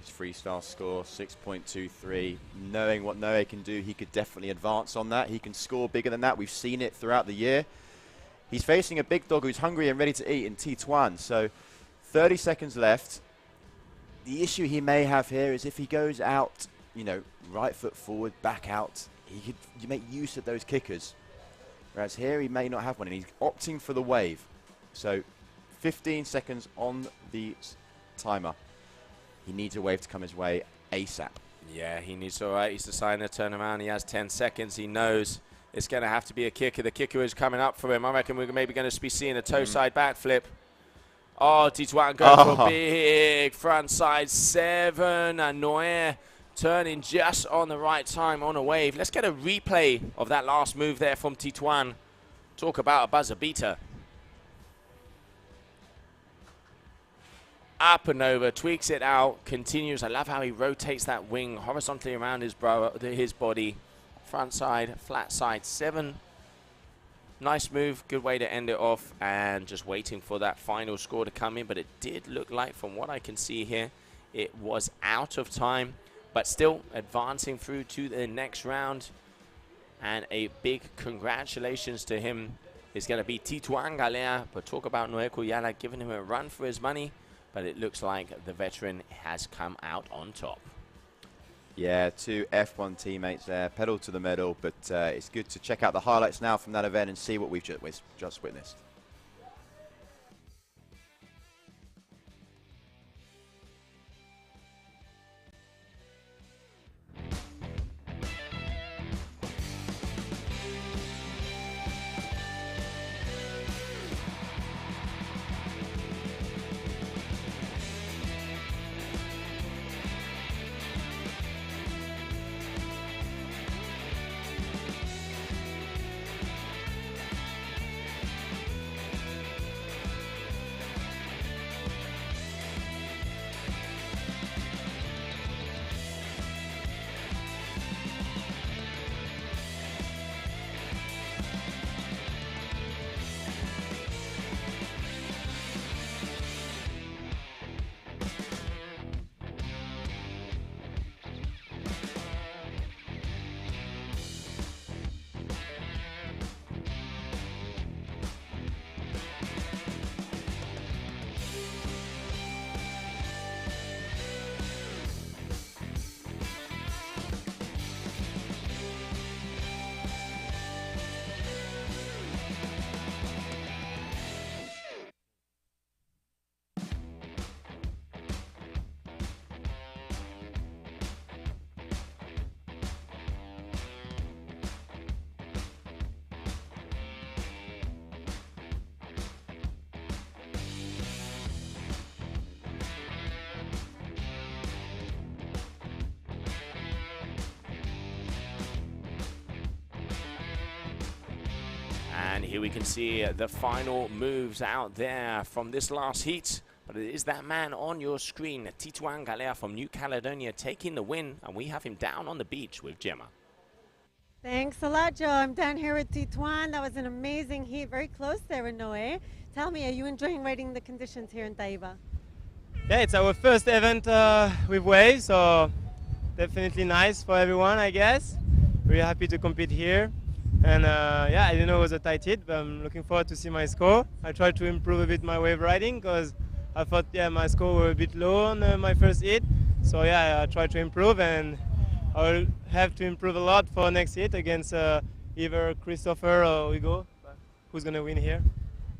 His freestyle score, 6.23. Knowing what Noe can do, he could definitely advance on that. He can score bigger than that. We've seen it throughout the year. He's facing a big dog who's hungry and ready to eat in Tituan. So 30 seconds left. The issue he may have here is if he goes out, you know, right foot forward, back out, you make use of those kickers. Whereas here he may not have one, and he's opting for the wave. So 15 seconds on the timer. He needs a wave to come his way ASAP. Yeah, he needs, all right, he's deciding to turn around. He has 10 seconds. He knows it's going to have to be a kicker. The kicker is coming up for him. I reckon we're maybe going to be seeing a toe side backflip. Oh, Tituan going for a big front side 7. And Noe turning just on the right time on a wave. Let's get a replay of that last move there from Tituan. Talk about a buzzer beater. Up and over, tweaks it out, continues. I love how he rotates that wing horizontally around his body. Front side, flat side 7. Nice move, good way to end it off, and just waiting for that final score to come in. But it did look like, from what I can see here, it was out of time, but still advancing through to the next round. And a big congratulations to him is going to be Tituan Galea. But talk about Noe Kuyala giving him a run for his money. But it looks like the veteran has come out on top. Yeah, 2 F1 teammates there, pedal to the medal, but it's good to check out the highlights now from that event and see what we've just witnessed. And here we can see the final moves out there from this last heat. But it is that man on your screen, Tituan Galea from New Caledonia, taking the win. And we have him down on the beach with Gemma. Thanks a lot, Joe. I'm down here with Tituan. That was an amazing heat, very close there with Noe. Tell me, are you enjoying riding the conditions here in Taiba? Yeah, it's our first event with waves, so definitely nice for everyone, I guess. Really happy to compete here. And yeah, I didn't know it was a tight hit, but I'm looking forward to see my score. I tried to improve a bit my wave riding because I thought, yeah, my score was a bit low on my first hit. So yeah, I tried to improve, and I will have to improve a lot for next hit against either Christopher or Hugo. Who's going to win here?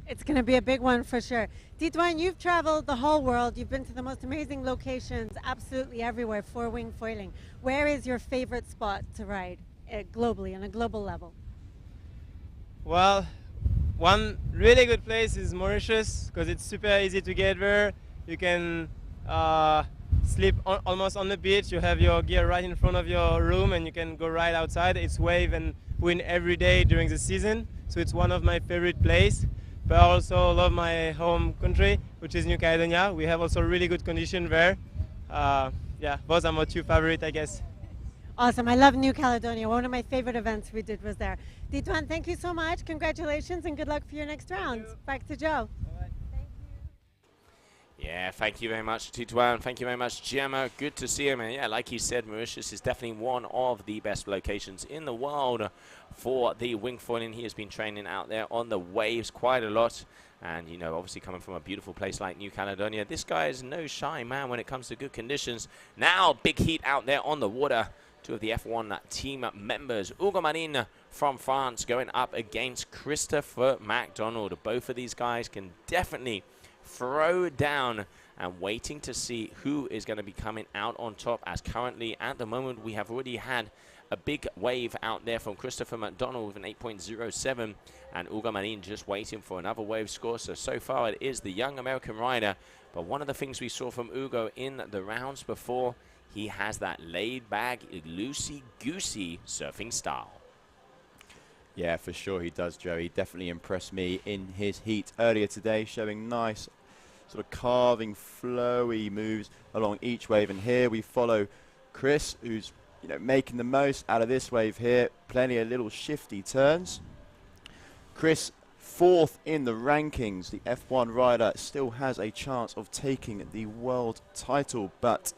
It's going to be a big one for sure. Tituan, you've traveled the whole world. You've been to the most amazing locations, absolutely everywhere for wing foiling. Where is your favorite spot to ride globally, on a global level? Well, one really good place is Mauritius because it's super easy to get there. You can sleep almost on the beach. You have your gear right in front of your room and you can go right outside. It's wave and wind every day during the season. So it's one of my favorite places. But I also love my home country, which is New Caledonia. We have also really good condition there. Yeah, those are my 2 favorites, I guess. Awesome. I love New Caledonia. One of my favorite events we did was there. Tituan, thank you so much. Congratulations and good luck for your next round. Back to Joe. Yeah, thank you very much, Tituan. Thank you very much, Gemma. Good to see him. And yeah, like he said, Mauritius is definitely one of the best locations in the world for the wingfoiling. He has been training out there on the waves quite a lot. And, you know, obviously coming from a beautiful place like New Caledonia, this guy is no shy man when it comes to good conditions. Now, big heat out there on the water. Two of the F1 team members, Hugo Marin from France going up against Christopher MacDonald. Both of these guys can definitely throw down, and waiting to see who is going to be coming out on top, as currently at the moment we have already had a big wave out there from Christopher MacDonald with an 8.07, and Hugo Marin just waiting for another wave score. So far it is the young American rider, but one of the things we saw from Hugo in the rounds before, he has that laid-back, loosey-goosey surfing style. Yeah, for sure he does, Joe. He definitely impressed me in his heat earlier today, showing nice sort of carving, flowy moves along each wave. And here we follow Chris, who's, you know, making the most out of this wave here. Plenty of little shifty turns. Chris, fourth in the rankings. The F1 rider still has a chance of taking the world title, but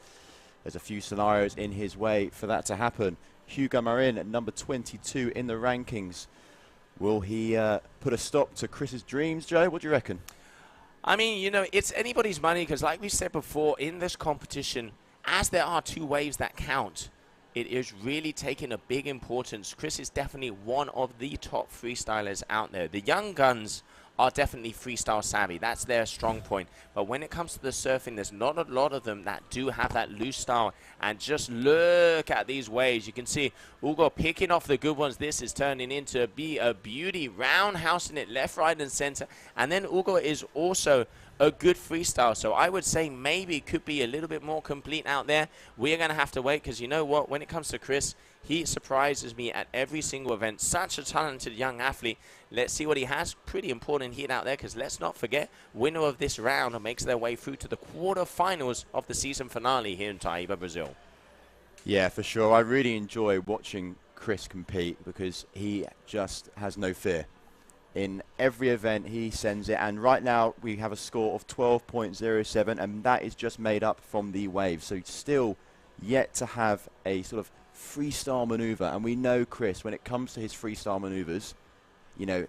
there's a few scenarios in his way for that to happen. Hugo Marin at number 22 in the rankings. Will he put a stop to Chris's dreams, Joe? What do you reckon? I mean, you know, it's anybody's money, because like we said before, in this competition, as there are two waves that count, it is really taking a big importance. Chris is definitely one of the top freestylers out there. The young guns are definitely freestyle savvy. That's their strong point. But when it comes to the surfing, there's not a lot of them that do have that loose style. And just look at these waves. You can see Hugo picking off the good ones. This is turning into be a beauty, roundhousing it left, right, and center. And then Hugo is also a good freestyle. So I would say maybe could be a little bit more complete out there. We're going to have to wait, because you know what? When it comes to Chris, he surprises me at every single event. Such a talented young athlete. Let's see what he has. Pretty important heat out there, because let's not forget, winner of this round makes their way through to the quarterfinals of the season finale here in Taiba, Brazil. Yeah, for sure. I really enjoy watching Chris compete, because he just has no fear. In every event, he sends it. And right now, we have a score of 12.07, and that is just made up from the waves. So still yet to have a sort of freestyle maneuver. And we know Chris, when it comes to his freestyle maneuvers, you know,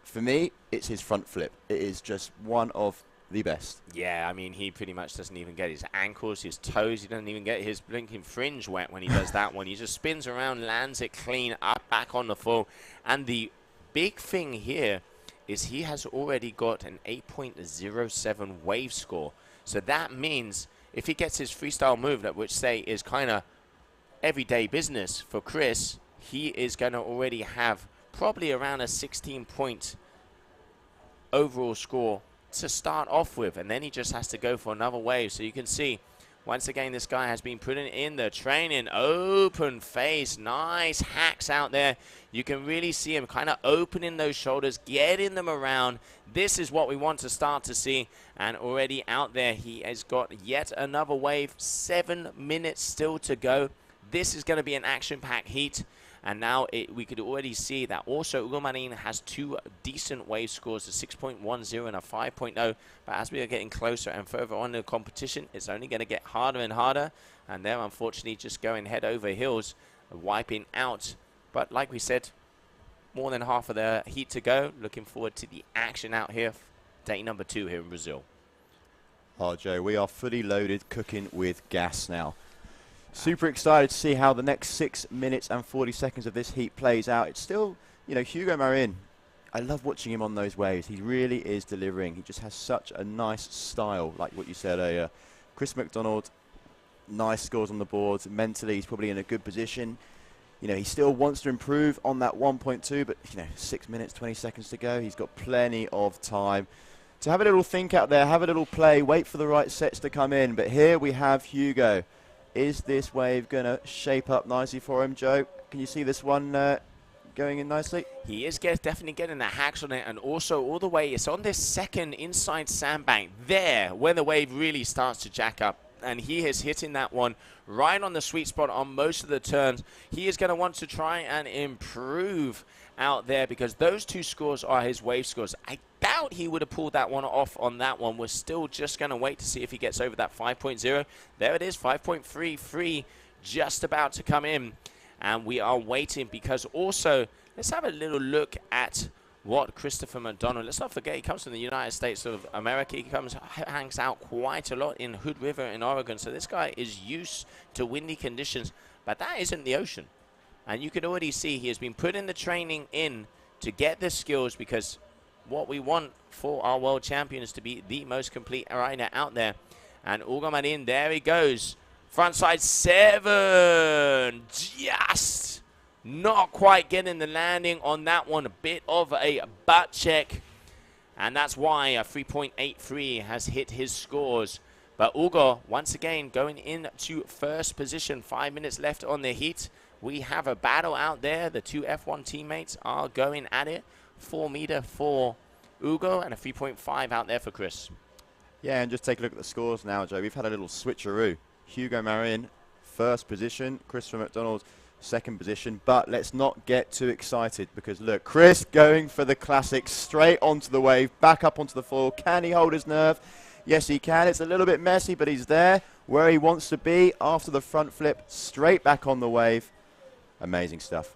for me, it's his front flip. It is just one of the best. Yeah, I mean, he pretty much doesn't even get his ankles, his toes. He doesn't even get his blinking fringe wet when he does that one. He just spins around, lands it clean, up, back on the full. And the big thing here is he has already got an 8.07 wave score. So that means if he gets his freestyle move, that which say is kind of everyday business for Chris, he is going to already have probably around a 16-point overall score to start off with, and then he just has to go for another wave. So you can see, once again, this guy has been putting in the training. Open face, nice hacks out there. You can really see him kind of opening those shoulders, getting them around. This is what we want to start to see. And already out there, he has got yet another wave. 7 minutes still to go. This is going to be an action-packed heat. And now we could already see that also Hugo Marin has two decent wave scores, a 6.10 and a 5.0. But as we are getting closer and further on in the competition, it's only going to get harder and harder. And they're unfortunately just going head over heels, wiping out. But like we said, more than half of the heat to go. Looking forward to the action out here. Day number 2 here in Brazil. Oh, Joe, we are fully loaded, cooking with gas now. Super excited to see how the next 6 minutes and 40 seconds of this heat plays out. It's still, you know, Hugo Marin. I love watching him on those waves. He really is delivering. He just has such a nice style, like what you said earlier. Chris MacDonald, nice scores on the boards. Mentally, he's probably in a good position. You know, he still wants to improve on that 1.2, but, you know, 6 minutes, 20 seconds to go. He's got plenty of time to have a little think out there, have a little play, wait for the right sets to come in. But here we have Hugo. Is this wave going to shape up nicely for him, Joe? Can you see this one going in nicely? He is definitely getting the hacks on it, and also all the way, it's on this second inside sandbank there where the wave really starts to jack up. And he is hitting that one right on the sweet spot on most of the turns. He is going to want to try and improve out there because those two scores are his wave scores. I doubt he would have pulled that one off on that one. We're still just going to wait to see if he gets over that 5.0. There it is, 5.33, just about to come in. And we are waiting because also, let's have a little look at what Christopher McDonald, let's not forget, he comes from the United States of America. He hangs out quite a lot in Hood River in Oregon. So this guy is used to windy conditions, but that isn't the ocean. And you can already see he has been putting the training in to get the skills because what we want for our world champion is to be the most complete rider out there. And Hugo Marin, there he goes. Frontside 7, just not quite getting the landing on that one. A bit of a butt check. And that's why a 3.83 has hit his scores. But Hugo, once again, going into first position. 5 minutes left on the heat. We have a battle out there. The two F1 teammates are going at it. 4 meter for Hugo and a 3.5 out there for Chris. Yeah, and just take a look at the scores now, Joe. We've had a little switcheroo. Hugo Marin, first position. Christopher McDonald, second position. But let's not get too excited because, look, Chris going for the classic straight onto the wave, back up onto the foil. Can he hold his nerve? Yes, he can. It's a little bit messy, but he's there where he wants to be after the front flip, straight back on the wave. Amazing stuff.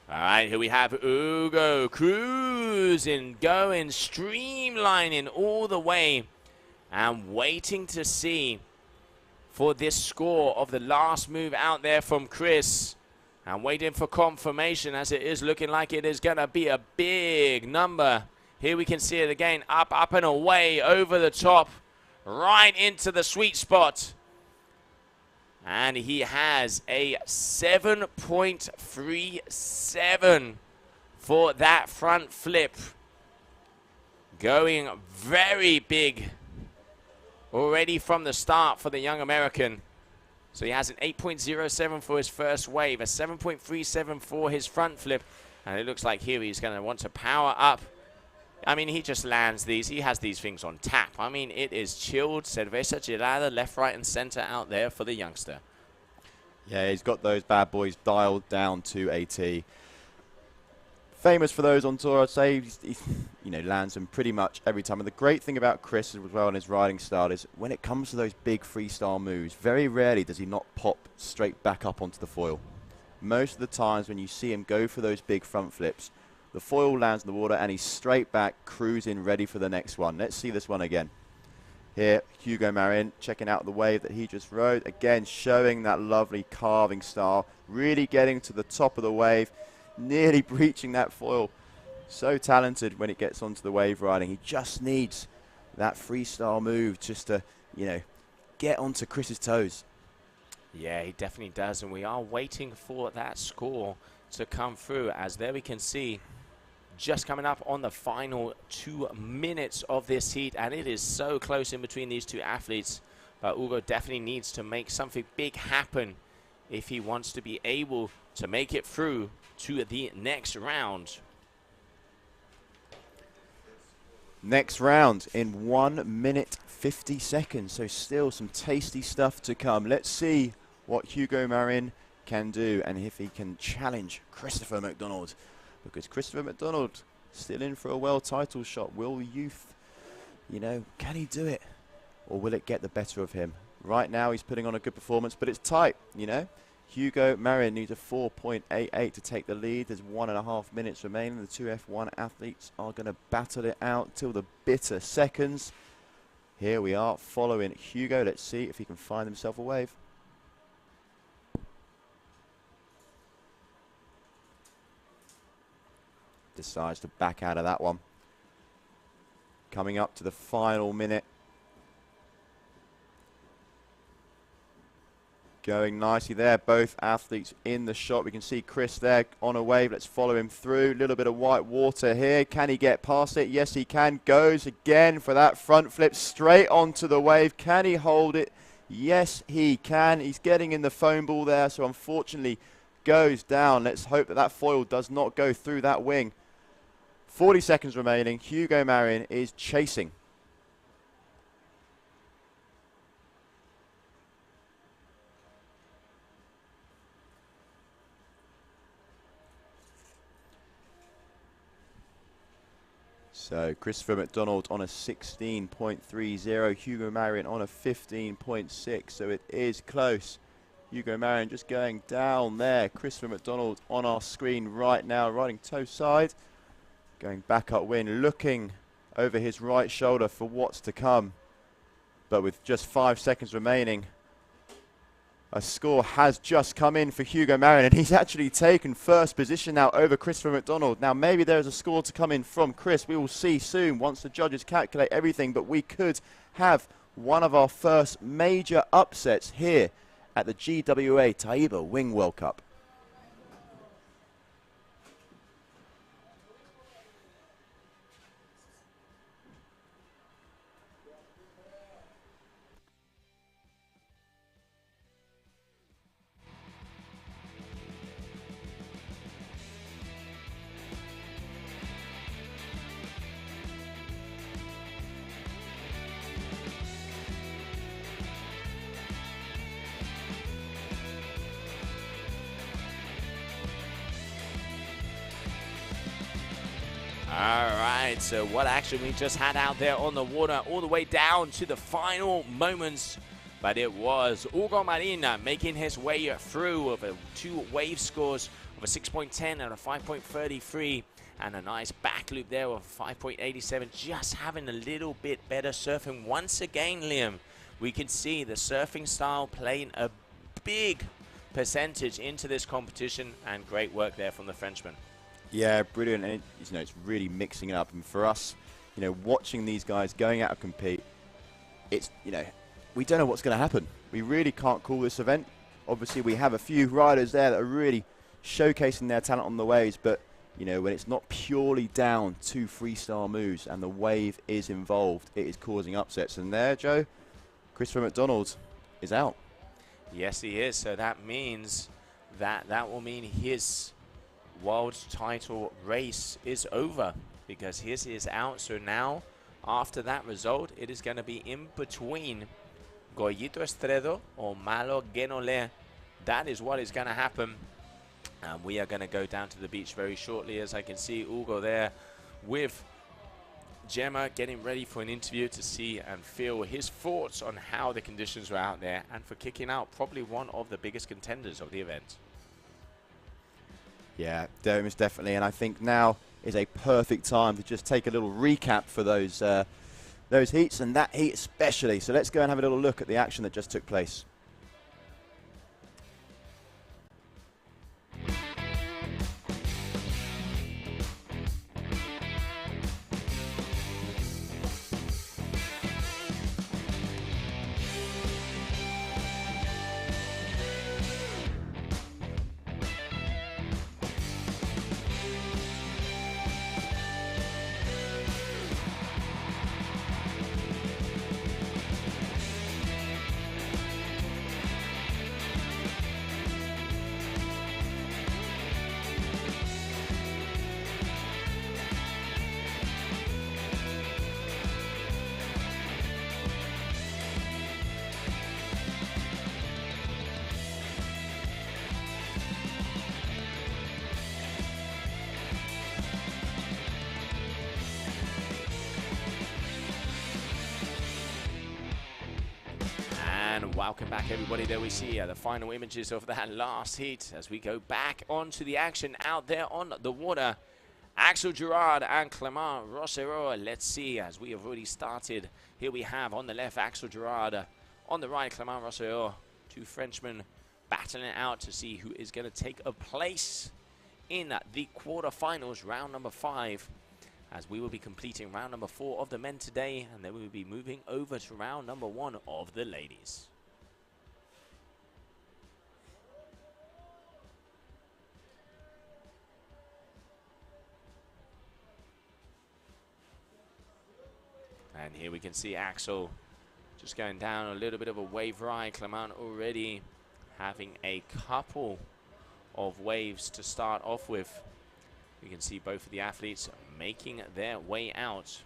All right, here we have Hugo cruising, going, streamlining all the way and waiting to see for this score of the last move out there from Chris. And waiting for confirmation as it is looking like it is going to be a big number. Here we can see it again, up, up and away, over the top, right into the sweet spot. And he has a 7.37 for that front flip. Going very big already from the start for the young American. So he has an 8.07 for his first wave, a 7.37 for his front flip. And it looks like here he's going to want to power up. I mean, he just lands these. He has these things on tap. I mean, it is chilled. Cerveza gelada, left, right, and center out there for the youngster. Yeah, he's got those bad boys dialed down to a T. Famous for those on tour, I'd say. He you know, lands them pretty much every time. And the great thing about Chris as well and his riding style is when it comes to those big freestyle moves, very rarely does he not pop straight back up onto the foil. Most of the times when you see him go for those big front flips, the foil lands in the water and he's straight back, cruising, ready for the next one. Let's see this one again. Here, Hugo Marin checking out the wave that he just rode. Again, showing that lovely carving style. Really getting to the top of the wave. Nearly breaching that foil. So talented when it gets onto the wave riding. He just needs that freestyle move just to, you know, get onto Chris's toes. Yeah, he definitely does. And we are waiting for that score to come through, as there we can see just coming up on the final 2 minutes of this heat, and it is so close in between these two athletes. But Hugo definitely needs to make something big happen if he wants to be able to make it through to the next round. Next round in 1 minute 50 seconds, so still some tasty stuff to come. Let's see what Hugo Marin can do and if he can challenge Christopher McDonald, because Christopher McDonald still in for a world title shot. Will youth, you know, can he do it, or will it get the better of him? Right now he's putting on a good performance, but it's tight, you know. Hugo Marin needs a 4.88 to take the lead. There's 1.5 minutes remaining. The two F1 athletes are going to battle it out till the bitter seconds. Here we are following Hugo. Let's see if he can find himself a wave. Decides to back out of that one. Coming up to the final minute. Going nicely there, both athletes in the shot. We can see Chris there on a wave. Let's follow him through. A little bit of white water here. Can he get past it? Yes, he can. Goes again for that front flip straight onto the wave. Can he hold it? Yes, he can. He's getting in the foam ball there, so unfortunately goes down. Let's hope that that foil does not go through that wing. 40 seconds remaining. Hugo Marion is chasing. So Christopher McDonald on a 16.30, Hugo Marion on a 15.6, so it is close. Hugo Marion just going down there. Christopher McDonald on our screen right now, riding toe side. Going back upwind, looking over his right shoulder for what's to come. But with just 5 seconds remaining, a score has just come in for Hugo Marion, and he's actually taken first position now over Christopher McDonald. Now maybe there is a score to come in from Chris. We will see soon once the judges calculate everything, but we could have one of our first major upsets here at the GWA Taiba Wing World Cup. Alright, so what action we just had out there on the water all the way down to the final moments. But it was Hugo Marina making his way through of two wave scores of a 6.10 and a 5.33. And a nice back loop there of 5.87. Just having a little bit better surfing. Once again, Liam, we can see the surfing style playing a big percentage into this competition. And great work there from the Frenchman. Yeah, brilliant. And it's really mixing it up. And for us, watching these guys going out to compete, it's, we don't know what's going to happen. We really can't call this event. Obviously, we have a few riders there that are really showcasing their talent on the waves. But, when it's not purely down to freestyle moves and the wave is involved, it is causing upsets. And there, Joe, Christopher McDonald is out. Yes, he is. So that means that will mean his world title race is over, because his is out. So now, after that result, it is going to be in between Goyito Estredo or Malo Genole. That is what is going to happen. And we are going to go down to the beach very shortly, as I can see Hugo there with Gemma getting ready for an interview to see and feel his thoughts on how the conditions were out there, and for kicking out probably one of the biggest contenders of the event. Yeah, most definitely, and I think now is a perfect time to just take a little recap for those heats, and that heat especially. So let's go and have a little look at the action that just took place. Welcome back, everybody. There we see the final images of that last heat as we go back onto the action out there on the water. Axel Gerard and Clement Rossero. Let's see, as we have already started. Here we have on the left Axel Gerard, on the right Clement Rossero. Two Frenchmen battling it out to see who is going to take a place in the quarterfinals, round number 5. As we will be completing round number 4 of the men today, and then we will be moving over to round number 1 of the ladies. here we can see Axel just going down a little bit of a wave ride. Clement already having a couple of waves to start off with. You can see both of the athletes making their way out.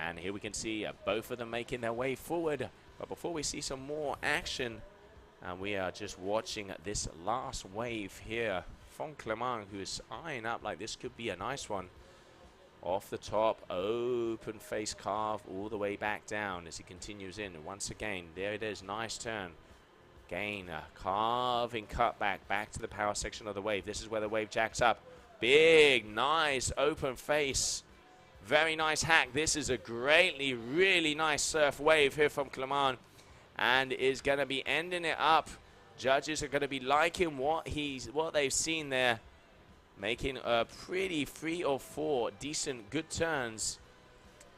And here we can see both of them making their way forward. But before we see some more action, and we are just watching this last wave here from Clement, who is eyeing up like this could be a nice one. Off the top, open face carve all the way back down as he continues in. And once again, there it is, nice turn. Again, carving cut back to the power section of the wave. This is where the wave jacks up. Big, nice open face. Very nice hack. This is a really nice surf wave here from Clement, and is going to be ending it up. Judges are going to be liking what they've seen there, making a pretty 3 or 4 decent good turns.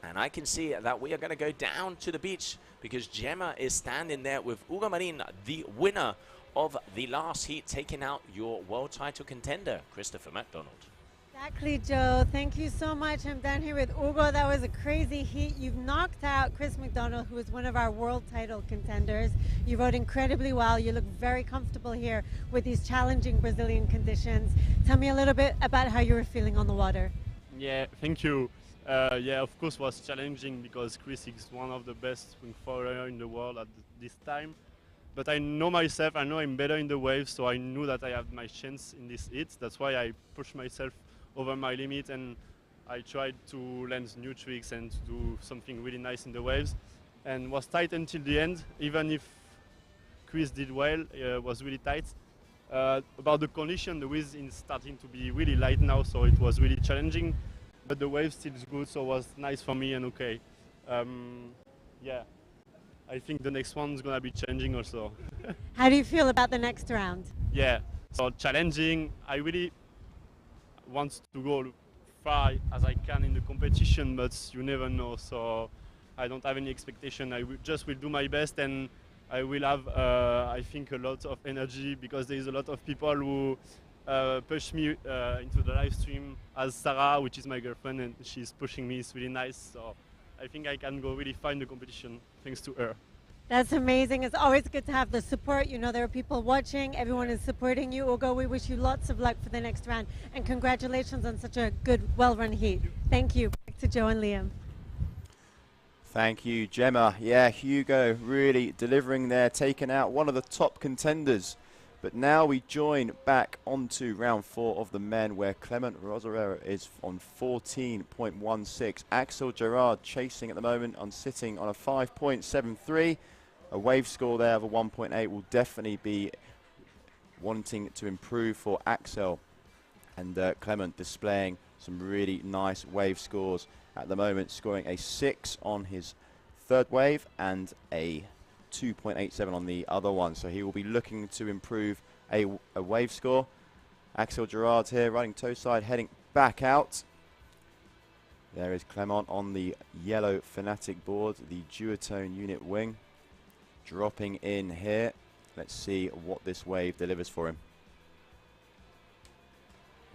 And I can see that we are going to go down to the beach because Gemma is standing there with Hugo Marin, the winner of the last heat, taking out your world title contender, Christopher McDonald. Exactly, Joe. Thank you so much. I'm down here with Hugo. That was a crazy heat. You've knocked out Chris McDonald, who is one of our world title contenders. You rode incredibly well. You look very comfortable here with these challenging Brazilian conditions. Tell me a little bit about how you were feeling on the water. Yeah, thank you. Yeah, of course, was challenging because Chris is one of the best wingfoilers in the world at this time. But I know myself, I know I'm better in the waves, so I knew that I had my chance in this heat. That's why I pushed myself over my limit, and I tried to learn new tricks and to do something really nice in the waves, and was tight until the end. Even if Chris did well, it was really tight. About the condition, the wind is starting to be really light now, so it was really challenging, but the wave still is good, so it was nice for me and okay. Yeah, I think the next one's gonna be challenging also. How do you feel about the next round? Yeah, so challenging. I really want to go far as I can in the competition, but you never know, so I don't have any expectation. I will do my best, and I will have I think a lot of energy because there is a lot of people who push me into the live stream, as Sarah, which is my girlfriend, and she's pushing me. It's really nice, so I think I can go really far in the competition thanks to her. That's amazing. It's always good to have the support. You know, there are people watching. Everyone is supporting you. Hugo, we wish you lots of luck for the next round. And congratulations on such a good, well-run heat. Thank you. Back to Joe and Liam. Thank you, Gemma. Yeah, Hugo really delivering there, taking out one of the top contenders. But now we join back onto round 4 of the men, where Clement Rosario is on 14.16. Axel Gerard chasing at the moment, sitting on a 5.73. A wave score there of a 1.8 will definitely be wanting to improve for Axel. And Clement displaying some really nice wave scores at the moment, scoring a 6 on his third wave and a 2.87 on the other one. So he will be looking to improve a wave score. Axel Gerard here riding toe side, heading back out. There is Clement on the yellow Fnatic board, the duotone unit wing. Dropping in here. Let's see what this wave delivers for him.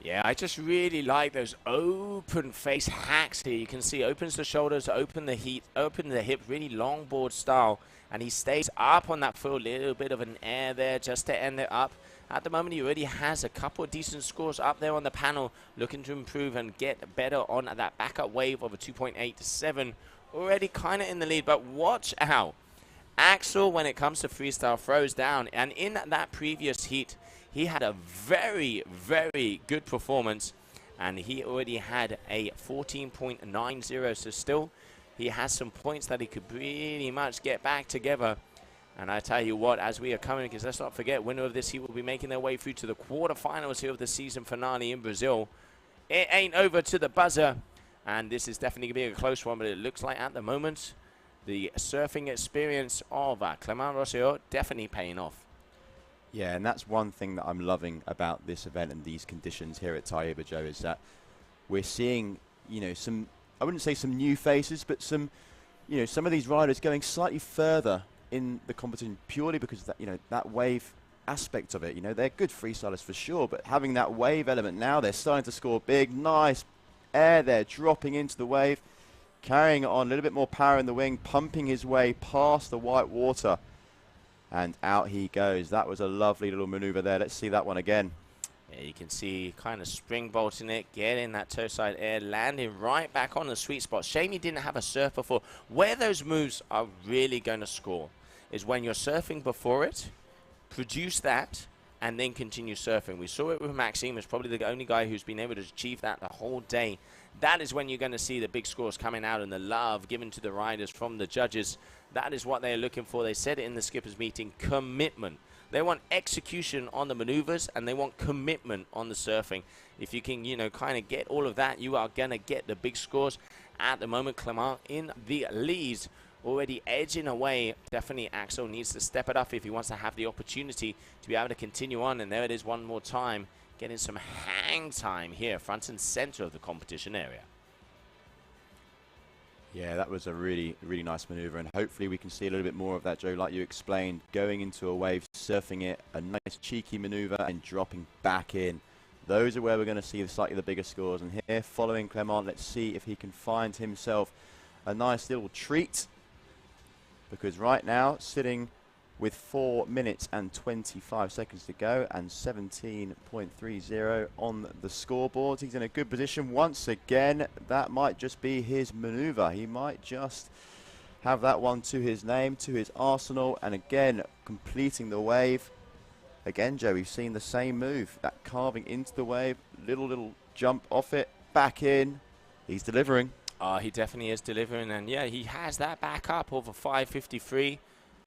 Yeah, I just really like those open face hacks here. You can see opens the shoulders, open the hip, really long board style. And he stays up on that for a little bit of an air there just to end it up. At the moment, he already has a couple of decent scores up there on the panel, looking to improve and get better on that backup wave of a 2.87. Already kind of in the lead, but watch out. Axel, when it comes to freestyle, throws down. And in that previous heat, he had a very, very good performance. And he already had a 14.90, so still he has some points that he could pretty much get back together. And I tell you what, as we are coming, because let's not forget, winner of this heat will be making their way through to the quarterfinals here of the season finale in Brazil. It ain't over to the buzzer, and this is definitely going to be a close one, but it looks like at the moment, the surfing experience of Clement Rosario definitely paying off. Yeah, and that's one thing that I'm loving about this event and these conditions here at Taiba, Joe, is that we're seeing, you know, some, I wouldn't say some new faces, but some, you know, some of these riders going slightly further in the competition purely because that, you know, that wave aspect of it. You know, they're good freestylers for sure, but having that wave element now, they're starting to score big, nice air there, dropping into the wave, carrying it on, a little bit more power in the wing, pumping his way past the white water, and out he goes. That was a lovely little maneuver there. Let's see that one again. Yeah, you can see kind of springbolting it, getting that toe side air, landing right back on the sweet spot. Shame he didn't have a surf before. Where those moves are really going to score is when you're surfing before it, produce that, and then continue surfing. We saw it with Maxime. He's probably the only guy who's been able to achieve that the whole day. That is when you're going to see the big scores coming out and the love given to the riders from the judges. That is what they're looking for. They said it in the skippers meeting, commitment. They want execution on the maneuvers, and they want commitment on the surfing. If you can, you know, kind of get all of that, you are going to get the big scores. At the moment, Clement in the lead, already edging away. Definitely Axel needs to step it up if he wants to have the opportunity to be able to continue on. And there it is one more time, getting some hang time here, front and center of the competition area. Yeah, that was a really, really nice maneuver, and hopefully we can see a little bit more of that, Joe, like you explained, going into a wave, surfing it, a nice cheeky maneuver, and dropping back in. Those are where we're going to see slightly the bigger scores. And here, following Clement, let's see if he can find himself a nice little treat, because right now, sitting with 4 minutes and 25 seconds to go and 17.30 on the scoreboard. He's in a good position once again. That might just be his maneuver. He might just have that one to his name, to his arsenal, and again, completing the wave. Again, Joe, we've seen the same move, that carving into the wave, little jump off it, back in. He's delivering. He definitely is delivering, and yeah, he has that back up over 5:53.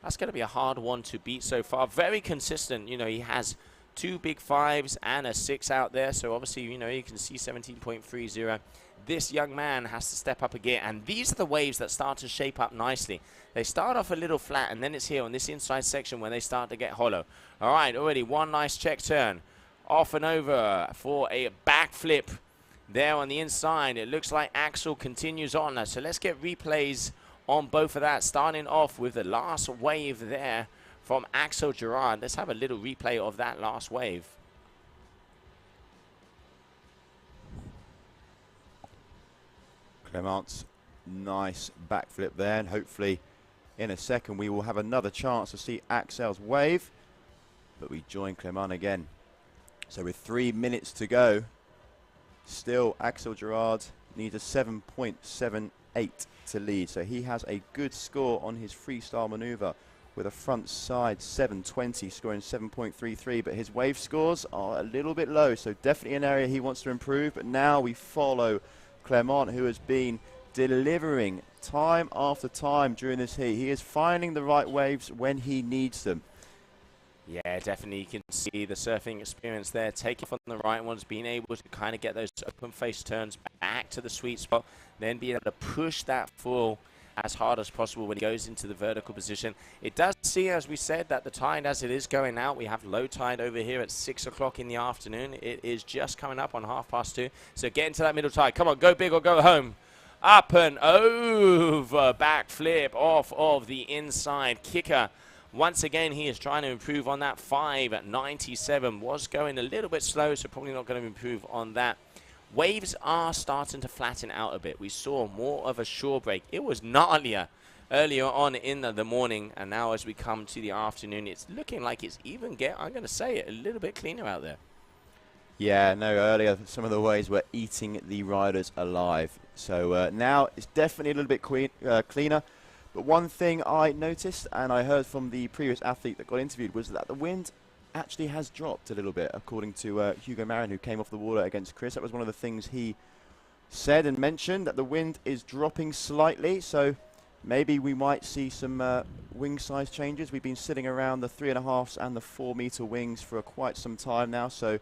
That's going to be a hard one to beat so far. Very consistent. You know, he has 2 big 5s and a 6 out there. So obviously, you know, you can see 17.30. This young man has to step up again. And these are the waves that start to shape up nicely. They start off a little flat, and then it's here on this inside section when they start to get hollow. All right, already one nice check turn. Off and over for a backflip there on the inside. It looks like Axel continues on. So let's get replays on both of that, starting off with the last wave there from Axel Gerard. Let's have a little replay of that last wave. Clement's nice backflip there, and hopefully in a second we will have another chance to see Axel's wave, but we join Clement again. So with 3 minutes to go, still Axel Gerard needs a 7.78 to lead, so he has a good score on his freestyle maneuver with a front side 720, scoring 7.33, but his wave scores are a little bit low, so definitely an area he wants to improve. But now we follow Clement, who has been delivering time after time during this heat. He is finding the right waves when he needs them. Yeah, definitely you can see the surfing experience there, taking from the right ones, being able to kind of get those open face turns back to the sweet spot, then be able to push that full as hard as possible when he goes into the vertical position. It does see, as we said, that the tide as it is going out, we have low tide over here at 6 o'clock in the afternoon. It is just coming up on 2:30. So get into that middle tide. Come on, go big or go home. Up and over, backflip off of the inside kicker. Once again, he is trying to improve on that 5.97. Was going a little bit slow, so probably not going to improve on that. Waves are starting to flatten out a bit. We saw more of a shore break. It was gnarlier earlier on in the morning, and now as we come to the afternoon, it's looking like it's even I'm going to say it, a little bit cleaner out there. Yeah, no, earlier some of the waves were eating the riders alive. So now it's definitely a little bit cleaner. But one thing I noticed, and I heard from the previous athlete that got interviewed, was that the wind actually has dropped a little bit, according to Hugo Marin, who came off the water against Chris. That was one of the things he said and mentioned, that the wind is dropping slightly. So maybe we might see some wing size changes. We've been sitting around the 3.5s and the 4 meter wings for quite some time now. So,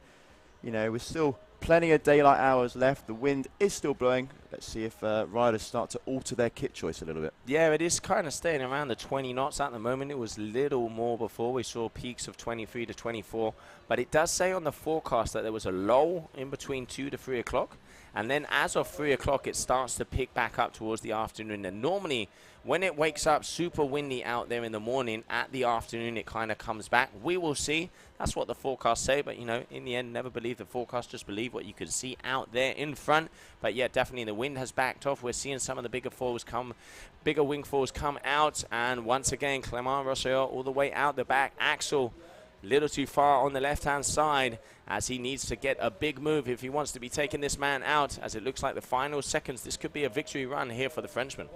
you know, we're still plenty of daylight hours left. The wind is still blowing. Let's see if riders start to alter their kit choice a little bit. Yeah, it is kind of staying around the 20 knots at the moment. It was little more before. We saw peaks of 23 to 24. But it does say on the forecast that there was a lull in between 2 to 3 o'clock. And then as of 3 o'clock, it starts to pick back up towards the afternoon. And normally, when it wakes up super windy out there in the morning, at the afternoon, it kind of comes back. We will see. That's what the forecasts say. But, you know, in the end, never believe the forecast. Just believe what you can see out there in front. But, yeah, definitely the wind has backed off. We're seeing some of the bigger wingfoils come out. And once again, Clément Rosselló all the way out the back. Axel, little too far on the left-hand side, as he needs to get a big move if he wants to be taking this man out, as it looks like the final seconds. This could be a victory run here for the Frenchman.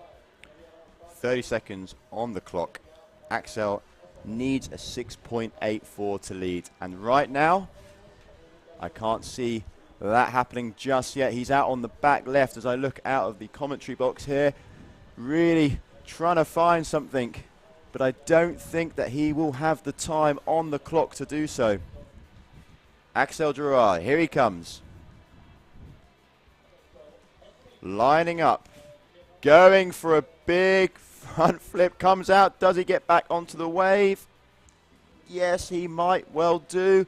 30 seconds on the clock. Axel needs a 6.84 to lead. And right now, I can't see that happening just yet. He's out on the back left as I look out of the commentary box here, really trying to find something. But I don't think that he will have the time on the clock to do so. Axel Gerard, here he comes. Lining up. Going for a big front flip. Comes out. Does he get back onto the wave? Yes, he might well do.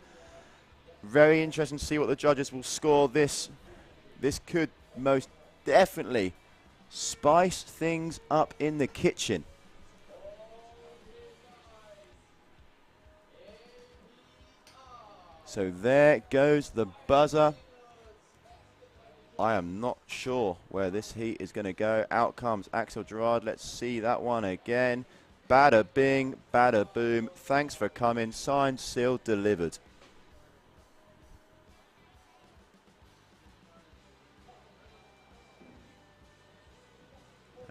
Very interesting to see what the judges will score this. This could most definitely spice things up in the kitchen. So there goes the buzzer. I am not sure where this heat is going to go. Out comes Axel Gerard. Let's see that one again. Bada bing, bada boom. Thanks for coming. Signed, sealed, delivered.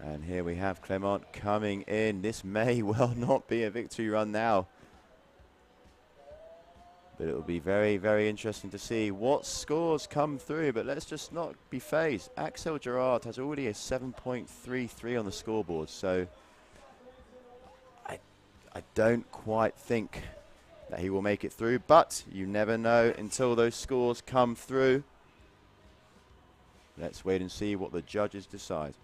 And here we have Clément coming in. This may well not be a victory run now. But it will be very, very interesting to see what scores come through. But let's just not be phased. Axel Gerard has already a 7.33 on the scoreboard. So I don't quite think that he will make it through. But you never know until those scores come through. Let's wait and see what the judges decide.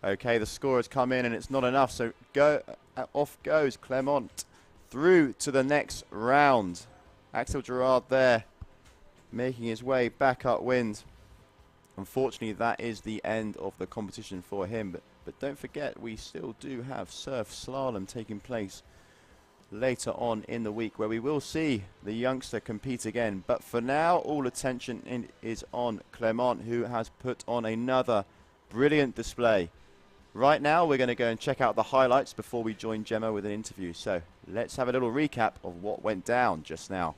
Okay, the score has come in and it's not enough, so off goes Clément through to the next round. Axel Gerard there, making his way back upwind. Unfortunately, that is the end of the competition for him, but don't forget, we still do have surf slalom taking place later on in the week, where we will see the youngster compete again. But for now, all attention is on Clément, who has put on another brilliant display. Right now, we're going to go and check out the highlights before we join Gemma with an interview. So let's have a little recap of what went down just now.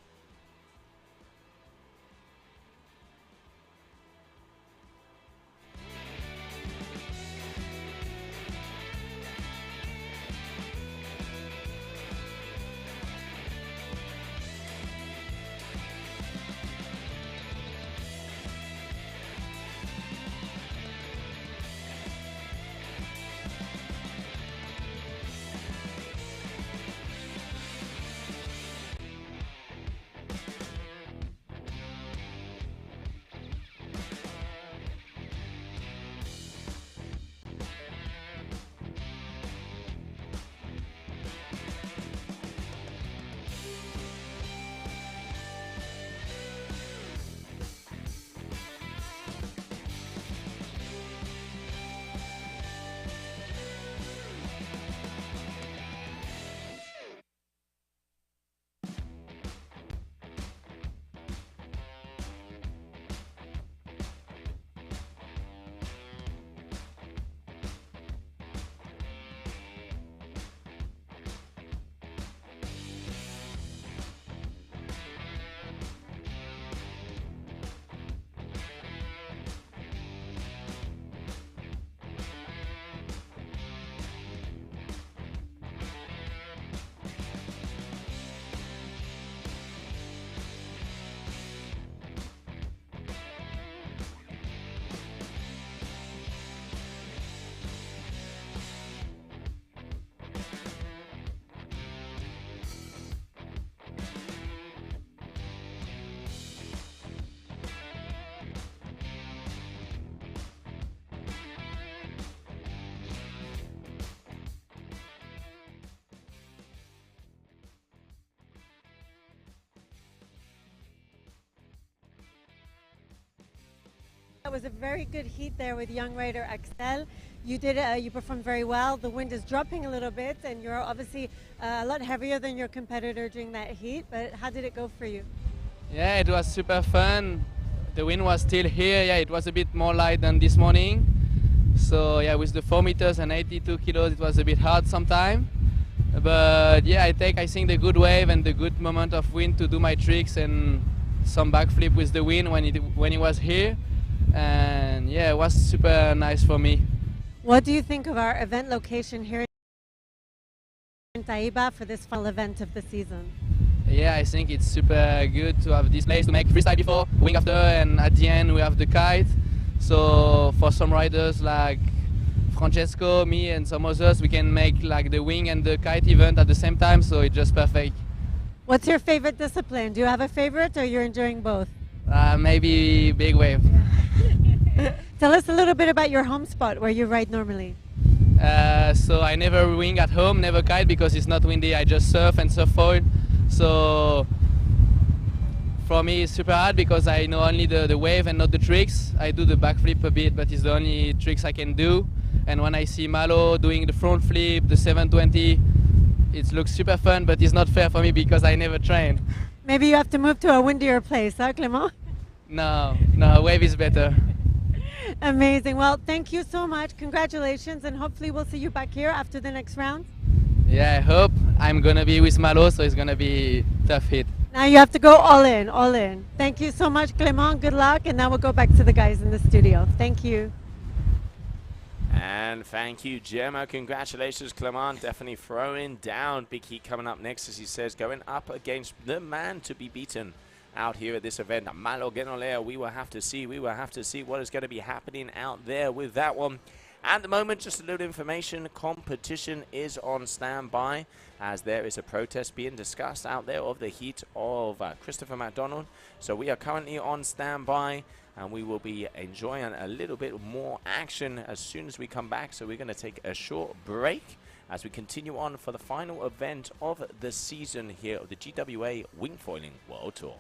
was a very good heat there with young rider Axel. You did you performed very well. The wind is dropping a little bit, and you're obviously a lot heavier than your competitor during that heat. But how did it go for you? Yeah, it was super fun. The wind was still here. Yeah, it was a bit more light than this morning. So yeah, with the 4 meters and 82 kilos, it was a bit hard sometimes. But yeah, I think the good wave and the good moment of wind to do my tricks and some backflip with the wind when it was here. And yeah, it was super nice for me. What do you think of our event location here in Taiba for this final event of the season? Yeah, I think it's super good to have this place to make freestyle before, wing after, and at the end we have the kite. So for some riders like Francesco, me and some others, we can make like the wing and the kite event at the same time, so it's just perfect. What's your favorite discipline? Do you have a favorite or you're enjoying both? Maybe big wave. Tell us a little bit about your home spot where you ride normally. So I never wing at home, never kite because it's not windy, I just surf and surf foil. So for me it's super hard because I know only the wave and not the tricks. I do the backflip a bit, but it's the only tricks I can do. And when I see Malo doing the front flip, the 720, it looks super fun, but it's not fair for me because I never trained. Maybe you have to move to a windier place, huh, Clément? No, wave is better. Amazing. Well, thank you so much. Congratulations, and hopefully we'll see you back here after the next round. Yeah, I hope. I'm gonna be with Malo, so it's gonna be tough hit. Now you have to go all in, all in. Thank you so much, Clément. Good luck, and now we'll go back to the guys in the studio. Thank you. And thank you, Gemma. Congratulations, Clément. Definitely throwing down. Big heat coming up next, as he says, going up against the man to be beaten out here at this event. Malo Genolea, we will have to see. We will have to see what is going to be happening out there with that one. At the moment, just a little information. Competition is on standby as there is a protest being discussed out there of the heat of Christopher McDonald. So we are currently on standby, and we will be enjoying a little bit more action as soon as we come back. So we're going to take a short break as we continue on for the final event of the season here of the GWA Wingfoiling World Tour.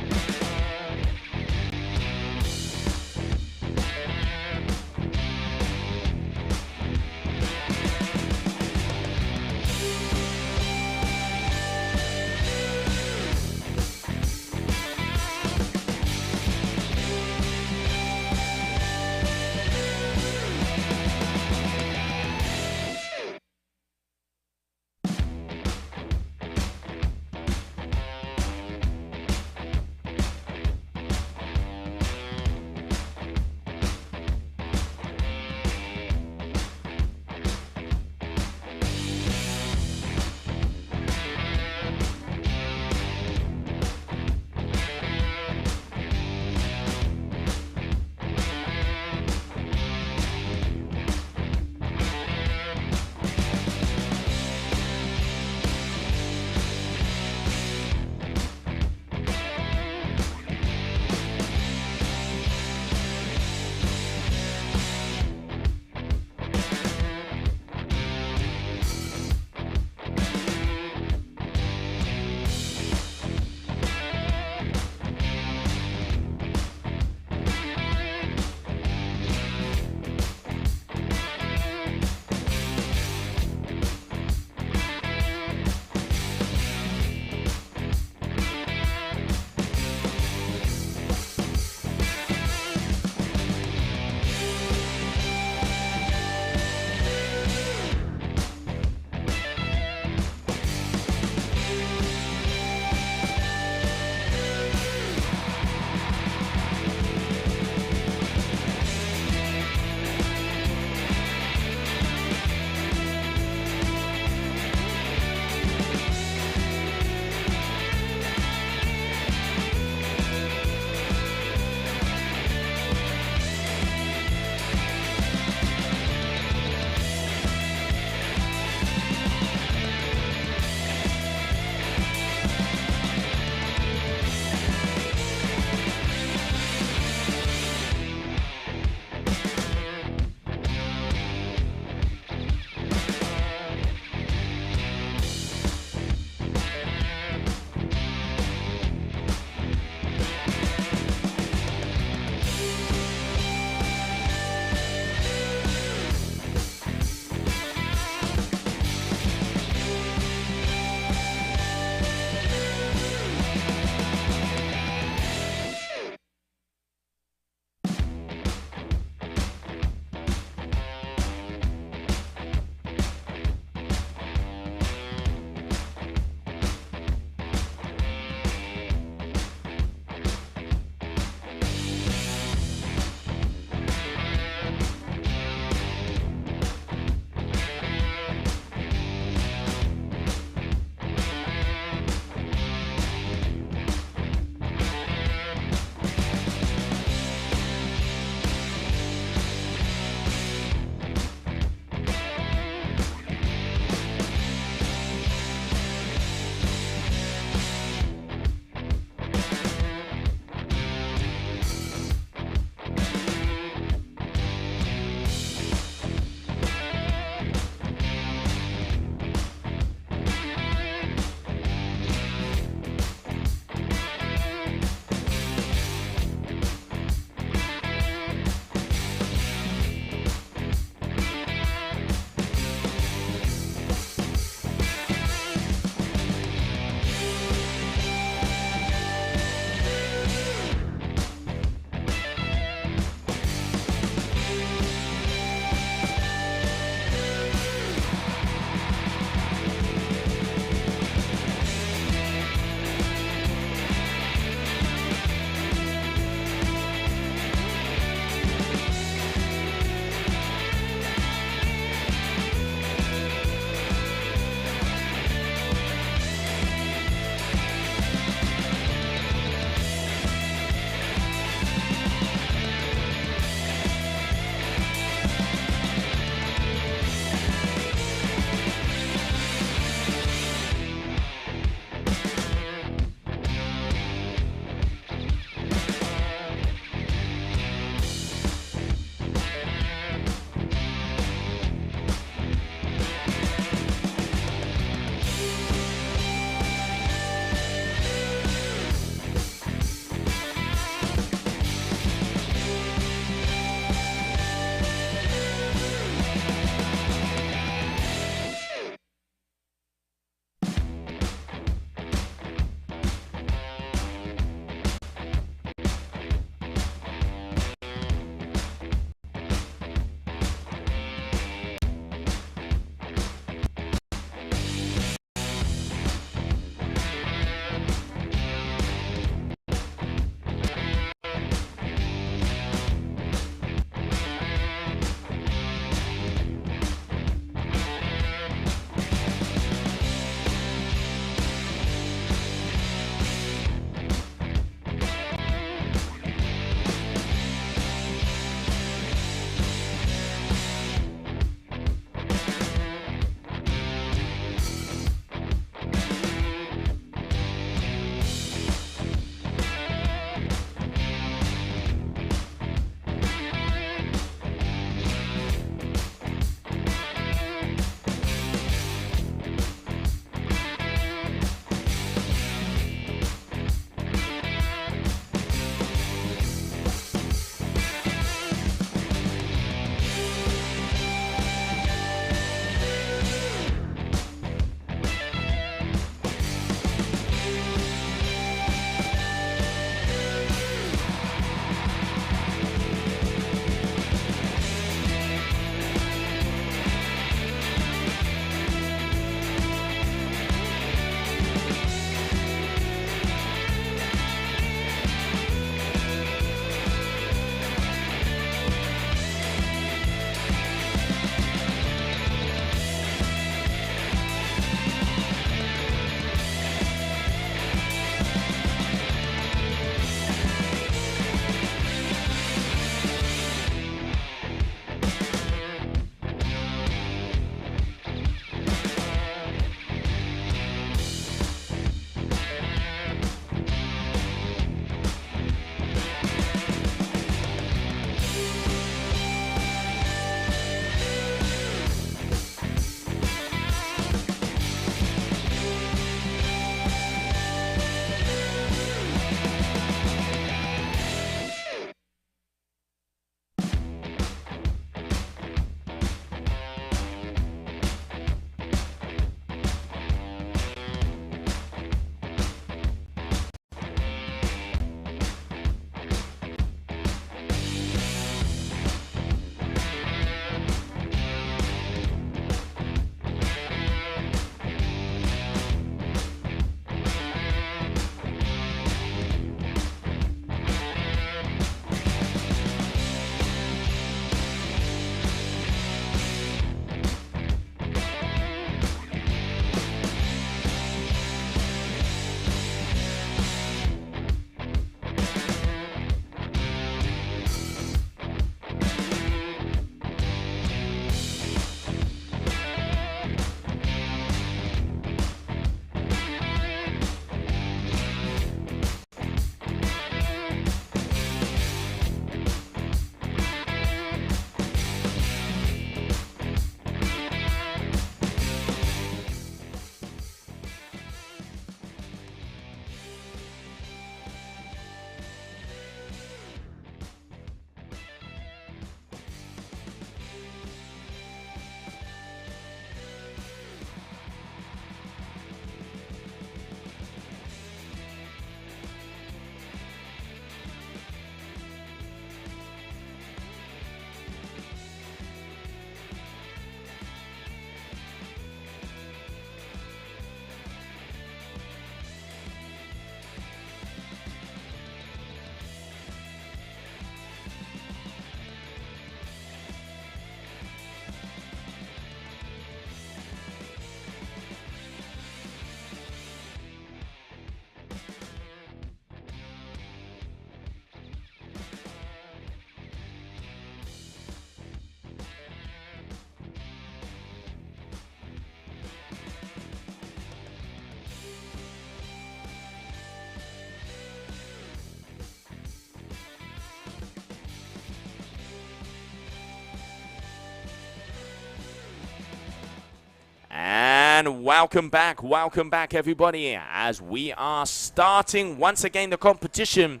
And welcome back everybody, as we are starting once again the competition,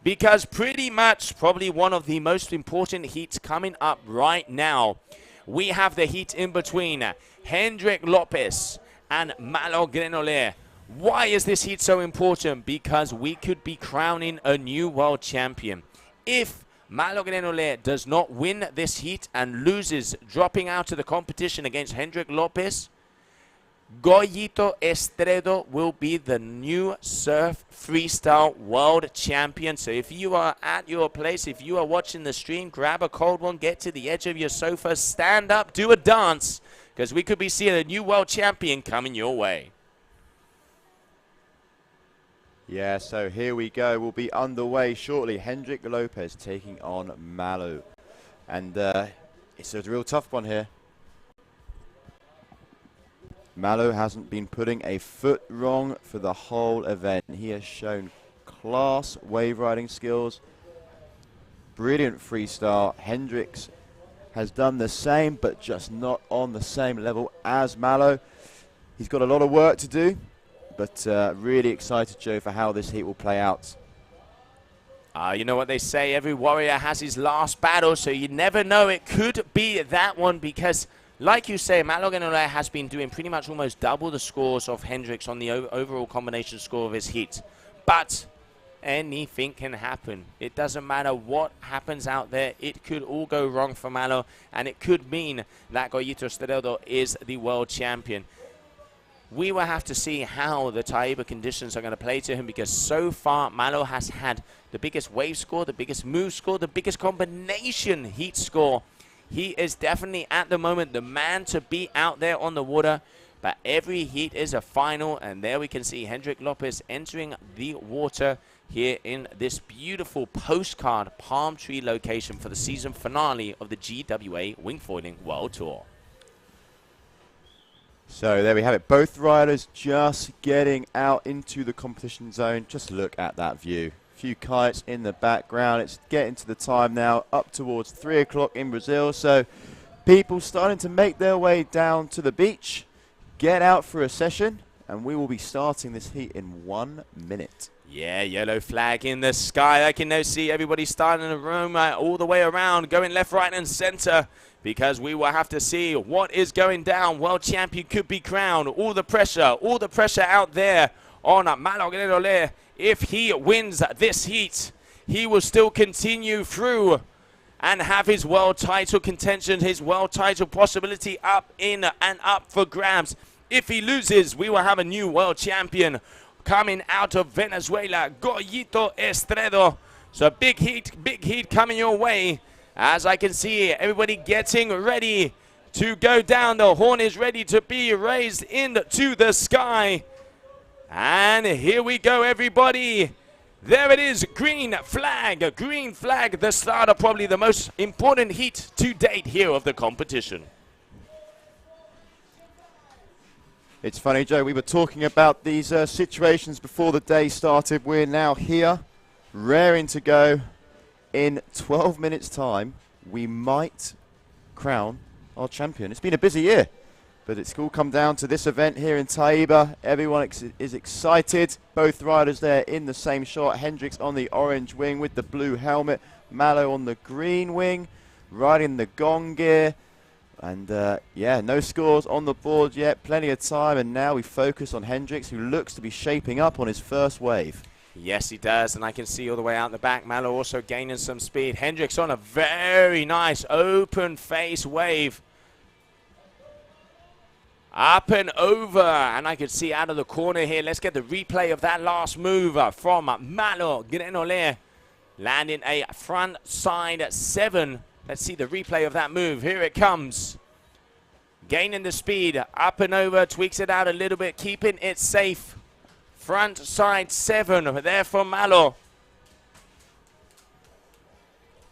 because pretty much probably one of the most important heats coming up right now. We have the heat in between Hendrik Lopez and Malo Grenoller. Why is this heat so important? Because we could be crowning a new world champion. If Malo Grenoller does not win this heat and loses, dropping out of the competition against Hendrik Lopez, Goyito Estredo will be the new surf freestyle world champion. So if you are at your place, if you are watching the stream, grab a cold one, get to the edge of your sofa, stand up, do a dance, because we could be seeing a new world champion coming your way. Yeah, so here we go. We'll be underway shortly. Hendrik Lopez taking on Malo. And it's a real tough one here. Malo hasn't been putting a foot wrong for the whole event. He has shown class wave riding skills. Brilliant freestyle. Hendrix has done the same, but just not on the same level as Malo. He's got a lot of work to do. But really excited, Joe, for how this heat will play out. You know what they say, every warrior has his last battle, so you never know. It could be that one because, like you say, Malo Grenoller has been doing pretty much almost double the scores of Hendrix on the overall combination score of his heat. But anything can happen. It doesn't matter what happens out there. It could all go wrong for Malo, and it could mean that Goyito Estredo is the world champion. We will have to see how the Taiba conditions are going to play to him, because so far Malo has had the biggest wave score, the biggest move score, the biggest combination heat score. He is definitely at the moment the man to beat out there on the water, but every heat is a final, and there we can see Hendrik Lopez entering the water here in this beautiful postcard palm tree location for the season finale of the GWA Wingfoiling World Tour. So there we have it. Both riders just getting out into the competition zone. Just look at that view. A few kites in the background. It's getting to the time now, up towards 3 o'clock in Brazil. So people starting to make their way down to the beach, get out for a session, and we will be starting this heat in 1 minute. Yeah, yellow flag in the sky. I can now see everybody starting to roam all the way around, going left, right, and center, because we will have to see what is going down. World champion could be crowned. All the pressure out there on Malo Grenoller. If he wins this heat, he will still continue through and have his world title contention, his world title possibility up in and up for grabs. If he loses, we will have a new world champion coming out of Venezuela, Goyito Estredo. So big heat coming your way. As I can see everybody getting ready to go down. The horn is ready to be raised into the sky. And here we go, everybody. There it is, green flag, the start of probably the most important heat to date here of the competition. It's funny, Joe, we were talking about these situations before the day started. We're now here, raring to go. In 12 minutes' time, we might crown our champion. It's been a busy year, but it's all come down to this event here in Taiba. Everyone is excited. Both riders there in the same shot. Hendrix on the orange wing with the blue helmet. Malo on the green wing, riding the gong gear. And yeah, no scores on the board yet. Plenty of time, and now we focus on Hendrix, who looks to be shaping up on his first wave. Yes, he does, and I can see all the way out the back. Malo also gaining some speed. Hendrix on a very nice open face wave. Up and over, and I can see out of the corner here. Let's get the replay of that last move from Malo Grenoller. Landing a front side 7. Let's see the replay of that move. Here it comes. Gaining the speed, up and over, tweaks it out a little bit, keeping it safe. Front side 7 there for Malo.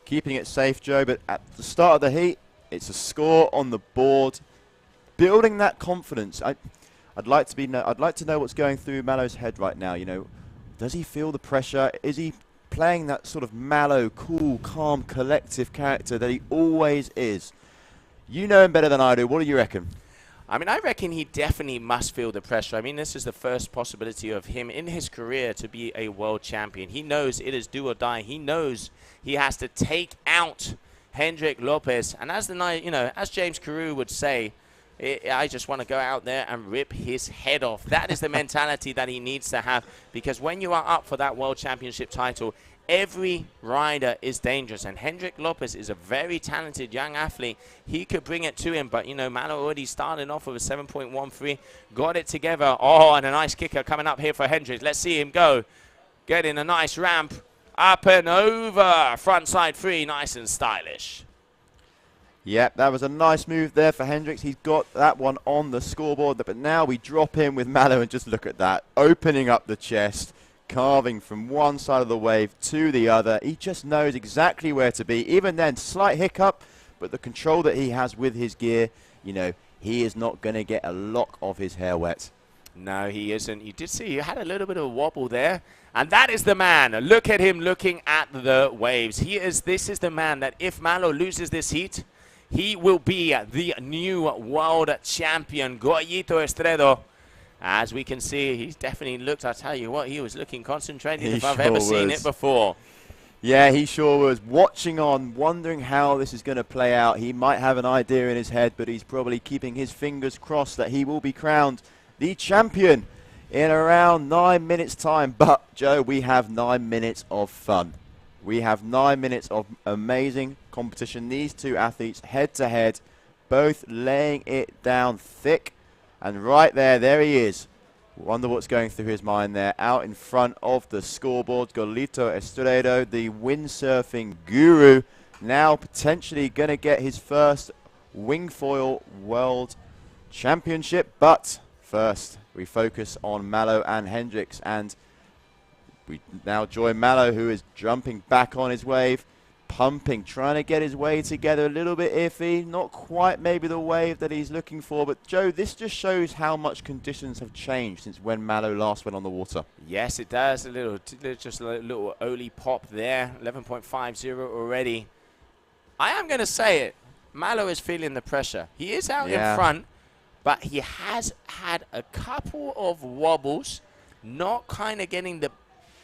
Keeping it safe, Joe, but at the start of the heat, it's a score on the board. Building that confidence. I'd like to know what's going through Malo's head right now. You know, does he feel the pressure? Is he playing that sort of Malo, cool, calm, collective character that he always is? You know him better than I do. What do you reckon? I mean, I reckon he definitely must feel the pressure. I mean, this is the first possibility of him in his career to be a world champion. He knows it is do or die. He knows he has to take out Hendrik Lopez. And as as James Carew would say, I just want to go out there and rip his head off. That is the mentality that he needs to have, because when you are up for that world championship title, every rider is dangerous, and Hendrik Lopez is a very talented young athlete. He could bring it to him, but Malo already started off with a 7.13, got it together. Oh, and a nice kicker coming up here for Hendrik. Let's see him go. Getting a nice ramp, up and over, front side free, nice and stylish. Yep, that was a nice move there for Hendricks. He's got that one on the scoreboard, but now we drop in with Malo, and just look at that, opening up the chest, carving from one side of the wave to the other. He just knows exactly where to be. Even then, slight hiccup, but the control that he has with his gear, he is not going to get a lock of his hair wet. No, he isn't. You did see he had a little bit of a wobble there. And that is the man. Look at him looking at the waves. This is the man that if Malo loses this heat, he will be the new world champion, Goyito Estredo. As we can see, he's definitely looked, I tell you what, he was looking concentrated if I've ever seen it before. Yeah, he sure was. Watching on, wondering how this is going to play out. He might have an idea in his head, but he's probably keeping his fingers crossed that he will be crowned the champion in around 9 minutes' time. But, Joe, we have 9 minutes of fun. We have 9 minutes of amazing competition. These two athletes head-to-head, both laying it down thick. And right there he is. Wonder what's going through his mind there. Out in front of the scoreboard, Goyito Estredo, the windsurfing guru, now potentially going to get his first Wingfoil World Championship. But first, we focus on Malo and Hendricks, and we now join Malo, who is jumping back on his wave, pumping, trying to get his way together. A little bit iffy, not quite maybe the wave that he's looking for. But, Joe, this just shows how much conditions have changed since when Malo last went on the water. Yes, it does. Just a little Oli pop there, 11.50 already. I am going to say it. Malo is feeling the pressure. He is out in front, but he has had a couple of wobbles, not kind of getting the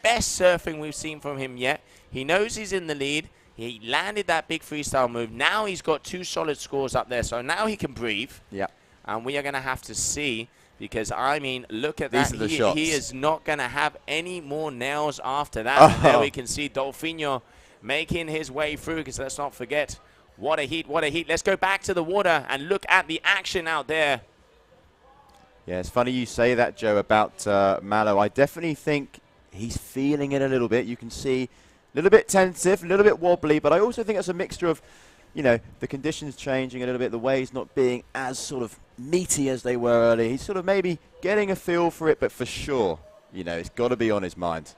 best surfing we've seen from him yet. He knows he's in the lead. He landed that big freestyle move. Now he's got 2 solid scores up there, so now he can breathe. Yeah. And we are going to have to see, because, I mean, look at that. He is not going to have any more nails after that. And there we can see Dolfinho making his way through, because let's not forget, what a heat, what a heat. Let's go back to the water and look at the action out there. Yeah, it's funny you say that, Joe, about Malo. I definitely think he's feeling it a little bit. You can see a little bit tentative, a little bit wobbly, but I also think it's a mixture of, the conditions changing a little bit, the waves not being as sort of meaty as they were earlier. He's sort of maybe getting a feel for it, but for sure, it's got to be on his mind.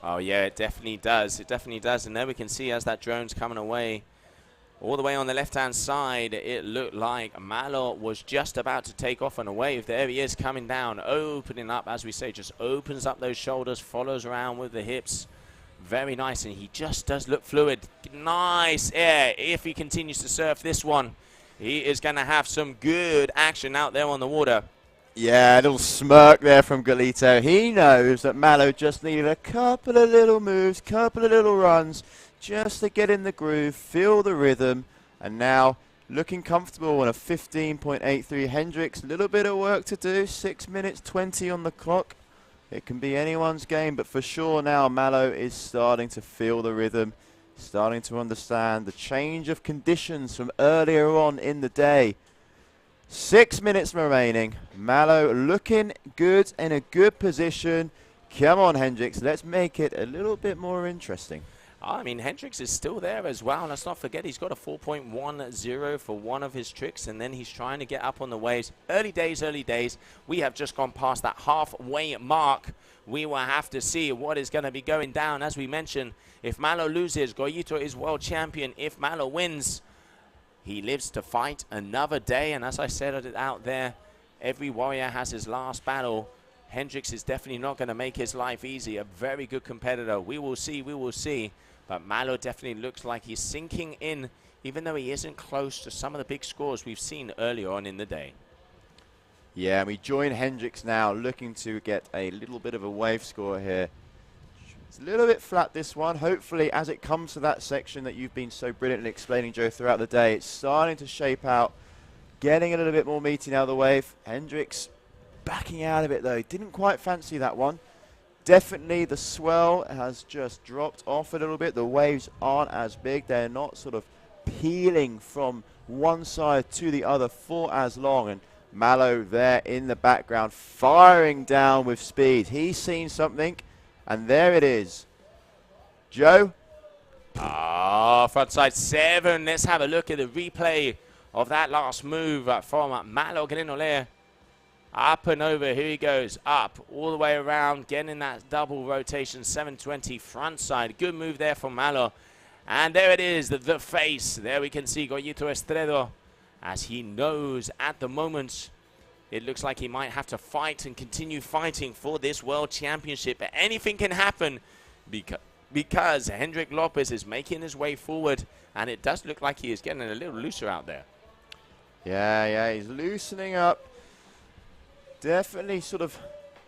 Oh, yeah, it definitely does. It definitely does. And there we can see as that drone's coming away, all the way on the left-hand side, it looked like Malo was just about to take off on a wave. There he is coming down, opening up, as we say, just opens up those shoulders, follows around with the hips. Very nice, and he just does look fluid. Nice air. If he continues to surf this one, he is going to have some good action out there on the water. Yeah, a little smirk there from Goyito. He knows that Malo just needed a couple of little moves, couple of little runs, just to get in the groove, feel the rhythm, and now looking comfortable on a 15.83. Hendricks, a little bit of work to do, 6 minutes 20 on the clock. It can be anyone's game, but for sure now Malo is starting to feel the rhythm, starting to understand the change of conditions from earlier on in the day. 6 minutes remaining. Malo looking good, in a good position. Come on, Hendricks, let's make it a little bit more interesting. I mean, Hendricks is still there as well. Let's not forget he's got a 4.10 for one of his tricks, and then he's trying to get up on the waves. Early days, early days. We have just gone past that halfway mark. We will have to see what is going to be going down. As we mentioned, if Malo loses, Goyito is world champion. If Malo wins, he lives to fight another day. And as I said it out there, every warrior has his last battle. Hendricks is definitely not going to make his life easy. A very good competitor. We will see, we will see. But Malo definitely looks like he's sinking in, even though he isn't close to some of the big scores we've seen earlier on in the day. Yeah, and we join Hendricks now, looking to get a little bit of a wave score here. It's a little bit flat, this one. Hopefully, as it comes to that section that you've been so brilliantly explaining, Joe, throughout the day, it's starting to shape out, getting a little bit more meaty now, the wave. Hendricks backing out of it, though. Didn't quite fancy that one. Definitely the swell has just dropped off a little bit. The waves aren't as big. They're not sort of peeling from one side to the other for as long. And Mallow there in the background, firing down with speed. He's seen something, and there it is. Joe? Frontside 7. Let's have a look at the replay of that last move from Mallow Grinolea. Up and over, here he goes, up, all the way around, getting that double rotation, 720 frontside. Good move there from Mallow. And there it is, the face. There we can see Goyito Estredo, as he knows at the moment it looks like he might have to fight and continue fighting for this World Championship. But anything can happen because Hendrik Lopez is making his way forward, and it does look like he is getting a little looser out there. Yeah, he's loosening up. Definitely sort of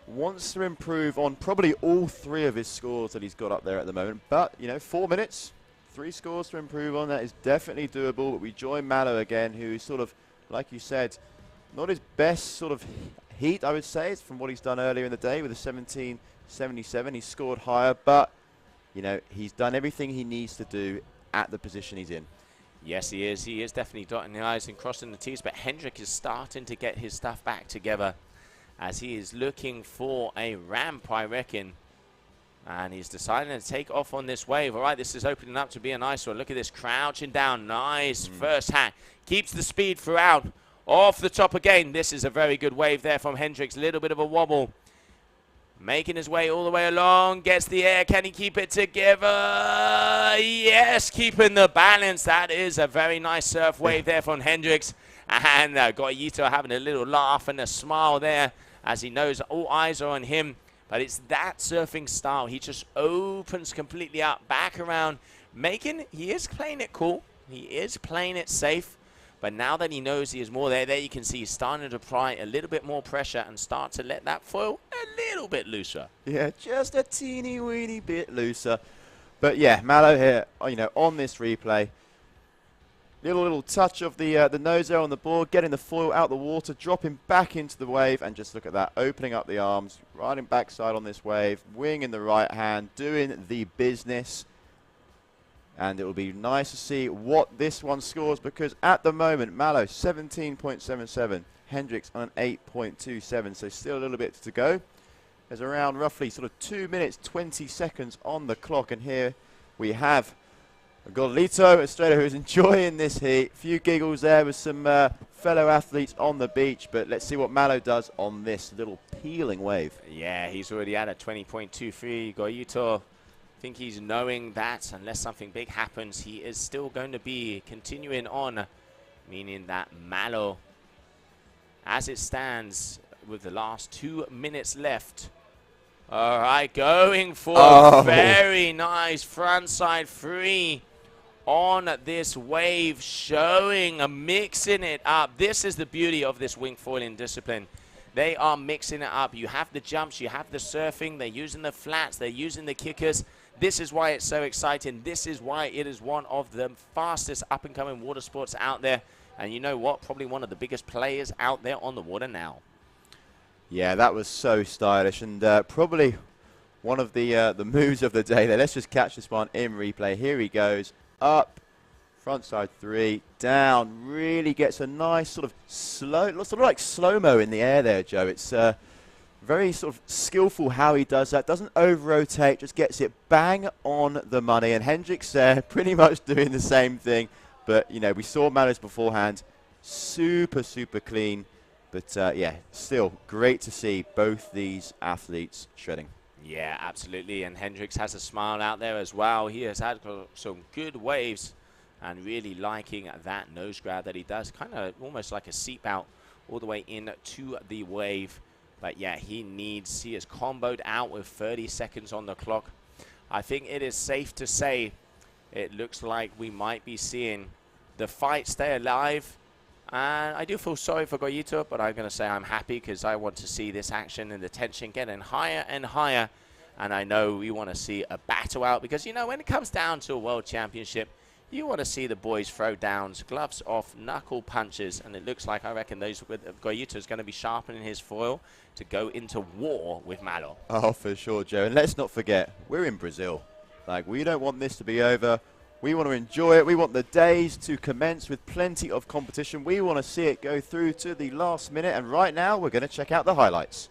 wants to improve on probably all 3 of his scores that he's got up there at the moment. But, you know, 4 minutes, 3 scores to improve on. That is definitely doable. But we join Mallow again, who is sort of, like you said, not his best sort of heat, I would say, from what he's done earlier in the day with a 17.77. He's scored higher, but, you know, he's done everything he needs to do at the position he's in. Yes, he is. He is definitely dotting the I's and crossing the T's. But Hendrik is starting to get his stuff back together, as he is looking for a ramp, I reckon. And he's deciding to take off on this wave. All right, this is opening up to be a nice one. Look at this, crouching down. Nice first hack. Keeps the speed throughout. Off the top again. This is a very good wave there from Hendricks. Little bit of a wobble. Making his way all the way along. Gets the air. Can he keep it together? Yes, keeping the balance. That is a very nice surf wave there from Hendricks. And Goyito having a little laugh and a smile there, as he knows all eyes are on him. But it's that surfing style. He just opens completely up, back around, he is playing it cool. He is playing it safe. But now that he knows he is more there you can see he's starting to apply a little bit more pressure and start to let that foil a little bit looser. Yeah, just a teeny weeny bit looser. But yeah, Mallow here, you know, on this replay. Little touch of the nose there on the board, getting the foil out the water, dropping back into the wave, and just look at that, opening up the arms, riding backside on this wave, wing in the right hand, doing the business. And it will be nice to see what this one scores, because at the moment, Mallow 17.77, Hendricks on an 8.27, so still a little bit to go. There's around roughly sort of 2 minutes, 20 seconds on the clock, and here we have Goyito Estredo, who's enjoying this heat. A few giggles there with some fellow athletes on the beach, but let's see what Mallow does on this little peeling wave. Yeah, he's already at a 20.23. Goyito, I think he's knowing that unless something big happens, he is still going to be continuing on, meaning that Mallow, as it stands with the last 2 minutes left. All right, going for a very nice frontside 3 on this wave, showing, mixing it up. This is the beauty of this wingfoiling discipline. They are mixing it up. You have the jumps, you have the surfing, they're using the flats, they're using the kickers. This is why it's so exciting. This is why it is one of the fastest up-and-coming water sports out there. And you know what? Probably one of the biggest players out there on the water now. Yeah, that was so stylish, and probably one of the moves of the day there. Let's just catch this one in replay. Here he goes, up, frontside 3, down, really gets a nice sort of slow, sort of like slow-mo in the air there, Joe. It's very sort of skillful how he does that. Doesn't over-rotate, just gets it bang on the money. And Hendricks there pretty much doing the same thing. But, you know, we saw Mallow's beforehand. Super, super clean. But, yeah, still great to see both these athletes shredding. Yeah, absolutely. And Hendricks has a smile out there as well. He has had some good waves and really liking that nose grab that he does. Kind of almost like a seep out all the way into the wave. But yeah, he is comboed out with 30 seconds on the clock. I think it is safe to say it looks like we might be seeing the fight stay alive And I do feel sorry for Goyito, but I'm going to say I'm happy because I want to see this action and the tension getting higher and higher. And I know we want to see a battle out because, you know, when it comes down to a world championship, you want to see the boys throw downs, gloves off, knuckle punches. And it looks like, I reckon, Goyito is going to be sharpening his foil to go into war with Malo. Oh, for sure, Joe. And let's not forget, we're in Brazil. Like, we don't want this to be over. We want to enjoy it. We want the days to commence with plenty of competition. We want to see it go through to the last minute. And right now, we're going to check out the highlights.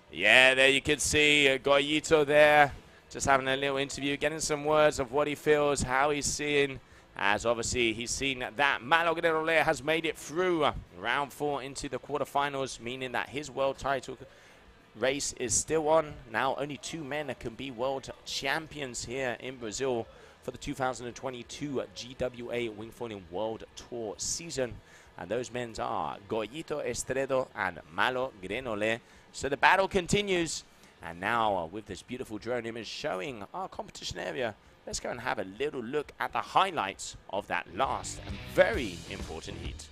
Yeah, there you can see Goyito there, just having a little interview, getting some words of what he feels, how he's seeing, as obviously he's seen that Malo Guerrero has made it through round 4 into the quarterfinals, meaning that his world title race is still on. Now only 2 men can be world champions here in Brazil for the 2022 GWA Wingfoiling World Tour season. And those men are Goyito Estredo and Malo Grenole. So the battle continues. And now with this beautiful drone image showing our competition area, let's go and have a little look at the highlights of that last and very important heat.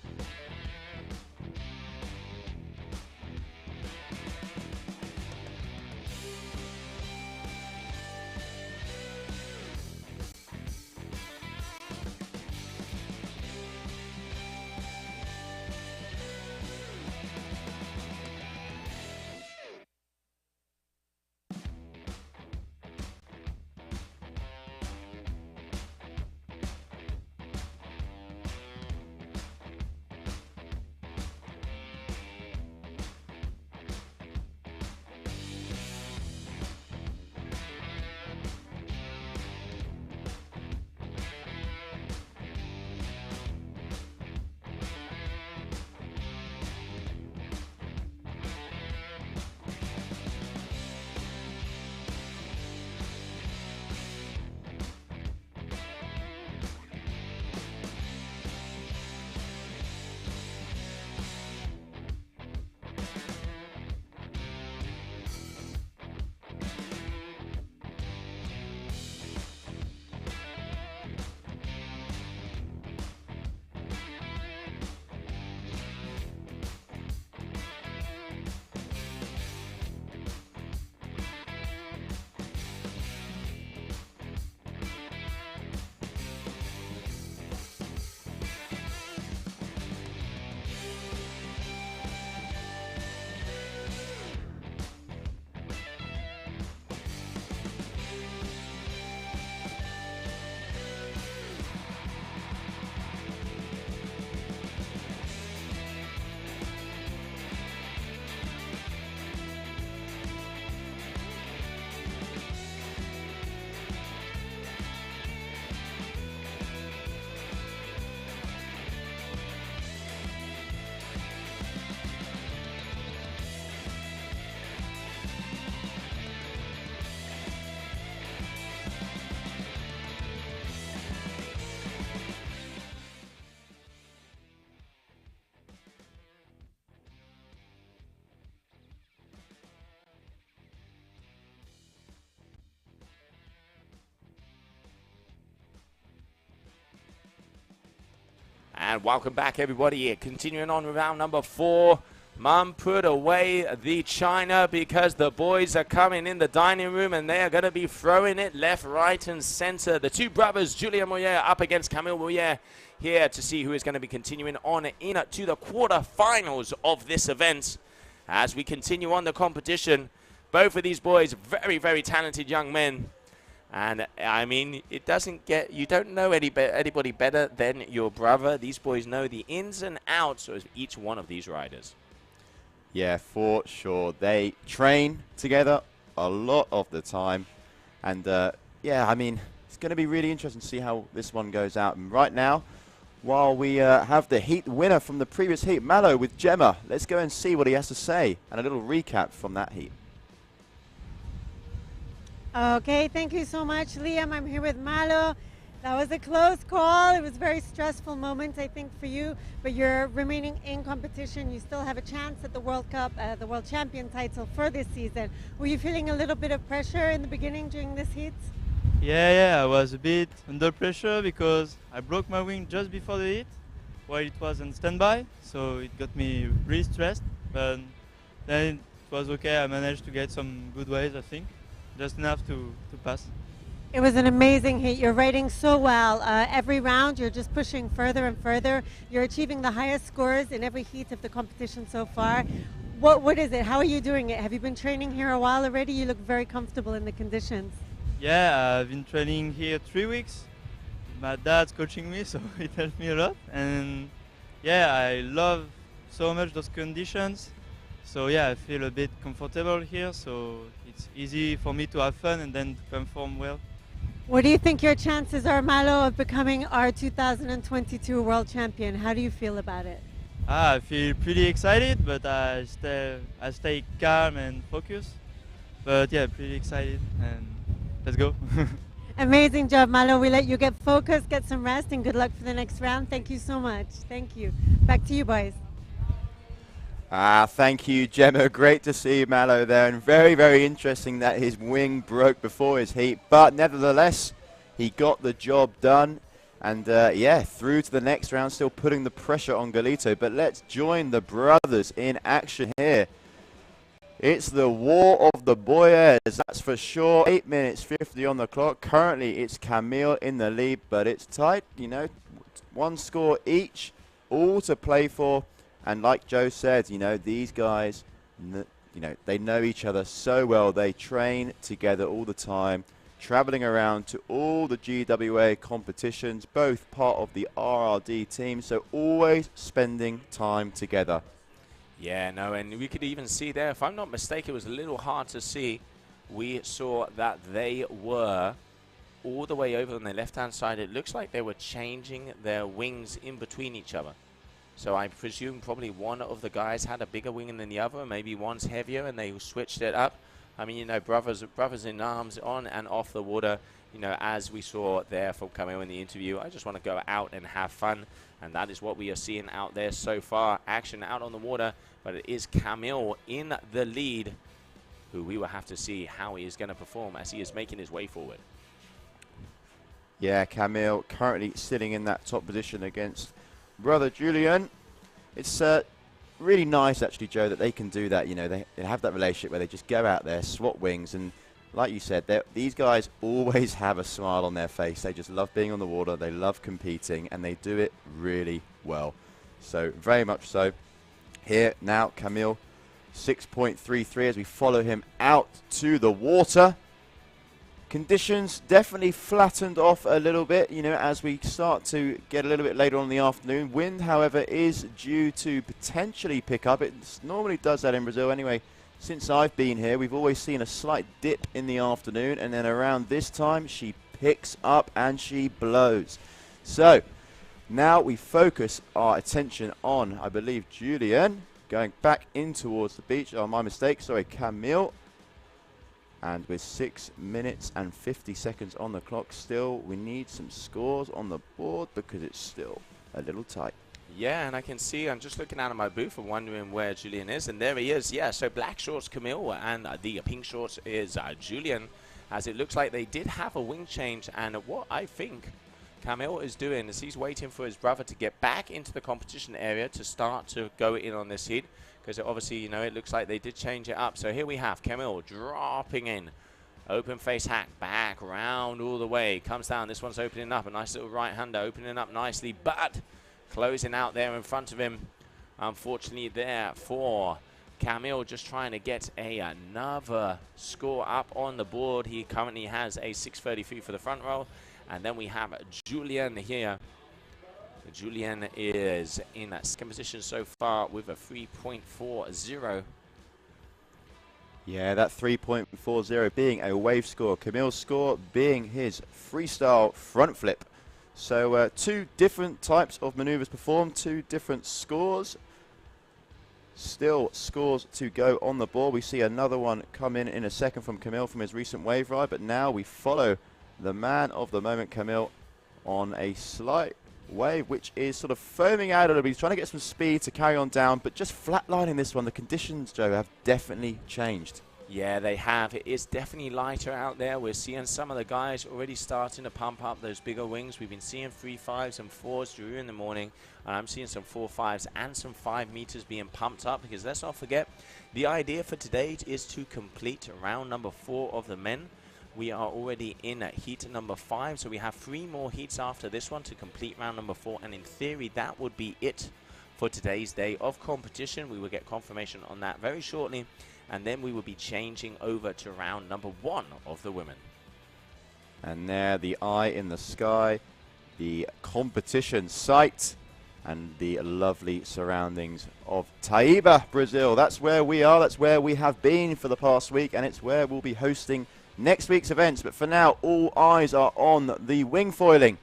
And welcome back, everybody. Continuing on with round number 4. Mum put away the china because the boys are coming in the dining room and they are going to be throwing it left, right, and center. The 2 brothers, Julien Moyer up against Camille Moyer, here to see who is going to be continuing on into the quarterfinals of this event. As we continue on the competition, both of these boys, very, very talented young men. And I mean, it doesn't get, you don't know anybody better than your brother. These boys know the ins and outs of each one of these riders. Yeah, for sure. They train together a lot of the time. And yeah, I mean, it's going to be really interesting to see how this one goes out. And right now, while we have the heat winner from the previous heat, Malo with Gemma, let's go and see what he has to say and a little recap from that heat. Okay, thank you so much, Liam. I'm here with Malo. That was a close call. It was a very stressful moment, I think, for you. But you're remaining in competition. You still have a chance at the World Cup, the World Champion title for this season. Were you feeling a little bit of pressure in the beginning during this heat? Yeah, I was a bit under pressure because I broke my wing just before the heat while it was on standby. So it got me really stressed. But then it was okay. I managed to get some good waves, I think. Just enough to pass. It was an amazing heat. You're riding so well. Every round, you're just pushing further and further. You're achieving the highest scores in every heat of the competition so far. What is it? How are you doing it? Have you been training here a while already? You look very comfortable in the conditions. Yeah, I've been training here 3 weeks. My dad's coaching me, so it helped me a lot. And yeah, I love so much those conditions. So yeah, I feel a bit comfortable here. So it's easy for me to have fun and then to perform well. What do you think your chances are, Malo, of becoming our 2022 World Champion? How do you feel about it? I feel pretty excited, but I stay calm and focused. But yeah, pretty excited, and let's go. Amazing job, Malo. We let you get focused, get some rest, and good luck for the next round. Thank you so much. Thank you. Back to you, boys. Thank you, Gemma. Great to see Malo there, and very, very interesting that his wing broke before his heat, but nevertheless, he got the job done, and yeah, through to the next round, still putting the pressure on Galito. But let's join the brothers in action here. It's the war of the boyers, that's for sure. 8 minutes 50 on the clock. Currently, it's Camille in the lead, but it's tight, you know, one score each, all to play for. And like Joe said, you know, these guys, you know, they know each other so well. They train together all the time, traveling around to all the GWA competitions, both part of the RRD team, so always spending time together. Yeah, no, and we could even see there, if I'm not mistaken, it was a little hard to see. We saw that they were all the way over on the left-hand side. It looks like they were changing their wings in between each other. So I presume probably one of the guys had a bigger wing than the other. Maybe one's heavier and they switched it up. I mean, you know, brothers in arms on and off the water, you know, as we saw there from Camille in the interview. I just want to go out and have fun. And that is what we are seeing out there so far. Action out on the water. But it is Camille in the lead, who we will have to see how he is going to perform as he is making his way forward. Yeah, Camille currently sitting in that top position against brother Julian. It's really nice, actually, Joe, that they can do that. You know, they have that relationship where they just go out there, swap wings, and like you said, these guys always have a smile on their face. They just love being on the water, they love competing, and they do it really well. So, very much so. Here now, Camille, 6.33 as we follow him out to the water. Conditions definitely flattened off a little bit, you know, as we start to get a little bit later on in the afternoon. Wind, however, is due to potentially pick up. It normally does that in Brazil anyway. Since I've been here, we've always seen a slight dip in the afternoon, and then around this time, she picks up and she blows. So, now we focus our attention on, I believe, Julian, going back in towards the beach. Oh, my mistake, sorry, Camille. And with 6 minutes and 50 seconds on the clock still, we need some scores on the board because it's still a little tight. Yeah, and I can see, I'm just looking out of my booth and wondering where Julian is, and there he is. Yeah, so black shorts Camille and the pink shorts is Julian, as it looks like they did have a wing change. And what I think Camille is doing is he's waiting for his brother to get back into the competition area to start to go in on this heat. Because obviously, you know, it looks like they did change it up. So here we have Camille dropping in. Open face hack, back, round all the way. Comes down. This one's opening up. A nice little right-hander opening up nicely. But closing out there in front of him. Unfortunately there for Camille, just trying to get another score up on the board. He currently has a 6.33 for the front row. And then we have Julian here. Julian is in that second position so far with a 3.40. Yeah, that 3.40 being a wave score. Camille's score being his freestyle front flip. So two different types of maneuvers performed, two different scores. Still scores to go on the board. We see another one come in a second from Camille from his recent wave ride. But now we follow the man of the moment, Camille, on a slight wave, which is sort of foaming out a little bit. He's trying to get some speed to carry on down, but just flatlining this one. The conditions, Joe, have definitely changed. Yeah, they have. It is definitely lighter out there. We're seeing some of the guys already starting to pump up those bigger wings. We've been seeing 3.5s and 4s during the morning, and I'm seeing some 4.5s and some 5 meters being pumped up, because let's not forget, the idea for today is to complete round number 4 of the men. We are already in heat number 5, so we have 3 more heats after this one to complete round number 4, and in theory that would be it for today's day of competition. We will get confirmation on that very shortly, and then we will be changing over to round number 1 of the women. And there, the eye in the sky, the competition site, and the lovely surroundings of Taiba, Brazil. That's where we are, that's where we have been for the past week, and it's where we'll be hosting next week's events. But for now, all eyes are on the wingfoiling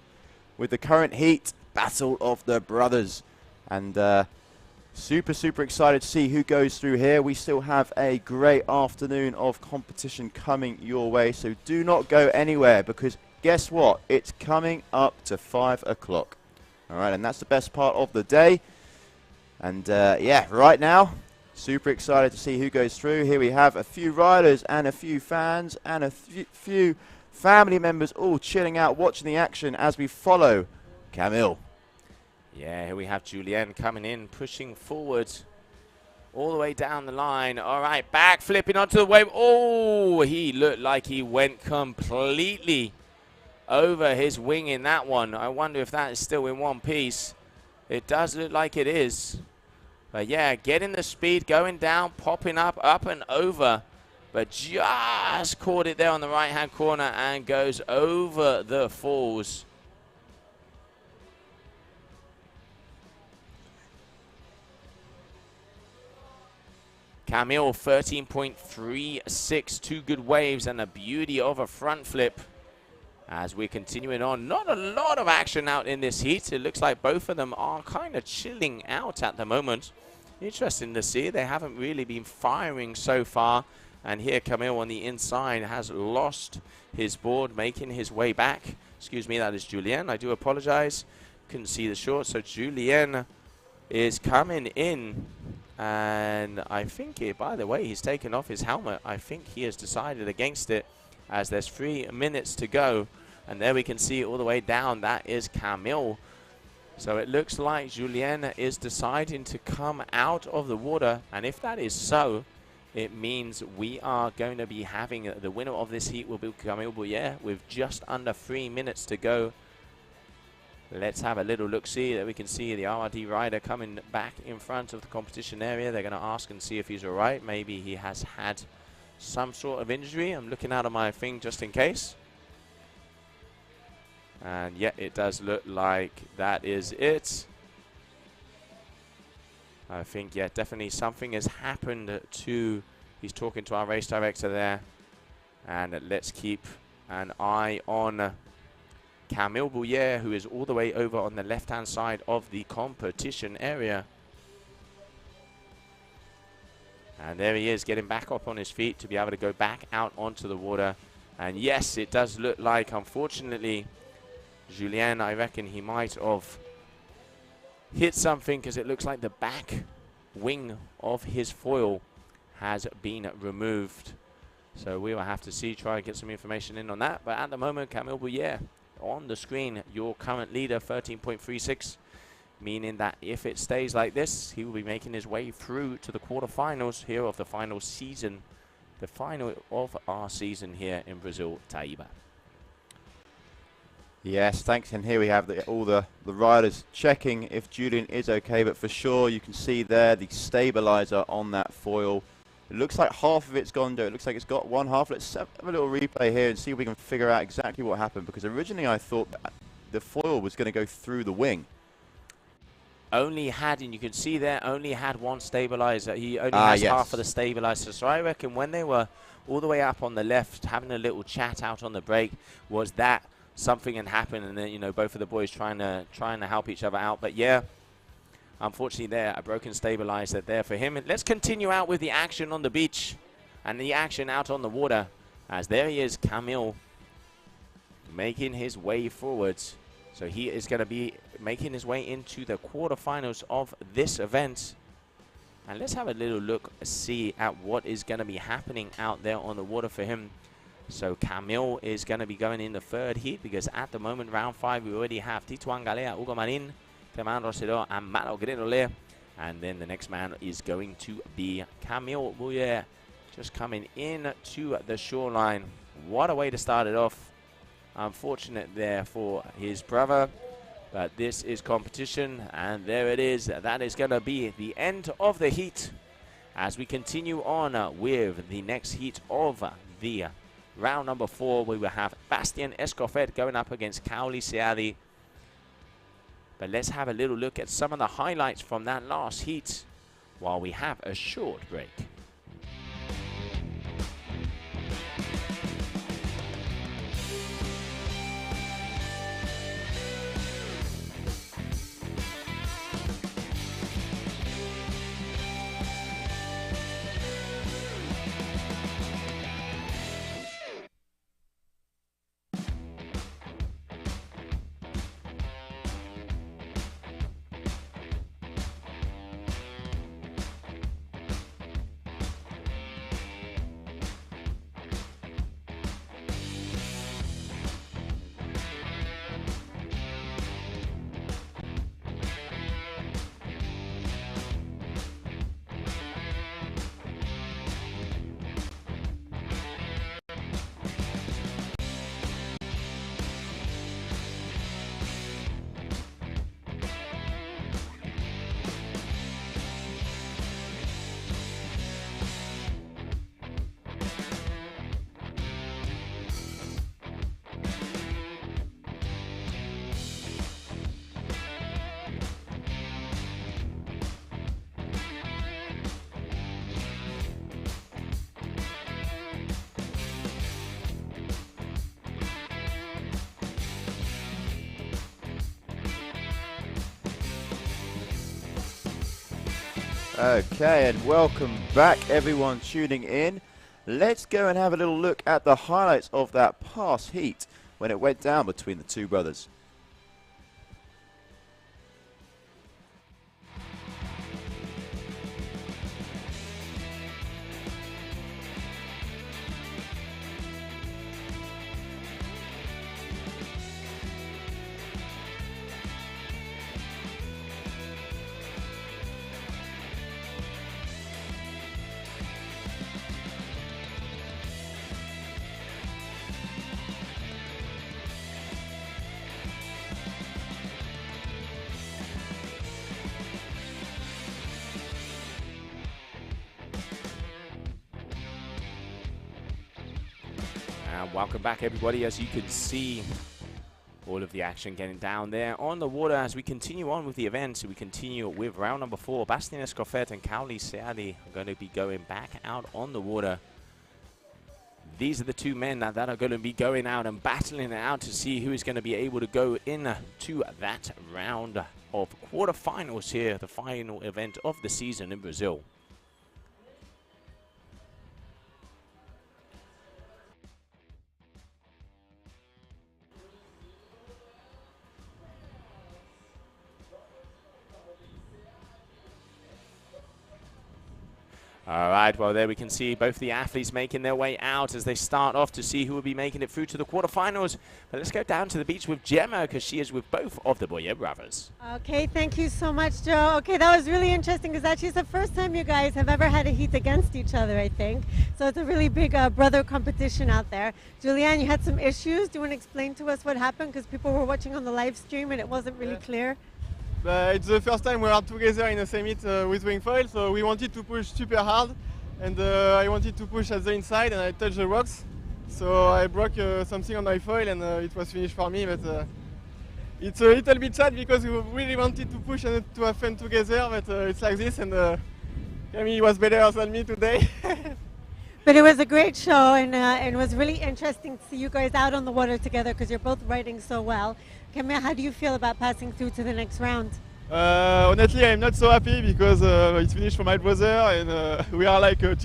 with the current heat, Battle of the Brothers. And super excited to see who goes through here. We still have a great afternoon of competition coming your way, so do not go anywhere, because guess what? It's coming up to 5 o'clock. All right, and that's the best part of the day. And yeah, right now, super excited to see who goes through. Here we have a few riders and a few fans and a few family members all chilling out, watching the action as we follow Camille. Yeah, here we have Julien coming in, pushing forward all the way down the line. All right, back flipping onto the wave. Oh, he looked like he went completely over his wing in that one. I wonder if that is still in one piece. It does look like it is. But yeah, getting the speed, going down, popping up and over. But just caught it there on the right-hand corner and goes over the falls. Camille, 13.36, 2 good waves and a beauty of a front flip. As we're continuing on, not a lot of action out in this heat. It looks like both of them are kind of chilling out at the moment. Interesting to see. They haven't really been firing so far. And here Camille on the inside has lost his board, making his way back. Excuse me, that is Julien. I do apologize. Couldn't see the short. So Julien is coming in. And I think, by the way, he's taken off his helmet. I think he has decided against it, as there's 3 minutes to go. And there we can see all the way down, that is Camille. So it looks like Julien is deciding to come out of the water. And if that is so, it means we are going to be having the winner of this heat will be Camille Bouillet with just under 3 minutes to go. Let's have a little look-see. That we can see the RRD rider coming back in front of the competition area. They're going to ask and see if he's all right. Maybe he has had some sort of injury. I'm looking out of my thing just in case. And yeah, it does look like that is it. I think, yeah, definitely something has happened to... He's talking to our race director there. And let's keep an eye on Camille Bouillet, who is all the way over on the left-hand side of the competition area. And there he is, getting back up on his feet to be able to go back out onto the water. And yes, it does look like, unfortunately, Julien, I reckon he might have hit something, because it looks like the back wing of his foil has been removed. So we will have to see, try and get some information in on that. But at the moment, Camille Bouillet on the screen, your current leader, 13.36. Meaning that if it stays like this, he will be making his way through to the quarterfinals here of the final season. The final of our season here in Brazil, Taiba. Yes, thanks. And here we have all the riders checking if Julien is okay. But for sure, you can see there the stabilizer on that foil. It looks like half of it's gone, Joe. It looks like it's got one half. Let's have a little replay here and see if we can figure out exactly what happened. Because originally I thought that the foil was going to go through the wing. Only had, and you can see there, only had one stabilizer. He only has half of the stabilizer. So I reckon when they were all the way up on the left, having a little chat out on the break, was that something had happened, and then, you know, both of the boys trying to help each other out. But yeah, unfortunately there, a broken stabilizer there for him. And let's continue out with the action on the beach and the action out on the water, as there he is, Camille, making his way forwards. So he is going to be making his way into the quarterfinals of this event. And let's have a little look, see at what is going to be happening out there on the water for him. So Camille is going to be going in the third heat, because at the moment, round 5, we already have Tituan Galea, Hugo Marin, Clement Rosselló, and Malo Grenole. And then the next man is going to be Camille Bouillet, just coming in to the shoreline. What a way to start it off. Unfortunate there for his brother. But this is competition, and there it is. That is going to be the end of the heat as we continue on with the next heat of the round number 4. We will have Bastien Escoffet going up against Kaoli Seadi. But let's have a little look at some of the highlights from that last heat while we have a short break. Okay, and welcome back everyone tuning in. Let's go and have a little look at the highlights of that past heat when it went down between the two brothers. Welcome back everybody. As you can see, all of the action getting down there on the water as we continue on with the event. So we continue with round number 4. Bastien Escoffet and Kaoli Seadi are going to be going back out on the water. These are the two men that are going to be going out and battling it out to see who is going to be able to go in to that round of quarterfinals here, the final event of the season in Brazil. All right, well, there we can see both the athletes making their way out as they start off to see who will be making it through to the quarterfinals. But let's go down to the beach with Gemma, because she is with both of the Bouillet brothers. Okay, thank you so much, Joe. Okay, that was really interesting, because actually it's the first time you guys have ever had a heat against each other, I think. So it's a really big brother competition out there. Julianne, you had some issues. Do you want to explain to us what happened? Because people were watching on the live stream and it wasn't really clear. It's the first time we are together in the same heat with Wingfoil, so we wanted to push super hard, and I wanted to push at the inside, and I touched the rocks, so I broke something on my foil, and it was finished for me. But it's a little bit sad because we really wanted to push and to have fun together, but it's like this, and Camille was better than me today. But it was a great show, and it was really interesting to see you guys out on the water together, because you're both riding so well. Camille, how do you feel about passing through to the next round? Honestly, I'm not so happy because it's finished for my brother, and we are like a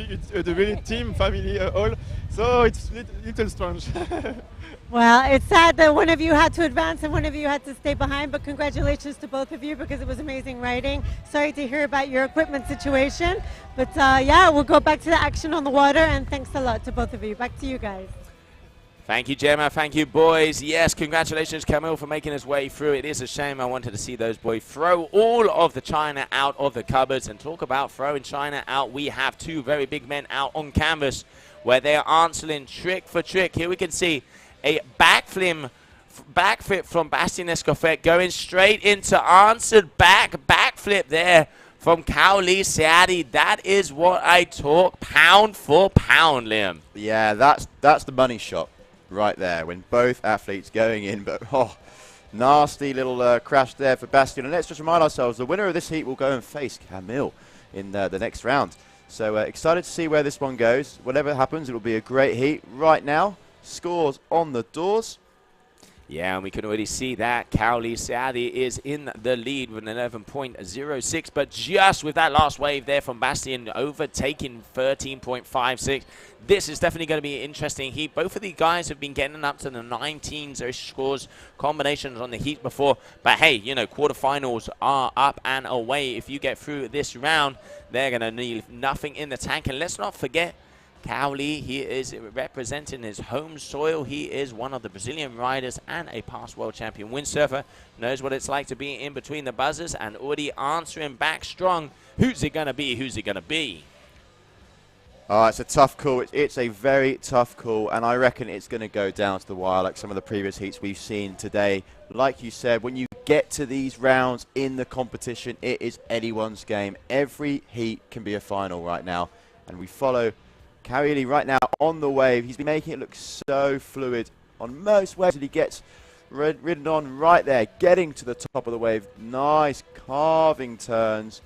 really team, family, all. So it's little strange. Well, it's sad that one of you had to advance and one of you had to stay behind, but congratulations to both of you because it was amazing riding. Sorry to hear about your equipment situation, but yeah, we'll go back to the action on the water, and thanks a lot to both of you. Back to you guys. Thank you, Gemma. Thank you, boys. Yes, congratulations, Camille, for making his way through. It is a shame. I wanted to see those boys throw all of the China out of the cupboards. And talk about throwing China out. We have two very big men out on canvas where they are answering trick for trick. Here we can see a backflip from Bastien Escoffet going straight into answered backflip there from Kaoli Seadi. That is what I talk pound for pound, Liam. Yeah, that's the money shot right there when both athletes going in, but nasty little crash there for Bastien. And let's just remind ourselves, the winner of this heat will go and face Camille in the next round. So excited to see where this one goes. Whatever happens, it will be a great heat. Right now, scores on the doors. Yeah, and we can already see that Kaoli Seadi is in the lead with an 11.06, but just with that last wave there from Bastien overtaking 13.56. This is definitely going to be an interesting heat. Both of these guys have been getting up to the 19s scores combinations on the heat before. But hey, you know, quarterfinals are up and away. If you get through this round, they're going to need nothing in the tank. And let's not forget, Kaoli, he is representing his home soil. He is one of the Brazilian riders and a past world champion windsurfer. Knows what it's like to be in between the buzzers and already answering back strong. Who's it going to be? Who's it going to be? Oh, it's a tough call. It's a very tough call, and I reckon it's going to go down to the wire like some of the previous heats we've seen today. Like you said, when you get to these rounds in the competition, it is anyone's game. Every heat can be a final right now, and we follow Kaoli right now on the wave. He's been making it look so fluid on most waves that he gets ridden on right there, getting to the top of the wave. Nice carving turns,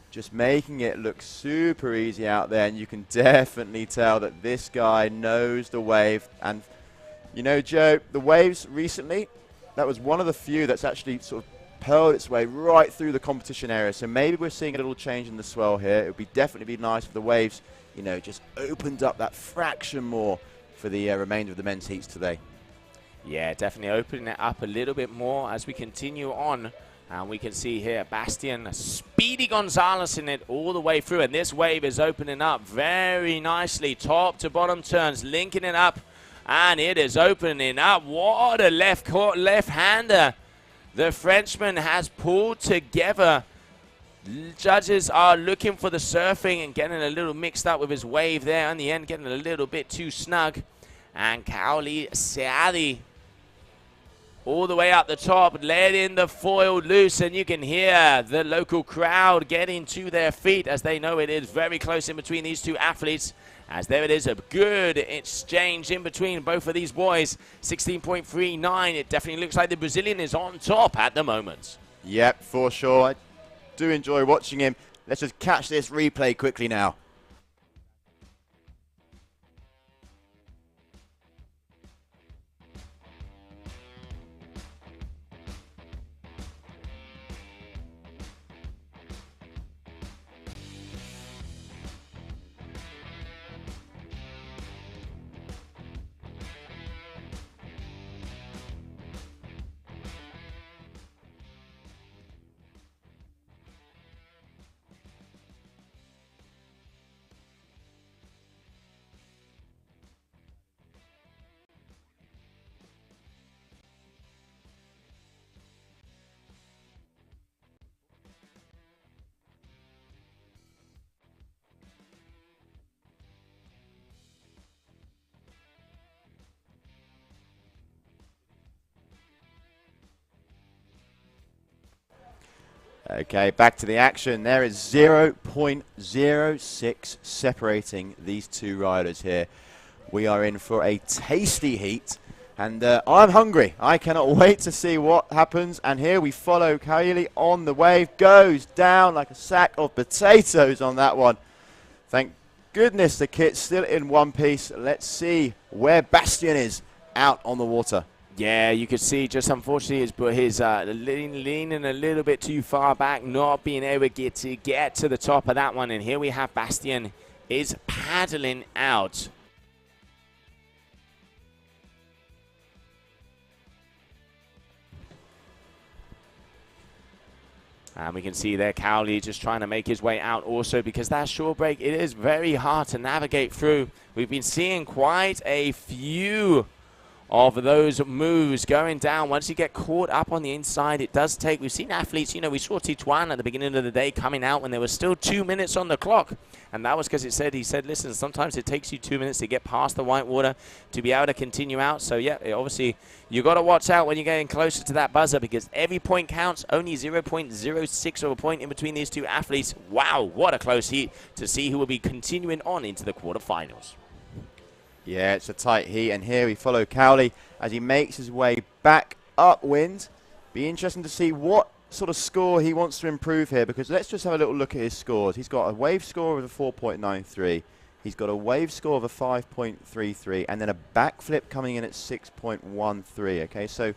just making it look super easy out there. And you can definitely tell that this guy knows the wave. And, you know, Joe, the waves recently, that was one of the few that's actually sort of pearled its way right through the competition area. So maybe we're seeing a little change in the swell here. It would be definitely be nice if the waves, you know, just opened up that fraction more for the remainder of the men's heats today. Yeah, definitely opening it up a little bit more as we continue on. And we can see here Bastien Speedy Gonzalez in it all the way through. And this wave is opening up very nicely. Top to bottom turns, linking it up. And it is opening up. What a left-hander the Frenchman has pulled together. Judges are looking for the surfing and getting a little mixed up with his wave there. In the end, getting a little bit too snug. And Kaoli Seadi all the way up the top, letting the foil loose. And you can hear the local crowd getting to their feet as they know it is very close in between these two athletes. As there it is, a good exchange in between both of these boys. 16.39. It definitely looks like the Brazilian is on top at the moment. Yep, for sure. I do enjoy watching him. Let's just catch this replay quickly now. Okay, back to the action. There is 0.06 separating these two riders here. We are in for a tasty heat, and I'm hungry. I cannot wait to see what happens. And here we follow Kaoli on the wave. Goes down like a sack of potatoes on that one. Thank goodness the kit's still in one piece. Let's see where Bastien is out on the water. Yeah, you could see just unfortunately his leaning a little bit too far back, not being able to get to the top of that one. And here we have Bastien is paddling out. And we can see there Cowley just trying to make his way out also, because that short break, it is very hard to navigate through. We've been seeing quite a few of those moves going down. Once you get caught up on the inside, it does take. We've seen athletes, you know, we saw Tituan at the beginning of the day coming out when there was still 2 minutes on the clock. And that was because he said, listen, sometimes it takes you 2 minutes to get past the white water to be able to continue out. So, yeah, obviously, you got to watch out when you're getting closer to that buzzer, because every point counts. Only 0.06 of a point in between these two athletes. Wow, what a close heat to see who will be continuing on into the quarterfinals. Yeah, it's a tight heat, and here we follow Cowley as he makes his way back upwind. Be interesting to see what sort of score he wants to improve here, because let's just have a little look at his scores. He's got a wave score of a 4.93. He's got a wave score of a 5.33, and then a backflip coming in at 6.13. Okay, so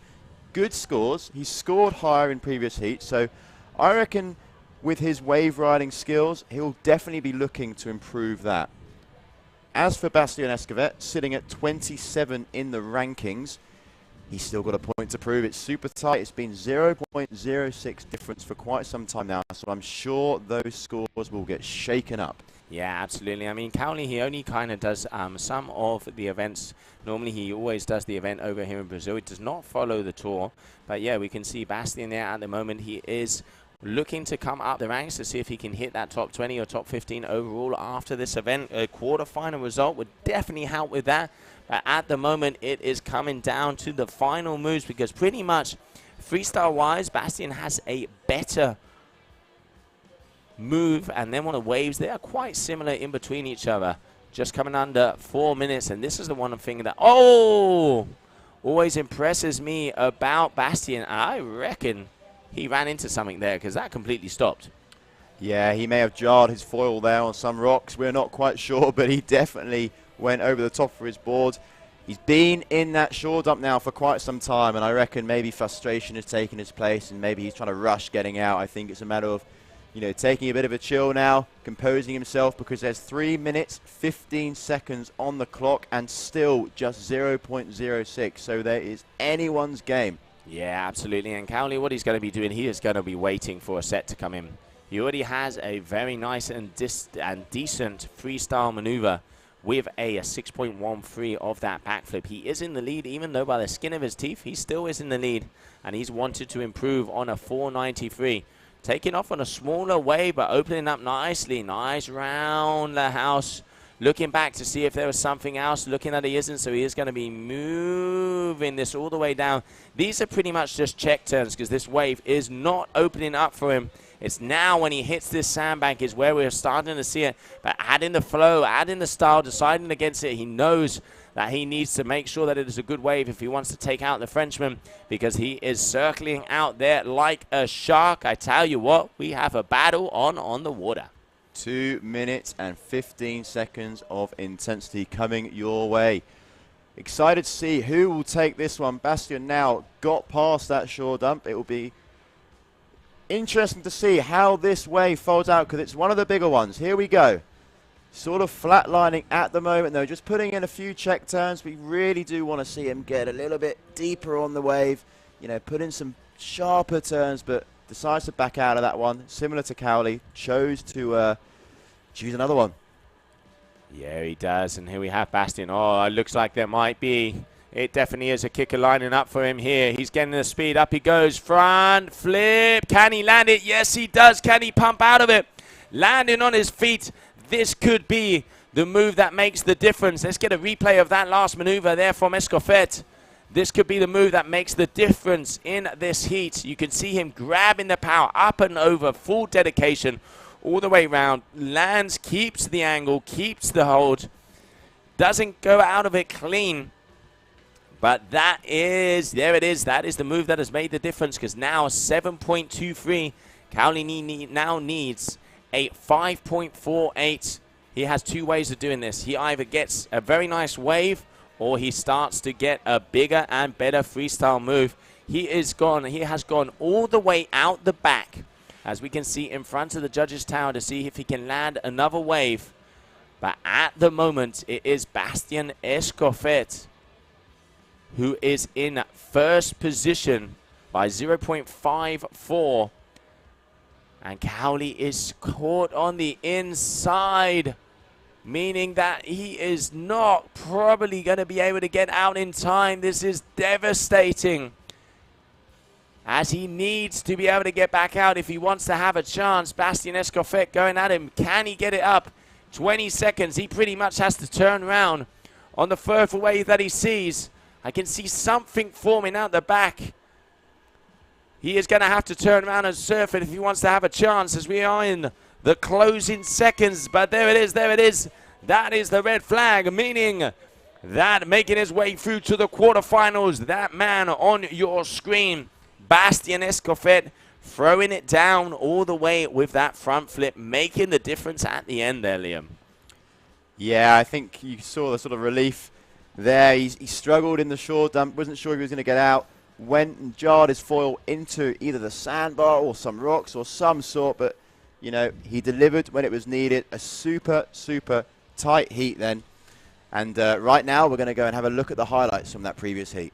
good scores. He's scored higher in previous heats, so I reckon with his wave riding skills, he'll definitely be looking to improve that. As for Bastien Escovet, sitting at 27 in the rankings, he's still got a point to prove. It's super tight. It's been 0.06 difference for quite some time now, so I'm sure those scores will get shaken up. Yeah, absolutely. I mean, Cowley, he only kind of does some of the events. Normally, he always does the event over here in Brazil. He does not follow the tour. But, yeah, we can see Bastien there at the moment. He is looking to come up the ranks to see if he can hit that top 20 or top 15 overall after this event. A quarterfinal result would definitely help with that. But at the moment, it is coming down to the final moves, because pretty much freestyle-wise, Bastien has a better move. And then on the waves, they are quite similar in between each other. Just coming under 4 minutes. And this is the one thing that, always impresses me about Bastien. I reckon he ran into something there, because that completely stopped. Yeah, he may have jarred his foil there on some rocks. We're not quite sure, but he definitely went over the top for his board. He's been in that shore dump now for quite some time, and I reckon maybe frustration has taken his place, and maybe he's trying to rush getting out. I think it's a matter of, you know, taking a bit of a chill now, composing himself, because there's 3 minutes, 15 seconds on the clock, and still just 0.06. So there is anyone's game. Yeah, absolutely. And Cowley, what he's going to be doing, he is going to be waiting for a set to come in. He already has a very nice and decent freestyle maneuver with a 6.13 of that backflip. He is in the lead, even though by the skin of his teeth, he still is in the lead. And he's wanted to improve on a 493. Taking off on a smaller wave, but opening up nicely. Nice round the house. Looking back to see if there was something else. Looking that he isn't, so he is going to be moving this all the way down. These are pretty much just check turns, because this wave is not opening up for him. It's now when he hits this sandbank is where we're starting to see it. But adding the flow, adding the style, deciding against it, he knows that he needs to make sure that it is a good wave if he wants to take out the Frenchman, because he is circling out there like a shark. I tell you what, we have a battle on the water. 2 minutes and 15 seconds of intensity coming your way. Excited to see who will take this one. Bastien now got past that shore dump. It will be interesting to see how this wave folds out, because it's one of the bigger ones. Here we go. Sort of flatlining at the moment, though. Just putting in a few check turns. We really do want to see him get a little bit deeper on the wave. You know, put in some sharper turns, but decides to back out of that one. Similar to Cowley, chose to choose another one. Yeah, he does. And here we have Bastien. Oh, it looks like there might be. It definitely is a kicker lining up for him here. He's getting the speed. Up he goes. Front flip. Can he land it? Yes, he does. Can he pump out of it? Landing on his feet. This could be the move that makes the difference. Let's get a replay of that last maneuver there from Escoffet. This could be the move that makes the difference in this heat. You can see him grabbing the power up and over, full dedication all the way around. Lands, keeps the angle, keeps the hold. Doesn't go out of it clean. But that is, there it is. That is the move that has made the difference, because now 7.23. Cowley now needs a 5.48. He has two ways of doing this. He either gets a very nice wave, or he starts to get a bigger and better freestyle move. He has gone all the way out the back, as we can see in front of the judges' tower, to see if he can land another wave. But at the moment, it is Bastien Escoffet who is in first position by 0.54. And Cowley is caught on the inside, meaning that he is not probably going to be able to get out in time. This is devastating, as he needs to be able to get back out if he wants to have a chance. Bastien Escoffet going at him. Can he get it up? 20 seconds. He pretty much has to turn around on the first wave that he sees. I can see something forming out the back. He is going to have to turn around and surf it if he wants to have a chance, as we are in the closing seconds. But there it is, there it is. That is the red flag, meaning that making his way through to the quarterfinals, that man on your screen, Bastien Escoffet, throwing it down all the way with that front flip, making the difference at the end there, Liam. Yeah, I think you saw the sort of relief there. He struggled in the short dump, wasn't sure if he was going to get out. Went and jarred his foil into either the sandbar or some rocks or some sort, but, you know, he delivered when it was needed. A super, super tight heat then. And right now we're going to go and have a look at the highlights from that previous heat.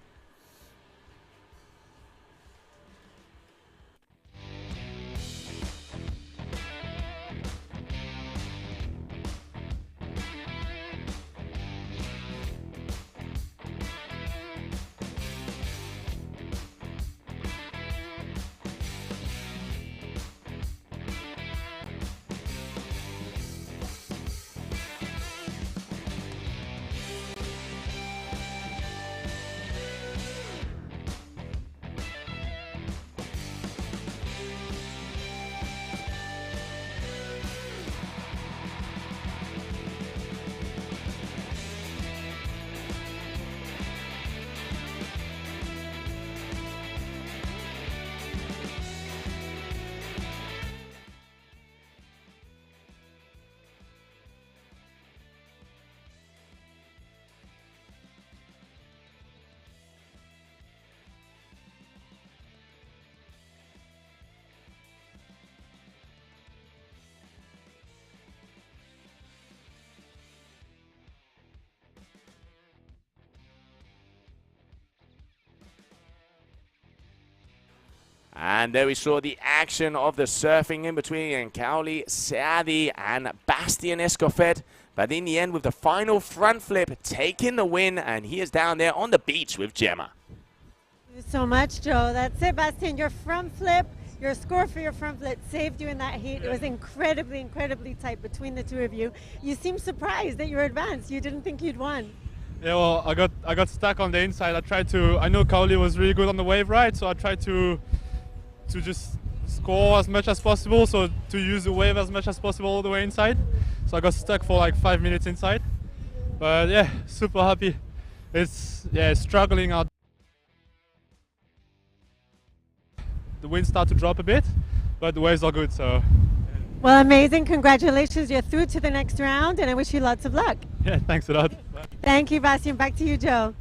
And there we saw the action of the surfing in between Cowley, Seadi and Bastien Escoffet. But in the end, with the final front flip, taking the win, and he is down there on the beach with Gemma. Thank you so much, Joe. That's it, Bastien. Your front flip, your score for your front flip saved you in that heat. It was incredibly, incredibly tight between the two of you. You seem surprised that you were advanced. You didn't think you'd won. Yeah, well, I got stuck on the inside. I know Cowley was really good on the wave ride, so I tried to just score as much as possible, so to use the wave as much as possible all the way inside. So I got stuck for like 5 minutes inside. But yeah, super happy. It's struggling out. The wind started to drop a bit, but the waves are good, so. Well, amazing. Congratulations. You're through to the next round, and I wish you lots of luck. Yeah, thanks a lot. Thank you, Bastien. Back to you, Joe.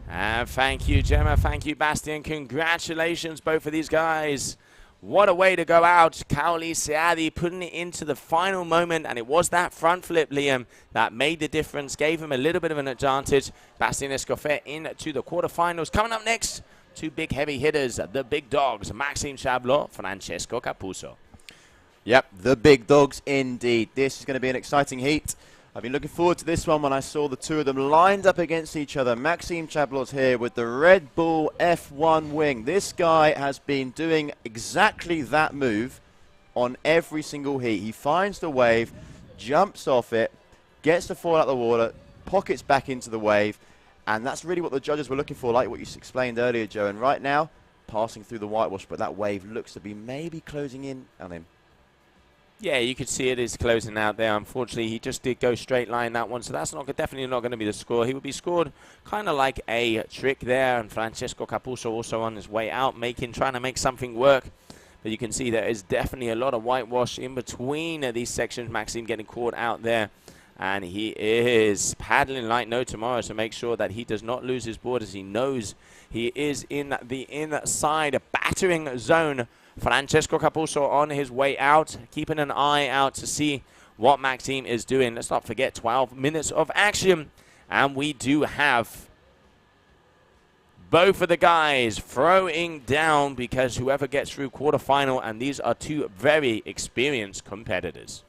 And thank you, Gemma. Thank you, Bastien. Congratulations, both of these guys. What a way to go out. Cowley, Seadi putting it into the final moment, and it was that front flip, Liam, that made the difference, gave him a little bit of an advantage. Bastien Escoffet into the quarterfinals. Coming up next, two big heavy hitters, the big dogs, Maxime Chablot, Francesco Capuzzo. Yep, the big dogs indeed. This is going to be an exciting heat. I've been looking forward to this one when I saw the two of them lined up against each other. Maxime Chablot's here with the Red Bull F1 wing. This guy has been doing exactly that move on every single heat. He finds the wave, jumps off it, gets the foil out of the water, pockets back into the wave, and that's really what the judges were looking for, like what you explained earlier, Joe. And right now, passing through the whitewash, but that wave looks to be maybe closing in on him. Yeah, you could see it is closing out there. Unfortunately, he just did go straight line that one, so that's definitely not going to be the score. He would be scored kind of like a trick there, and Francesco Capuzzo also on his way out, trying to make something work. But you can see there is definitely a lot of whitewash in between these sections. Maxime getting caught out there. And he is paddling like no tomorrow to make sure that he does not lose his board, as he knows he is in the inside battering zone. Francesco Capuzzo on his way out, keeping an eye out to see what Maxime is doing. Let's not forget 12 minutes of action. And we do have both of the guys throwing down, because whoever gets through quarterfinal, and these are two very experienced competitors.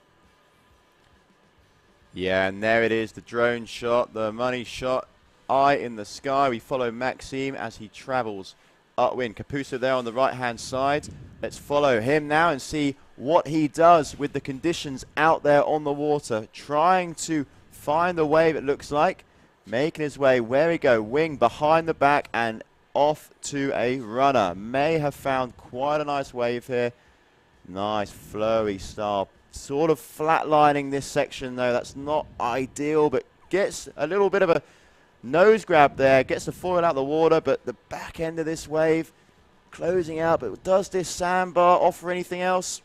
Yeah, and there it is, the drone shot, the money shot, eye in the sky. We follow Maxime as he travels upwind. Capuzzo there on the right-hand side. Let's follow him now and see what he does with the conditions out there on the water, trying to find the wave, it looks like. Making his way, where he go, wing behind the back and off to a runner. May have found quite a nice wave here. Nice flowy style. Sort of flatlining this section though, that's not ideal, but gets a little bit of a nose grab there, gets the foil out of the water, but the back end of this wave closing out. But does this sandbar offer anything else?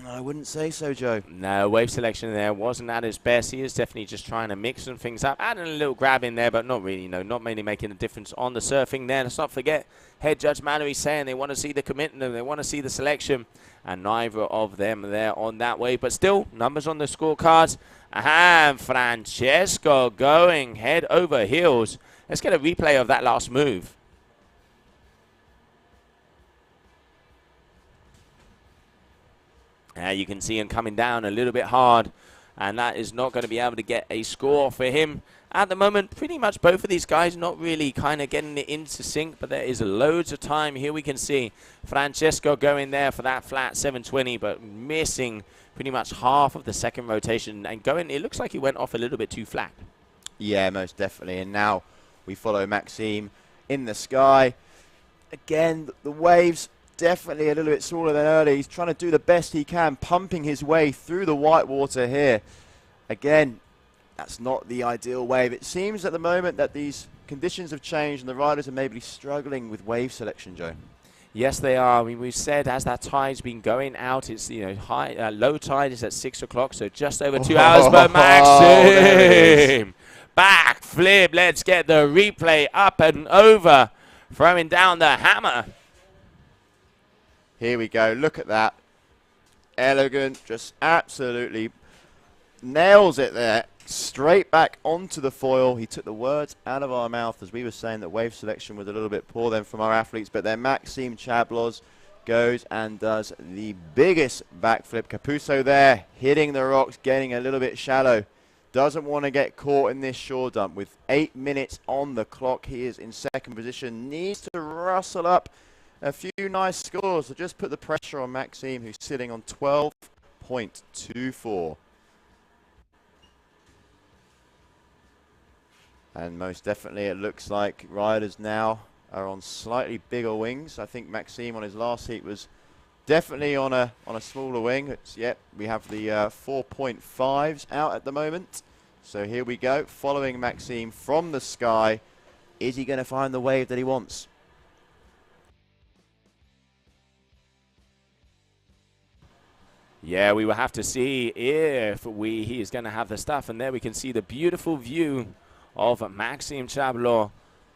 I wouldn't say so, Joe. No, wave selection there wasn't at its best. He is definitely just trying to mix some things up, adding a little grab in there, but not really, not mainly making a difference on the surfing there. Let's not forget, head judge Mallory saying they want to see the commitment, they want to see the selection, and neither of them there on that wave. But still, numbers on the scorecards. And Francesco going head over heels. Let's get a replay of that last move. You can see him coming down a little bit hard, and that is not going to be able to get a score for him. At the moment, pretty much both of these guys not really kind of getting it into sync, but there is loads of time. Here we can see Francesco going there for that flat 720, but missing pretty much half of the second rotation and going, it looks like he went off a little bit too flat. Yeah, most definitely. And now we follow Maxime in the sky. Again, the waves definitely a little bit smaller than earlier. He's trying to do the best he can, pumping his way through the white water here. Again, that's not the ideal wave. It seems at the moment that these conditions have changed and the riders are maybe struggling with wave selection, Joe. Yes, they are. I mean, we've said as that tide's been going out, it's, low tide is at 6 o'clock, so just over 2 hours. But Maxime, back flip. Let's get the replay up and over, throwing down the hammer. Here we go. Look at that. Elegant, just absolutely nails it there. Straight back onto the foil. He took the words out of our mouth as we were saying that wave selection was a little bit poor then from our athletes. But then Maxime Chablos goes and does the biggest backflip. Capuzzo there, hitting the rocks, getting a little bit shallow. Doesn't want to get caught in this shore dump. With 8 minutes on the clock, he is in second position. Needs to rustle up a few nice scores to just put the pressure on Maxime, who's sitting on 12.24. And most definitely it looks like riders now are on slightly bigger wings. I think Maxime on his last heat was definitely on a smaller wing. It's, yep, we have the 4.5s out at the moment. So here we go, following Maxime from the sky. Is he going to find the wave that he wants? Yeah, we will have to see if he is going to have the stuff. And there we can see the beautiful view of Maxime Chablos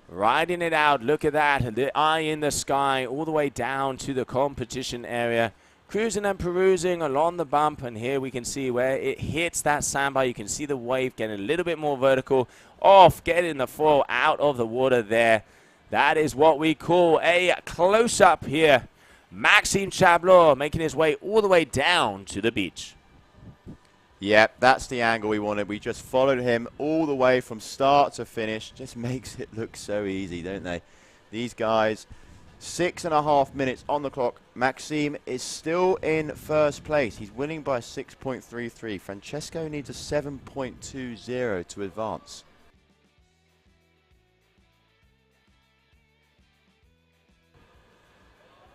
riding it out. Look at that, the eye in the sky all the way down to the competition area, cruising and perusing along the bump. And here we can see where it hits that sandbar. You can see the wave getting a little bit more vertical, off, getting the foil out of the water there. That is what we call a close-up here. Maxime Chablos making his way all the way down to the beach. Yep, that's the angle we wanted. We just followed him all the way from start to finish. Just makes it look so easy, don't they? These guys, 6.5 minutes on the clock. Maxime is still in first place. He's winning by 6.33. Francesco needs a 7.20 to advance.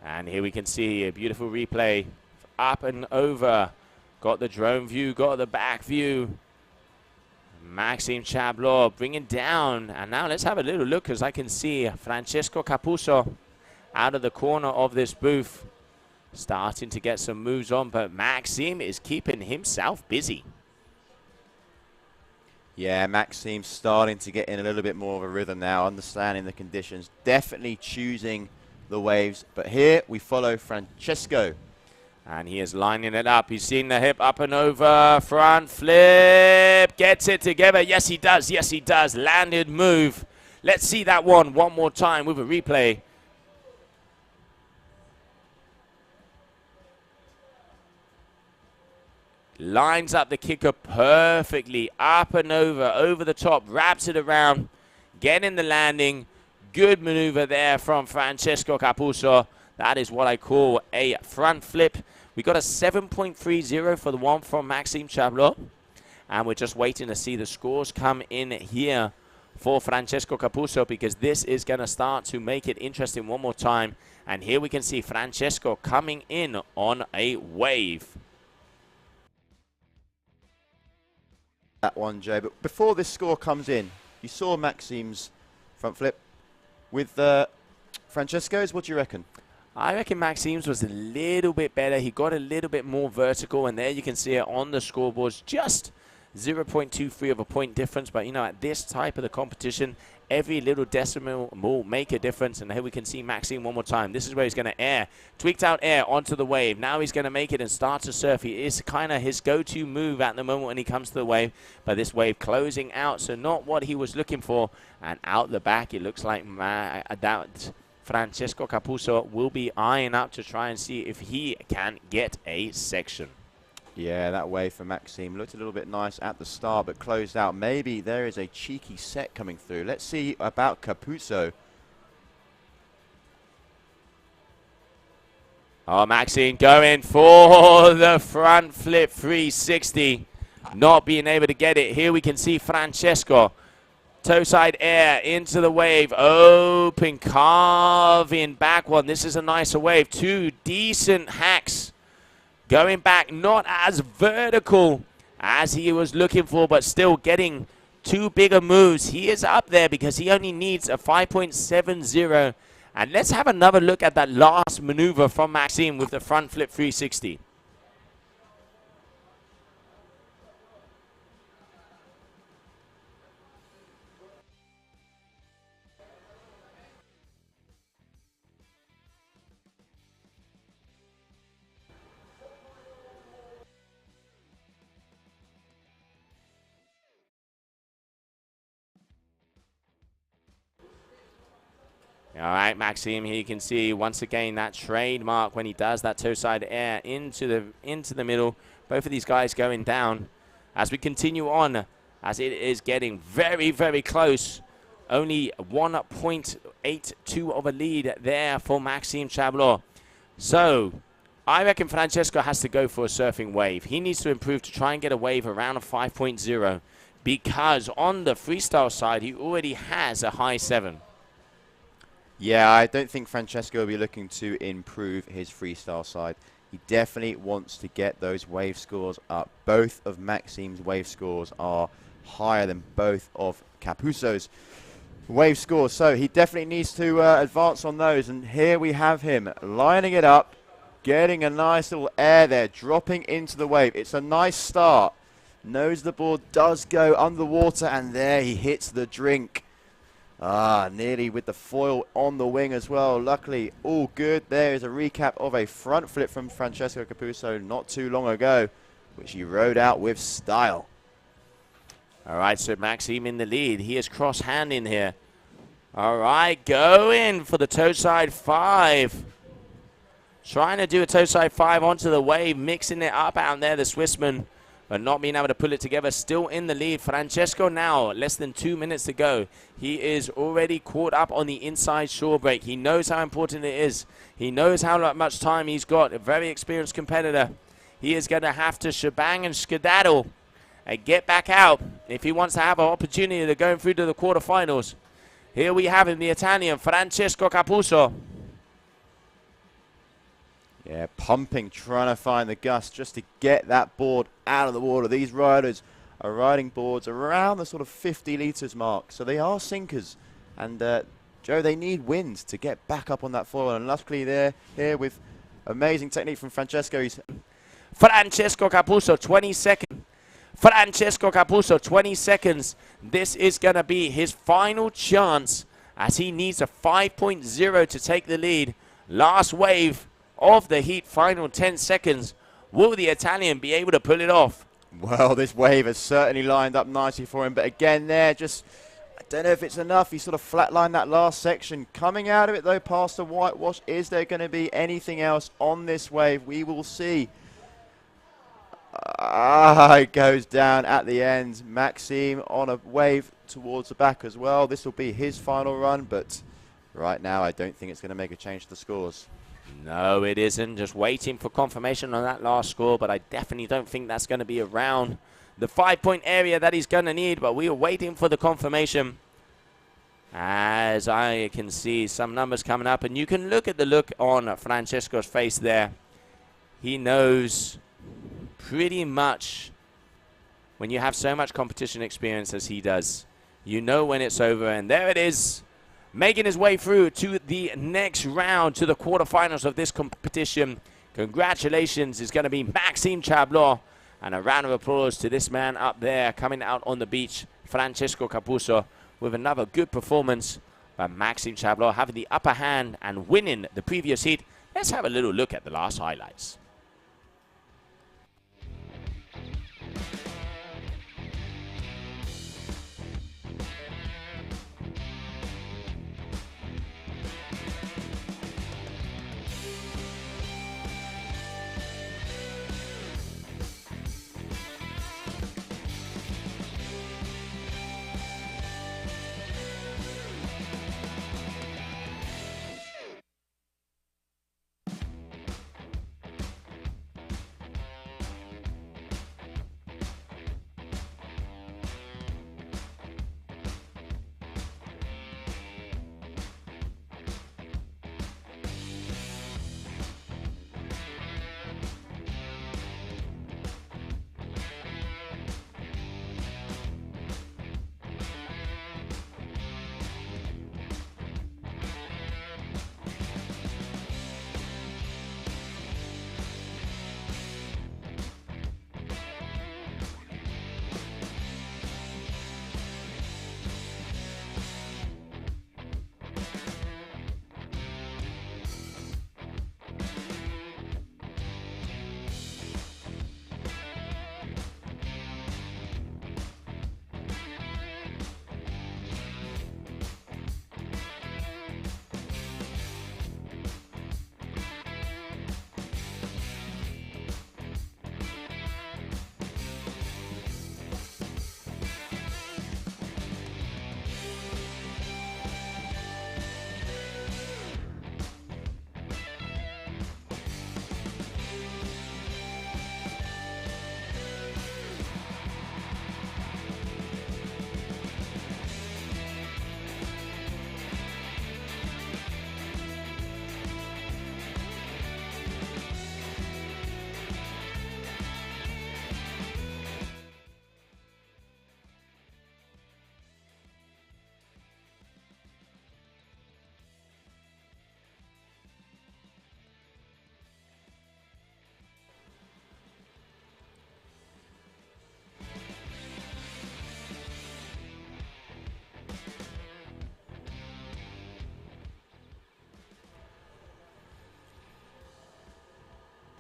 And here we can see a beautiful replay up and over. Got the drone view, got the back view. Maxime Chablos bringing down. And now let's have a little look, as I can see Francesco Capuzzo out of the corner of this booth, starting to get some moves on. But Maxime is keeping himself busy. Yeah, Maxime starting to get in a little bit more of a rhythm now, understanding the conditions, definitely choosing the waves. But here we follow Francesco. And he is lining it up. He's seen the hip up and over, front flip, gets it together. Yes, he does. Yes, he does. Landed move. Let's see that one more time with a replay. Lines up the kicker perfectly, up and over the top, wraps it around, getting the landing. Good maneuver there from Francesco Capuzzo. That is what I call a front flip. We got a 7.30 for the one from Maxime Chablot. And we're just waiting to see the scores come in here for Francesco Capuzzo, because this is going to start to make it interesting one more time. And here we can see Francesco coming in on a wave. That one, Joe. But before this score comes in, you saw Maxime's front flip. With Francesco's, what do you reckon? I reckon Maxime's was a little bit better. He got a little bit more vertical, and there you can see it on the scoreboards. Just 0.23 of a point difference. But, you know, at this type of the competition, every little decimal will make a difference. And here we can see Maxime one more time. This is where he's going to air. Tweaked out air onto the wave. Now he's going to make it and start to surf. He is kind of his go-to move at the moment when he comes to the wave. But this wave closing out, so not what he was looking for. And out the back, it looks like that Francesco Capuzzo will be eyeing up to try and see if he can get a section. Yeah, that wave for Maxime looked a little bit nice at the start, but closed out. Maybe there is a cheeky set coming through. Let's see about Capuzzo. Oh, Maxime going for the front flip 360. Not being able to get it. Here we can see Francesco. Toe side air into the wave. Open, carving back one. This is a nicer wave. Two decent hacks. Going back, not as vertical as he was looking for, but still getting two bigger moves. He is up there because he only needs a 5.70. And let's have another look at that last maneuver from Maxime with the front flip 360. All right, Maxime, here you can see once again that trademark when he does that toe side air into the middle. Both of these guys going down as we continue on, as it is getting very, very close. Only 1.82 of a lead there for Maxime Chablot. So I reckon Francesco has to go for a surfing wave. He needs to improve to try and get a wave around a 5.0, because on the freestyle side, he already has a high 7. Yeah, I don't think Francesco will be looking to improve his freestyle side. He definitely wants to get those wave scores up. Both of Maxime's wave scores are higher than both of Capuzzo's wave scores. So he definitely needs to advance on those. And here we have him lining it up, getting a nice little air there, dropping into the wave. It's a nice start. Knows the board does go underwater, and there he hits the drink. Nearly with the foil on the wing as well. Luckily, all good. There is a recap of a front flip from Francesco Capuzzo not too long ago, which he rode out with style. All right, so Maxime in the lead. He is cross-handing here. All right, going for the toe side 5. Trying to do a toe side 5 onto the wave, mixing it up out there, the Swissman, but not being able to pull it together. Still in the lead. Francesco now, less than 2 minutes to go. He is already caught up on the inside shore break. He knows how important it is. He knows how much time he's got. A very experienced competitor. He is going to have to shebang and skedaddle and get back out if he wants to have an opportunity to go through to the quarterfinals. Here we have him, the Italian, Francesco Capuzzo. Yeah, pumping, trying to find the gust just to get that board out of the water. These riders are riding boards around the sort of 50 litres mark. So they are sinkers. And, Joe, they need wind to get back up on that foil. And luckily they're here with amazing technique from Francesco. Francesco Capuzzo, 22nd. Francesco Capuzzo, 20 seconds. This is going to be his final chance as he needs a 5.0 to take the lead. Last wave of the heat, final 10 seconds. Will the Italian be able to pull it off? Well, this wave has certainly lined up nicely for him, but again there, just, I don't know if it's enough. He sort of flatlined that last section. Coming out of it, though, past the whitewash, is there going to be anything else on this wave? We will see. It goes down at the end. Maxime on a wave towards the back as well. This will be his final run, but right now I don't think it's going to make a change to the scores. No, it isn't. Just waiting for confirmation on that last score, but I definitely don't think that's going to be around the 5-point area that he's going to need, but we are waiting for the confirmation. As I can see some numbers coming up, and you can look at the look on Francesco's face there. He knows pretty much when you have so much competition experience as he does, you know when it's over, and there it is, making his way through to the next round, to the quarterfinals of this competition. Congratulations is going to be Maxime Chablot, and a round of applause to this man up there coming out on the beach, Francesco Capuzzo, with another good performance by Maxime Chablot, having the upper hand and winning the previous heat. Let's have a little look at the last highlights.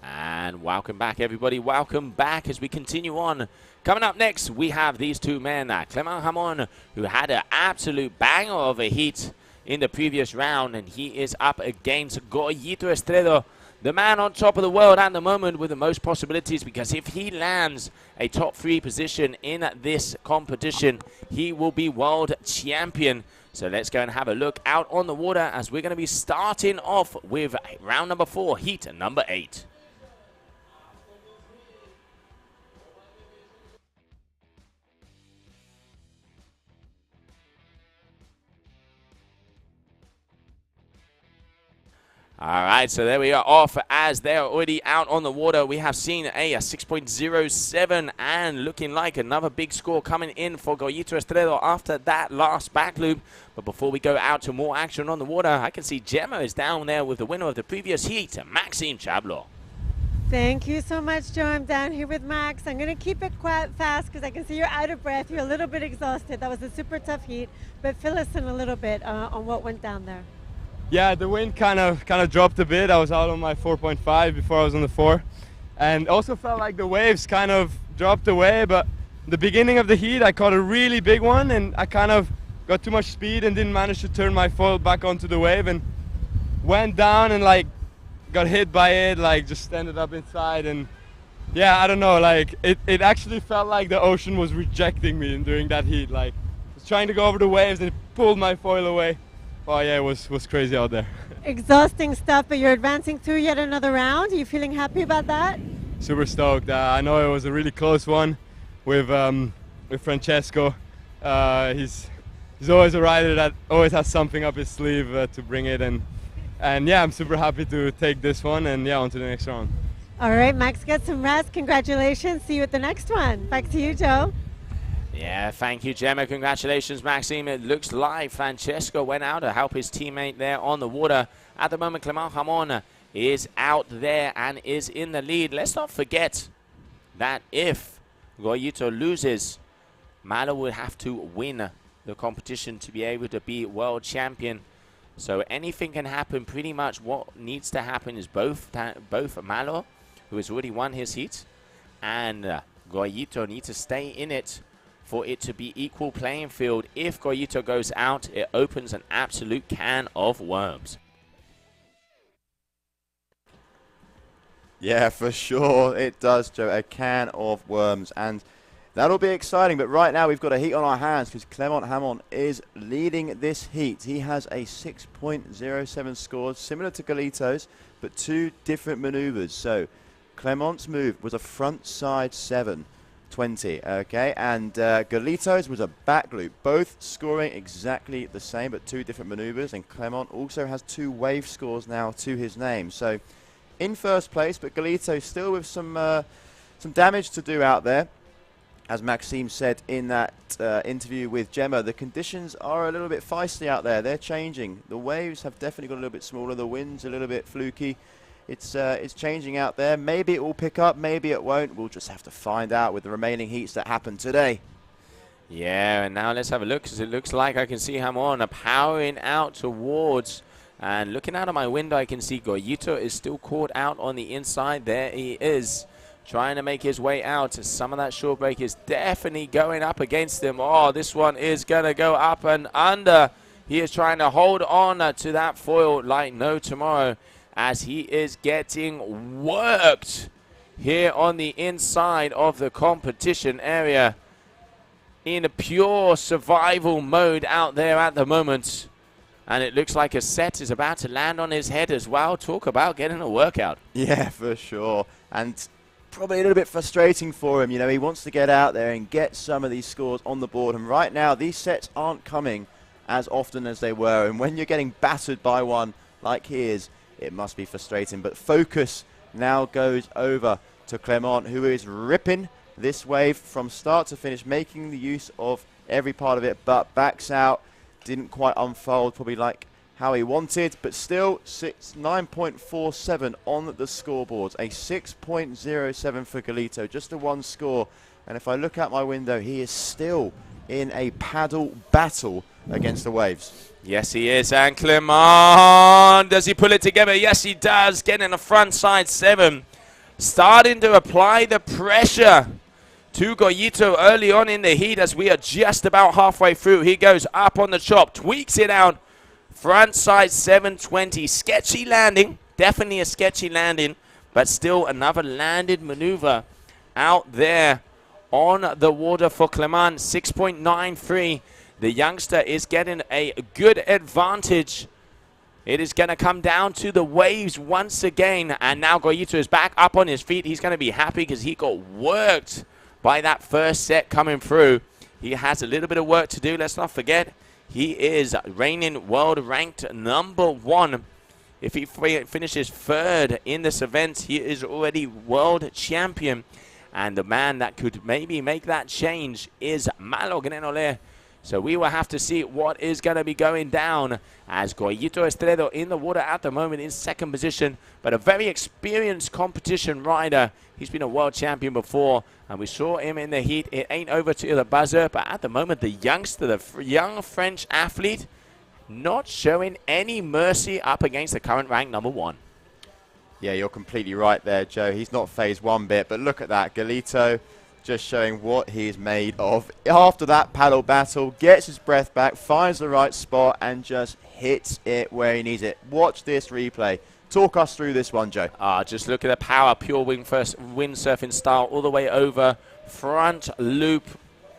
And welcome back, everybody. Welcome back as we continue on. Coming up next, we have these two men, Clement Hamon, who had an absolute banger of a heat in the previous round, and he is up against Goyito Estredo, the man on top of the world at the moment with the most possibilities, because if he lands a top 3 position in this competition, he will be world champion. So let's go and have a look out on the water as we're going to be starting off with round number 4, heat number 8. All right, so there we are off as they're already out on the water. We have seen a 6.07 and looking like another big score coming in for Goyito Estredo after that last back loop. But before we go out to more action on the water, I can see Gemma is down there with the winner of the previous heat, Maxime Chablot. Thank you so much, Joe. I'm down here with Max. I'm going to keep it quite fast because I can see you're out of breath. You're a little bit exhausted. That was a super tough heat, but fill us in a little bit on what went down there. Yeah, the wind kind of dropped a bit. I was out on my 4.5 before I was on the 4, and also felt like the waves kind of dropped away. But the beginning of the heat, I caught a really big one, and I kind of got too much speed and didn't manage to turn my foil back onto the wave, and went down and like got hit by it, like just ended up inside. And yeah, I don't know, like it actually felt like the ocean was rejecting me during that heat. Like I was trying to go over the waves and it pulled my foil away. Oh yeah, it was crazy out there. Exhausting stuff, but you're advancing through yet another round. Are you feeling happy about that? Super stoked. I know it was a really close one with Francesco. He's always a rider that always has something up his sleeve to bring it, and yeah, I'm super happy to take this one, and yeah, on to the next round. All right, Max, get some rest. Congratulations. See you at the next one. Back to you, Joe. Yeah, thank you, Gemma. Congratulations, Maxime. It looks like Francesco went out to help his teammate there on the water. At the moment, Clement Ramon is out there and is in the lead. Let's not forget that if Goyito loses, Malo will have to win the competition to be able to be world champion. So anything can happen. Pretty much what needs to happen is both Malo, who has already won his heat, and Goyito need to stay in it for it to be equal playing field. If Goyito goes out, it opens an absolute can of worms. Yeah, for sure it does, Joe. A can of worms, and that'll be exciting. But right now we've got a heat on our hands because Clement Ramon is leading this heat. He has a 6.07 score, similar to Galito's, but two different maneuvers. So Clement's move was a front side 720, okay, and Galito's was a back loop, both scoring exactly the same, but two different maneuvers. And Clement also has two wave scores now to his name. So in first place, but Galito still with some damage to do out there. As Maxime said in that interview with Gemma, the conditions are a little bit feisty out there. They're changing. The waves have definitely got a little bit smaller. The wind's a little bit fluky. It's changing out there. Maybe it will pick up. Maybe it won't. We'll just have to find out with the remaining heats that happen today. Yeah, and now let's have a look, because it looks like I can see Ramon powering out towards. And looking out of my window, I can see Goyito is still caught out on the inside. There he is, trying to make his way out. Some of that short break is definitely going up against him. Oh, this one is going to go up and under. He is trying to hold on to that foil like no tomorrow, as he is getting worked here on the inside of the competition area in a pure survival mode out there at the moment. And it looks like a set is about to land on his head as well. Talk about getting a workout. Yeah, for sure. And probably a little bit frustrating for him. You know, he wants to get out there and get some of these scores on the board. And right now, these sets aren't coming as often as they were. And when you're getting battered by one like he is, it must be frustrating. But focus now goes over to Clement, who is ripping this wave from start to finish, making the use of every part of it, but backs out. Didn't quite unfold probably like how he wanted, but still 9.47 on the scoreboards. A 6.07 for Galito, just a one score. And if I look out my window, he is still in a paddle battle against the waves. Yes, he is. And Clement, does he pull it together? Yes, he does. Getting a front side 7. Starting to apply the pressure to Goyito early on in the heat, as we are just about halfway through. He goes up on the chop, tweaks it out. Front side 720. Sketchy landing. Definitely a sketchy landing, but still another landed maneuver out there on the water for Clement. 6.93. The youngster is getting a good advantage. It is going to come down to the waves once again. And now Goyito is back up on his feet. He's going to be happy because he got worked by that first set coming through. He has a little bit of work to do. Let's not forget, he is reigning world ranked #1. If he finishes 3rd in this event, he is already world champion. And the man that could maybe make that change is Malo Grenole, So we will have to see what is going to be going down, as Goyito Estredo in the water at the moment in second position, but a very experienced competition rider. He's been a world champion before, and we saw him in the heat. It ain't over to the buzzer, but at the moment, the youngster, the young French athlete, not showing any mercy up against the current ranked number 1. Yeah, you're completely right there, Joe. He's not phased one bit, but look at that. Galito just showing what he's made of. After that paddle battle, gets his breath back, finds the right spot, and just hits it where he needs it. Watch this replay. Talk us through this one, Joe. Just look at the power, pure windsurfing style, all the way over, front loop,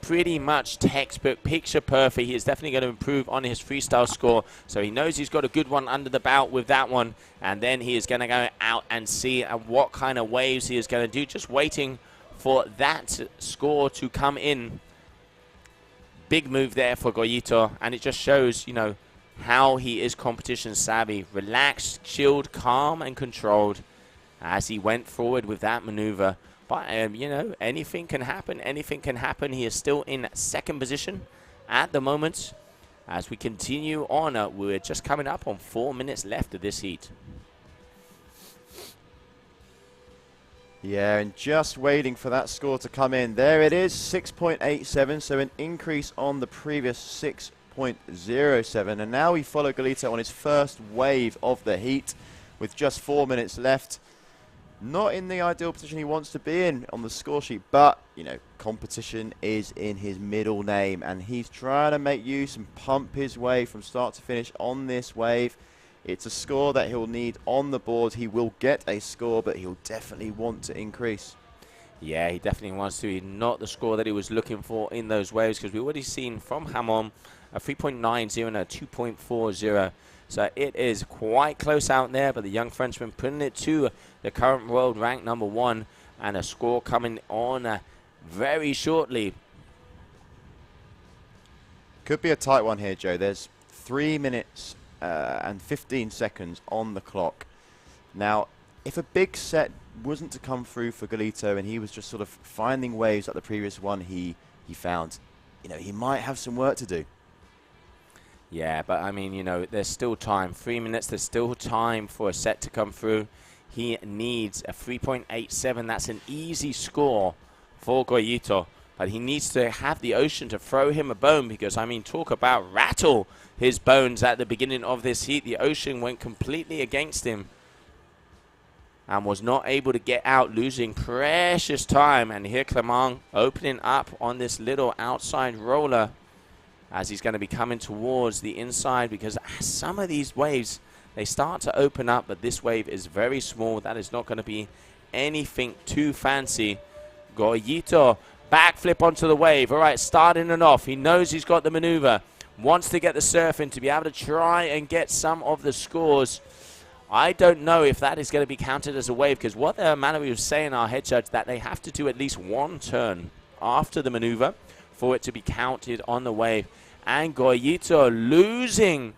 pretty much textbook, picture perfect. He is definitely going to improve on his freestyle score, so he knows he's got a good one under the belt with that one, and then he is going to go out and see what kind of waves he is going to do, just waiting for that score to come in. Big move there for Goyito, and it just shows, you know, how he is competition savvy. Relaxed, chilled, calm, and controlled as he went forward with that maneuver. But, you know, anything can happen. Anything can happen. He is still in second position at the moment. As we continue on, we're just coming up on 4 minutes left of this heat. Yeah, and just waiting for that score to come in. There it is, 6.87, so an increase on the previous 6.07. And now we follow Galito on his first wave of the heat with just 4 minutes left. Not in the ideal position he wants to be in on the score sheet, but, you know, competition is in his middle name, and he's trying to make use and pump his way from start to finish on this wave. It's a score that he'll need on the board. He will get a score, but he'll definitely want to increase. Yeah, he definitely wants to. Not the score that he was looking for in those waves, because we've already seen from Hamon a 3.90 and a 2.40. So it is quite close out there, but the young Frenchman putting it to the current world rank number 1, and a score coming on very shortly. Could be a tight one here, Joe. There's 3 minutes and 15 seconds on the clock. Now, if a big set wasn't to come through for Galito and he was just sort of finding waves like the previous one he found, you know, he might have some work to do. Yeah, but I mean, you know, there's still time. 3 minutes, there's still time for a set to come through. He needs a 3.87. That's an easy score for Goyito. But he needs to have the ocean to throw him a bone, because, I mean, talk about rattle his bones at the beginning of this heat. The ocean went completely against him and was not able to get out, losing precious time. And here Clement opening up on this little outside roller, as he's going to be coming towards the inside, because some of these waves, they start to open up, but this wave is very small. That is not going to be anything too fancy. Goyito, backflip onto the wave. All right, starting it off. He knows he's got the maneuver. Wants to get the surf in to be able to try and get some of the scores. I don't know if that is going to be counted as a wave, because what the Malawi was saying, our head judge, that they have to do at least one turn after the maneuver for it to be counted on the wave. And Goyito losing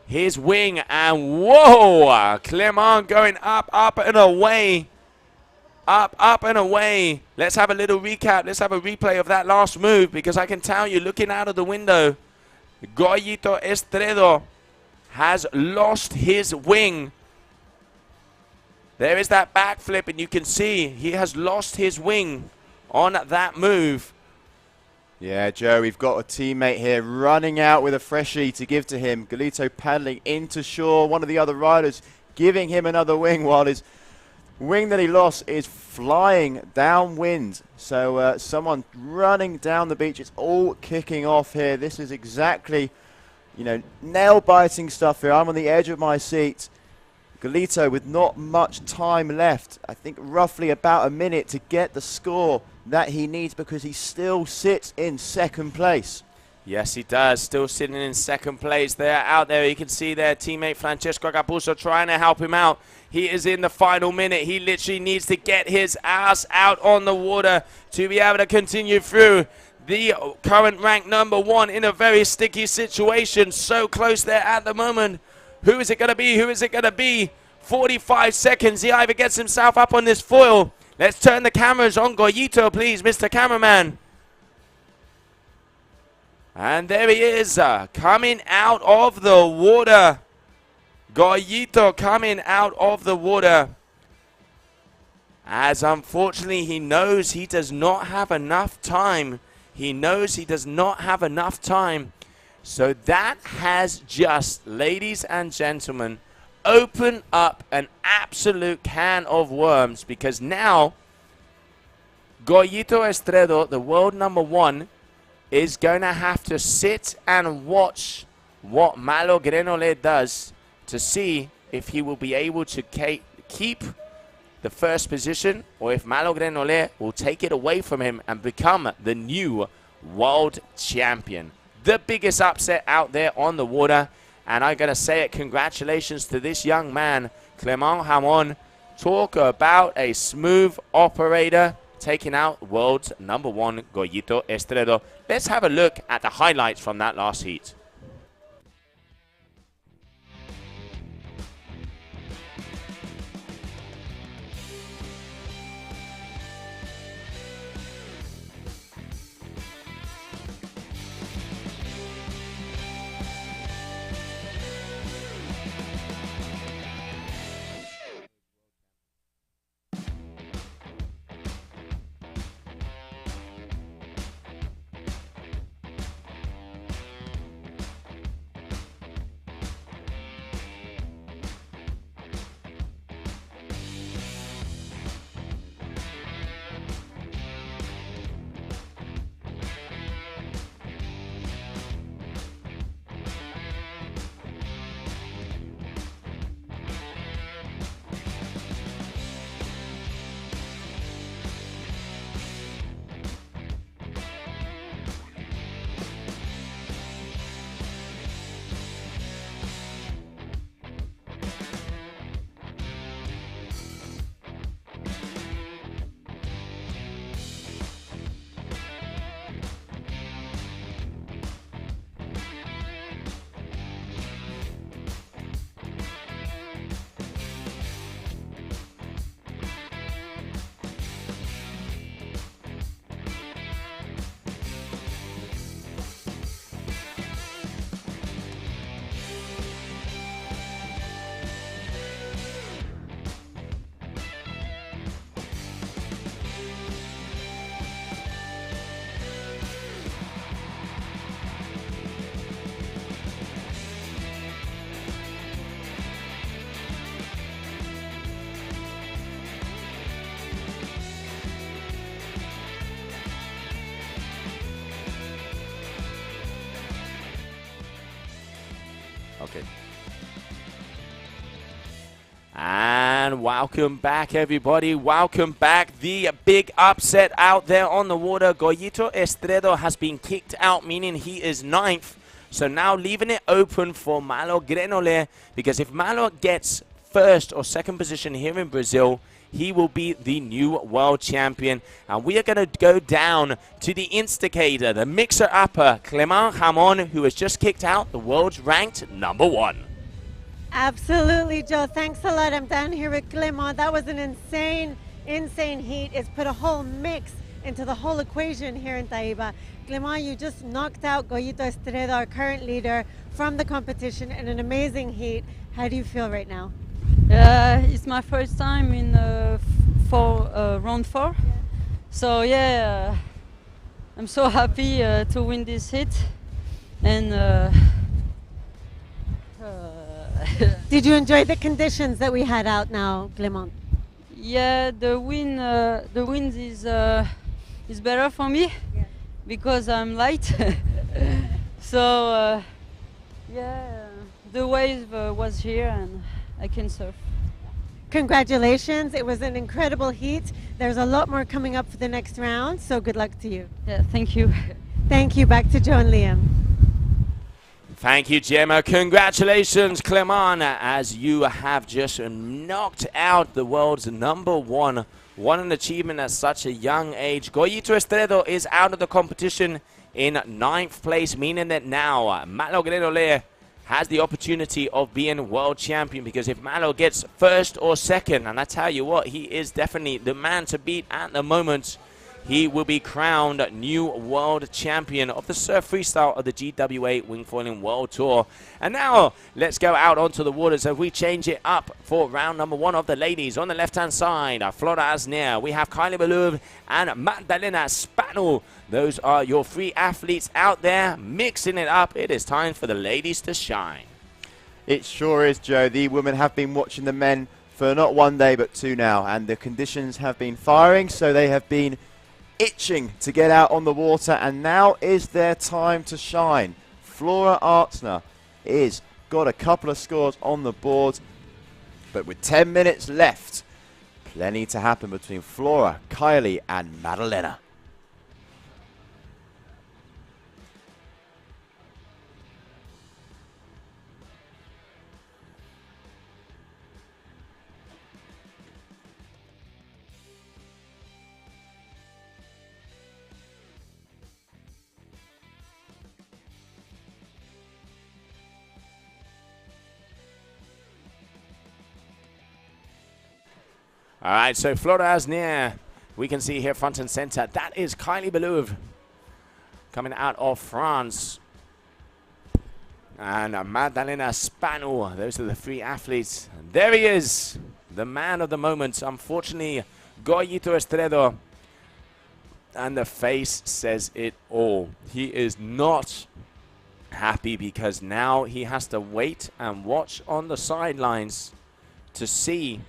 his wing, and whoa, Clement going up, up and away. Up, up and away. Let's have a little recap. Let's have a replay of that last move, because I can tell you, looking out of the window, Goyito Estredo has lost his wing. There is that backflip, and you can see he has lost his wing on that move. Yeah, Joe, we've got a teammate here running out with a freshie to give to him. Galito paddling into shore. One of the other riders giving him another wing, while his wing that he lost is flying downwind. So someone running down the beach. It's all kicking off here. This is exactly, you know, nail-biting stuff here. I'm on the edge of my seat. Galito with not much time left. I think roughly about a minute to get the score that he needs, because he still sits in second place. Yes, he does. Still sitting in second place there. Out there, you can see their teammate Francesco Capuzzo trying to help him out. He is in the final minute. He literally needs to get his ass out on the water to be able to continue through. The current ranked number 1 in a very sticky situation. So close there at the moment. Who is it going to be? Who is it going to be? 45 seconds. He either gets himself up on this foil. Let's turn the cameras on Goyito, please, Mr. Cameraman. And there he is, coming out of the water. Goyito coming out of the water. As unfortunately he knows he does not have enough time. He knows he does not have enough time. So that has just, ladies and gentlemen, opened up an absolute can of worms, because now Goyito Estredo, the world #1, is going to have to sit and watch what Malo Grenole does to see if he will be able to keep the first position, or if Malo Grenole will take it away from him and become the new world champion. The biggest upset out there on the water, and I'm going to say it, congratulations to this young man, Clement Hamon. Talk about a smooth operator, taking out world's #1, Goyito Estredo. Let's have a look at the highlights from that last heat. Okay. And welcome back, everybody. Welcome back. The big upset out there on the water. Goyito Estredo has been kicked out, meaning he is 9th. So now leaving it open for Malo Grenole, because if Malo gets first or second position here in Brazil, he will be the new world champion. And we are going to go down to the instigator, the mixer-upper, Clement Hamon, who has just kicked out the world's ranked #1. Absolutely, Joe. Thanks a lot. I'm down here with Clement. That was an insane heat. It's put a whole mix into the whole equation here in Taiba. Clement, you just knocked out Goyito Estredo, our current leader, from the competition in an amazing heat. How do you feel right now? It's my first time in round 4. Yeah. So yeah, I'm so happy to win this hit. And did you enjoy the conditions that we had out now, Clement? Yeah, the wind is better for me, yeah, because I'm light. So yeah, the wave was here and I can surf. Congratulations, it was an incredible heat. There's a lot more coming up for the next round, so good luck to you. Yeah, thank you. Thank you. Back to Joe and Liam. Thank you, Gemma. Congratulations, Clement, as you have just knocked out the world's #1. What an achievement at such a young age. Goyito Estredo is out of the competition in 9th place, meaning that now Malo Grenole has the opportunity of being world champion, because if Malo gets first or second, and I tell you what, he is definitely the man to beat at the moment, he will be crowned new world champion of the surf freestyle of the GWA Wingfoiling World Tour. And now let's go out onto the waters as we change it up for round number 1 of the ladies. On the left-hand side, Flora Asner. We have Kylie Belouv and Magdalena Spanel. Those are your 3 athletes out there mixing it up. It is time for the ladies to shine. It sure is, Joe. The women have been watching the men for not 1 day but 2 now, and the conditions have been firing, so they have been itching to get out on the water, and now is their time to shine. Flora Artsner is got a couple of scores on the board, but with 10 minutes left, plenty to happen between Flora, Kylie and Madalena. All right, so Flora Asner, we can see here front and center. That is Kylie Belouv coming out of France. And Magdalena Spanel. Those are the 3 athletes. There he is, the man of the moment. Unfortunately, Goyito Estredo. And the face says it all. He is not happy because now he has to wait and watch on the sidelines to see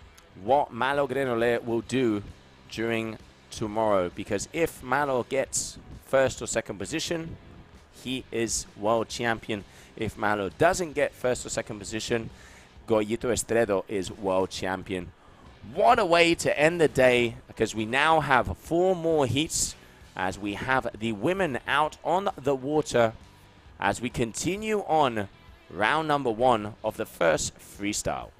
what Malo Grenoble will do during tomorrow, because if Malo gets 1st or 2nd position, he is world champion. If Malo doesn't get 1st or 2nd position, Goyito Estredo is world champion. What a way to end the day, because we now have 4 more heats as we have the women out on the water as we continue on round number 1 of the first freestyle.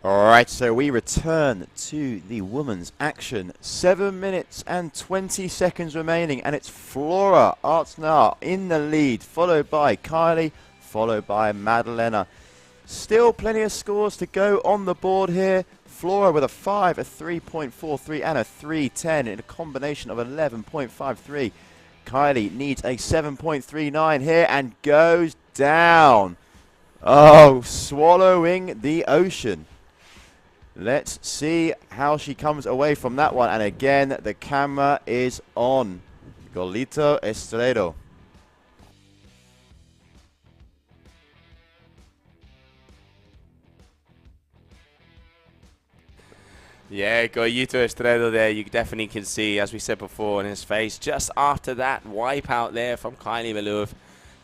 Alright, so we return to the women's action. 7 minutes and 20 seconds remaining, and it's Flora Artsner in the lead, followed by Kylie, followed by Madalena. Still plenty of scores to go on the board here. Flora with a 5, a 3.43 and a 3.10 in a combination of 11.53. Kylie needs a 7.39 here and goes down. Oh, swallowing the ocean. Let's see how she comes away from that one. And again, the camera is on. Goyito Estredo. Yeah, Goyito Estredo there. You definitely can see, as we said before, in his face, just after that wipeout there from Kylie Belouv,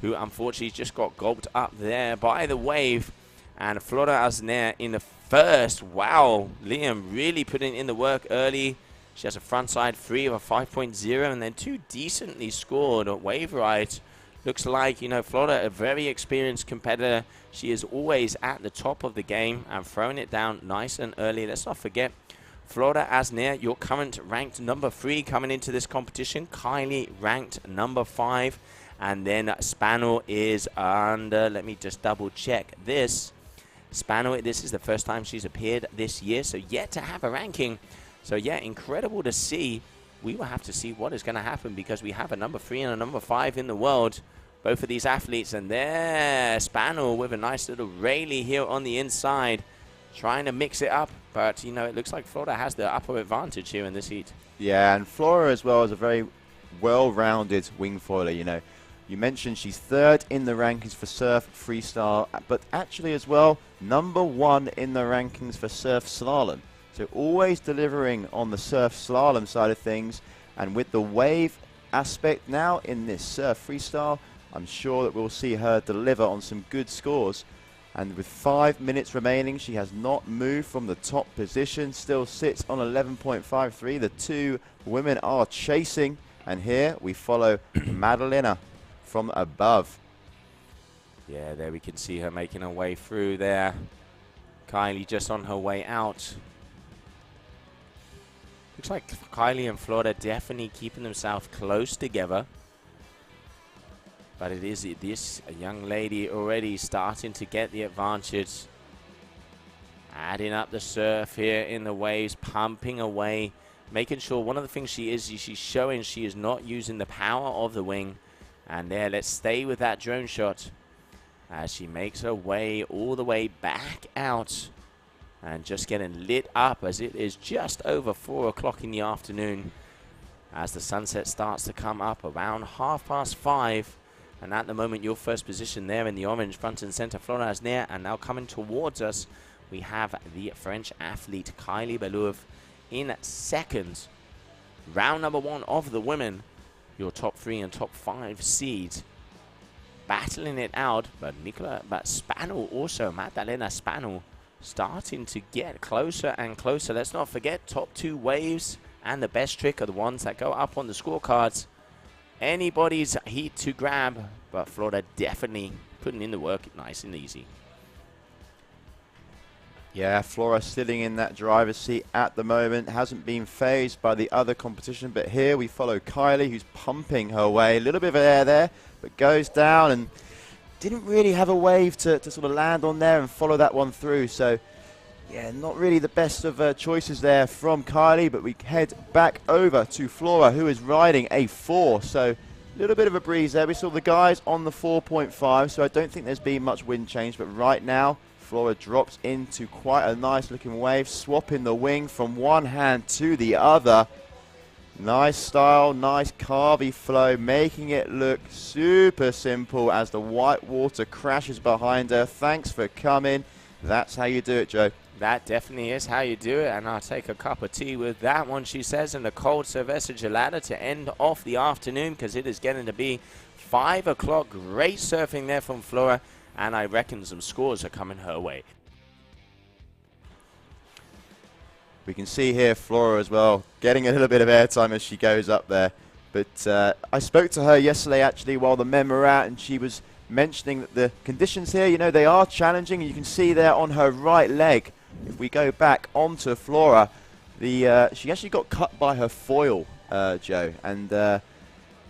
who unfortunately just got gulped up there by the wave. And Flora Asner in the first. Wow, Liam really putting in the work early. She has a frontside 3 of a 5.0 and then 2 decently scored wave rides. Looks like, you know, Flora, a very experienced competitor. She is always at the top of the game and throwing it down nice and early. Let's not forget, Flora Asner, your current ranked number 3 coming into this competition. Kylie ranked number 5. And then Spanel is under, let me just double check this. Spanel, this is the first time she's appeared this year, so yet to have a ranking. So yeah, incredible to see. We will have to see what is going to happen because we have a number 3 and a number 5 in the world. Both of these athletes, and there, Spanel with a nice little Rayleigh here on the inside, trying to mix it up. But, you know, it looks like Florida has the upper advantage here in this heat. Yeah, and Flora as well is a very well-rounded wingfoiler, you know. You mentioned she's third in the rankings for surf freestyle, but actually as well, #1 in the rankings for surf slalom. So always delivering on the surf slalom side of things, and with the wave aspect now in this surf freestyle, I'm sure that we'll see her deliver on some good scores. And with 5 minutes remaining, she has not moved from the top position, still sits on 11.53. The two women are chasing, and here we follow Madalena from above. Yeah, there we can see her making her way through there. Kylie just on her way out. Looks like Kylie and Flora definitely keeping themselves close together. But it is this young lady already starting to get the advantage. Adding up the surf here in the waves, pumping away. Making sure one of the things she's showing she is not using the power of the wing. And there, let's stay with that drone shot as she makes her way all the way back out. And just getting lit up as it is just over 4 o'clock in the afternoon. As the sunset starts to come up around 5:30. And at the moment, your first position there in the orange, front and center, Flora Asner. And now coming towards us, we have the French athlete Kylie Belouv in second. Round #1 of the women. Your top 3 and top 5 seeds battling it out. But Spanel also, Madalena Spanel, starting to get closer and closer. Let's not forget, top 2 waves and the best trick are the ones that go up on the scorecards. Anybody's heat to grab, but Flora definitely putting in the work nice and easy. Yeah, Flora sitting in that driver's seat at the moment, hasn't been phased by the other competition, but here we follow Kylie, who's pumping her way. A little bit of air there, but goes down and didn't really have a wave to sort of land on there and follow that one through. So, yeah, not really the best of choices there from Kylie, but we head back over to Flora, who is riding a 4. So, a little bit of a breeze there. We saw the guys on the 4.5, so I don't think there's been much wind change, but right now, Flora drops into quite a nice looking wave, swapping the wing from one hand to the other. Nice style, nice carvy flow, making it look super simple as the white water crashes behind her. Thanks for coming. That's how you do it, Joe. That definitely is how you do it, and I'll take a cup of tea with that one, she says, and a cold cerveza gelada to end off the afternoon, because it is getting to be 5 o'clock. Great surfing there from Flora, and I reckon some scores are coming her way. We can see here Flora as well, getting a little bit of airtime as she goes up there. But I spoke to her yesterday, actually, while the men were out, and she was mentioning that the conditions here, you know, they are challenging. You can see there on her right leg, if we go back onto Flora, she actually got cut by her foil, Joe. And,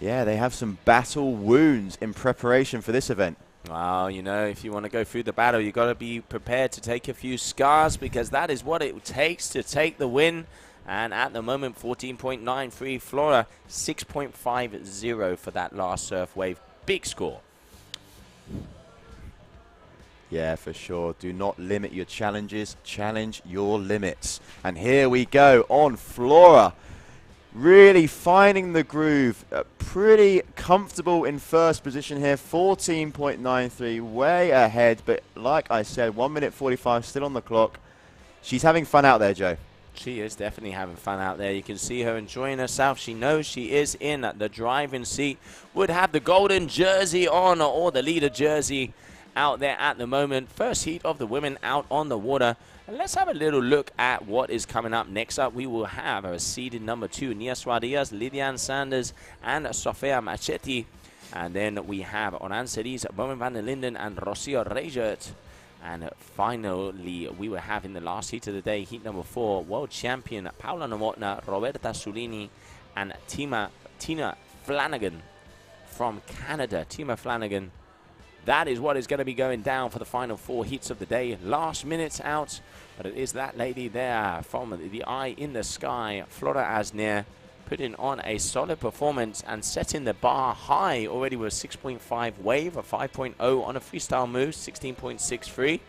yeah, they have some battle wounds in preparation for this event. Well, you know, if you want to go through the battle, you've got to be prepared to take a few scars, because that is what it takes to take the win. And at the moment, 14.93 Flora, 6.50 for that last surf wave. Big score. Yeah, for sure. Do not limit your challenges. Challenge your limits. And here we go on Flora. Really finding the groove. Pretty comfortable in first position here. 14.93, way ahead. But like I said, 1 minute 45 still on the clock. She's having fun out there, Joe. She is definitely having fun out there. You can see her enjoying herself. She knows she is in the driving seat. Would have the golden jersey on, or the leader jersey out there at the moment. First heat of the women out on the water. And let's have a little look at what is coming up. Next up, we will have our seeded number 2, Nia Suarez, Lydian Sanders, and Sofia Machetti. And then we have Oran Cerise, Bowman van der Linden, and Rocio Reijert. And finally, we will have in the last heat of the day, heat number 4, world champion Paula Novotna, Roberta Sulini, and Tina Flanagan from Canada. Tina Flanagan. That is what is going to be going down for the final 4 heats of the day. Last minutes out, but it is that lady there from the eye in the sky, Flora Asner, putting on a solid performance and setting the bar high already with a 6.5 wave, a 5.0 on a freestyle move, 16.63.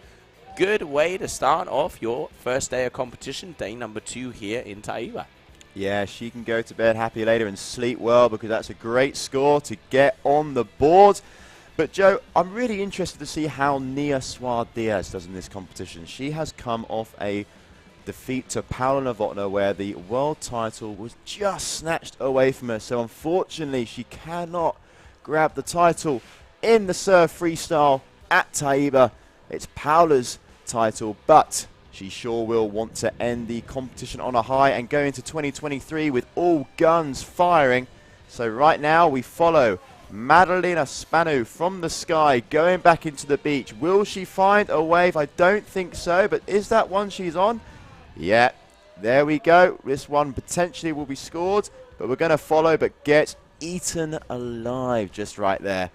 Good way to start off your first day of competition, day number 2 here in Taiba. Yeah, she can go to bed happy later and sleep well, because that's a great score to get on the board. But Joe, I'm really interested to see how Nia Suarez does in this competition. She has come off a defeat to Paula Novotná, where the world title was just snatched away from her. So unfortunately, she cannot grab the title in the surf freestyle at Taiba. It's Paula's title, but she sure will want to end the competition on a high and go into 2023 with all guns firing. So right now we follow Madalena Spanu from the sky going back into the beach. Will she find a wave? I don't think so, but is that one she's on? Yeah, there we go. This one potentially will be scored, but we're going to follow, but get eaten alive just right there.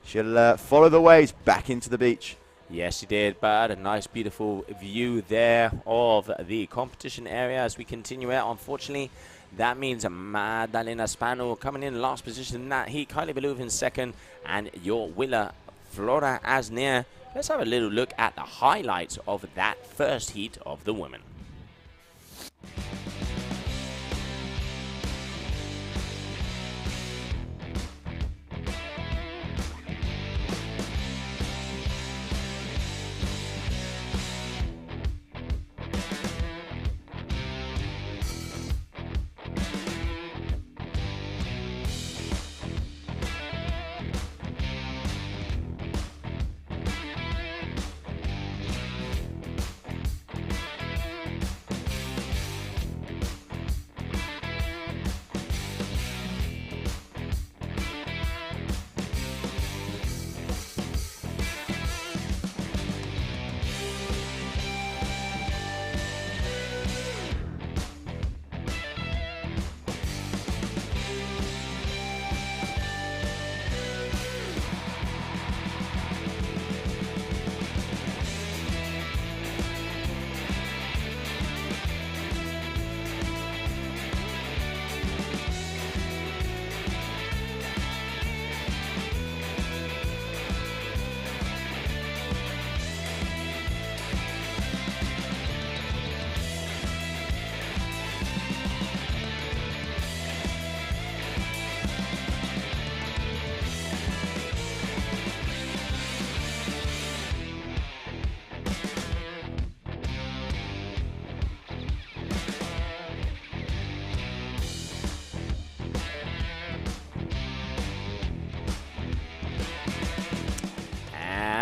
She'll follow the waves back into the beach. Yes, she did, but a nice, beautiful view there of the competition area as we continue out. Unfortunately, that means Madalena Spanu coming in last position in that heat, Kylie Belouv in second, and your winner, Flora Asnier. Let's have a little look at the highlights of that first heat of the women.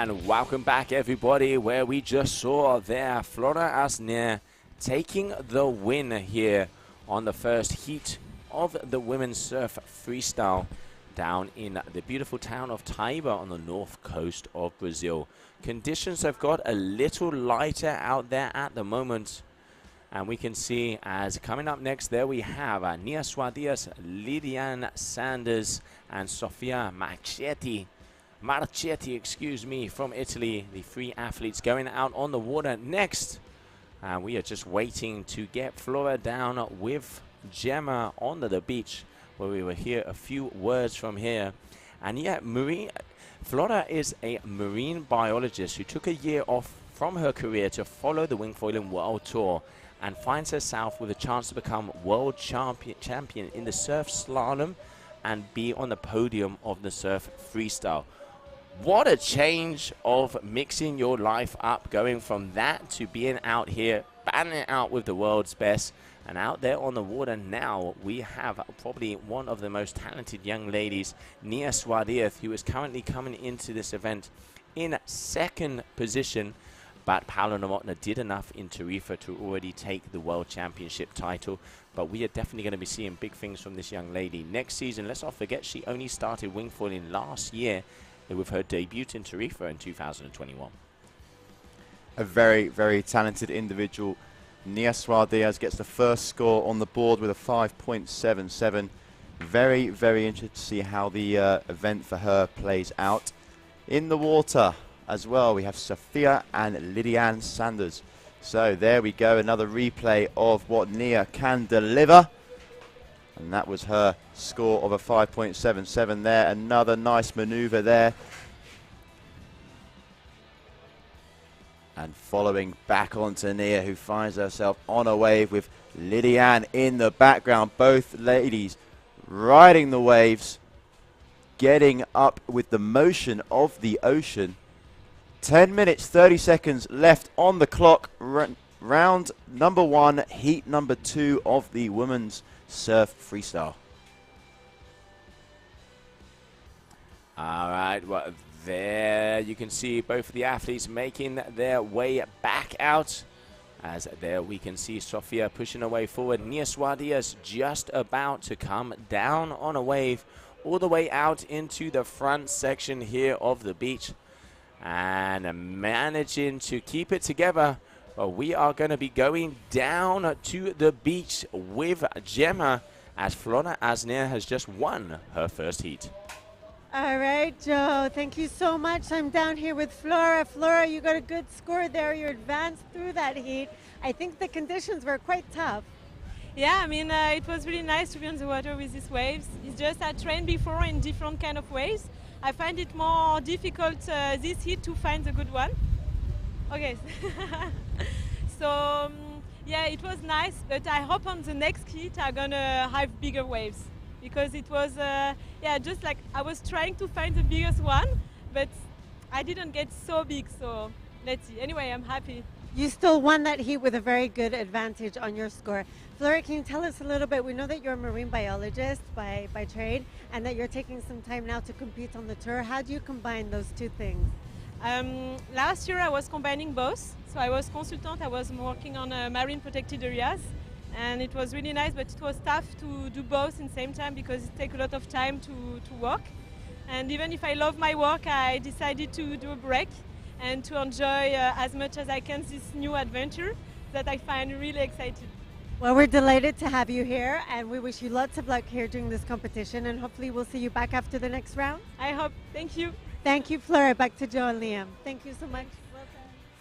And welcome back, everybody, where we just saw there Flora Asnier taking the win here on the first heat of the women's surf freestyle down in the beautiful town of Taiba on the north coast of Brazil. Conditions have got a little lighter out there at the moment, and we can see as coming up next there we have Nia Suarez, Liliane Sanders, and Sofia Marchetti, excuse me, from Italy, the three athletes going out on the water next. And we are just waiting to get Flora down with Gemma onto the beach, where we will hear a few words from here. And yeah, Flora is a marine biologist who took a year off from her career to follow the Wingfoiling World Tour and finds herself with a chance to become world champion in the surf slalom and be on the podium of the surf freestyle. What a change of mixing your life up, going from that to being out here, battling it out with the world's best, and out there on the water now, we have probably one of the most talented young ladies, Nia Suarez, who is currently coming into this event in second position, but Paula Novotná did enough in Tarifa to already take the World Championship title. But we are definitely going to be seeing big things from this young lady. Next season, let's not forget, she only started wingfoiling last year with her debut in Tarifa in 2021. A very, very talented individual. Nia Suarez gets the first score on the board with a 5.77. Very, very interested to see how the event for her plays out. In the water as well, we have Sofia and Liliane Sanders. So there we go, another replay of what Nia can deliver. And that was her score of a 5.77 there. Another nice maneuver there. And following back onto Nia, who finds herself on a wave with Lydiane in the background, both ladies riding the waves, getting up with the motion of the ocean. 10 minutes, 30 seconds left on the clock. Round number 1, heat number 2 of the women's surf freestyle. All right, well, there you can see both of the athletes making their way back out. As there we can see Sofia pushing her way forward. Nia Suardias just about to come down on a wave all the way out into the front section here of the beach. And managing to keep it together. Well, we are going to be going down to the beach with Gemma as Flora Asner has just won her first heat. All right, Joe, thank you so much. I'm down here with Flora. Flora, you got a good score there. You advanced through that heat. I think the conditions were quite tough. Yeah, I mean, it was really nice to be on the water with these waves. It's just I trained before in different kind of waves. I find it more difficult this heat to find the good one. Okay. So, yeah, it was nice, but I hope on the next heat I'm gonna have bigger waves. Because it was, yeah, just like I was trying to find the biggest one, but I didn't get so big, so let's see. Anyway, I'm happy. You still won that heat with a very good advantage on your score. Flora, can you tell us a little bit? We know that you're a marine biologist by trade and that you're taking some time now to compete on the tour. How do you combine those two things? Last year I was combining both. So I was consultant, I was working on marine protected areas. And it was really nice, but it was tough to do both in the same time because it takes a lot of time to work. And even if I love my work, I decided to do a break and to enjoy as much as I can this new adventure that I find really exciting. Well, we're delighted to have you here, and we wish you lots of luck here during this competition, and hopefully we'll see you back after the next round. I hope. Thank you. Thank you, Flora. Back to Joe and Liam. Thank you so much.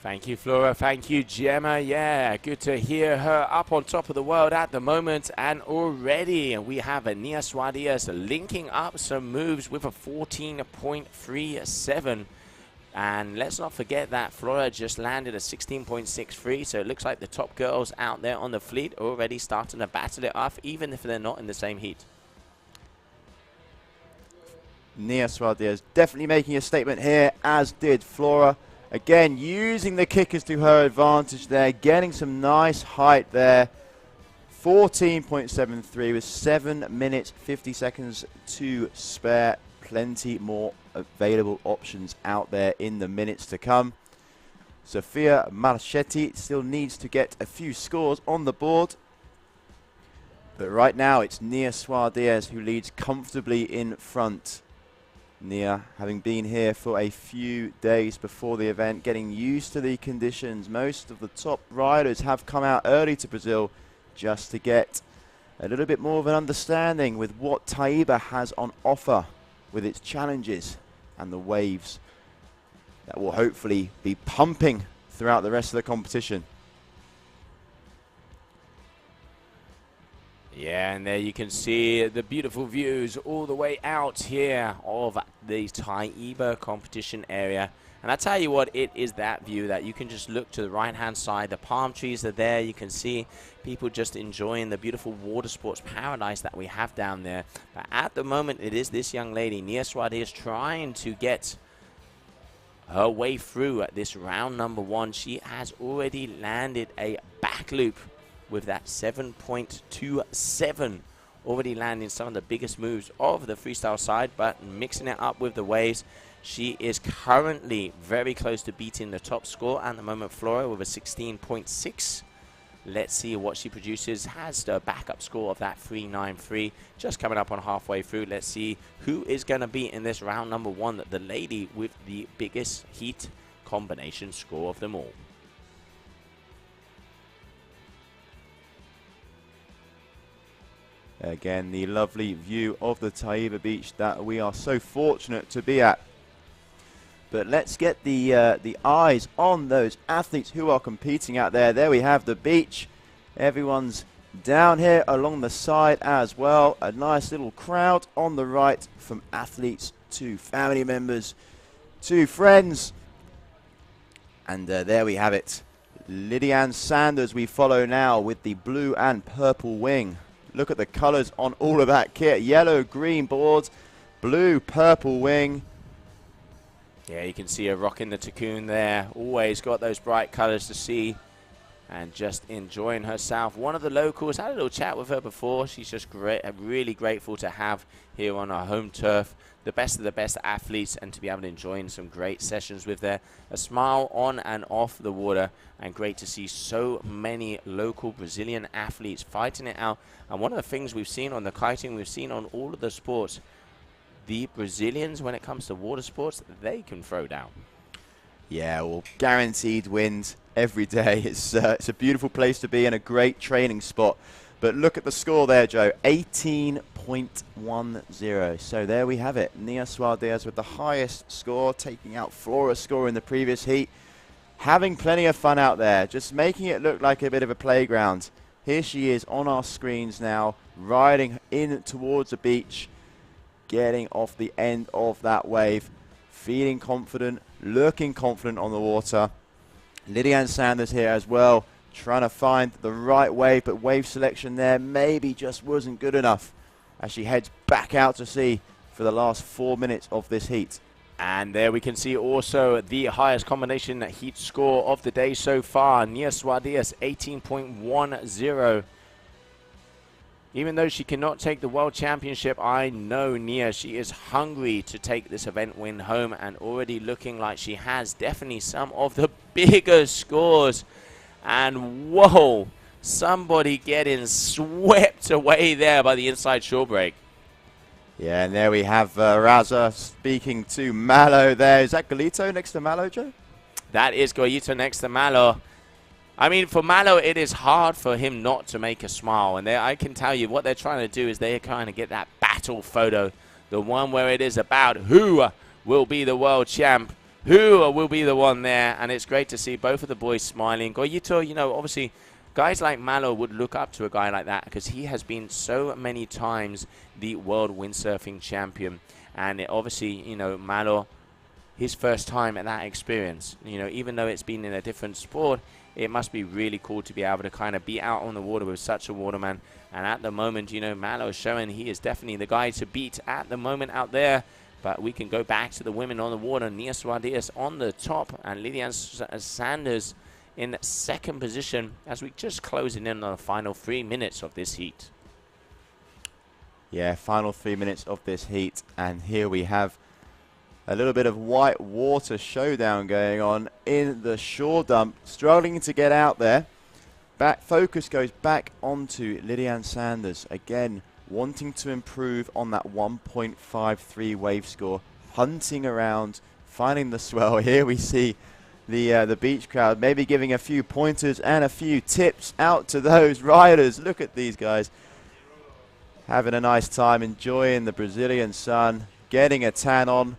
Thank you, Flora. Thank you, Gemma. Yeah, good to hear her up on top of the world at the moment. And already we have Nia Suardias linking up some moves with a 14.37. And let's not forget that Flora just landed a 16.63. So it looks like the top girls out there on the fleet are already starting to battle it off, even if they're not in the same heat. Nia Suardias definitely making a statement here, as did Flora. Again, using the kickers to her advantage there, getting some nice height there. 14.73 with 7 minutes, 50 seconds to spare. Plenty more available options out there in the minutes to come. Sofia Marchetti still needs to get a few scores on the board. But right now, it's Nia Suardias who leads comfortably in front. Nia, having been here for a few days before the event, getting used to the conditions. Most of the top riders have come out early to Brazil just to get a little bit more of an understanding with what Taiba has on offer with its challenges and the waves that will hopefully be pumping throughout the rest of the competition. Yeah, and there you can see the beautiful views all the way out here of the Taiba competition area. And I tell you what, it is that view that you can just look to the right-hand side. The palm trees are there. You can see people just enjoying the beautiful water sports paradise that we have down there. But at the moment, it is this young lady, Nia Suardias, trying to get her way through at this round number 1. She has already landed a back loop with that 7.27, already landing some of the biggest moves of the freestyle side, but mixing it up with the waves. She is currently very close to beating the top score at the moment, Flora, with a 16.6. Let's see what she produces. Has the backup score of that 3.93, just coming up on halfway through. Let's see who is going to be in this round number 1, the lady with the biggest heat combination score of them all. Again, the lovely view of the Taiba beach that we are so fortunate to be at. But let's get the eyes on those athletes who are competing out there. There we have the beach. Everyone's down here along the side as well. A nice little crowd on the right, from athletes to family members to friends. And there we have it. Lydianne Sanders we follow now with the blue and purple wing. Look at the colours on all of that kit. Yellow, green boards, blue, purple wing. Yeah, you can see her rocking the Tacoon there. Always got those bright colours to see. And just enjoying herself. One of the locals, had a little chat with her before. She's just great, really grateful to have here on our home turf the best of the best athletes and to be able to enjoy some great sessions with her. A smile on and off the water, and great to see so many local Brazilian athletes fighting it out. And one of the things we've seen on the kiting, we've seen on all of the sports, the Brazilians, when it comes to water sports, they can throw down. Yeah, well, guaranteed wins every day. It's a beautiful place to be and a great training spot. But look at the score there, Joe, 18.10. So there we have it. Nia Suarez with the highest score, taking out Flora's score in the previous heat. Having plenty of fun out there, just making it look like a bit of a playground. Here she is on our screens now, riding in towards the beach, getting off the end of that wave, feeling confident, looking confident on the water. Lydianne Sanders here as well, trying to find the right wave, but wave selection there maybe just wasn't good enough as she heads back out to sea for the last 4 minutes of this heat. And there we can see also the highest combination heat score of the day so far. Nia Suarez, 18.10. Even though she cannot take the World Championship, I know Nia, she is hungry to take this event win home and already looking like she has definitely some of the bigger scores. And whoa, somebody getting swept away there by the inside shore break. Yeah, and there we have Raza speaking to Malo there. Is that Galito next to Malo, Joe? That is Galito next to Malo. I mean, for Malo, it is hard for him not to make a smile. And I can tell you what they're trying to do is they're trying to get that battle photo. The one where it is about who will be the world champ. Who will be the one there. And it's great to see both of the boys smiling. Goyito, you know, obviously, guys like Malo would look up to a guy like that because he has been so many times the world windsurfing champion. And obviously, you know, Malo, his first time at that experience, you know, even though it's been in a different sport, it must be really cool to be able to kind of be out on the water with such a waterman. And at the moment, you know, Malo is showing he is definitely the guy to beat at the moment out there. But we can go back to the women on the water. Nia Suarez on the top and Lydianne Sanders in second position as we just closing in on the final 3 minutes of this heat. Yeah, final 3 minutes of this heat. And here we have a little bit of white water showdown going on in the shore dump. Struggling to get out there. Focus goes back onto Lydianne Sanders. Again, wanting to improve on that 1.53 wave score. Hunting around, finding the swell. Here we see the beach crowd maybe giving a few pointers and a few tips out to those riders. Look at these guys. Having a nice time, enjoying the Brazilian sun, getting a tan on.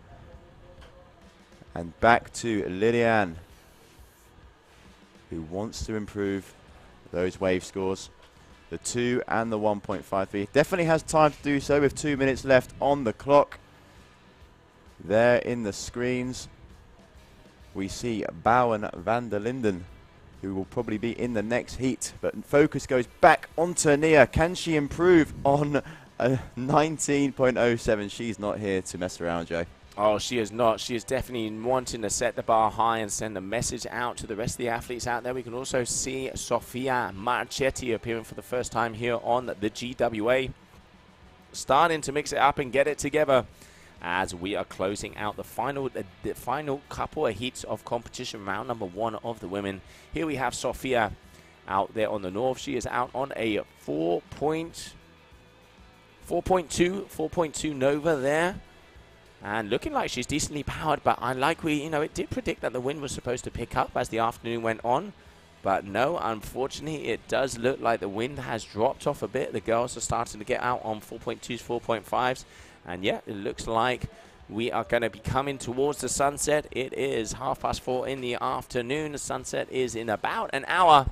And back to Lydianne, who wants to improve those wave scores. The 2 and the 1.53. Definitely has time to do so with 2 minutes left on the clock. There in the screens, we see Bowen van der Linden, who will probably be in the next heat. But focus goes back onto Nia. Can she improve on a 19.07? She's not here to mess around, Joe. Oh, she is not. She is definitely wanting to set the bar high and send a message out to the rest of the athletes out there. We can also see Sofia Marchetti appearing for the first time here on the GWA. Starting to mix it up and get it together as we are closing out the final couple of heats of competition, round number 1 of the women. Here we have Sofia out there on the north. She is out on a 4.2 Nova there. And looking like she's decently powered, but it did predict that the wind was supposed to pick up as the afternoon went on. But no, unfortunately, it does look like the wind has dropped off a bit. The girls are starting to get out on 4.2s, 4.5s. And yeah, it looks like we are going to be coming towards the sunset. It is 4:30 in the afternoon. The sunset is in about an hour.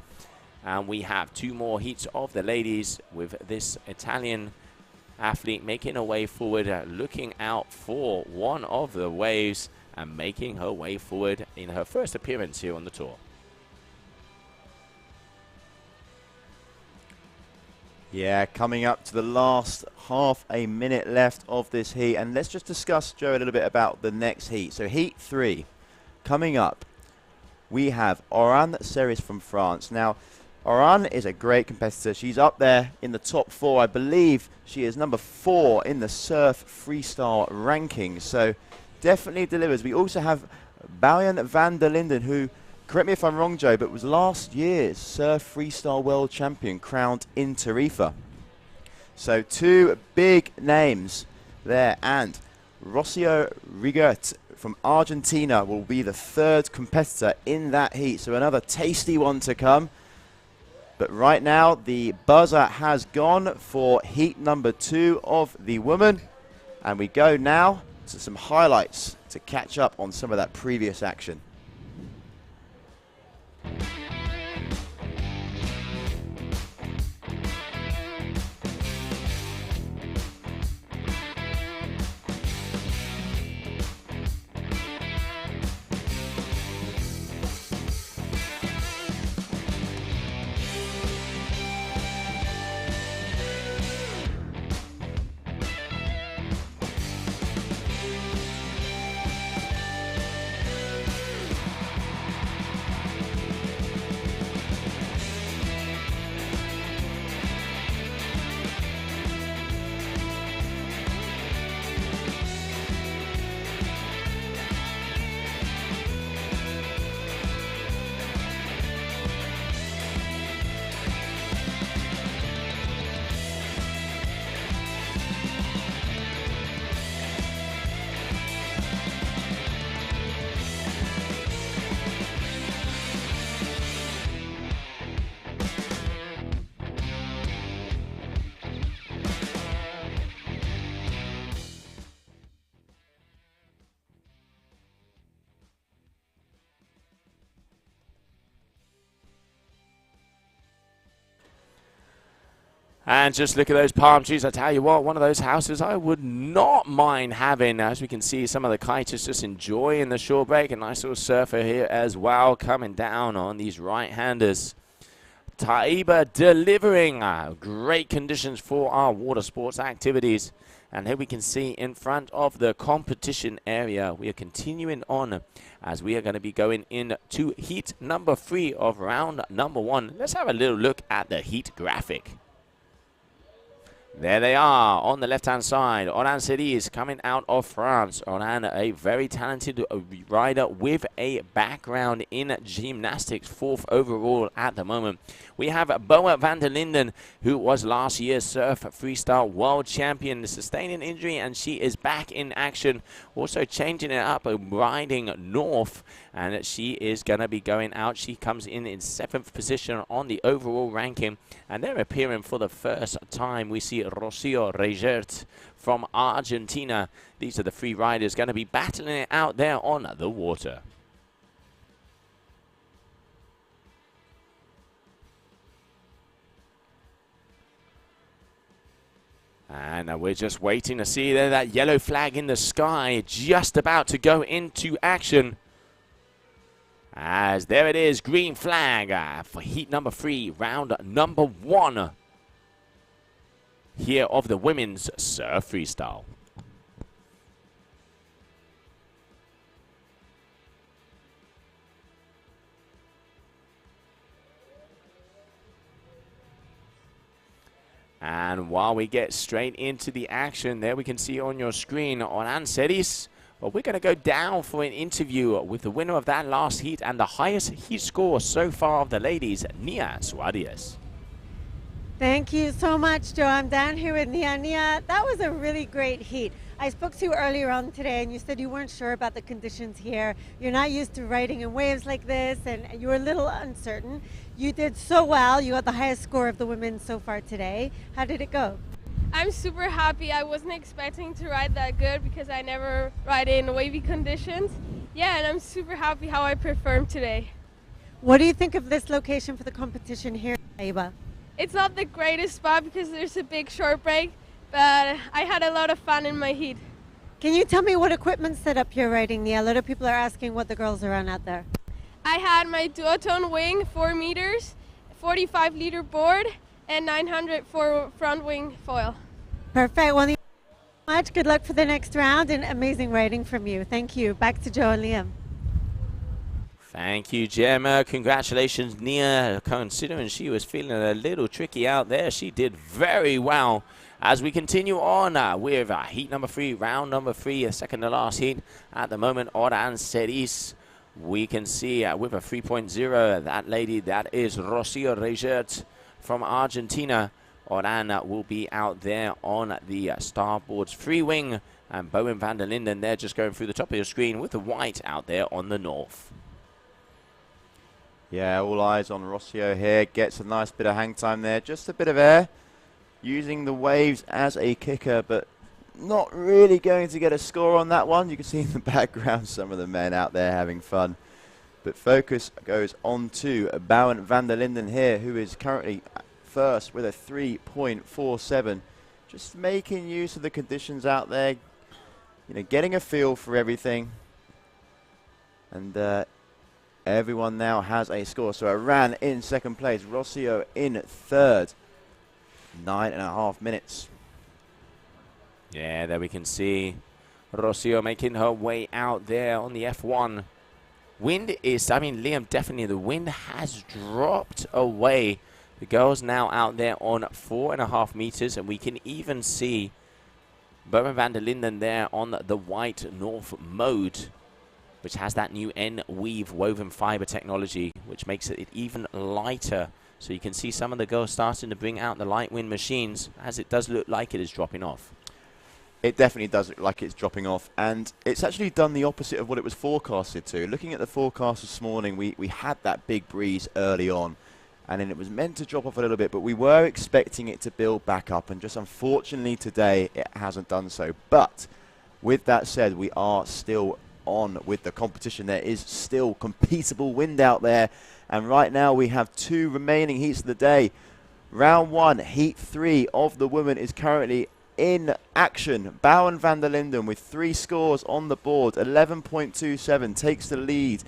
And we have 2 more heats of the ladies with this Italian athlete making her way forward, looking out for one of the waves and making her way forward in her first appearance here on the tour. Yeah, coming up to the last half a minute left of this heat. And let's just discuss, Joe, a little bit about the next heat. So heat 3, coming up, we have Oran Seris from France. Now, Oran is a great competitor. She's up there in the top 4. I believe she is number 4 in the surf freestyle ranking. So definitely delivers. We also have Balian van der Linden, who, correct me if I'm wrong, Joe, but was last year's surf freestyle world champion crowned in Tarifa. So 2 big names there. And Rocio Rigert from Argentina will be the 3rd competitor in that heat. So another tasty one to come. But right now, the buzzer has gone for heat number 2 of the women. And we go now to some highlights to catch up on some of that previous action. And just look at those palm trees. I tell you what, one of those houses I would not mind having. As we can see, some of the kiters just enjoying the shore break. A nice little surfer here as well, coming down on these right-handers. Taiba delivering great conditions for our water sports activities. And here we can see in front of the competition area, we are continuing on as we are going to be going into heat number 3 of round number 1. Let's have a little look at the heat graphic. There they are on the left-hand side. Oran Seris coming out of France. Oran, a very talented rider with a background in gymnastics, 4th overall at the moment. We have Boa van der Linden, who was last year's surf freestyle world champion, sustaining injury, and she is back in action. Also changing it up, riding north, and she is going to be going out. She comes in 7th position on the overall ranking, and they're appearing for the first time. We see Rocio Regert from Argentina. These are the 3 riders going to be battling it out there on the water. And we're just waiting to see there that yellow flag in the sky, just about to go into action. As there it is, green flag for heat number 3, round number 1 here of the women's surf freestyle. And while we get straight into the action, there we can see on your screen Oran Seris. But we're going to go down for an interview with the winner of that last heat and the highest heat score so far of the ladies, Nia Suarez. Thank you so much, Joe. I'm down here with Nia. Nia, that was a really great heat. I spoke to you earlier on today, and you said you weren't sure about the conditions here. You're not used to riding in waves like this, and you were a little uncertain. You did so well. You got the highest score of the women so far today. How did it go? I'm super happy. I wasn't expecting to ride that good because I never ride in wavy conditions. Yeah, and I'm super happy how I performed today. What do you think of this location for the competition here in Taiba? It's not the greatest spot because there's a big short break, but I had a lot of fun in my heat. Can you tell me what equipment's set up here riding, Nia? A lot of people are asking what the girls are on out there. I had my duotone wing, 4 meters, 45-liter board, and 900 for front wing foil. Perfect. Well, much good luck for the next round and amazing riding from you. Thank you. Back to Joe and Liam. Thank you, Gemma. Congratulations, Nia. Considering she was feeling a little tricky out there, she did very well. As we continue on with heat number 3, round number 3, second to last heat. At the moment, Oran Ceris, we can see with a 3.0, that lady, that is Rocio Regert from Argentina. Oran will be out there on the starboard's free wing. And Bowen van der Linden, they're just going through the top of your screen with the white out there on the north. Yeah, all eyes on Rocio here. Gets a nice bit of hang time there. Just a bit of air. Using the waves as a kicker, but not really going to get a score on that one. You can see in the background some of the men out there having fun. But focus goes on to Bowen van der Linden here, who is currently first with a 3.47. Just making use of the conditions out there. You know, getting a feel for everything. And everyone now has a score. So Iran in second place, Rocio in third. 9.5 minutes. Yeah, there we can see Rocio making her way out there on the F1. Wind is, I mean, Liam, definitely the wind has dropped away. The girls now out there on 4.5 meters, and we can even see Bowen van der Linden there on the white north mode, which has that new N-weave woven fiber technology, which makes it even lighter. So you can see some of the girls starting to bring out the light wind machines, as it does look like it is dropping off. It definitely does look like it's dropping off, and it's actually done the opposite of what it was forecasted to. Looking at the forecast this morning, we had that big breeze early on, and then it was meant to drop off a little bit, but we were expecting it to build back up, and just unfortunately today it hasn't done so. But with that said, we are still on with the competition. There is still competable wind out there. And right now we have 2 remaining heats of the day. Round 1, heat 3 of the women is currently in action. Bowen van der Linden with 3 scores on the board. 11.27 takes the lead.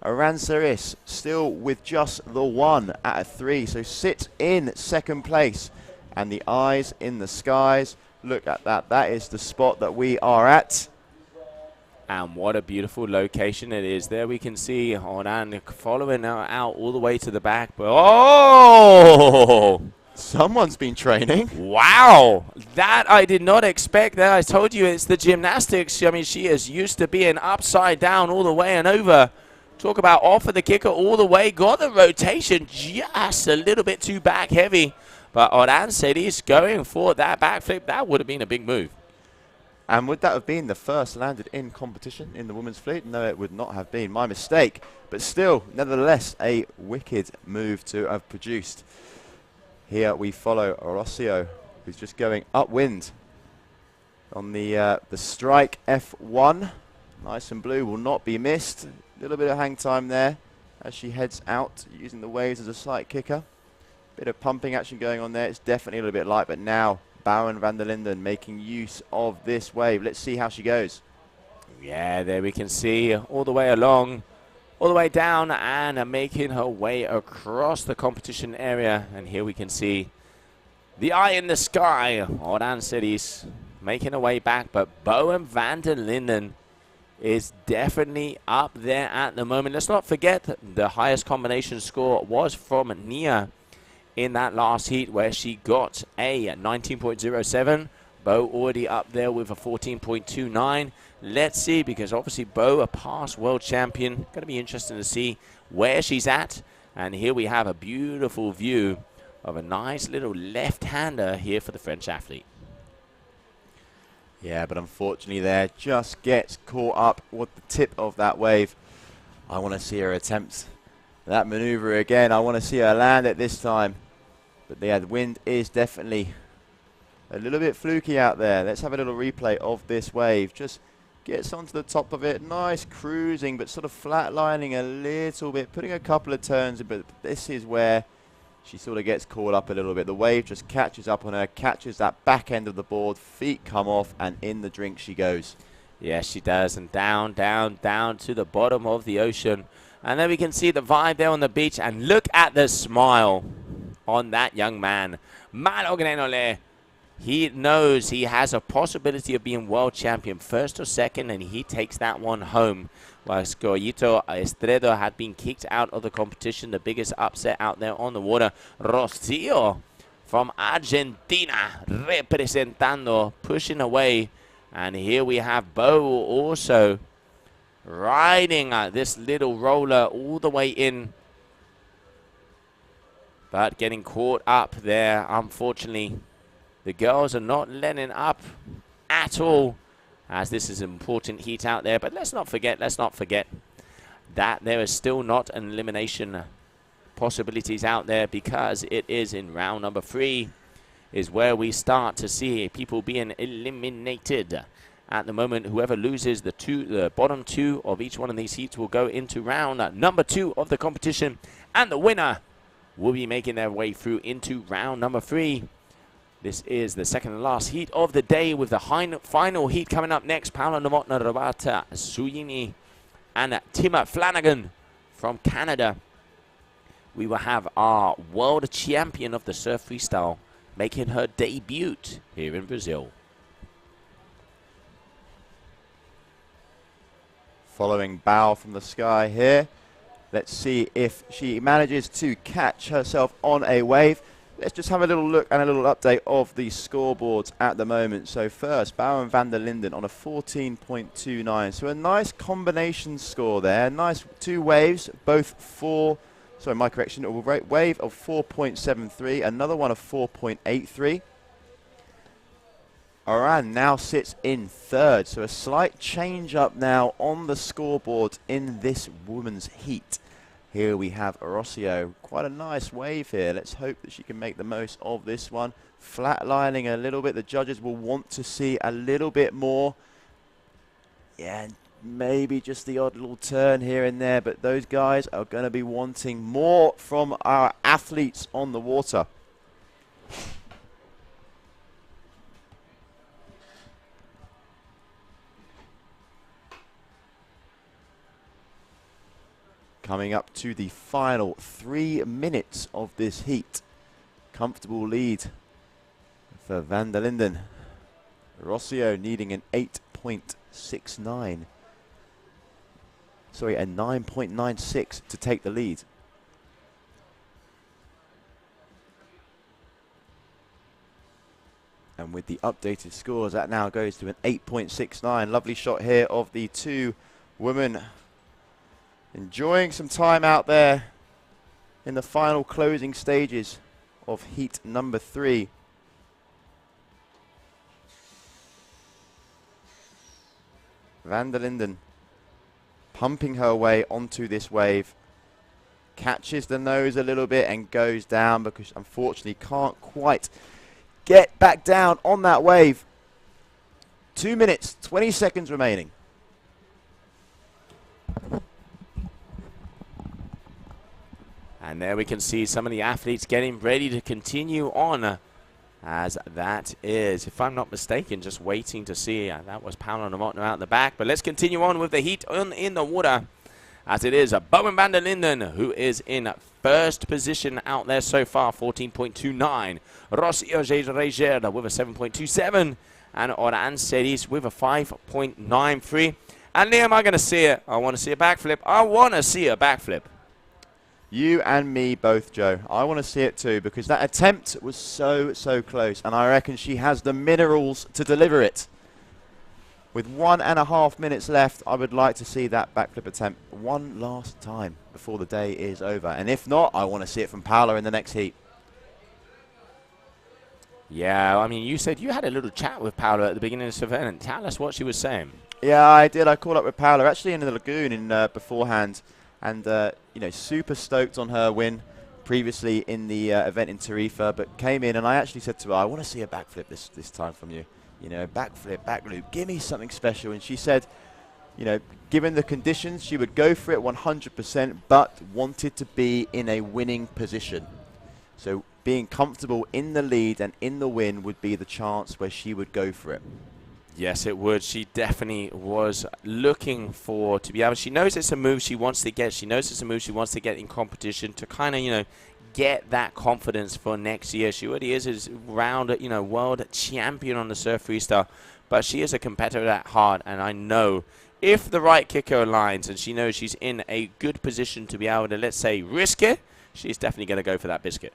Iran Ceris still with just the 1 at a 3. So sits in second place. And the eyes in the skies. Look at that. That is the spot that we are at. And what a beautiful location it is. There we can see Oran following out all the way to the back. But oh! Someone's been training. Wow! That I did not expect. That I told you it's the gymnastics. I mean, she is used to being upside down all the way and over. Talk about off of the kicker all the way. Got the rotation just a little bit too back heavy. But Oran said he's going for that backflip. That would have been a big move. And would that have been the first landed in competition in the women's fleet? No, it would not have been. My mistake. But still, nevertheless, a wicked move to have produced. Here we follow Rocio, who's just going upwind on the strike F1. Nice and blue will not be missed. A little bit of hang time there as she heads out, using the waves as a slight kicker. Bit of pumping action going on there. It's definitely a little bit light, but now Bowen van der Linden making use of this wave. Let's see how she goes. Yeah, there we can see all the way along, all the way down, and making her way across the competition area. And here we can see the eye in the sky. Oran Ceris making her way back, but Bowen van der Linden is definitely up there at the moment. Let's not forget the highest combination score was from Nia in that last heat, where she got a 19.07. Bo already up there with a 14.29. Let's see, because obviously Bo, a past world champion, going to be interesting to see where she's at. And here we have a beautiful view of a nice little left-hander here for the French athlete. Yeah, but unfortunately there, just gets caught up with the tip of that wave. I want to see her attempt that maneuver again. I want to see her land it this time. But yeah, the wind is definitely a little bit fluky out there. Let's have a little replay of this wave. Just gets onto the top of it. Nice cruising, but sort of flatlining a little bit. Putting a couple of turns in, but this is where she sort of gets caught up a little bit. The wave just catches up on her, catches that back end of the board. Feet come off, and in the drink she goes. Yes, she does. And down, down, down to the bottom of the ocean. And then we can see the vibe there on the beach. And look at the smile on that young man. Malogrenole. He knows he has a possibility of being world champion, first or second, and he takes that one home. While Scoyito Estredo had been kicked out of the competition, the biggest upset out there on the water. Rocio from Argentina representando, pushing away. And here we have Bo also riding this little roller all the way in, but getting caught up there, unfortunately. The girls are not letting up at all, as this is an important heat out there. But let's not forget that there is still not an elimination possibilities out there, because it is in round number 3 is where we start to see people being eliminated. At the moment, whoever loses the bottom 2 of each one of these heats will go into round number 2 of the competition, and the winner will be making their way through into round number 3. This is the second and last heat of the day, with the final heat coming up next. Paula Novotna, Roberta Suyini, and Tima Flanagan from Canada. We will have our world champion of the surf freestyle making her debut here in Brazil. Following bow from the sky here. Let's see if she manages to catch herself on a wave. Let's just have a little look and a little update of the scoreboards at the moment. So first, Bauer and van der Linden on a 14.29. So a nice combination score there. Nice 2 waves, both 4. Sorry, my correction. A wave of 4.73, another one of 4.83. Oran now sits in 3rd. So a slight change up now on the scoreboard in this women's heat. Here we have Rocio. Quite a nice wave here. Let's hope that she can make the most of this one. Flatlining a little bit. The judges will want to see a little bit more. Yeah, maybe just the odd little turn here and there, but those guys are going to be wanting more from our athletes on the water. Coming up to the final 3 minutes of this heat. Comfortable lead for van der Linden. Rocio needing an 8.69. Sorry, a 9.96 to take the lead. And with the updated scores, that now goes to an 8.69. Lovely shot here of the 2 women enjoying some time out there in the final closing stages of heat number 3. Van der Linden pumping her way onto this wave. Catches the nose a little bit and goes down because unfortunately can't quite get back down on that wave. 2 minutes, 20 seconds remaining. And there we can see some of the athletes getting ready to continue on, as that is, if I'm not mistaken, just waiting to see. That was Paula Novotna out in the back. But let's continue on with the heat in the water, as it is Bowen van der Linden, who is in first position out there so far, 14.29. Rocio Reger with a 7.27. And Oran Seris with a 5.93. And Liam, am I going to see it? I want to see a backflip. I want to see a backflip. You and me both, Joe. I want to see it too, because that attempt was so close, and I reckon she has the minerals to deliver it. With 1.5 minutes left, I would like to see that backflip attempt one last time before the day is over. And if not, I want to see it from Paula in the next heat. Yeah, I mean, you said you had a little chat with Paula at the beginning of this event. Tell us what she was saying. Yeah, I did. I caught up with Paula actually in the lagoon beforehand. And, you know, super stoked on her win previously in the event in Tarifa, but came in and I actually said to her, I want to see a backflip this time from you. You know, backflip, back loop, give me something special. And she said, you know, given the conditions, she would go for it 100%, but wanted to be in a winning position. So being comfortable in the lead and in the win would be the chance where she would go for it. Yes, it would. She definitely was looking to be able. She knows it's a move she wants to get. She knows it's a move she wants to get in competition to kind of, you know, get that confidence for next year. She already is round, world champion on the surf freestyle, but she is a competitor at heart, and I know if the right kicker aligns and she knows she's in a good position to be able to, let's say, risk it, she's definitely going to go for that biscuit.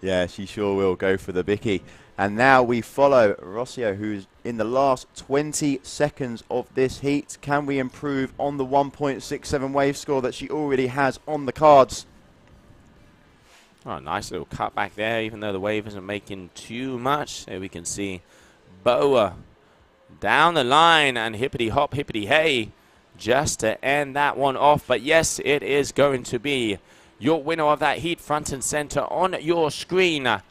Yeah, she sure will go for the bicky. And now we follow Rocio, who's in the last 20 seconds of this heat. Can we improve on the 1.67 wave score that she already has on the cards? Oh, nice little cut back there, even though the wave isn't making too much. There we can see Boa down the line and hippity hop, hippity hey, just to end that one off. But yes, it is going to be your winner of that heat, front and center on your screen,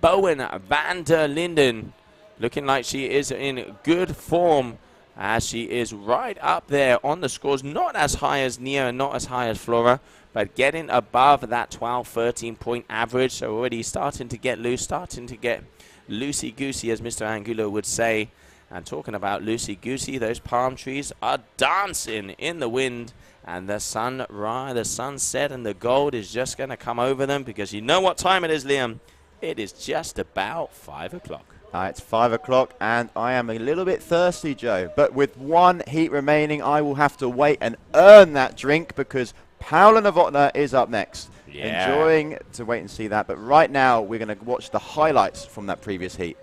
Bowen van der Linden, looking like she is in good form as she is right up there on the scores. Not as high as Nia, not as high as Flora, but getting above that 12-13 point average. So already starting to get loose, starting to get loosey-goosey, as Mr. Angulo would say. And talking about loosey-goosey, those palm trees are dancing in the wind. And the sunrise, the sunset, and the gold is just going to come over them, because you know what time it is, Liam. It is just about 5 o'clock. It's 5 o'clock, and I am a little bit thirsty, Joe. But with one heat remaining, I will have to wait and earn that drink, because Paula Novotná is up next. Yeah. Enjoying to wait and see that. But right now, we're going to watch the highlights from that previous heat.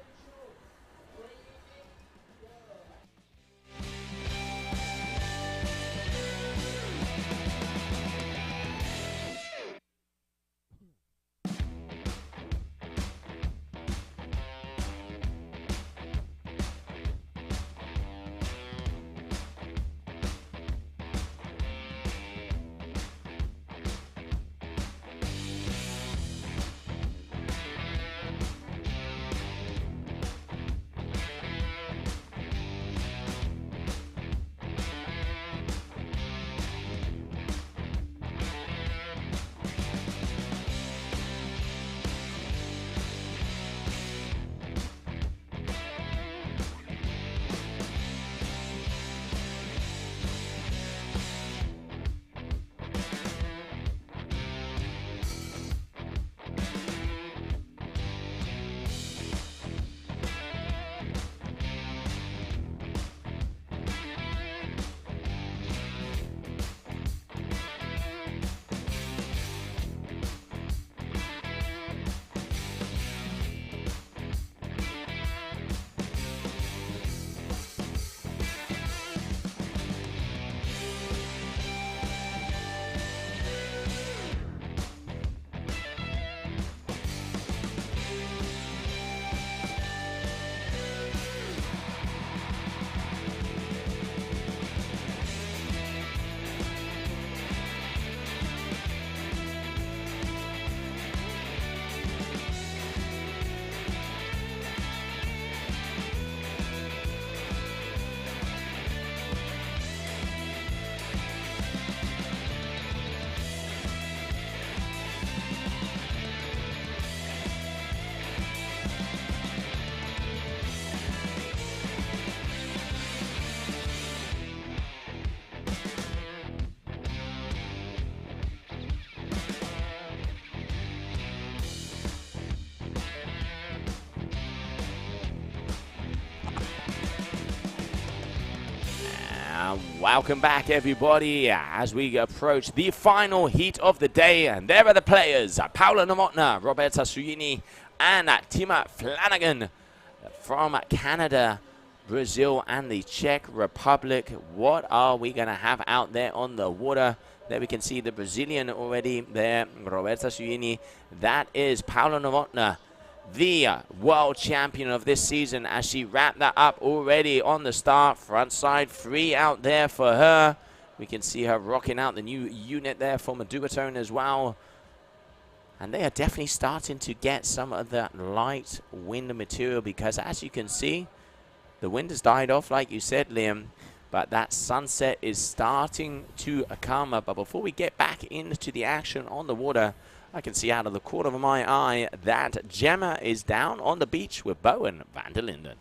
Welcome back, everybody, as we approach the final heat of the day. And there are the players, Paula Novotná, Roberta Suini, and Tima Flanagan from Canada, Brazil, and the Czech Republic. What are we going to have out there on the water? There we can see the Brazilian already there, Roberta Suini. That is Paula Novotná, the world champion of this season, as she wrapped that up already on the start. Front side free out there for her. We can see her rocking out the new unit there for a duotone as well. And they are definitely starting to get some of that light wind material, because as you can see, the wind has died off, like you said, Liam, but that sunset is starting to come up. But before we get back into the action on the water, I can see out of the corner of my eye that Gemma is down on the beach with Bowen van der Linden.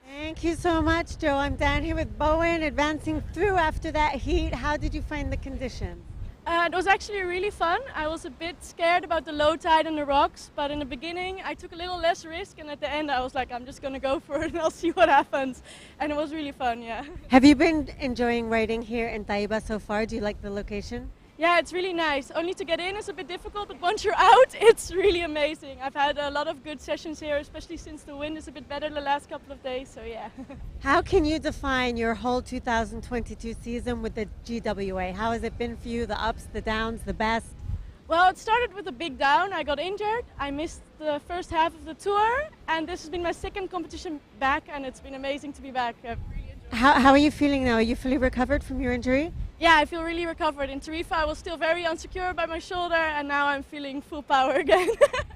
Thank you so much, Joe. I'm down here with Bowen, advancing through after that heat. How did you find the conditions? It was actually really fun. I was a bit scared about the low tide and the rocks, but in the beginning I took a little less risk, and at the end I was like, I'm just gonna go for it and I'll see what happens. And it was really fun, yeah. Have you been enjoying riding here in Taiba so far? Do you like the location? Yeah, it's really nice. Only to get in is a bit difficult, but once you're out, it's really amazing. I've had a lot of good sessions here, especially since the wind is a bit better the last couple of days, so yeah. How can you define your whole 2022 season with the GWA? How has it been for you, the ups, the downs, the best? Well, it started with a big down. I got injured. I missed the first half of the tour, and this has been my second competition back, and it's been amazing to be back. I've really enjoyed it. How are you feeling now? Are you fully recovered from your injury? Yeah, I feel really recovered. In Tarifa, I was still very insecure by my shoulder, and now I'm feeling full power again.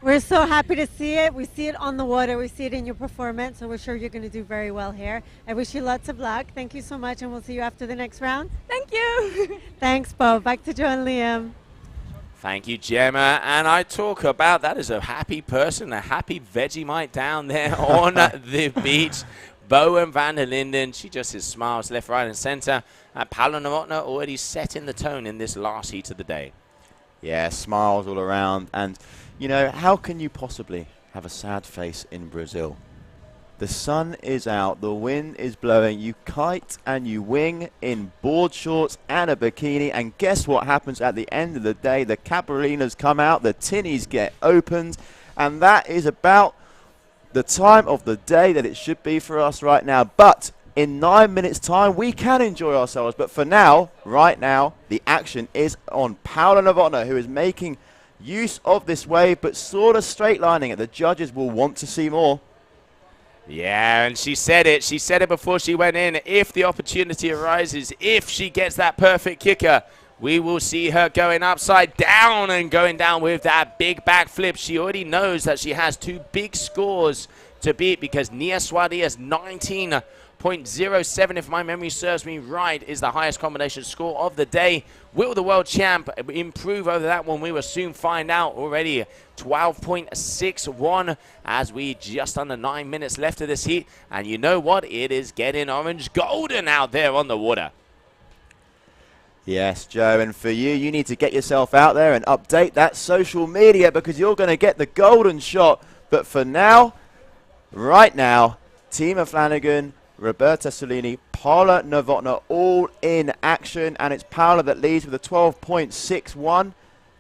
We're so happy to see it. We see it on the water. We see it in your performance, so we're sure you're going to do very well here. I wish you lots of luck. Thank you so much, and we'll see you after the next round. Thank you. Thanks, Bo. Back to Joe and Liam. Thank you, Gemma. And I talk about that as a happy person, a happy Vegemite down there on the beach. Bowen van der Linden, she just smiles left, right, and centre. Paolo Novotny already setting the tone in this last heat of the day. Yeah, smiles all around. And, you know, how can you possibly have a sad face in Brazil? The sun is out, the wind is blowing, you kite and you wing in board shorts and a bikini, and guess what happens at the end of the day? The capullinas come out, the tinnies get opened, and that is about the time of the day that it should be for us right now. But in 9 minutes time we can enjoy ourselves, but for now, right now, the action is on Paolo Novotny, who is making use of this wave but sort of straight lining it. The judges will want to see more. Yeah, and she said it before she went in. If the opportunity arises, if she gets that perfect kicker, we will see her going upside down and going down with that big backflip. She already knows that she has two big scores to beat, because Nia Swadia's 19.07, if my memory serves me right, is the highest combination score of the day. Will the world champ improve over that one? We will soon find out. Already 12.61 as we just under 9 minutes left of this heat. And you know what? It is getting orange golden out there on the water. Yes, Joe, and for you, you need to get yourself out there and update that social media, because you're going to get the golden shot. But for now, right now, Tima Flanagan, Roberta Solini, Paolo Novotny all in action, and it's Paolo that leads with a 12.61.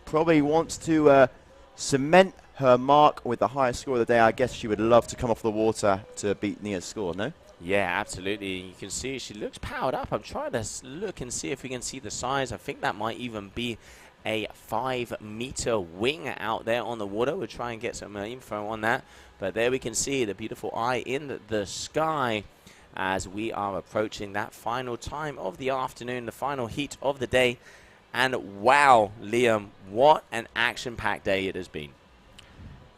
Probably wants to cement her mark with the highest score of the day. I guess she would love to come off the water to beat Nia's score, no? Yeah, absolutely. You can see she looks powered up. I'm trying to look and see if we can see the size. I think that might even be a 5-meter wing out there on the water. We'll try and get some info on that. But there we can see the beautiful eye in the sky as we are approaching that final time of the afternoon, the final heat of the day. And wow, Liam, what an action-packed day it has been.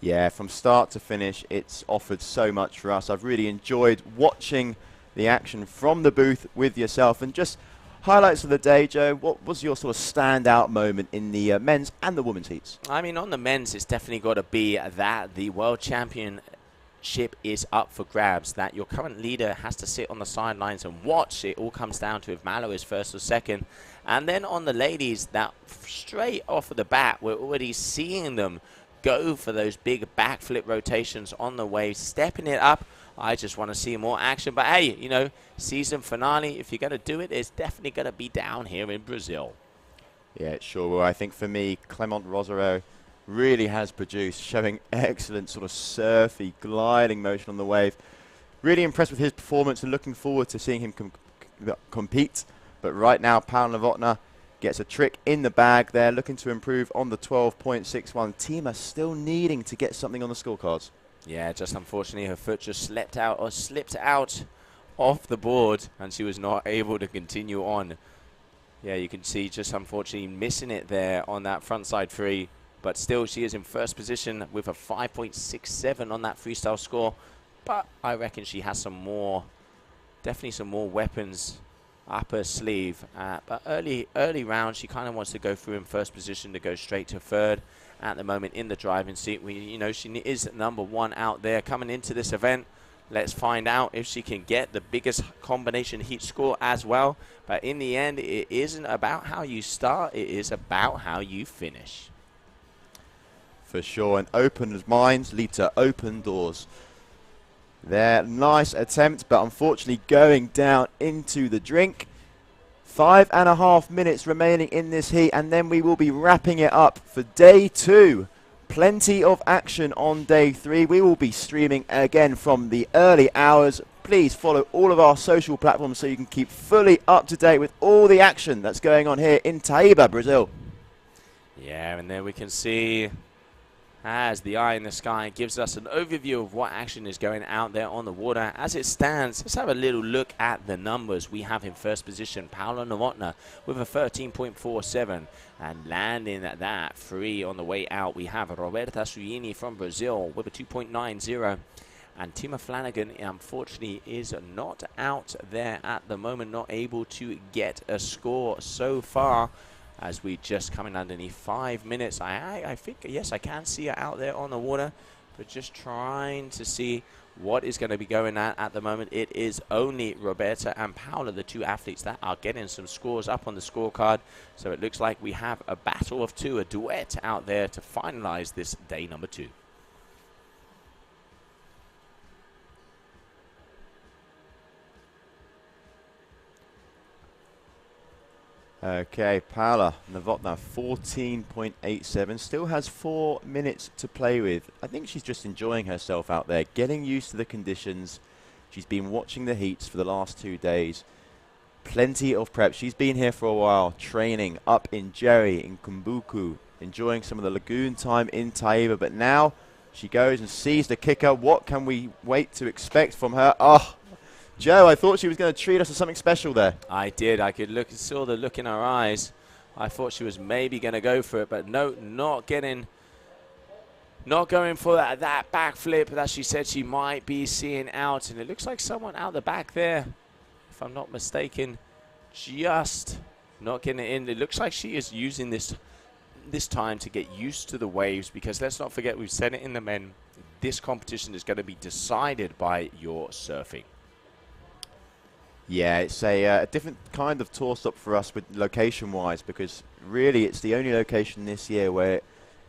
Yeah, from start to finish, it's offered so much for us. I've really enjoyed watching the action from the booth with yourself. And just highlights of the day, Joe, what was your sort of standout moment in the men's and the women's heats? I mean, on the men's, it's definitely got to be that the world championship is up for grabs, that your current leader has to sit on the sidelines and watch. It all comes down to if Malo is first or second. And then on the ladies, that straight off of the bat, we're already seeing them go for those big backflip rotations on the wave, stepping it up. I just want to see more action. But hey, you know, season finale, if you're going to do it, it's definitely going to be down here in Brazil. Yeah, it sure will. I think for me, Clement Rosero really has produced, showing excellent sort of surfy, gliding motion on the wave. Really impressed with his performance and looking forward to seeing him compete. But right now, Paolo Novotny gets a trick in the bag there, looking to improve on the 12.61. Tima still needing to get something on the scorecards. Yeah, just unfortunately her foot just slipped out off the board, and she was not able to continue on. Yeah, you can see just unfortunately missing it there on that frontside free, but still she is in first position with a 5.67 on that freestyle score. But I reckon she has some more, definitely some more weapons up her sleeve. But early round, she kind of wants to go through in first position to go straight to third. At the moment in the driving seat, you know, she is #1 out there coming into this event, Let's find out if she can get the biggest combination heat score as well. But in the end, it isn't about how you start. It is about how you finish. For sure, and open minds lead to open doors. There, nice attempt, but unfortunately going down into the drink. 5.5 minutes remaining in this heat, and then we will be wrapping it up for day 2. Plenty of action on day 3. We will be streaming again from the early hours. Please follow all of our social platforms so you can keep fully up to date with all the action that's going on here in Taiba, Brazil. Yeah, and there we can see, as the eye in the sky gives us an overview of what action is going out there on the water. As it stands, let's have a little look at the numbers. We have in first position Paula Novotná with a 13.47, and landing at that 3 on the way out, we have Roberta Suini from Brazil with a 2.90. And Tima Flanagan, unfortunately, is not out there at the moment, not able to get a score so far, as we just coming underneath 5 minutes. I think, yes, I can see her out there on the water, but just trying to see what is going to be going at the moment. It is only Roberta and Paula, the 2 athletes that are getting some scores up on the scorecard. So it looks like we have a battle of 2, a duet out there to finalize this day number 2. Okay, Paula Novotná, 14.87, still has 4 minutes to play with. I think she's just enjoying herself out there, getting used to the conditions. She's been watching the heats for the last 2 days. Plenty of prep. She's been here for a while, training up in Jerry, in Kumbuku, enjoying some of the lagoon time in Taiba, but now she goes and sees the kicker. What can we wait to expect from her? Oh, Joe, I thought she was going to treat us to something special there. I did. I could saw the look in her eyes. I thought she was maybe going to go for it, but no, not going for that backflip that she said she might be seeing out. And it looks like someone out the back there, if I'm not mistaken, just not getting it in. It looks like she is using this time to get used to the waves, because let's not forget, we've said it in the men, this competition is going to be decided by your surfing. Yeah, it's a different kind of toss-up for us with location-wise, because really it's the only location this year where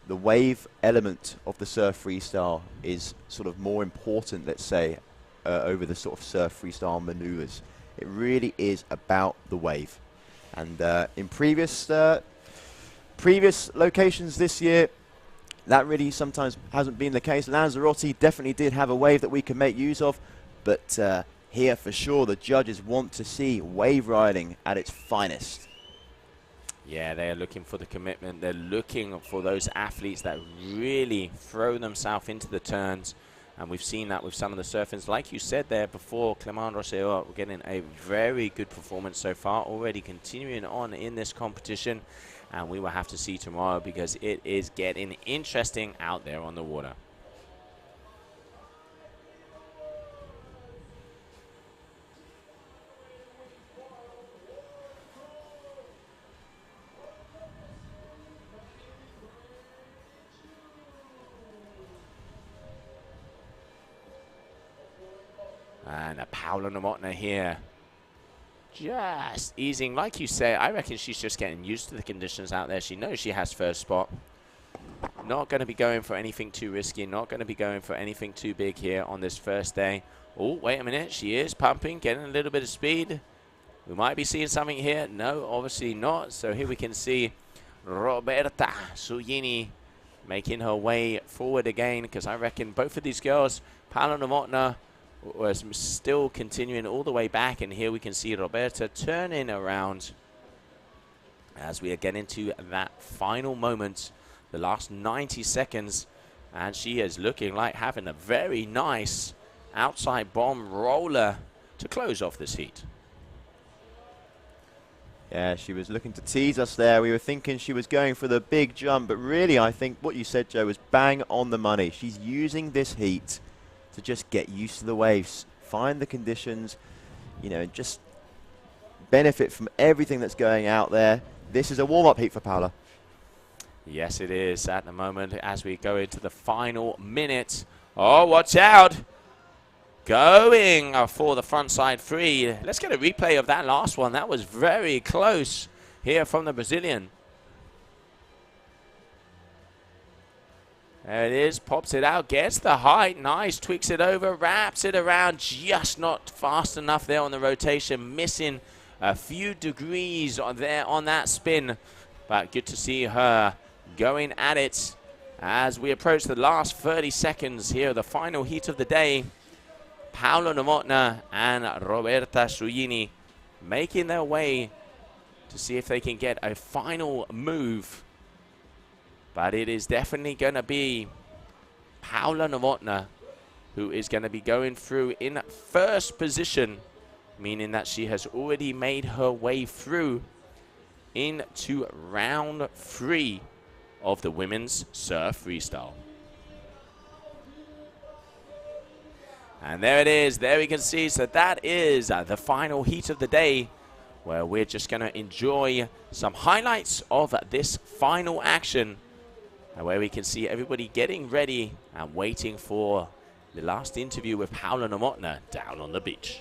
the wave element of the surf freestyle is sort of more important, let's say, over the sort of surf freestyle maneuvers. It really is about the wave. And in previous locations this year, that really sometimes hasn't been the case. Lanzarote definitely did have a wave that we can make use of, but here for sure the judges want to see wave riding at its finest. Yeah, they are looking for the commitment. They're looking for those athletes that really throw themselves into the turns. And we've seen that with some of the surfers. Like you said there before, Clément Rosselló getting a very good performance so far, already continuing on in this competition. And we will have to see tomorrow, because it is getting interesting out there on the water. And a Paula Novotná here, just easing. Like you say, I reckon she's just getting used to the conditions out there. She knows she has first spot. Not going to be going for anything too risky. Not going to be going for anything too big here on this first day. Oh, wait a minute. She is pumping, getting a little bit of speed. We might be seeing something here. No, obviously not. So here we can see Roberta Suini making her way forward again, because I reckon both of these girls, Paula Novotná, was still continuing all the way back, and here we can see Roberta turning around as we are getting to that final moment, the last 90 seconds, and she is looking like having a very nice outside bomb roller to close off this heat. Yeah, she was looking to tease us there. We were thinking she was going for the big jump, but really I think what you said, Joe, was bang on the money. She's using this heat to just get used to the waves, find the conditions, you know, just benefit from everything that's going out there. This is a warm-up heat for Paula. Yes, it is at the moment as we go into the final minute. Oh, watch out. going for the frontside free. Let's get a replay of that last one. That was very close here from the Brazilian. There it is, pops it out, gets the height, nice, tweaks it over, wraps it around, just not fast enough there on the rotation, missing a few degrees on there on that spin. But good to see her going at it as we approach the last 30 seconds here, the final heat of the day. Paola Novotná and Roberta Sciuini making their way to see if they can get a final move. But it is definitely going to be Paola Novotná who is going to be going through in first position, meaning that she has already made her way through into round 3 of the women's surf freestyle. And there it is. There we can see. So that is the final heat of the day, where we're just going to enjoy some highlights of this final action, where we can see everybody getting ready and waiting for the last interview with Paola Novotná down on the beach.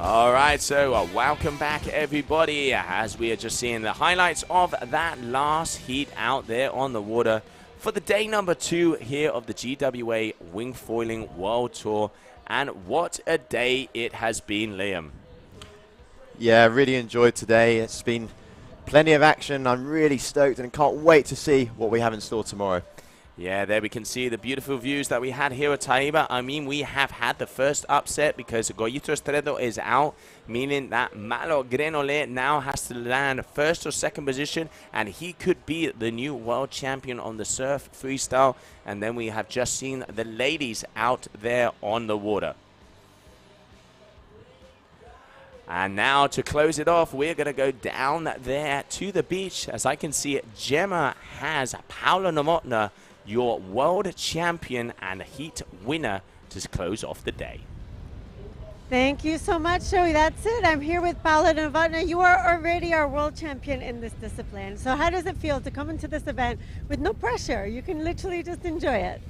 All right, so welcome back, everybody, as we are just seeing the highlights of that last heat out there on the water for the day number 2 here of the GWA Wingfoiling World Tour. And what a day it has been, Liam. Yeah, really enjoyed today. It's been plenty of action. I'm really stoked and can't wait to see what we have in store tomorrow. Yeah, there we can see the beautiful views that we had here at Taiba. I mean, we have had the first upset because Goyito Estredo is out, meaning that Malo Grenole now has to land first or second position, and he could be the new world champion on the surf freestyle. And then we have just seen the ladies out there on the water. And now to close it off, we're going to go down there to the beach. As I can see, Gemma has Paula Novotna, your world champion and heat winner, to close off the day. Thank you so much, Joey. That's it. I'm here with Paula Novotna. You are already our world champion in this discipline. So how does it feel to come into this event with no pressure? You can literally just enjoy it.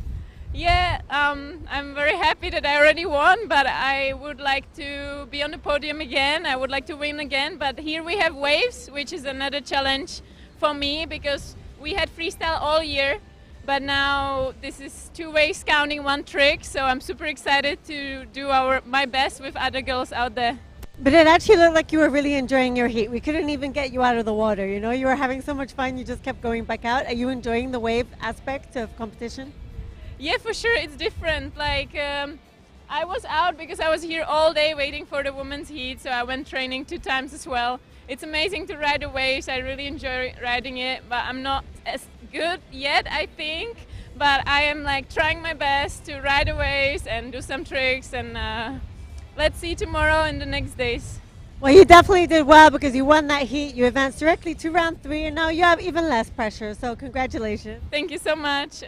Yeah, I'm very happy that I already won, but I would like to be on the podium again. I would like to win again, but here we have waves, which is another challenge for me because we had freestyle all year, but now this is 2 waves counting 1 trick, so I'm super excited to do my best with other girls out there. But it actually looked like you were really enjoying your heat. We couldn't even get you out of the water, you know? You were having so much fun, you just kept going back out. Are you enjoying the wave aspect of competition? Yeah, for sure, it's different. Like, I was out because I was here all day waiting for the women's heat, so I went training 2 times as well. It's amazing to ride the waves. I really enjoy riding it, but I'm not as good yet, I think. But I am like trying my best to ride the waves and do some tricks, and let's see tomorrow and the next days. Well, you definitely did well because you won that heat. You advanced directly to round 3, and now you have even less pressure, so congratulations. Thank you so much.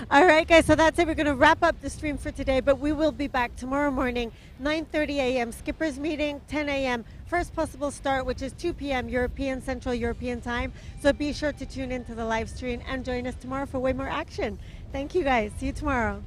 All right, guys, so that's it. We're going to wrap up the stream for today, but we will be back tomorrow morning, 9:30 a.m. Skippers meeting, 10 a.m. First possible start, which is 2 p.m. European, Central European time. So be sure to tune into the live stream and join us tomorrow for way more action. Thank you, guys. See you tomorrow.